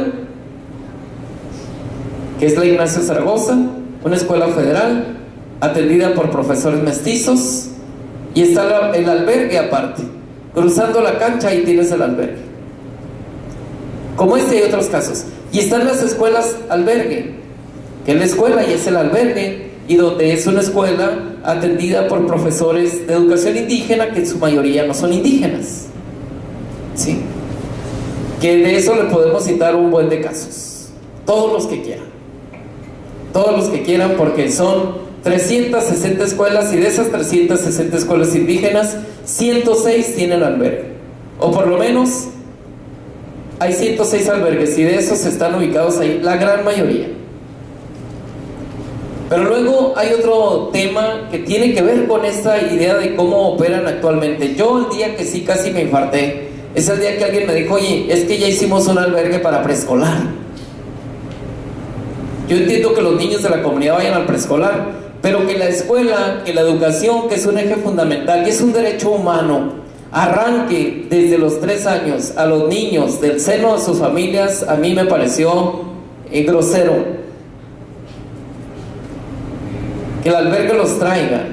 que es la Ignacio Zaragoza, una escuela federal, atendida por profesores mestizos, y está el albergue aparte. Cruzando la cancha, ahí tienes el albergue. Como este y otros casos. Y están las escuelas albergue, que es la escuela y es el albergue, y donde es una escuela atendida por profesores de educación indígena, que en su mayoría no son indígenas, ¿sí? Que de eso le podemos citar un buen de casos, todos los que quieran, porque son 360 escuelas, y de esas 360 escuelas indígenas, 106 tienen albergue, o por lo menos hay 106 albergues, y de esos están ubicados ahí la gran mayoría. Pero luego hay otro tema que tiene que ver con esta idea de cómo operan actualmente. Yo el día que sí casi me infarté es el día que alguien me dijo: oye, es que ya hicimos un albergue para preescolar. Yo entiendo que los niños de la comunidad vayan al preescolar, pero que la escuela, que la educación, que es un eje fundamental y es un derecho humano, arranque desde los 3 años a los niños del seno de sus familias, a mí me pareció grosero. Que el albergue los traiga.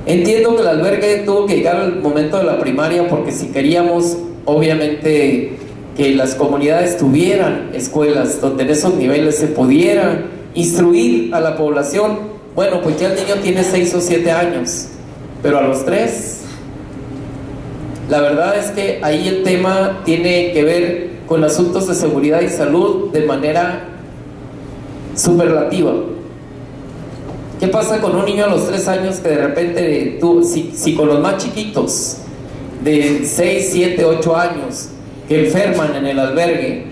Entiendo que el albergue tuvo que llegar al momento de la primaria, porque si queríamos, obviamente, que las comunidades tuvieran escuelas donde en esos niveles se pudiera instruir a la población, bueno, pues ya el niño tiene 6 o 7 años, pero a los 3, la verdad es que ahí el tema tiene que ver con asuntos de seguridad y salud de manera superlativa. ¿Qué pasa con un niño a los 3 años que de repente tú, si con los más chiquitos de 6, 7, 8 años que enferman en el albergue?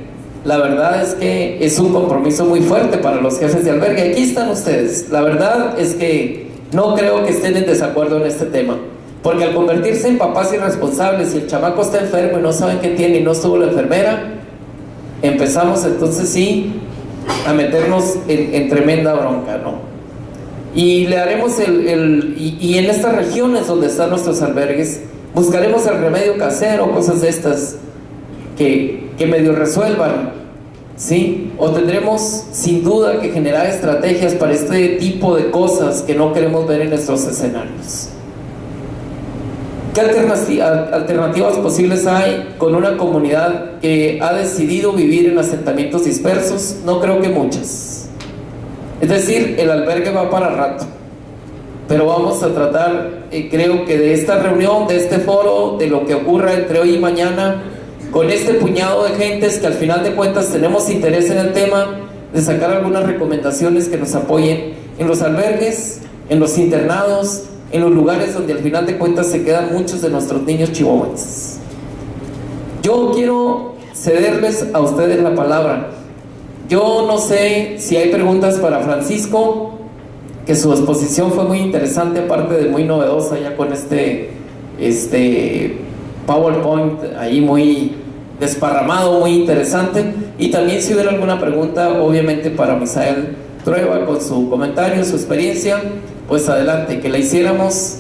La verdad es que es un compromiso muy fuerte para los jefes de albergue. Aquí están ustedes. La verdad es que no creo que estén en desacuerdo en este tema, porque al convertirse en papás irresponsables, si el chamaco está enfermo y no saben qué tiene y no estuvo la enfermera, empezamos entonces sí a meternos en tremenda bronca, ¿no? Y le haremos y en estas regiones donde están nuestros albergues, buscaremos el remedio casero, cosas de estas que medio resuelvan, ¿sí? O tendremos sin duda que generar estrategias para este tipo de cosas que no queremos ver en nuestros escenarios. ¿Qué alternativas posibles hay con una comunidad que ha decidido vivir en asentamientos dispersos? No creo que muchas. Es decir, el albergue va para rato, pero vamos a tratar, creo que de esta reunión, de este foro, de lo que ocurra entre hoy y mañana, con este puñado de gentes que al final de cuentas tenemos interés en el tema, de sacar algunas recomendaciones que nos apoyen en los albergues, en los internados, en los lugares donde al final de cuentas se quedan muchos de nuestros niños chihuahuenses. Yo quiero cederles a ustedes la palabra. Yo no sé si hay preguntas para Francisco, que su exposición fue muy interesante, aparte de muy novedosa, ya con este PowerPoint ahí muy desparramado, muy interesante. Y también si hubiera alguna pregunta, obviamente para Misael Trueba, con su comentario, su experiencia, pues adelante, que la hiciéramos.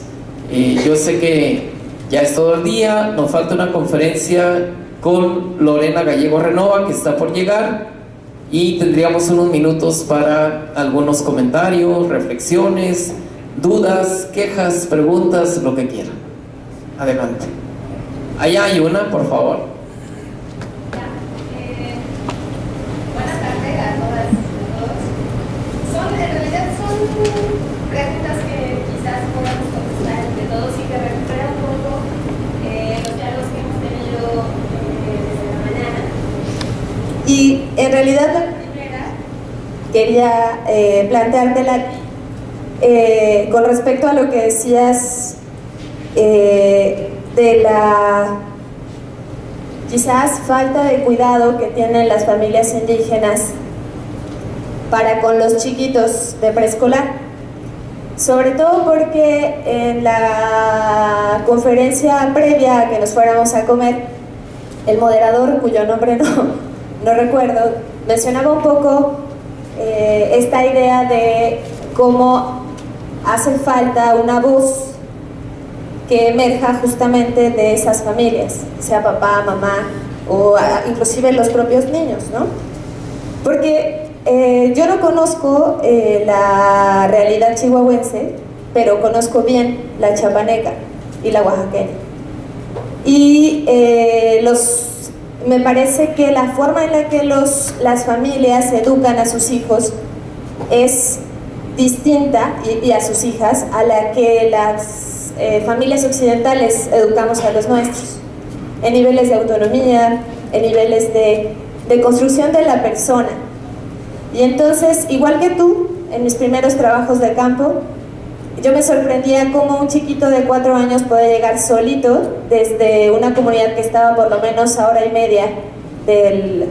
Yo sé que ya es todo el día, nos falta una conferencia con Lorena Gallego Renova, que está por llegar, y tendríamos unos minutos para algunos comentarios, reflexiones, dudas, quejas, preguntas, lo que quieran. Adelante. Allá hay una, por favor. Buenas tardes a todas y a todos. En realidad Y en realidad la primera quería planteártela con respecto a lo que decías de la quizás falta de cuidado que tienen las familias indígenas para con los chiquitos de preescolar, sobre todo porque en la conferencia previa a que nos fuéramos a comer, el moderador, cuyo nombre no recuerdo, mencionaba un poco esta idea de cómo hace falta una voz que emerja justamente de esas familias, sea papá, mamá o inclusive los propios niños, ¿no? Porque yo no conozco la realidad chihuahuense, pero conozco bien la chapaneca y la oaxaqueña. Y me parece que la forma en la que las familias educan a sus hijos es distinta, y a sus hijas, a la que las familias occidentales educamos a los nuestros, en niveles de autonomía, en niveles de construcción de la persona. Y entonces, igual que tú, en mis primeros trabajos de campo, yo me sorprendía cómo un chiquito de 4 años puede llegar solito desde una comunidad que estaba por lo menos a hora y media del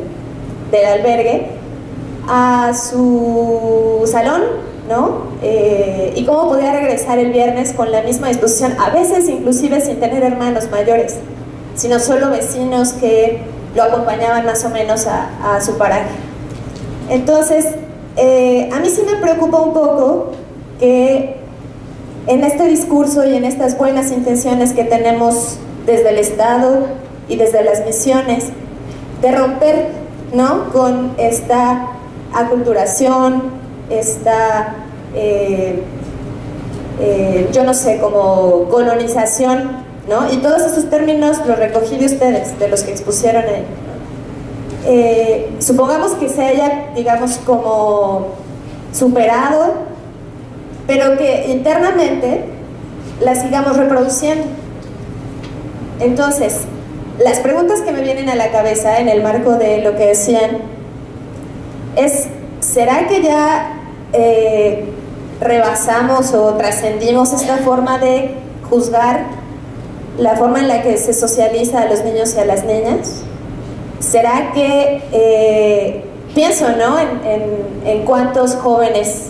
albergue a su salón, ¿no? Y cómo podía regresar el viernes con la misma disposición, a veces inclusive sin tener hermanos mayores, sino solo vecinos que lo acompañaban más o menos a su paraje. Entonces, a mí sí me preocupa un poco que en este discurso y en estas buenas intenciones que tenemos desde el Estado y desde las misiones, de romper, ¿no?, con esta aculturación, esta, yo no sé, como colonización, ¿no? Y todos esos términos los recogí de ustedes, de los que expusieron ahí. Supongamos que se haya, digamos, como superado, pero que internamente la sigamos reproduciendo. Entonces, las preguntas que me vienen a la cabeza en el marco de lo que decían es: ¿será que ya rebasamos o trascendimos esta forma de juzgar la forma en la que se socializa a los niños y a las niñas? ¿Será que, pienso, ¿no?, en cuántos jóvenes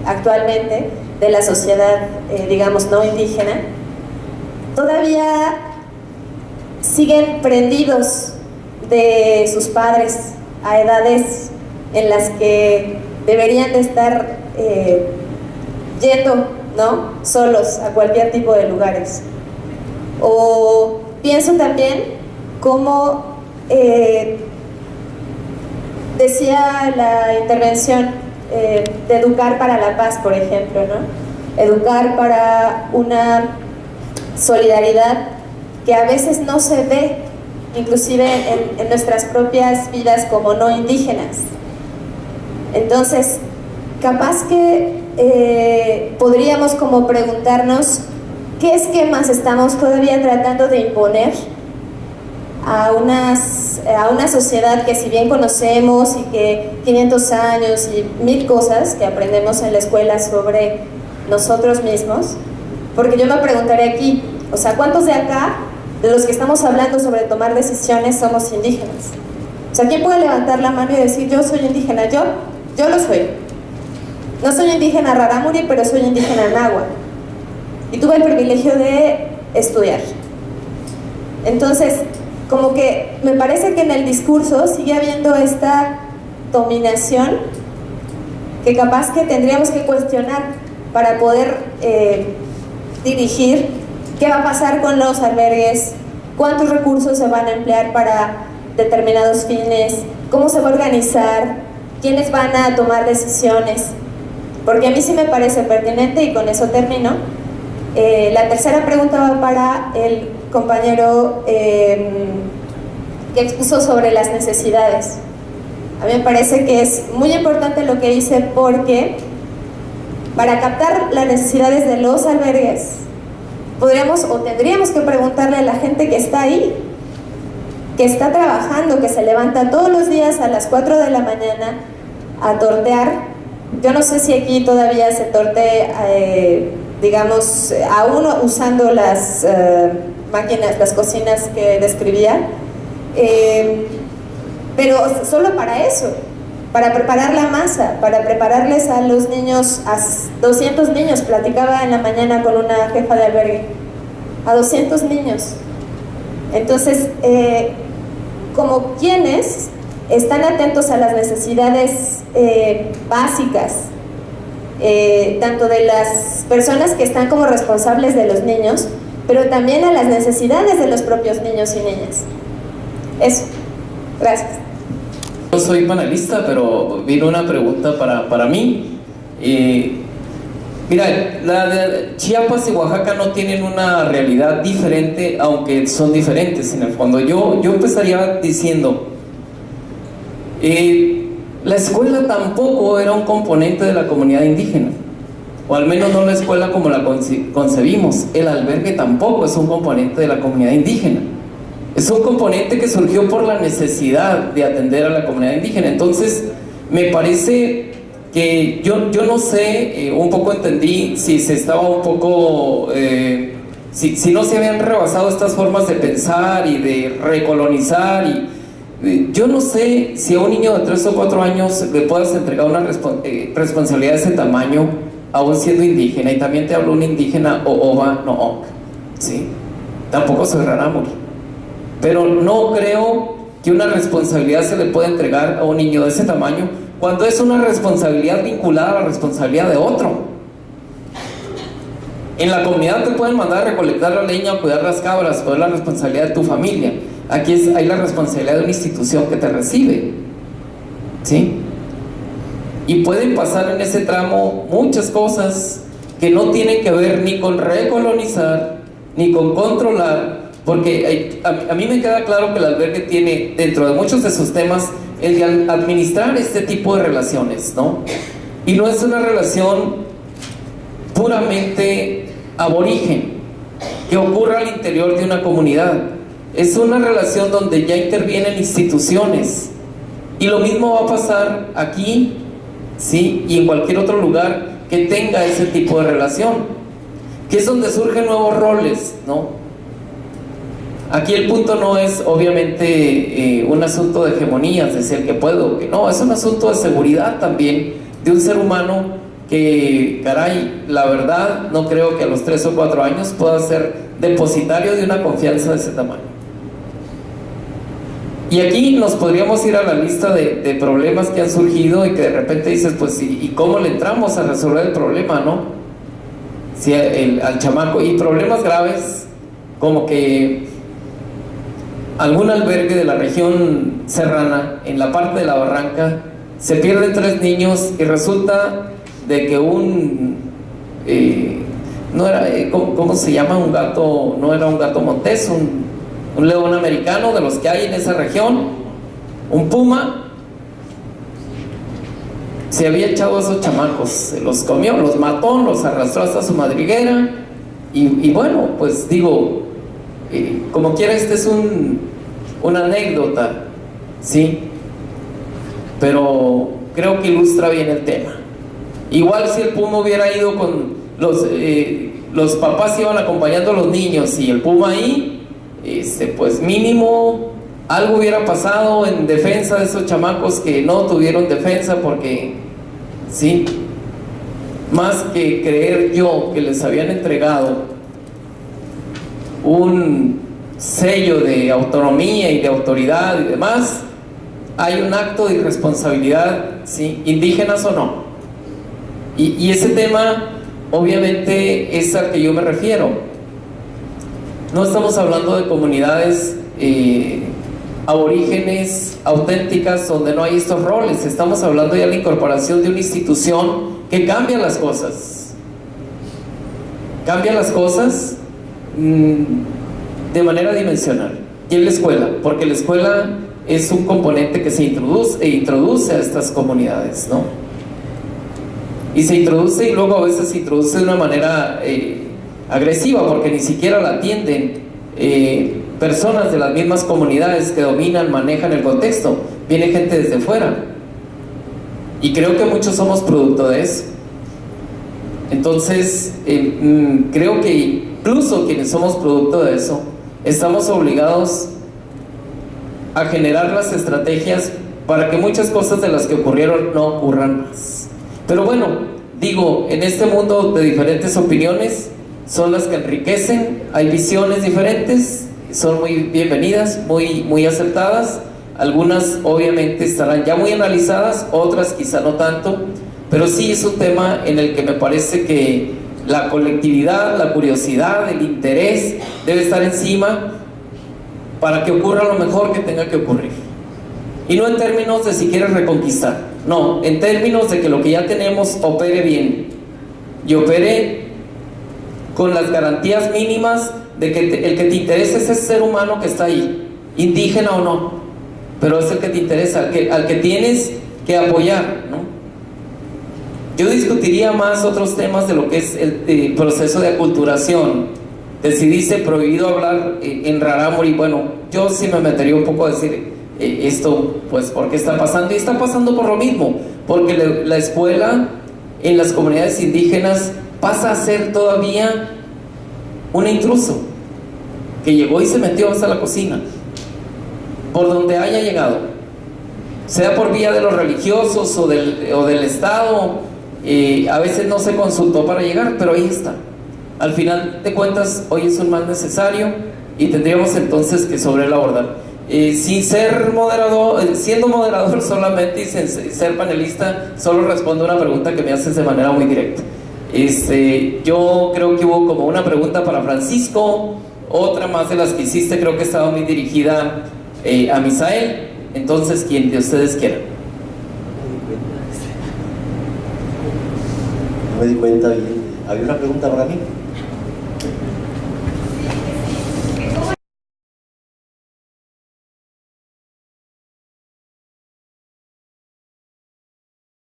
actualmente de la sociedad, digamos, no indígena, todavía siguen prendidos de sus padres a edades en las que deberían de estar yendo, ¿no?, solos a cualquier tipo de lugares? O pienso también como decía la intervención de educar para la paz, por ejemplo, ¿no? Educar para una solidaridad que a veces no se ve, inclusive en nuestras propias vidas como no indígenas. Entonces, capaz que podríamos como preguntarnos qué esquemas estamos todavía tratando de imponer a una sociedad que, si bien conocemos y que 500 años y 1000 cosas que aprendemos en la escuela sobre nosotros mismos, porque yo me preguntaré aquí, o sea, ¿cuántos de acá, de los que estamos hablando sobre tomar decisiones, somos indígenas? O sea, ¿quién puede levantar la mano y decir: yo soy indígena? Yo lo soy. No soy indígena rarámuri, pero soy indígena náhuatl. Y tuve el privilegio de estudiar. Entonces, como que me parece que en el discurso sigue habiendo esta dominación que capaz que tendríamos que cuestionar para poder dirigir qué va a pasar con los albergues, cuántos recursos se van a emplear para determinados fines, cómo se va a organizar, quiénes van a tomar decisiones. Porque a mí sí me parece pertinente, y con eso termino. La tercera pregunta va para el compañero que expuso sobre las necesidades. A mí me parece que es muy importante lo que dice, porque para captar las necesidades de los albergues podríamos o tendríamos que preguntarle a la gente que está ahí, que está trabajando, que se levanta todos los días a las 4 de la mañana a tortear. Yo no sé si aquí todavía se torte, digamos, aún usando las máquinas, las cocinas que describía, pero solo para eso, para preparar la masa, para prepararles a los niños, a 200 niños. Platicaba en la mañana con una jefa de albergue, a 200 niños. Entonces, como quienes están atentos a las necesidades básicas, tanto de las personas que están como responsables de los niños, pero también a las necesidades de los propios niños y niñas. Eso. Gracias. Yo soy panelista, pero vino una pregunta para mí. Mira, la de Chiapas y Oaxaca no tienen una realidad diferente, aunque son diferentes en el fondo. Yo empezaría diciendo, la escuela tampoco era un componente de la comunidad indígena, o al menos no la escuela como la concebimos. El albergue tampoco es un componente de la comunidad indígena. Es un componente que surgió por la necesidad de atender a la comunidad indígena. Entonces, me parece que yo no sé, un poco entendí si se estaba un poco, si no se habían rebasado estas formas de pensar y de recolonizar. Yo no sé si a un niño de 3 o 4 años le puedas entregar una responsabilidad de ese tamaño, aún siendo indígena. Y también te hablo un indígena Oba, no Oc, ¿sí? Tampoco soy Rarámuri. Pero no creo que una responsabilidad se le pueda entregar a un niño de ese tamaño, cuando es una responsabilidad vinculada a la responsabilidad de otro. En la comunidad te pueden mandar a recolectar la leña o cuidar las cabras, pero es la responsabilidad de tu familia. Aquí hay la responsabilidad de una institución que te recibe, ¿sí? Y pueden pasar en ese tramo muchas cosas que no tienen que ver ni con recolonizar, ni con controlar, porque a mí me queda claro que el albergue tiene, dentro de muchos de sus temas, el de administrar este tipo de relaciones, ¿no? Y no es una relación puramente aborigen que ocurra al interior de una comunidad. Es una relación donde ya intervienen instituciones, y lo mismo va a pasar aquí, ¿sí? Y en cualquier otro lugar que tenga ese tipo de relación, que es donde surgen nuevos roles, ¿no? Aquí el punto no es obviamente un asunto de hegemonías, de ser que puedo o que no, es un asunto de seguridad también de un ser humano que, caray, la verdad no creo que a los 3 o 4 años pueda ser depositario de una confianza de ese tamaño. Y aquí nos podríamos ir a la lista de problemas que han surgido y que de repente dices, pues, ¿y cómo le entramos a resolver el problema, no? Si al chamaco, y problemas graves, como que algún albergue de la región serrana, en la parte de la barranca, se pierden 3 niños y resulta de que no era, ¿cómo se llama? Un gato, no era un gato montés, un león americano de los que hay en esa región, un puma, se había echado a esos chamacos, se los comió, los mató, los arrastró hasta su madriguera, y bueno, pues digo, como quiera, este es una anécdota, ¿sí? Pero creo que ilustra bien el tema. Igual si el puma hubiera ido con los papás, iban acompañando a los niños y el puma ahí, pues mínimo algo hubiera pasado en defensa de esos chamacos que no tuvieron defensa, porque sí, más que creer yo que les habían entregado un sello de autonomía y de autoridad y demás, hay un acto de irresponsabilidad, ¿sí? Indígenas o no. Y ese tema obviamente es al que yo me refiero. No estamos hablando de comunidades aborígenes auténticas donde no hay estos roles. Estamos hablando ya de la incorporación de una institución que cambia las cosas. Cambia las cosas de manera dimensional. Y en la escuela, porque la escuela es un componente que se introduce a estas comunidades, ¿no? Y se introduce, y luego a veces se introduce de una manera agresiva, porque ni siquiera la atienden. personas de las mismas comunidades que dominan, manejan el contexto, viene gente desde fuera. Y creo que muchos somos producto de eso. Entonces, creo que incluso quienes somos producto de eso, estamos obligados a generar las estrategias para que muchas cosas de las que ocurrieron no ocurran más. Pero bueno, digo, en este mundo de diferentes opiniones son las que enriquecen, hay visiones diferentes, son muy bienvenidas, muy aceptadas. Algunas obviamente estarán ya muy analizadas, otras quizá no tanto, pero sí es un tema en el que me parece que la colectividad, la curiosidad, el interés debe estar encima para que ocurra lo mejor que tenga que ocurrir. Y no en términos de si quieres reconquistar, no, en términos de que lo que ya tenemos opere bien y opere con las garantías mínimas de que el que te interesa es ese ser humano que está ahí, indígena o no, pero es el que te interesa, al que tienes que apoyar, ¿no? Yo discutiría más otros temas de lo que es el proceso de aculturación, de si dice prohibido hablar en rarámuri. Bueno, yo sí me metería un poco a decir esto, pues, ¿por qué está pasando? Y está pasando por lo mismo, porque la escuela en las comunidades indígenas pasa a ser todavía un intruso que llegó y se metió hasta la cocina, por donde haya llegado, sea por vía de los religiosos o del Estado. A veces no se consultó para llegar, pero ahí está. Al final de cuentas, hoy es un mal necesario y tendríamos entonces que sobre él abordar. Sin ser moderador, siendo moderador solamente y sin ser panelista, solo respondo una pregunta que me haces de manera muy directa. Yo creo que hubo como una pregunta para Francisco, otra más de las que hiciste, creo que estaba muy dirigida a Misael. Entonces, quien de ustedes quiera. No me di cuenta bien. ¿Había una pregunta para mí?